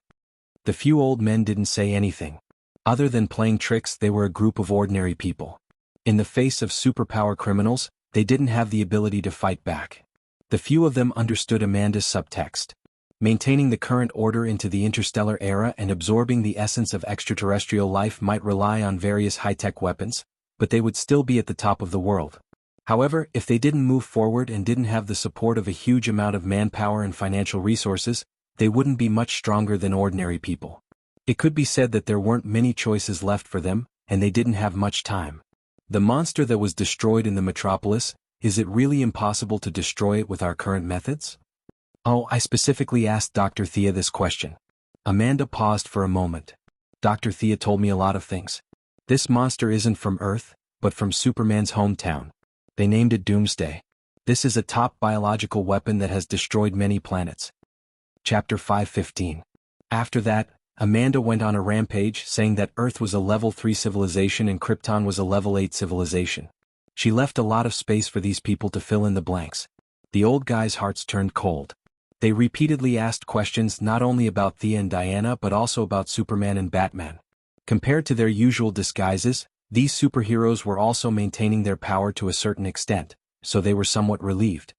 The few old men didn't say anything. Other than playing tricks, they were a group of ordinary people. In the face of superpower criminals, they didn't have the ability to fight back. The few of them understood Amanda's subtext. Maintaining the current order into the interstellar era and absorbing the essence of extraterrestrial life might rely on various high-tech weapons, but they would still be at the top of the world. However, if they didn't move forward and didn't have the support of a huge amount of manpower and financial resources, they wouldn't be much stronger than ordinary people. It could be said that there weren't many choices left for them, and they didn't have much time. The monster that was destroyed in the metropolis, is it really impossible to destroy it with our current methods? Oh, I specifically asked Dr. Thea this question. Amanda paused for a moment. Dr. Thea told me a lot of things. This monster isn't from Earth, but from Superman's hometown. They named it Doomsday. This is a top biological weapon that has destroyed many planets. Chapter 5:15. After that, Amanda went on a rampage saying that Earth was a level 3 civilization and Krypton was a level 8 civilization. She left a lot of space for these people to fill in the blanks. The old guys' hearts turned cold. They repeatedly asked questions not only about Thea and Diana but also about Superman and Batman. Compared to their usual disguises, these superheroes were also maintaining their power to a certain extent, so they were somewhat relieved.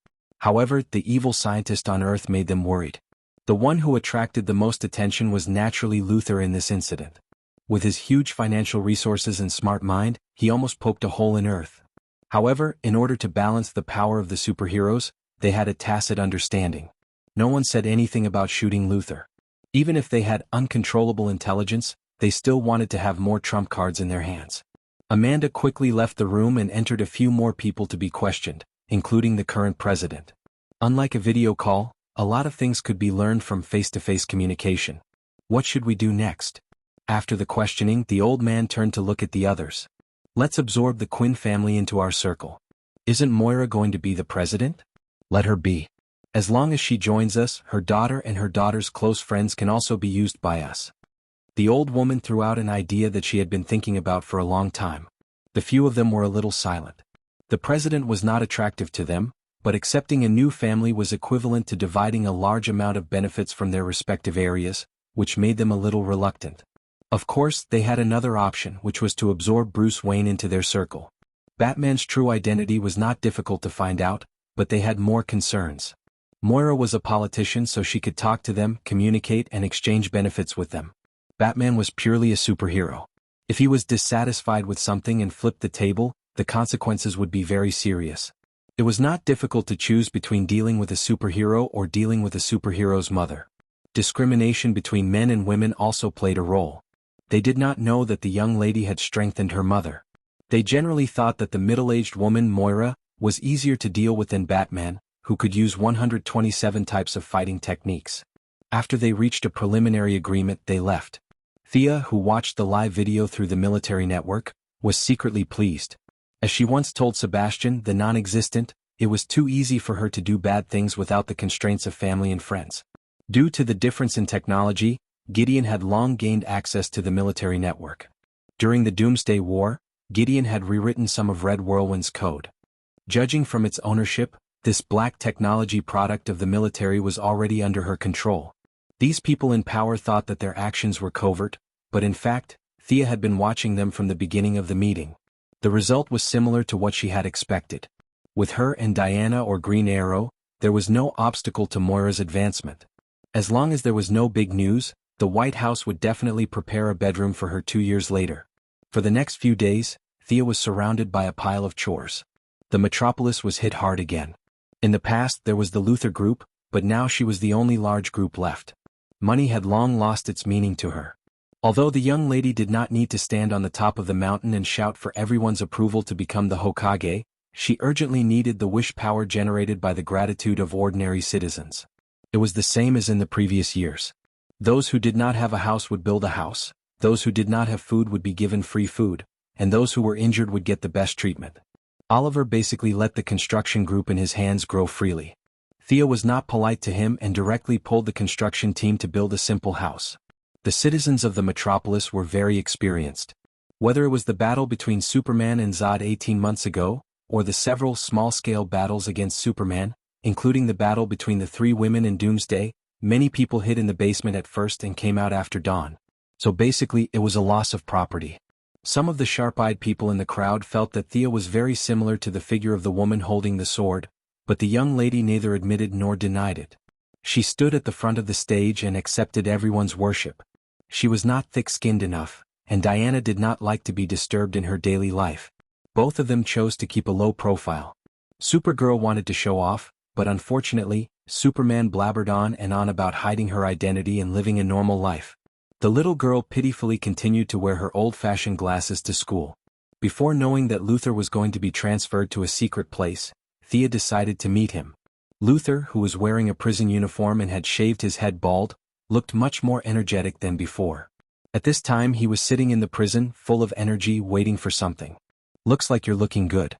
However, the evil scientist on Earth made them worried. The one who attracted the most attention was naturally Luther in this incident. With his huge financial resources and smart mind, he almost poked a hole in Earth. However, in order to balance the power of the superheroes, they had a tacit understanding. No one said anything about shooting Luther. Even if they had uncontrollable intelligence, they still wanted to have more trump cards in their hands. Amanda quickly left the room and entered a few more people to be questioned, including the current president. Unlike a video call, a lot of things could be learned from face-to-face communication. What should we do next? After the questioning, the old man turned to look at the others. Let's absorb the Quinn family into our circle. Isn't Moira going to be the president? Let her be. As long as she joins us, her daughter and her daughter's close friends can also be used by us. The old woman threw out an idea that she had been thinking about for a long time. The few of them were a little silent. The president was not attractive to them, but accepting a new family was equivalent to dividing a large amount of benefits from their respective areas, which made them a little reluctant. Of course, they had another option, which was to absorb Bruce Wayne into their circle. Batman's true identity was not difficult to find out, but they had more concerns. Moira was a politician, so she could talk to them, communicate, and exchange benefits with them. Batman was purely a superhero. If he was dissatisfied with something and flipped the table, the consequences would be very serious. It was not difficult to choose between dealing with a superhero or dealing with a superhero's mother. Discrimination between men and women also played a role. They did not know that the young lady had strengthened her mother. They generally thought that the middle-aged woman, Moira, was easier to deal with than Batman, who could use 127 types of fighting techniques. After they reached a preliminary agreement, they left. Thea, who watched the live video through the military network, was secretly pleased. As she once told Sebastian, the non-existent, it was too easy for her to do bad things without the constraints of family and friends. Due to the difference in technology, Gideon had long gained access to the military network. During the Doomsday War, Gideon had rewritten some of Red Whirlwind's code. Judging from its ownership, this black technology product of the military was already under her control. These people in power thought that their actions were covert, but in fact, Thea had been watching them from the beginning of the meeting. The result was similar to what she had expected. With her and Diana or Green Arrow, there was no obstacle to Moira's advancement. As long as there was no big news, the White House would definitely prepare a bedroom for her 2 years later. For the next few days, Thea was surrounded by a pile of chores. The metropolis was hit hard again. In the past there was the Luther group, but now she was the only large group left. Money had long lost its meaning to her. Although the young lady did not need to stand on the top of the mountain and shout for everyone's approval to become the Hokage, she urgently needed the wish power generated by the gratitude of ordinary citizens. It was the same as in the previous years. Those who did not have a house would build a house, those who did not have food would be given free food, and those who were injured would get the best treatment. Oliver basically let the construction group in his hands grow freely. Thea was not polite to him and directly pulled the construction team to build a simple house. The citizens of the metropolis were very experienced. Whether it was the battle between Superman and Zod 18 months ago, or the several small-scale battles against Superman, including the battle between the 3 women in Doomsday, many people hid in the basement at first and came out after dawn. So basically it was a loss of property. Some of the sharp-eyed people in the crowd felt that Thea was very similar to the figure of the woman holding the sword, but the young lady neither admitted nor denied it. She stood at the front of the stage and accepted everyone's worship. She was not thick-skinned enough, and Diana did not like to be disturbed in her daily life. Both of them chose to keep a low profile. Supergirl wanted to show off, but unfortunately, Superman blabbered on and on about hiding her identity and living a normal life. The little girl pitifully continued to wear her old-fashioned glasses to school. Before knowing that Luther was going to be transferred to a secret place, Thea decided to meet him. Luther, who was wearing a prison uniform and had shaved his head bald, looked much more energetic than before. At this time he was sitting in the prison, full of energy, waiting for something. "Looks like you're looking good."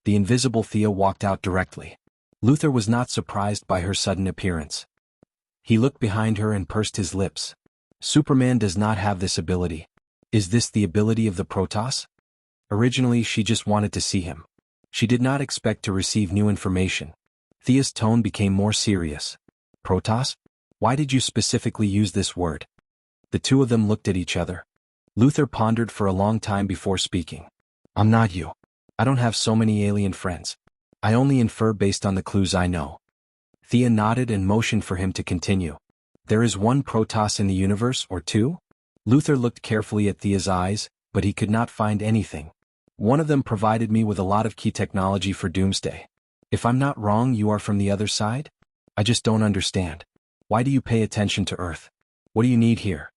The invisible Thea walked out directly. Luther was not surprised by her sudden appearance. He looked behind her and pursed his lips. Superman does not have this ability. Is this the ability of the Protoss? Originally she just wanted to see him. She did not expect to receive new information. Thea's tone became more serious. Protoss? Why did you specifically use this word? The two of them looked at each other. Luther pondered for a long time before speaking. I'm not you. I don't have so many alien friends. I only infer based on the clues I know. Thea nodded and motioned for him to continue. There is one Protoss in the universe, or two? Luther looked carefully at Thea's eyes, but he could not find anything. One of them provided me with a lot of key technology for Doomsday. If I'm not wrong, you are from the other side? I just don't understand. Why do you pay attention to Earth? What do you need here?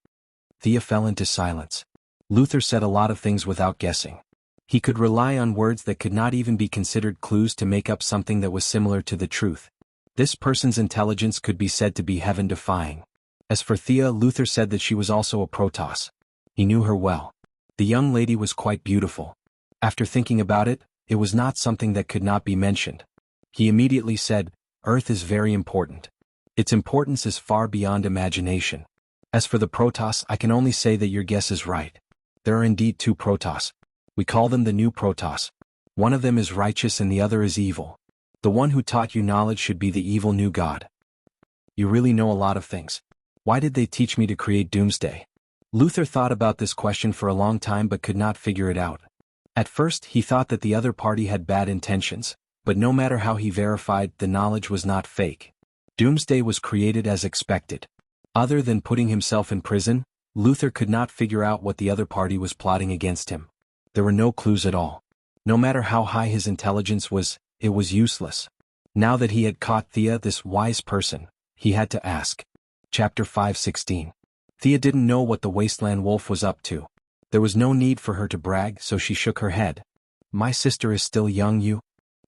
Thea fell into silence. Luther said a lot of things without guessing. He could rely on words that could not even be considered clues to make up something that was similar to the truth. This person's intelligence could be said to be heaven-defying. As for Thea, Luther said that she was also a Protoss. He knew her well. The young lady was quite beautiful. After thinking about it, it was not something that could not be mentioned. He immediately said, Earth is very important. Its importance is far beyond imagination. As for the Protoss, I can only say that your guess is right. There are indeed two Protoss. We call them the new Protoss. One of them is righteous and the other is evil. The one who taught you knowledge should be the evil new god. You really know a lot of things. Why did they teach me to create Doomsday? Luther thought about this question for a long time but could not figure it out. At first he thought that the other party had bad intentions, but no matter how he verified, the knowledge was not fake. Doomsday was created as expected. Other than putting himself in prison, Luther could not figure out what the other party was plotting against him. There were no clues at all. No matter how high his intelligence was, it was useless. Now that he had caught Thea, this wise person, he had to ask. Chapter 5:16. Thea didn't know what the Wasteland Wolf was up to. There was no need for her to brag, so she shook her head. My sister is still young, you?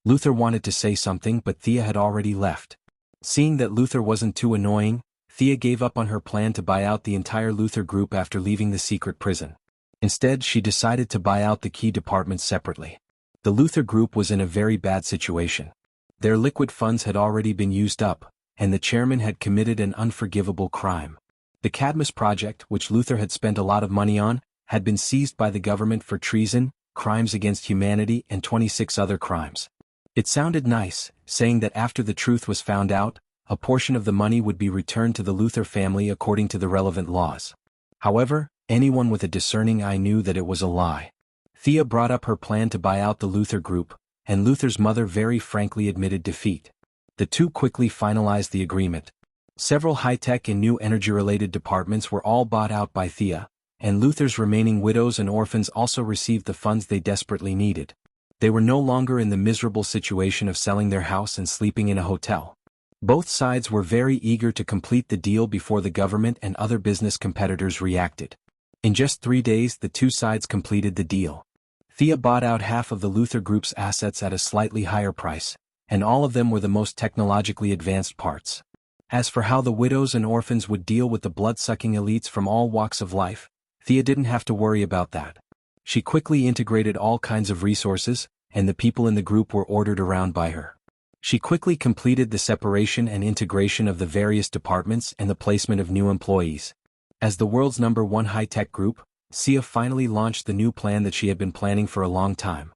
Luther wanted to say something, but Thea had already left. Seeing that Luther wasn't too annoying, Thea gave up on her plan to buy out the entire Luther group after leaving the secret prison. Instead, she decided to buy out the key departments separately. The Luther group was in a very bad situation. Their liquid funds had already been used up, and the chairman had committed an unforgivable crime. The Cadmus project, which Luther had spent a lot of money on, had been seized by the government for treason, crimes against humanity, and 26 other crimes. It sounded nice, saying that after the truth was found out, a portion of the money would be returned to the Luther family according to the relevant laws. However, anyone with a discerning eye knew that it was a lie. Thea brought up her plan to buy out the Luther group, and Luther's mother very frankly admitted defeat. The two quickly finalized the agreement. Several high-tech and new energy-related departments were all bought out by Thea, and Luther's remaining widows and orphans also received the funds they desperately needed. They were no longer in the miserable situation of selling their house and sleeping in a hotel. Both sides were very eager to complete the deal before the government and other business competitors reacted. In just 3 days, the two sides completed the deal. Thea bought out half of the Luther Group's assets at a slightly higher price, and all of them were the most technologically advanced parts. As for how the widows and orphans would deal with the blood-sucking elites from all walks of life, Thea didn't have to worry about that. She quickly integrated all kinds of resources, and the people in the group were ordered around by her. She quickly completed the separation and integration of the various departments and the placement of new employees. As the world's #1 high-tech group, Thea finally launched the new plan that she had been planning for a long time.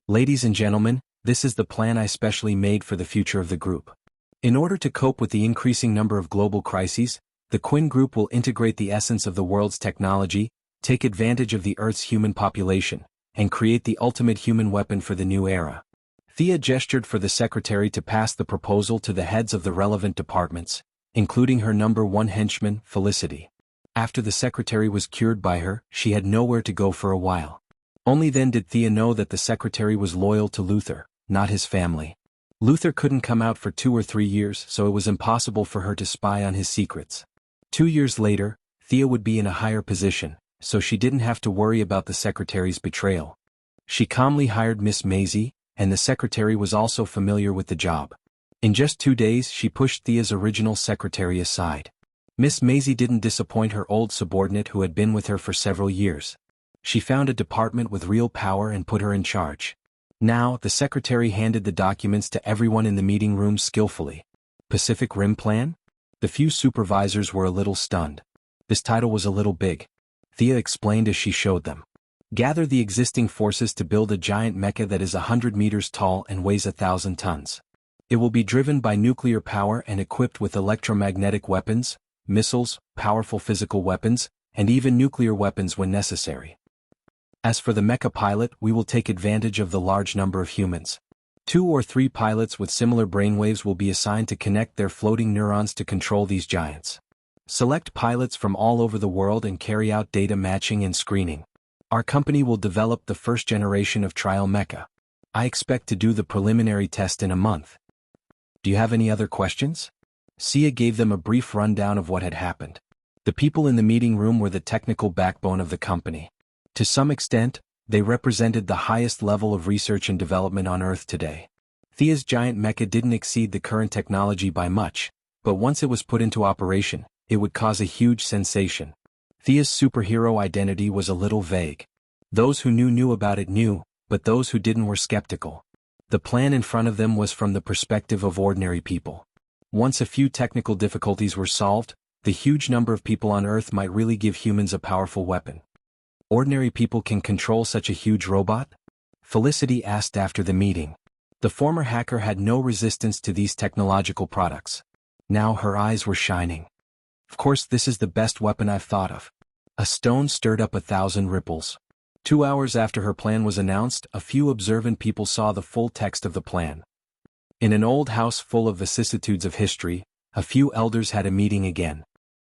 Ladies and gentlemen, this is the plan I specially made for the future of the group. In order to cope with the increasing number of global crises, the Quinn Group will integrate the essence of the world's technology, take advantage of the Earth's human population, and create the ultimate human weapon for the new era. Thea gestured for the secretary to pass the proposal to the heads of the relevant departments, including her #1 henchman, Felicity. After the secretary was cured by her, she had nowhere to go for a while. Only then did Thea know that the secretary was loyal to Luther, not his family. Luther couldn't come out for 2 or 3 years, so it was impossible for her to spy on his secrets. 2 years later, Thea would be in a higher position, so she didn't have to worry about the secretary's betrayal. She calmly hired Miss Maisie, and the secretary was also familiar with the job. In just 2 days she pushed Thea's original secretary aside. Miss Maisie didn't disappoint her old subordinate who had been with her for several years. She found a department with real power and put her in charge. Now, the secretary handed the documents to everyone in the meeting room skillfully. Pacific Rim Plan? The few supervisors were a little stunned. This title was a little big. Thea explained as she showed them. Gather the existing forces to build a giant mecha that is 100 meters tall and weighs 1,000 tons. It will be driven by nuclear power and equipped with electromagnetic weapons, missiles, powerful physical weapons, and even nuclear weapons when necessary. As for the mecha pilot, we will take advantage of the large number of humans. 2 or 3 pilots with similar brainwaves will be assigned to connect their floating neurons to control these giants. Select pilots from all over the world and carry out data matching and screening. Our company will develop the first generation of trial mecha. I expect to do the preliminary test in a month. Do you have any other questions? Sia gave them a brief rundown of what had happened. The people in the meeting room were the technical backbone of the company. To some extent, they represented the highest level of research and development on Earth today. Thea's giant mecha didn't exceed the current technology by much, but once it was put into operation, it would cause a huge sensation. Thea's superhero identity was a little vague. Those who knew about it knew, but those who didn't were skeptical. The plan in front of them was from the perspective of ordinary people. Once a few technical difficulties were solved, the huge number of people on Earth might really give humans a powerful weapon. Ordinary people can control such a huge robot? Felicity asked after the meeting. The former hacker had no resistance to these technological products. Now her eyes were shining. Of course, this is the best weapon I've thought of. A stone stirred up 1,000 ripples. 2 hours after her plan was announced, a few observant people saw the full text of the plan. In an old house full of vicissitudes of history, a few elders had a meeting again.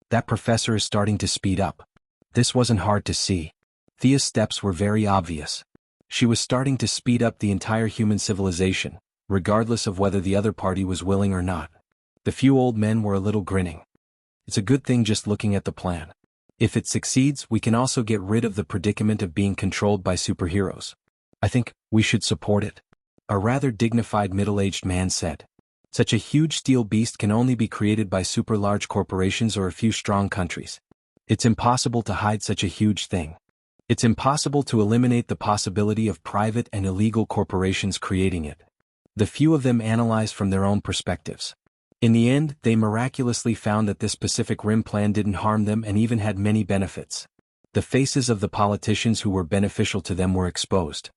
That professor is starting to speed up. This wasn't hard to see. Thea's steps were very obvious. She was starting to speed up the entire human civilization, regardless of whether the other party was willing or not. The few old men were a little grinning. It's a good thing just looking at the plan. If it succeeds, we can also get rid of the predicament of being controlled by superheroes. I think we should support it. A rather dignified middle-aged man said. Such a huge steel beast can only be created by super large corporations or a few strong countries. It's impossible to hide such a huge thing. It's impossible to eliminate the possibility of private and illegal corporations creating it. The few of them analyzed from their own perspectives. In the end, they miraculously found that this Pacific Rim plan didn't harm them and even had many benefits. The faces of the politicians who were beneficial to them were exposed.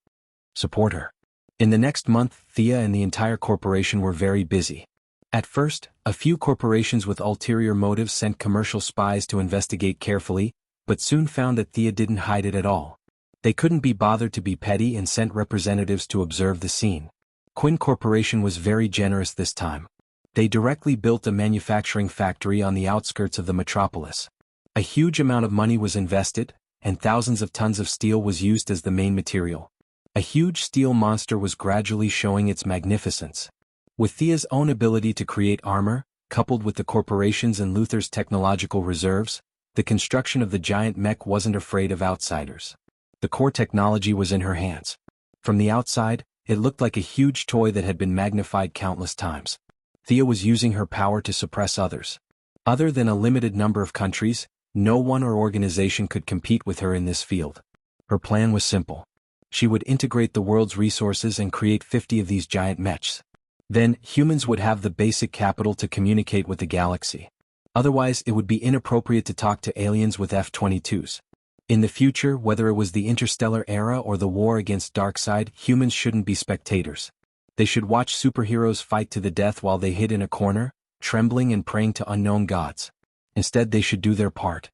Support her. In the next month, Thea and the entire corporation were very busy. At first, a few corporations with ulterior motives sent commercial spies to investigate carefully, but soon found that Thea didn't hide it at all. They couldn't be bothered to be petty and sent representatives to observe the scene. Quinn Corporation was very generous this time. They directly built a manufacturing factory on the outskirts of the metropolis. A huge amount of money was invested, and thousands of tons of steel was used as the main material. A huge steel monster was gradually showing its magnificence. With Thea's own ability to create armor, coupled with the corporation's and Luther's technological reserves, the construction of the giant mech wasn't afraid of outsiders. The core technology was in her hands. From the outside, it looked like a huge toy that had been magnified countless times. Thea was using her power to suppress others. Other than a limited number of countries, no one or organization could compete with her in this field. Her plan was simple. She would integrate the world's resources and create 50 of these giant mechs. Then, humans would have the basic capital to communicate with the galaxy. Otherwise, it would be inappropriate to talk to aliens with F-22s. In the future, whether it was the interstellar era or the war against Darkseid, humans shouldn't be spectators. They should watch superheroes fight to the death while they hid in a corner, trembling and praying to unknown gods. Instead, they should do their part.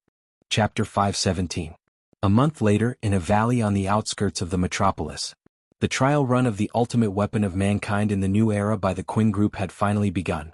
Chapter 517. A month later, in a valley on the outskirts of the metropolis. The trial run of the ultimate weapon of mankind in the new era by the Quinn Group had finally begun.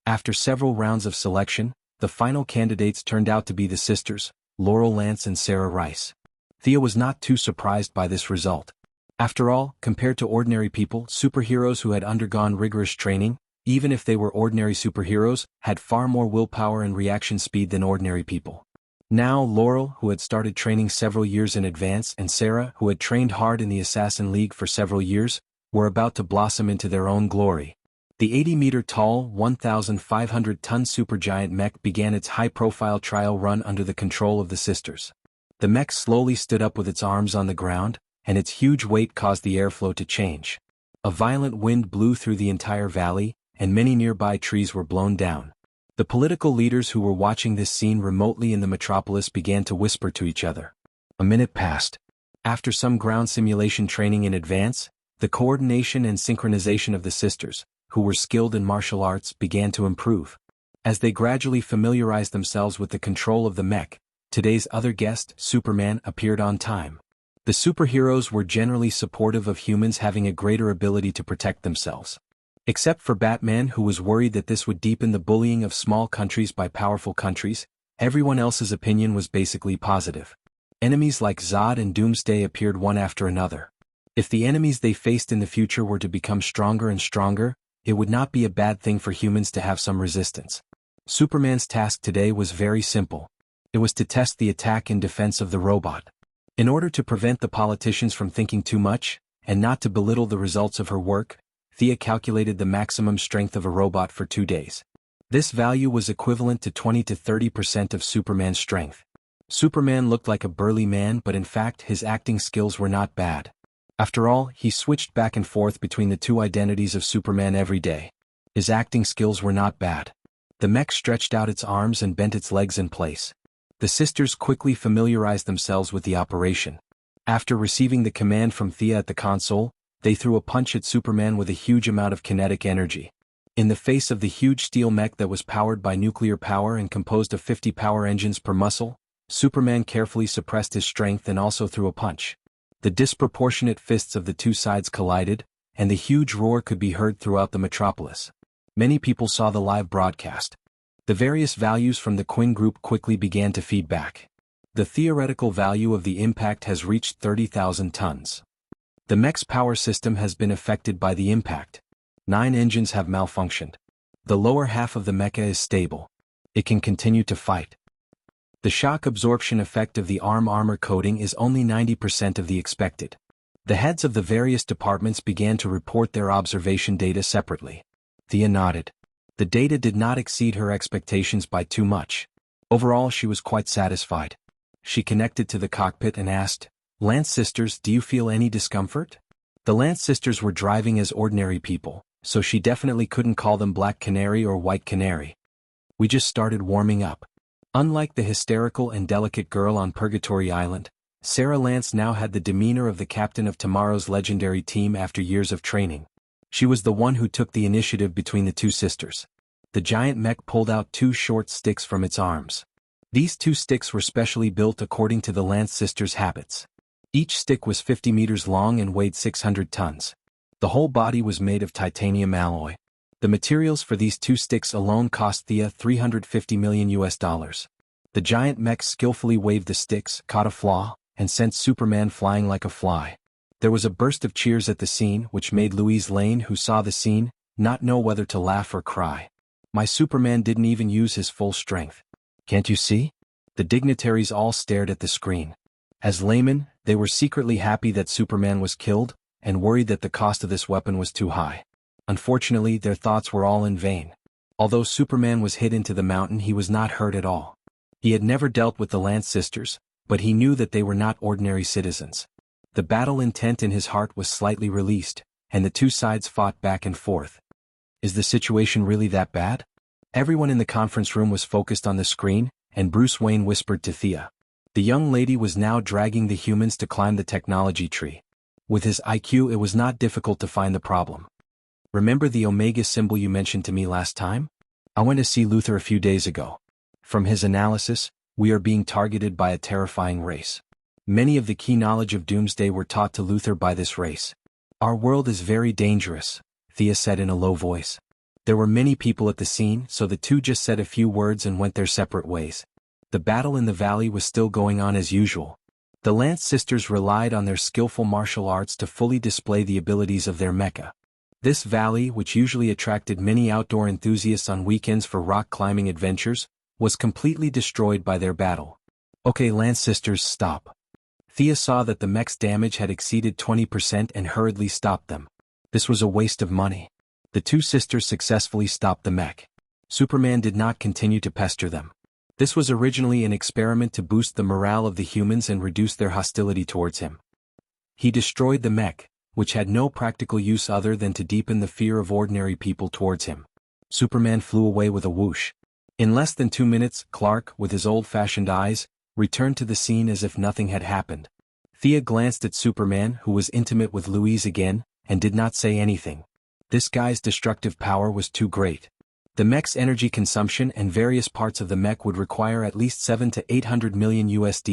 After several rounds of selection, the final candidates turned out to be the sisters, Laurel Lance and Sarah Rice. Thea was not too surprised by this result. After all, compared to ordinary people, superheroes who had undergone rigorous training, even if they were ordinary superheroes, had far more willpower and reaction speed than ordinary people. Now Laurel, who had started training several years in advance, and Sarah, who had trained hard in the Assassin League for several years, were about to blossom into their own glory. The 80-meter-tall, 1,500-ton supergiant mech began its high-profile trial run under the control of the sisters. The mech slowly stood up with its arms on the ground, and its huge weight caused the airflow to change. A violent wind blew through the entire valley, and many nearby trees were blown down. The political leaders who were watching this scene remotely in the metropolis began to whisper to each other. A minute passed. After some ground simulation training in advance, the coordination and synchronization of the sisters, who were skilled in martial arts, began to improve. As they gradually familiarized themselves with the control of the mech, today's other guest, Superman, appeared on time. The superheroes were generally supportive of humans having a greater ability to protect themselves. Except for Batman, who was worried that this would deepen the bullying of small countries by powerful countries, everyone else's opinion was basically positive. Enemies like Zod and Doomsday appeared one after another. If the enemies they faced in the future were to become stronger and stronger, it would not be a bad thing for humans to have some resistance. Superman's task today was very simple. It was to test the attack and defense of the robot. In order to prevent the politicians from thinking too much, and not to belittle the results of her work, Thea calculated the maximum strength of a robot for 2 days. This value was equivalent to 20 to 30% of Superman's strength. Superman looked like a burly man, but in fact his acting skills were not bad. After all, he switched back and forth between the two identities of Superman every day. His acting skills were not bad. The mech stretched out its arms and bent its legs in place. The sisters quickly familiarized themselves with the operation. After receiving the command from Thea at the console, they threw a punch at Superman with a huge amount of kinetic energy. In the face of the huge steel mech that was powered by nuclear power and composed of 50 power engines per muscle, Superman carefully suppressed his strength and also threw a punch. The disproportionate fists of the two sides collided, and the huge roar could be heard throughout the metropolis. Many people saw the live broadcast. The various values from the Quinn group quickly began to feed back. The theoretical value of the impact has reached 30,000 tons. The mech's power system has been affected by the impact. 9 engines have malfunctioned. The lower half of the mecha is stable. It can continue to fight. The shock absorption effect of the armor coating is only 90% of the expected. The heads of the various departments began to report their observation data separately. Thea nodded. The data did not exceed her expectations by too much. Overall, she was quite satisfied. She connected to the cockpit and asked, "Lance sisters, do you feel any discomfort?" The Lance sisters were driving as ordinary people, so she definitely couldn't call them Black Canary or White Canary. "We just started warming up." Unlike the hysterical and delicate girl on Purgatory Island, Sarah Lance now had the demeanor of the captain of tomorrow's legendary team after years of training. She was the one who took the initiative between the two sisters. The giant mech pulled out 2 short sticks from its arms. These 2 sticks were specially built according to the Lance sisters' habits. Each stick was 50 meters long and weighed 600 tons. The whole body was made of titanium alloy. The materials for these 2 sticks alone cost Thea $350 million. The giant mech skillfully waved the sticks, caught a flaw, and sent Superman flying like a fly. There was a burst of cheers at the scene, which made Louise Lane, who saw the scene, not know whether to laugh or cry. "My Superman didn't even use his full strength. Can't you see?" The dignitaries all stared at the screen. As laymen, they were secretly happy that Superman was killed, and worried that the cost of this weapon was too high. Unfortunately, their thoughts were all in vain. Although Superman was hit into the mountain, he was not hurt at all. He had never dealt with the Lance sisters, but he knew that they were not ordinary citizens. The battle intent in his heart was slightly released, and the two sides fought back and forth. Is the situation really that bad? Everyone in the conference room was focused on the screen, and Bruce Wayne whispered to Thea. The young lady was now dragging the humans to climb the technology tree. With his IQ, it was not difficult to find the problem. "Remember the Omega symbol you mentioned to me last time? I went to see Luthor a few days ago. From his analysis, we are being targeted by a terrifying race. Many of the key knowledge of Doomsday were taught to Luthor by this race. Our world is very dangerous," Thea said in a low voice. There were many people at the scene, so the two just said a few words and went their separate ways. The battle in the valley was still going on as usual. The Lance sisters relied on their skillful martial arts to fully display the abilities of their mecha. This valley, which usually attracted many outdoor enthusiasts on weekends for rock climbing adventures, was completely destroyed by their battle. "Okay, Lance sisters, stop." Thea saw that the mech's damage had exceeded 20% and hurriedly stopped them. This was a waste of money. The two sisters successfully stopped the mech. Superman did not continue to pester them. This was originally an experiment to boost the morale of the humans and reduce their hostility towards him. He destroyed the mech, which had no practical use other than to deepen the fear of ordinary people towards him. Superman flew away with a whoosh. In less than 2 minutes, Clark, with his old-fashioned eyes, returned to the scene as if nothing had happened. Thea glanced at Superman, who was intimate with Louise again, and did not say anything. This guy's destructive power was too great. The mech's energy consumption and various parts of the mech would require at least $700 to $800 million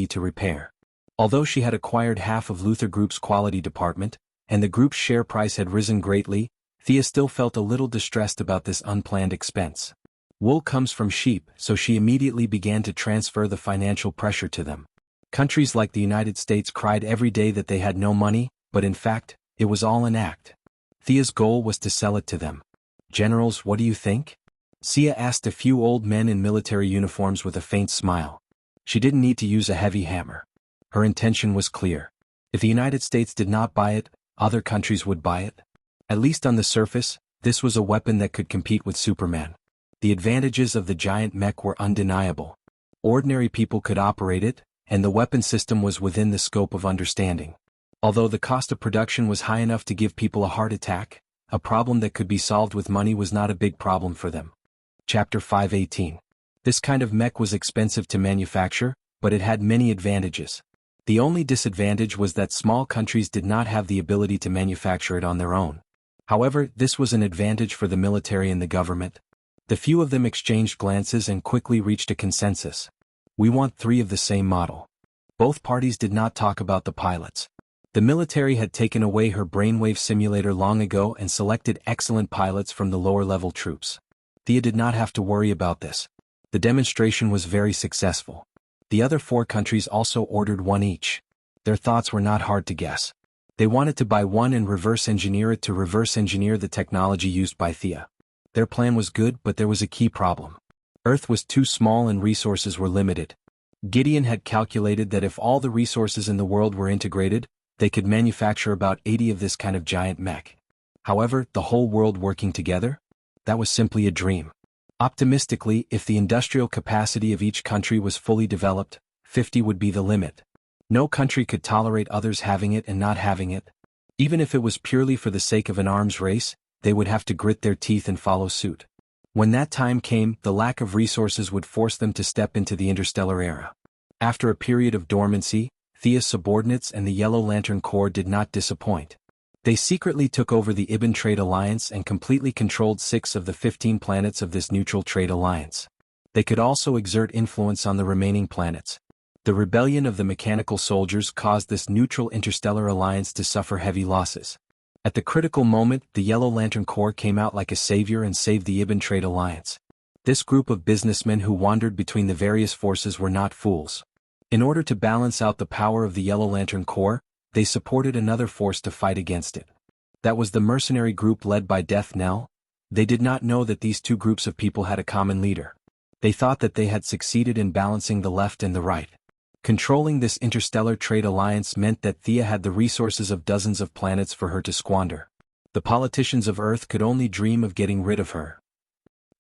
to repair. Although she had acquired half of Luther Group's quality department, and the group's share price had risen greatly, Thea still felt a little distressed about this unplanned expense. Wool comes from sheep, so she immediately began to transfer the financial pressure to them. Countries like the United States cried every day that they had no money, but in fact, it was all an act. Thea's goal was to sell it to them. Generals, what do you think? Sia asked a few old men in military uniforms with a faint smile. She didn't need to use a heavy hammer. Her intention was clear. If the United States did not buy it, other countries would buy it. At least on the surface, this was a weapon that could compete with Superman. The advantages of the giant mech were undeniable. Ordinary people could operate it, and the weapon system was within the scope of understanding. Although the cost of production was high enough to give people a heart attack, a problem that could be solved with money was not a big problem for them. Chapter 5:18. This kind of mech was expensive to manufacture, but it had many advantages. The only disadvantage was that small countries did not have the ability to manufacture it on their own. However, this was an advantage for the military and the government. The few of them exchanged glances and quickly reached a consensus. We want 3 of the same model. Both parties did not talk about the pilots. The military had taken away her brainwave simulator long ago and selected excellent pilots from the lower-level troops. Thea did not have to worry about this. The demonstration was very successful. The other 4 countries also ordered one each. Their thoughts were not hard to guess. They wanted to buy one and reverse engineer it to reverse engineer the technology used by Thea. Their plan was good, but there was a key problem. Earth was too small and resources were limited. Gideon had calculated that if all the resources in the world were integrated, they could manufacture about 80 of this kind of giant mech. However, the whole world working together? That was simply a dream. Optimistically, if the industrial capacity of each country was fully developed, 50 would be the limit. No country could tolerate others having it and not having it. Even if it was purely for the sake of an arms race, they would have to grit their teeth and follow suit. When that time came, the lack of resources would force them to step into the interstellar era. After a period of dormancy, Thea's subordinates and the Yellow Lantern Corps did not disappoint. They secretly took over the Ibn Trade Alliance and completely controlled 6 of the 15 planets of this neutral trade alliance. They could also exert influence on the remaining planets. The rebellion of the mechanical soldiers caused this neutral interstellar alliance to suffer heavy losses. At the critical moment, the Yellow Lantern Corps came out like a savior and saved the Ibn Trade Alliance. This group of businessmen who wandered between the various forces were not fools. In order to balance out the power of the Yellow Lantern Corps, they supported another force to fight against it. That was the mercenary group led by Death Knell. They did not know that these 2 groups of people had a common leader. They thought that they had succeeded in balancing the left and the right. Controlling this interstellar trade alliance meant that Thea had the resources of dozens of planets for her to squander. The politicians of Earth could only dream of getting rid of her.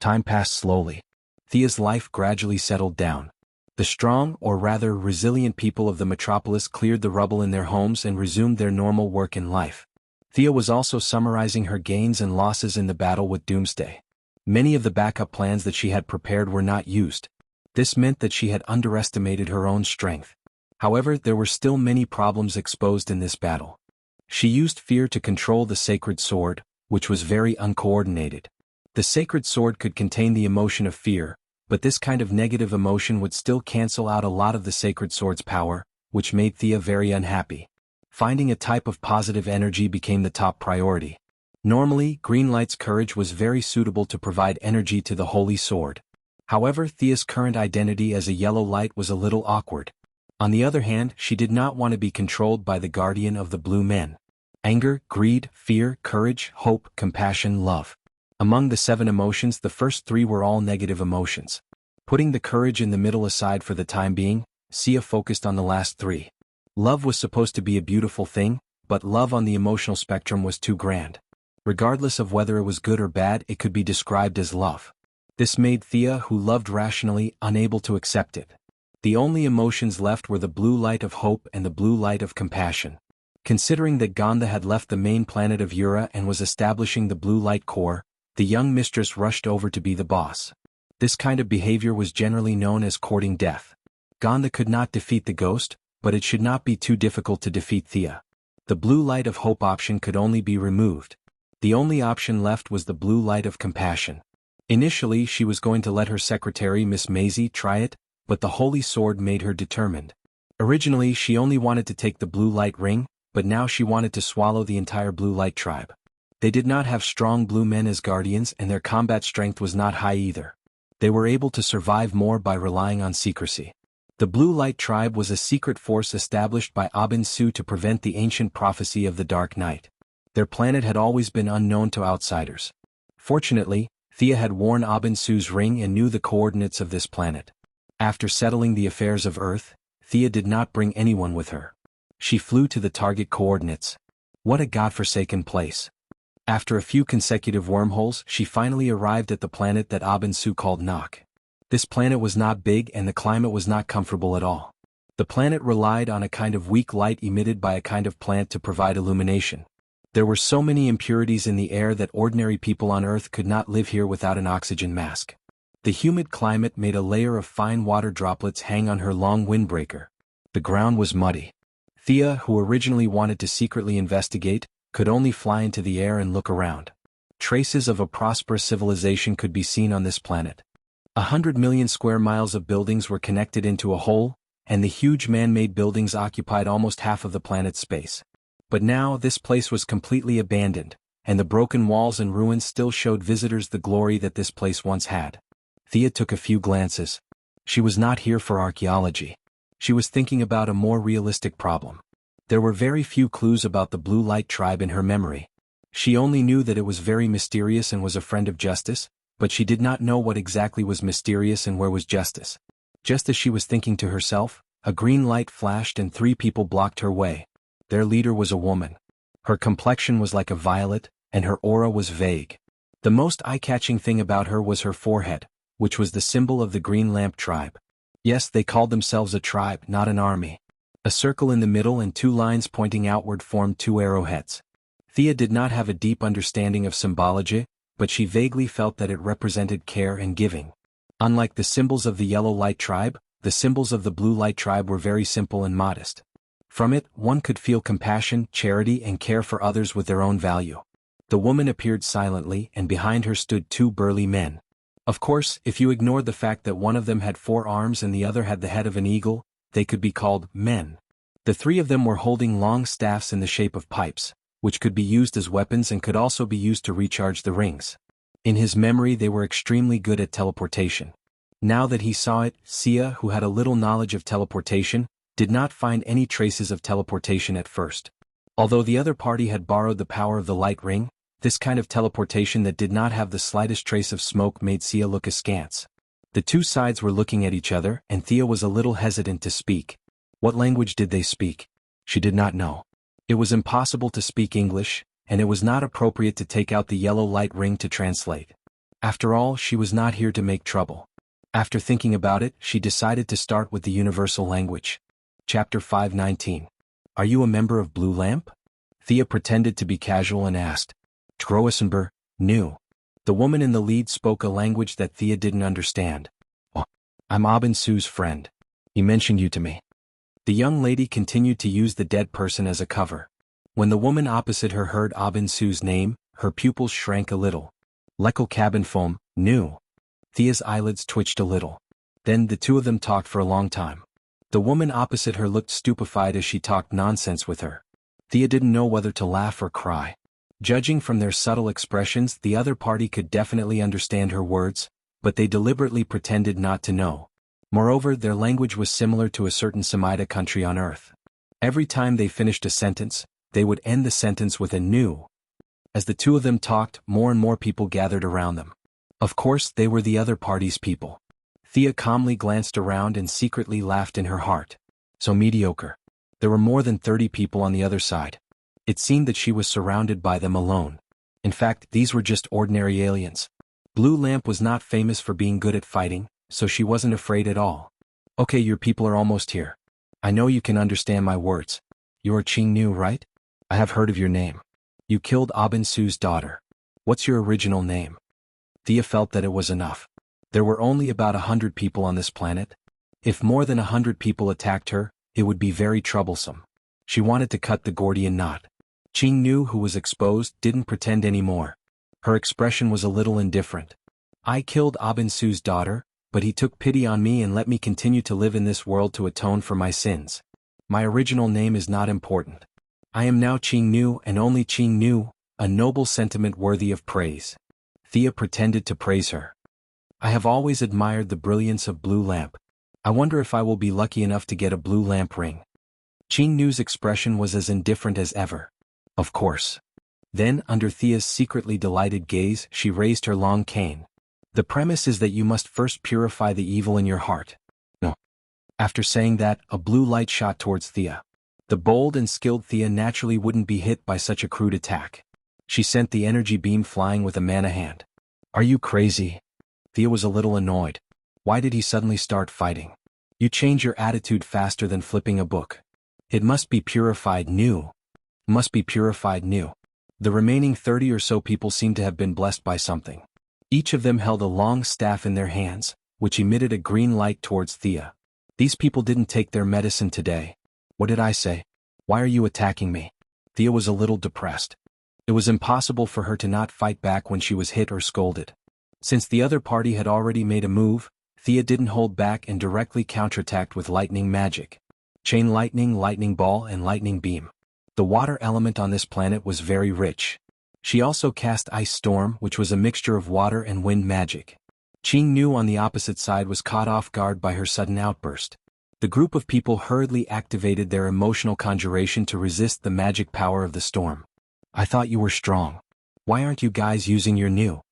Time passed slowly. Thea's life gradually settled down. The strong, or rather resilient people of the metropolis cleared the rubble in their homes and resumed their normal work in life. Thea was also summarizing her gains and losses in the battle with Doomsday. Many of the backup plans that she had prepared were not used. This meant that she had underestimated her own strength. However, there were still many problems exposed in this battle. She used fear to control the sacred sword, which was very uncoordinated. The sacred sword could contain the emotion of fear, but this kind of negative emotion would still cancel out a lot of the sacred sword's power, which made Thea very unhappy. Finding a type of positive energy became the top priority. Normally, Green Light's courage was very suitable to provide energy to the holy sword. However, Thea's current identity as a yellow light was a little awkward. On the other hand, she did not want to be controlled by the guardian of the blue men. Anger, greed, fear, courage, hope, compassion, love. Among the 7 emotions, the first 3 were all negative emotions. Putting the courage in the middle aside for the time being, Sia focused on the last 3. Love was supposed to be a beautiful thing, but love on the emotional spectrum was too grand. Regardless of whether it was good or bad, it could be described as love. This made Thea, who loved rationally, unable to accept it. The only emotions left were the blue light of hope and the blue light of compassion. Considering that Ganda had left the main planet of Ura and was establishing the Blue Light Corps, the young mistress rushed over to be the boss. This kind of behavior was generally known as courting death. Ganda could not defeat the ghost, but it should not be too difficult to defeat Thea. The blue light of hope option could only be removed. The only option left was the blue light of compassion. Initially, she was going to let her secretary Miss Maisie try it, but the holy sword made her determined. Originally she only wanted to take the blue light ring, but now she wanted to swallow the entire blue light tribe. They did not have strong blue men as guardians and their combat strength was not high either. They were able to survive more by relying on secrecy. The Blue Light Tribe was a secret force established by Abin Su to prevent the ancient prophecy of the Dark Night. Their planet had always been unknown to outsiders. Fortunately, Thea had worn Abin Su's ring and knew the coordinates of this planet. After settling the affairs of Earth, Thea did not bring anyone with her. She flew to the target coordinates. What a godforsaken place. After a few consecutive wormholes, she finally arrived at the planet that Abin Su called Nok. This planet was not big and the climate was not comfortable at all. The planet relied on a kind of weak light emitted by a kind of plant to provide illumination. There were so many impurities in the air that ordinary people on Earth could not live here without an oxygen mask. The humid climate made a layer of fine water droplets hang on her long windbreaker. The ground was muddy. Thea, who originally wanted to secretly investigate, could only fly into the air and look around. Traces of a prosperous civilization could be seen on this planet. 100 million square miles of buildings were connected into a whole, and the huge man-made buildings occupied almost half of the planet's space. But now this place was completely abandoned, and the broken walls and ruins still showed visitors the glory that this place once had. Thea took a few glances. She was not here for archaeology. She was thinking about a more realistic problem. There were very few clues about the Blue Light Tribe in her memory. She only knew that it was very mysterious and was a friend of justice, but she did not know what exactly was mysterious and where was justice. Just as she was thinking to herself, a green light flashed and 3 people blocked her way. Their leader was a woman. Her complexion was like a violet, and her aura was vague. The most eye-catching thing about her was her forehead, which was the symbol of the Green Lamp Tribe. Yes, they called themselves a tribe, not an army. A circle in the middle and 2 lines pointing outward formed 2 arrowheads. Thea did not have a deep understanding of symbology, but she vaguely felt that it represented care and giving. Unlike the symbols of the Yellow Light Tribe, the symbols of the Blue Light Tribe were very simple and modest. From it, one could feel compassion, charity and care for others with their own value. The woman appeared silently and behind her stood 2 burly men. Of course, if you ignored the fact that one of them had 4 arms and the other had the head of an eagle, they could be called men. The 3 of them were holding long staffs in the shape of pipes, which could be used as weapons and could also be used to recharge the rings. In his memory they were extremely good at teleportation. Now that he saw it, Sia, who had a little knowledge of teleportation, did not find any traces of teleportation at first. Although the other party had borrowed the power of the light ring, this kind of teleportation that did not have the slightest trace of smoke made Sia look askance. The 2 sides were looking at each other and Thea was a little hesitant to speak. What language did they speak? She did not know. It was impossible to speak English, and it was not appropriate to take out the yellow light ring to translate. After all, she was not here to make trouble. After thinking about it, she decided to start with the universal language. Chapter 5:19. Are you a member of Blue Lamp? Thea pretended to be casual and asked. Troesenber, knew. The woman in the lead spoke a language that Thea didn't understand. Oh, I'm Abin Su's friend. He mentioned you to me. The young lady continued to use the dead person as a cover. When the woman opposite her heard Abin Su's name, her pupils shrank a little. Lekel cabin foam, knew. Thea's eyelids twitched a little. Then the 2 of them talked for a long time. The woman opposite her looked stupefied as she talked nonsense with her. Thea didn't know whether to laugh or cry. Judging from their subtle expressions, the other party could definitely understand her words, but they deliberately pretended not to know. Moreover, their language was similar to a certain Semita country on Earth. Every time they finished a sentence, they would end the sentence with a new. As the 2 of them talked, more and more people gathered around them. Of course, they were the other party's people. Thea calmly glanced around and secretly laughed in her heart. So mediocre. There were more than 30 people on the other side. It seemed that she was surrounded by them alone. In fact, these were just ordinary aliens. Blue Lamp was not famous for being good at fighting, so she wasn't afraid at all. Okay, your people are almost here. I know you can understand my words. You're Qing Nu, right? I have heard of your name. You killed Abin Su's daughter. What's your original name? Thea felt that it was enough. There were only about 100 people on this planet. If more than 100 people attacked her, it would be very troublesome. She wanted to cut the Gordian knot. Qing Nu, who was exposed, didn't pretend anymore. Her expression was a little indifferent. I killed Abin Su's daughter, but he took pity on me and let me continue to live in this world to atone for my sins. My original name is not important. I am now Qing Nu and only Qing Nu, a noble sentiment worthy of praise. Thea pretended to praise her. I have always admired the brilliance of blue lamp. I wonder if I will be lucky enough to get a blue lamp ring. Qing Nu's expression was as indifferent as ever. Of course. Then, under Thea's secretly delighted gaze, she raised her long cane. The premise is that you must first purify the evil in your heart. No. After saying that, a blue light shot towards Thea. The bold and skilled Thea naturally wouldn't be hit by such a crude attack. She sent the energy beam flying with a mana hand. Are you crazy? Thea was a little annoyed. Why did he suddenly start fighting? You change your attitude faster than flipping a book. It must be purified new. Must be purified new. The remaining 30 or so people seemed to have been blessed by something. Each of them held a long staff in their hands, which emitted a green light towards Thea. These people didn't take their medicine today. What did I say? Why are you attacking me? Thea was a little depressed. It was impossible for her to not fight back when she was hit or scolded. Since the other party had already made a move, Thea didn't hold back and directly counterattacked with lightning magic. Chain lightning, lightning ball, and lightning beam. The water element on this planet was very rich. She also cast ice storm, which was a mixture of water and wind magic. Qing Nu on the opposite side was caught off guard by her sudden outburst. The group of people hurriedly activated their emotional conjuration to resist the magic power of the storm. I thought you were strong. Why aren't you guys using your new?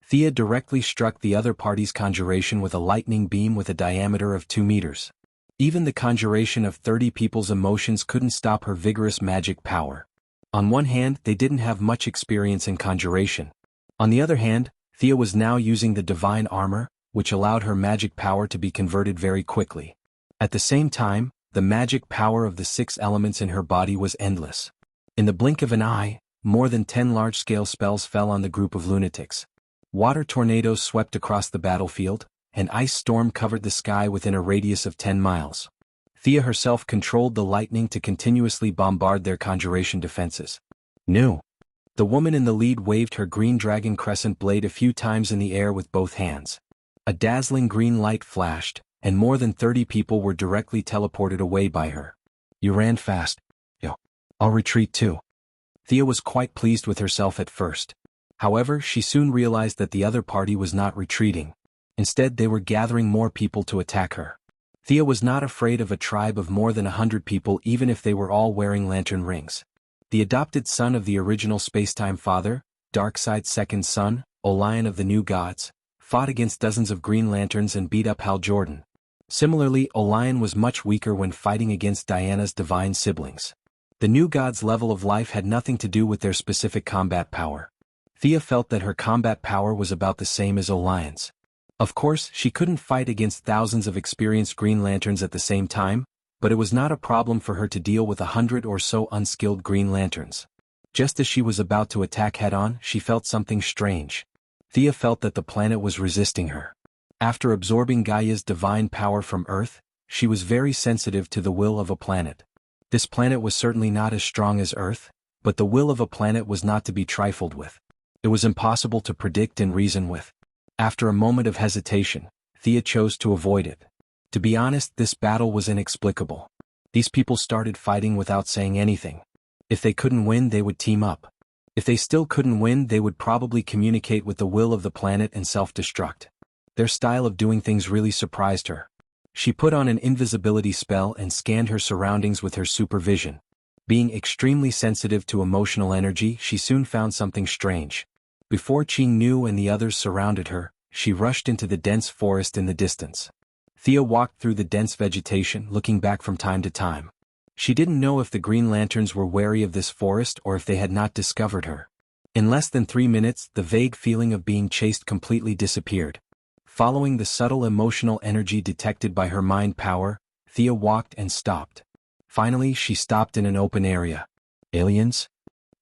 Thea directly struck the other party's conjuration with a lightning beam with a diameter of 2 meters. Even the conjuration of 30 people's emotions couldn't stop her vigorous magic power. On one hand, they didn't have much experience in conjuration. On the other hand, Thea was now using the divine armor, which allowed her magic power to be converted very quickly. At the same time, the magic power of the 6 elements in her body was endless. In the blink of an eye, more than 10 large-scale spells fell on the group of lunatics. Water tornadoes swept across the battlefield, and ice storm covered the sky within a radius of 10 miles. Thea herself controlled the lightning to continuously bombard their conjuration defenses. Nu. The woman in the lead waved her green dragon crescent blade a few times in the air with both hands. A dazzling green light flashed, and more than 30 people were directly teleported away by her. You ran fast. Yo. I'll retreat too. Thea was quite pleased with herself at first. However, she soon realized that the other party was not retreating. Instead, they were gathering more people to attack her. Thea was not afraid of a tribe of more than 100 people even if they were all wearing lantern rings. The adopted son of the original Spacetime Father, Darkseid's second son, Olion of the New Gods, fought against dozens of Green Lanterns and beat up Hal Jordan. Similarly, Olion was much weaker when fighting against Diana's divine siblings. The New Gods' level of life had nothing to do with their specific combat power. Thea felt that her combat power was about the same as Olion's. Of course, she couldn't fight against thousands of experienced Green Lanterns at the same time, but it was not a problem for her to deal with 100 or so unskilled Green Lanterns. Just as she was about to attack head-on, she felt something strange. Thea felt that the planet was resisting her. After absorbing Gaia's divine power from Earth, she was very sensitive to the will of a planet. This planet was certainly not as strong as Earth, but the will of a planet was not to be trifled with. It was impossible to predict and reason with. After a moment of hesitation, Thea chose to avoid it. To be honest, this battle was inexplicable. These people started fighting without saying anything. If they couldn't win, they would team up. If they still couldn't win, they would probably communicate with the will of the planet and self-destruct. Their style of doing things really surprised her. She put on an invisibility spell and scanned her surroundings with her supervision. Being extremely sensitive to emotional energy, she soon found something strange. Before Qing Nu and the others surrounded her, she rushed into the dense forest in the distance. Thea walked through the dense vegetation, looking back from time to time. She didn't know if the Green Lanterns were wary of this forest or if they had not discovered her. In less than 3 minutes, the vague feeling of being chased completely disappeared. Following the subtle emotional energy detected by her mind power, Thea walked and stopped. Finally, she stopped in an open area. Aliens?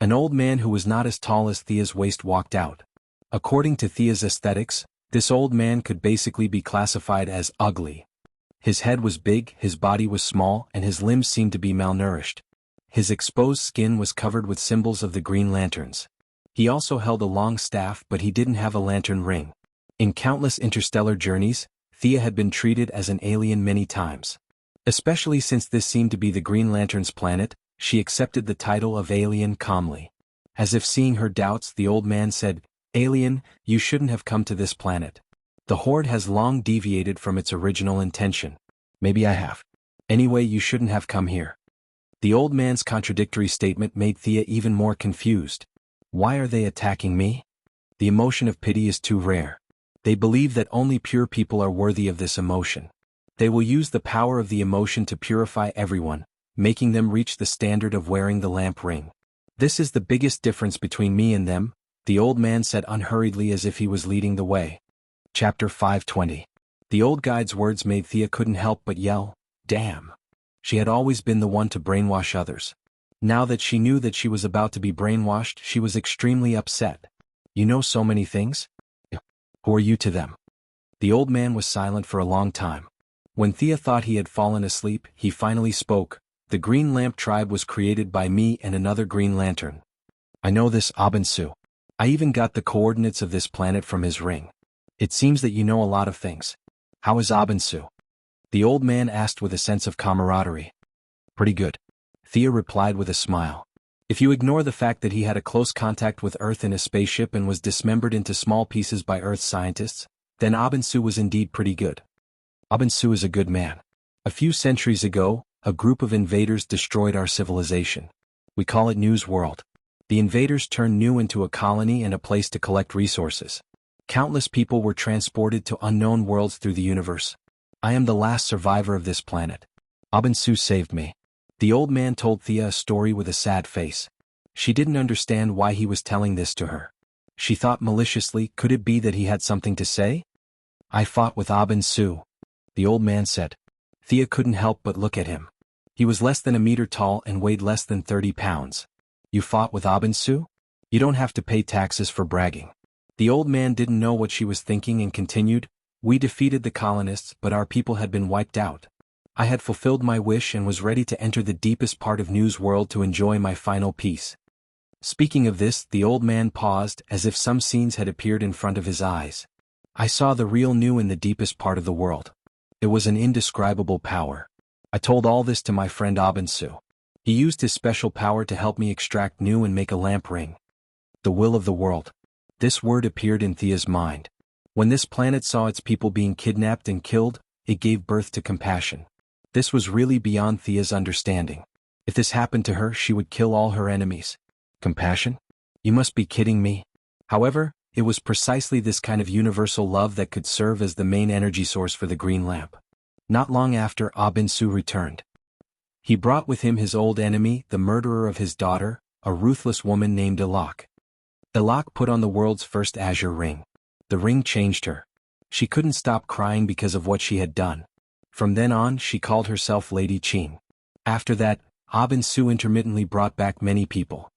An old man who was not as tall as Thea's waist walked out. According to Thea's aesthetics, this old man could basically be classified as ugly. His head was big, his body was small, and his limbs seemed to be malnourished. His exposed skin was covered with symbols of the Green Lanterns. He also held a long staff, but he didn't have a lantern ring. In countless interstellar journeys, Thea had been treated as an alien many times. Especially since this seemed to be the Green Lantern's planet, she accepted the title of alien calmly. As if seeing her doubts, the old man said, "Alien, you shouldn't have come to this planet. The Horde has long deviated from its original intention." "Maybe I have. Anyway, you shouldn't have come here." The old man's contradictory statement made Thea even more confused. Why are they attacking me? The emotion of pity is too rare. They believe that only pure people are worthy of this emotion. They will use the power of the emotion to purify everyone, making them reach the standard of wearing the lamp ring. "This is the biggest difference between me and them," the old man said unhurriedly as if he was leading the way. Chapter 520. The old guide's words made Thea couldn't help but yell, "Damn!" She had always been the one to brainwash others. Now that she knew that she was about to be brainwashed, she was extremely upset. "You know so many things? Who are you to them?" The old man was silent for a long time. When Thea thought he had fallen asleep, he finally spoke. "The Green Lamp tribe was created by me and another Green Lantern. I know this Abensu. I even got the coordinates of this planet from his ring. It seems that you know a lot of things. How is Abensu?" The old man asked with a sense of camaraderie. "Pretty good," Thea replied with a smile. If you ignore the fact that he had a close contact with Earth in a spaceship and was dismembered into small pieces by Earth's scientists, then Abensu was indeed pretty good. Abensu is a good man. A few centuries ago, a group of invaders destroyed our civilization. We call it News World. The invaders turned New into a colony and a place to collect resources. Countless people were transported to unknown worlds through the universe. I am the last survivor of this planet. Abensu saved me. The old man told Thea a story with a sad face. She didn't understand why he was telling this to her. She thought maliciously, could it be that he had something to say? "I fought with Abensu," the old man said. Thea couldn't help but look at him. He was less than a meter tall and weighed less than 30 pounds. "You fought with Abensu? You don't have to pay taxes for bragging." The old man didn't know what she was thinking and continued, "We defeated the colonists, but our people had been wiped out. I had fulfilled my wish and was ready to enter the deepest part of News World to enjoy my final peace." Speaking of this, the old man paused as if some scenes had appeared in front of his eyes. "I saw the real New in the deepest part of the world. It was an indescribable power. I told all this to my friend Abensu. He used his special power to help me extract New and make a lamp ring. The will of the world." This word appeared in Thea's mind. When this planet saw its people being kidnapped and killed, it gave birth to compassion. This was really beyond Thea's understanding. If this happened to her, she would kill all her enemies. Compassion? You must be kidding me. However, it was precisely this kind of universal love that could serve as the main energy source for the Green Lamp. Not long after, Abensu returned. He brought with him his old enemy, the murderer of his daughter, a ruthless woman named Elok. Elok put on the world's first azure ring. The ring changed her. She couldn't stop crying because of what she had done. From then on, she called herself Lady Qing. After that, Abensu intermittently brought back many people.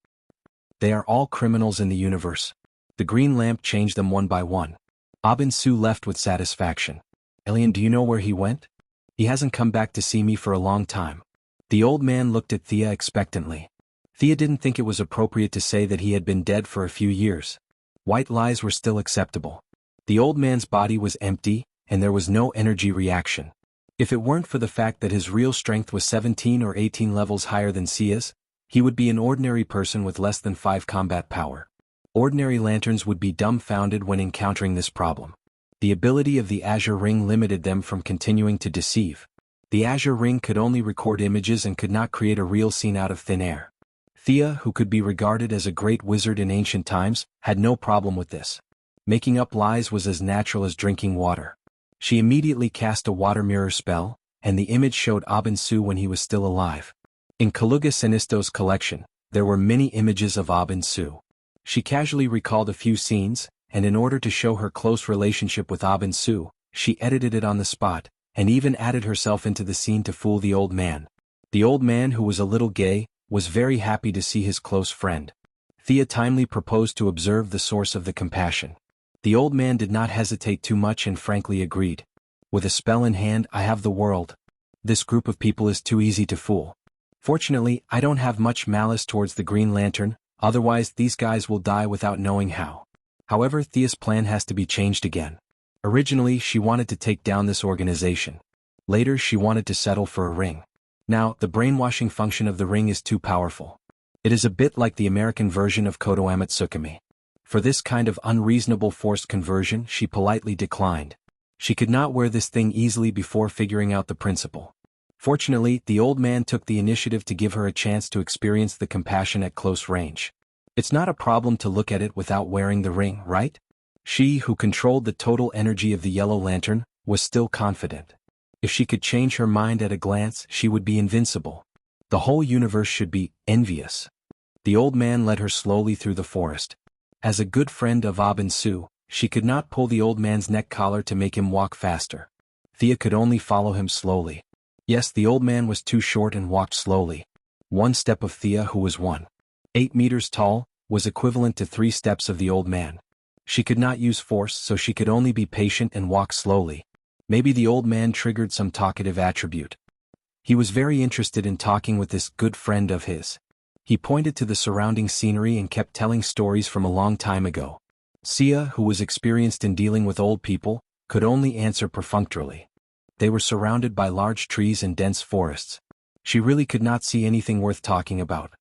They are all criminals in the universe. The Green Lamp changed them one by one. Abensu left with satisfaction. "Alien, do you know where he went? He hasn't come back to see me for a long time." The old man looked at Thea expectantly. Thea didn't think it was appropriate to say that he had been dead for a few years. White lies were still acceptable. The old man's body was empty, and there was no energy reaction. If it weren't for the fact that his real strength was 17 or 18 levels higher than Sia's, he would be an ordinary person with less than 5 combat power. Ordinary lanterns would be dumbfounded when encountering this problem. The ability of the Azure Ring limited them from continuing to deceive. The Azure Ring could only record images and could not create a real scene out of thin air. Thea, who could be regarded as a great wizard in ancient times, had no problem with this. Making up lies was as natural as drinking water. She immediately cast a water mirror spell, and the image showed Abensu when he was still alive. In Kaluga Sinisto's collection, there were many images of Abensu. She casually recalled a few scenes, and in order to show her close relationship with Abensu, she edited it on the spot, and even added herself into the scene to fool the old man. The old man, who was a little gay, was very happy to see his close friend. Thea timely proposed to observe the source of the compassion. The old man did not hesitate too much and frankly agreed. "With a spell in hand, I have the world. This group of people is too easy to fool. Fortunately, I don't have much malice towards the Green Lantern, otherwise these guys will die without knowing how." However, Thea's plan has to be changed again. Originally, she wanted to take down this organization. Later she wanted to settle for a ring. Now, the brainwashing function of the ring is too powerful. It is a bit like the American version of Kodo Amatsukami. For this kind of unreasonable forced conversion she politely declined. She could not wear this thing easily before figuring out the principle. Fortunately, the old man took the initiative to give her a chance to experience the compassion at close range. It's not a problem to look at it without wearing the ring, right? She, who controlled the total energy of the yellow lantern, was still confident. If she could change her mind at a glance, she would be invincible. The whole universe should be envious. The old man led her slowly through the forest. As a good friend of Abin-Su, she could not pull the old man's neck collar to make him walk faster. Thea could only follow him slowly. Yes, the old man was too short and walked slowly. One step of Thea, who was 1.8 meters tall, was equivalent to 3 steps of the old man. She could not use force, so she could only be patient and walk slowly. Maybe the old man triggered some talkative attribute. He was very interested in talking with this good friend of his. He pointed to the surrounding scenery and kept telling stories from a long time ago. Sia, who was experienced in dealing with old people, could only answer perfunctorily. They were surrounded by large trees and dense forests. She really could not see anything worth talking about.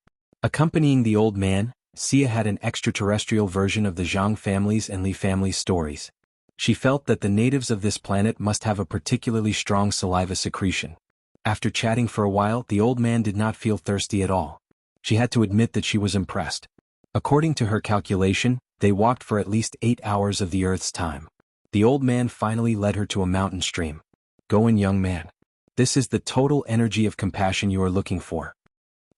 Accompanying the old man, Sia had an extraterrestrial version of the Zhang family's and Li family's stories. She felt that the natives of this planet must have a particularly strong saliva secretion. After chatting for a while, the old man did not feel thirsty at all. She had to admit that she was impressed. According to her calculation, they walked for at least 8 hours of the Earth's time. The old man finally led her to a mountain stream. Go in, young man. This is the total energy of compassion you are looking for.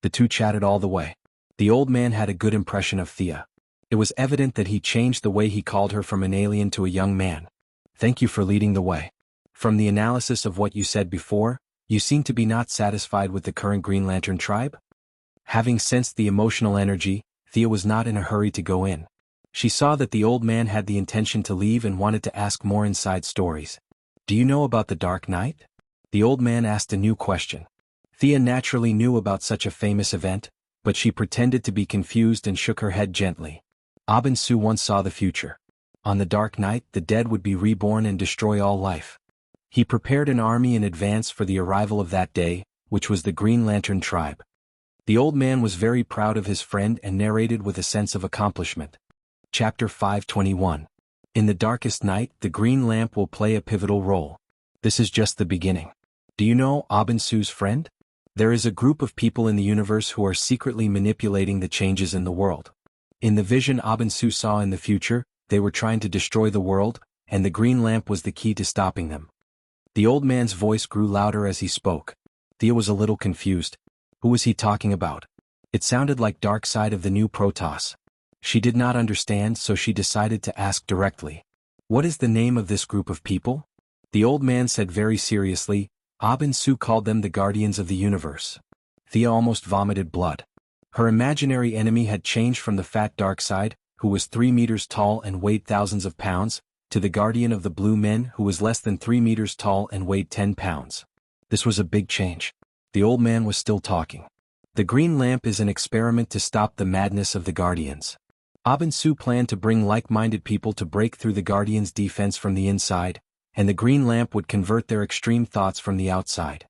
The two chatted all the way. The old man had a good impression of Thea. It was evident that he changed the way he called her from an alien to a young man. Thank you for leading the way. From the analysis of what you said before, you seem to be not satisfied with the current Green Lantern tribe? Having sensed the emotional energy, Thea was not in a hurry to go in. She saw that the old man had the intention to leave and wanted to ask more inside stories. Do you know about the Dark Knight? The old man asked a new question. Thea naturally knew about such a famous event, but she pretended to be confused and shook her head gently. Abin-Su once saw the future. On the Dark Knight, the dead would be reborn and destroy all life. He prepared an army in advance for the arrival of that day, which was the Green Lantern tribe. The old man was very proud of his friend and narrated with a sense of accomplishment. Chapter 521. In the darkest night, the green lamp will play a pivotal role. This is just the beginning. Do you know Abin-Su's friend? There is a group of people in the universe who are secretly manipulating the changes in the world. In the vision Abin-Su saw in the future, they were trying to destroy the world, and the green lamp was the key to stopping them. The old man's voice grew louder as he spoke. Thea was a little confused. Who was he talking about? It sounded like Darkseid of the new Protoss. She did not understand, so she decided to ask directly. What is the name of this group of people? The old man said very seriously. Abin-Su called them the Guardians of the Universe. Thea almost vomited blood. Her imaginary enemy had changed from the fat Darkseid, who was 3 meters tall and weighed thousands of pounds, to the Guardian of the Blue Men, who was less than 3 meters tall and weighed 10 pounds. This was a big change. The old man was still talking. The green lamp is an experiment to stop the madness of the Guardians. Abin-Su planned to bring like-minded people to break through the Guardians' defense from the inside, and the green lamp would convert their extreme thoughts from the outside.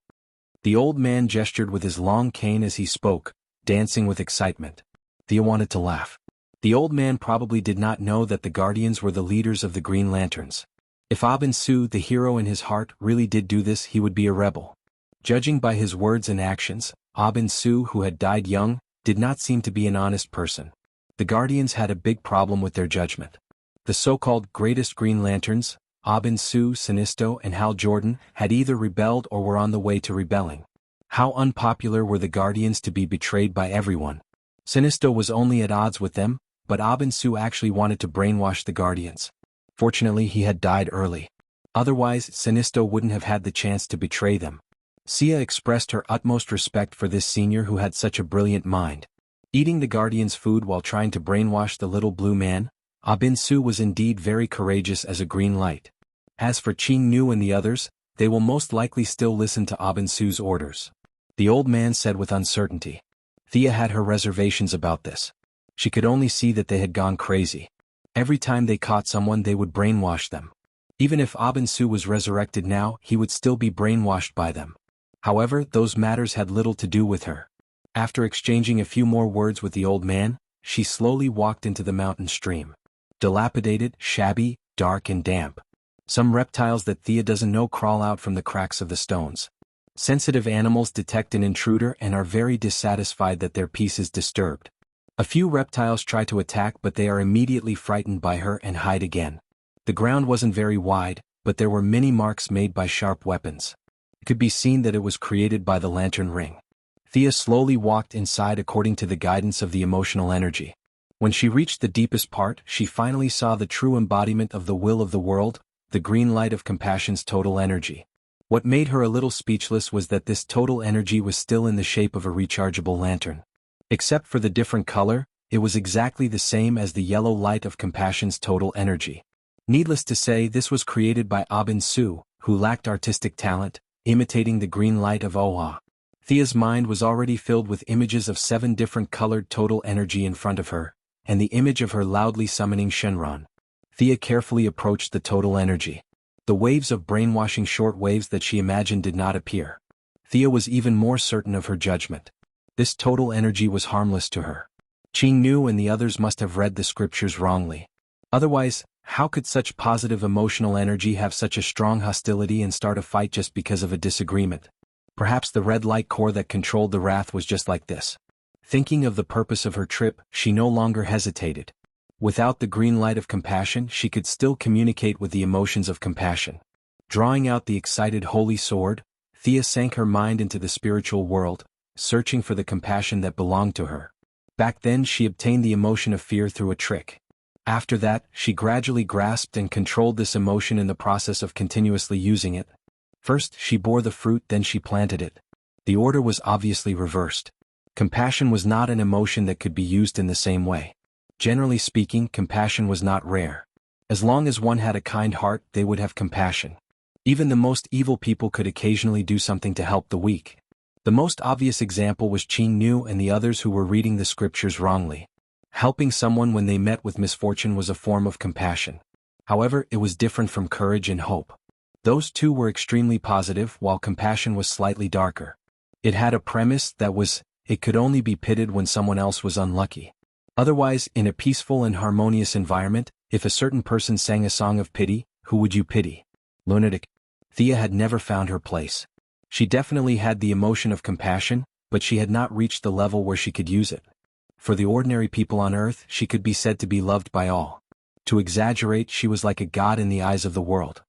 The old man gestured with his long cane as he spoke, dancing with excitement. Thea wanted to laugh. The old man probably did not know that the Guardians were the leaders of the Green Lanterns. If Abin-Su, the hero in his heart, really did do this, he would be a rebel. Judging by his words and actions, Abin-Su, who had died young, did not seem to be an honest person. The Guardians had a big problem with their judgment. The so-called greatest Green Lanterns, Abin-Su, Sinisto, and Hal Jordan, had either rebelled or were on the way to rebelling. How unpopular were the Guardians to be betrayed by everyone? Sinisto was only at odds with them, but Abin-Su actually wanted to brainwash the Guardians. Fortunately, he had died early. Otherwise, Sinisto wouldn't have had the chance to betray them. Sia expressed her utmost respect for this senior who had such a brilliant mind. Eating the Guardian's food while trying to brainwash the little blue man, Abin-Su was indeed very courageous as a green light. As for Qing Nu and the others, they will most likely still listen to Abin-Su's orders. The old man said with uncertainty. Thea had her reservations about this. She could only see that they had gone crazy. Every time they caught someone they would brainwash them. Even if Abin-Su was resurrected now, he would still be brainwashed by them. However, those matters had little to do with her. After exchanging a few more words with the old man, she slowly walked into the mountain stream. Dilapidated, shabby, dark and damp. Some reptiles that Thea doesn't know crawl out from the cracks of the stones. Sensitive animals detect an intruder and are very dissatisfied that their peace is disturbed. A few reptiles try to attack, but they are immediately frightened by her and hide again. The ground wasn't very wide, but there were many marks made by sharp weapons. It could be seen that it was created by the lantern ring. Thea slowly walked inside according to the guidance of the emotional energy. When she reached the deepest part, she finally saw the true embodiment of the will of the world, the green light of compassion's total energy. What made her a little speechless was that this total energy was still in the shape of a rechargeable lantern. Except for the different color, it was exactly the same as the yellow light of compassion's total energy. Needless to say, this was created by Abin-Su, who lacked artistic talent, imitating the green light of Oha. Thea's mind was already filled with images of 7 different colored total energy in front of her, and the image of her loudly summoning Shenron. Thea carefully approached the total energy. The waves of brainwashing short waves that she imagined did not appear. Thea was even more certain of her judgment. This total energy was harmless to her. Qing Nu and the others must have read the scriptures wrongly. Otherwise, how could such positive emotional energy have such a strong hostility and start a fight just because of a disagreement? Perhaps the red light core that controlled the wrath was just like this. Thinking of the purpose of her trip, she no longer hesitated. Without the green light of compassion, she could still communicate with the emotions of compassion. Drawing out the excited holy sword, Thea sank her mind into the spiritual world, searching for the compassion that belonged to her. Back then she obtained the emotion of fear through a trick. After that, she gradually grasped and controlled this emotion in the process of continuously using it. First she bore the fruit, then she planted it. The order was obviously reversed. Compassion was not an emotion that could be used in the same way. Generally speaking, compassion was not rare. As long as one had a kind heart, they would have compassion. Even the most evil people could occasionally do something to help the weak. The most obvious example was Qing Nu and the others who were reading the scriptures wrongly. Helping someone when they met with misfortune was a form of compassion. However, it was different from courage and hope. Those two were extremely positive, while compassion was slightly darker. It had a premise that was, it could only be pitted when someone else was unlucky. Otherwise, in a peaceful and harmonious environment, if a certain person sang a song of pity, who would you pity? Lunatic. Thea had never found her place. She definitely had the emotion of compassion, but she had not reached the level where she could use it. For the ordinary people on earth, she could be said to be loved by all. To exaggerate, she was like a god in the eyes of the world.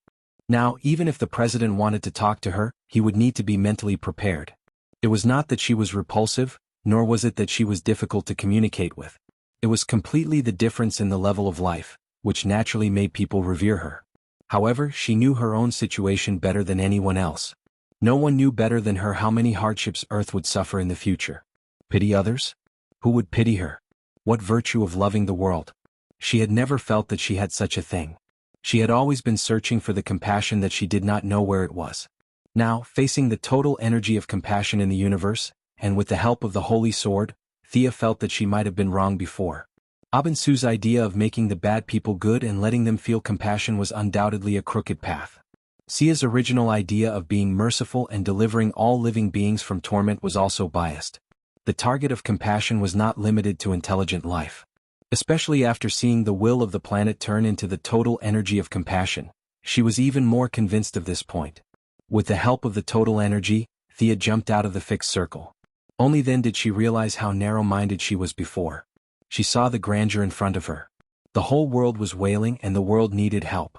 Now, even if the president wanted to talk to her, he would need to be mentally prepared. It was not that she was repulsive, nor was it that she was difficult to communicate with. It was completely the difference in the level of life, which naturally made people revere her. However, she knew her own situation better than anyone else. No one knew better than her how many hardships Earth would suffer in the future. Pity others? Who would pity her? What virtue of loving the world? She had never felt that she had such a thing. She had always been searching for the compassion that she did not know where it was. Now, facing the total energy of compassion in the universe, and with the help of the Holy Sword, Thea felt that she might have been wrong before. Abin-Su's idea of making the bad people good and letting them feel compassion was undoubtedly a crooked path. Sia's original idea of being merciful and delivering all living beings from torment was also biased. The target of compassion was not limited to intelligent life. Especially after seeing the will of the planet turn into the total energy of compassion, she was even more convinced of this point. With the help of the total energy, Thea jumped out of the fixed circle. Only then did she realize how narrow-minded she was before. She saw the grandeur in front of her. The whole world was wailing and the world needed help.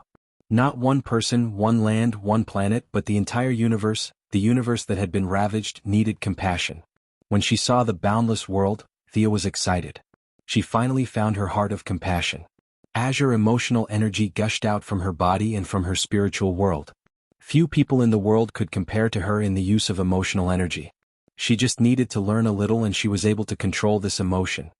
Not one person, one land, one planet, but the entire universe, the universe that had been ravaged, needed compassion. When she saw the boundless world, Thea was excited. She finally found her heart of compassion. Azure emotional energy gushed out from her body and from her spiritual world. Few people in the world could compare to her in the use of emotional energy. She just needed to learn a little and she was able to control this emotion.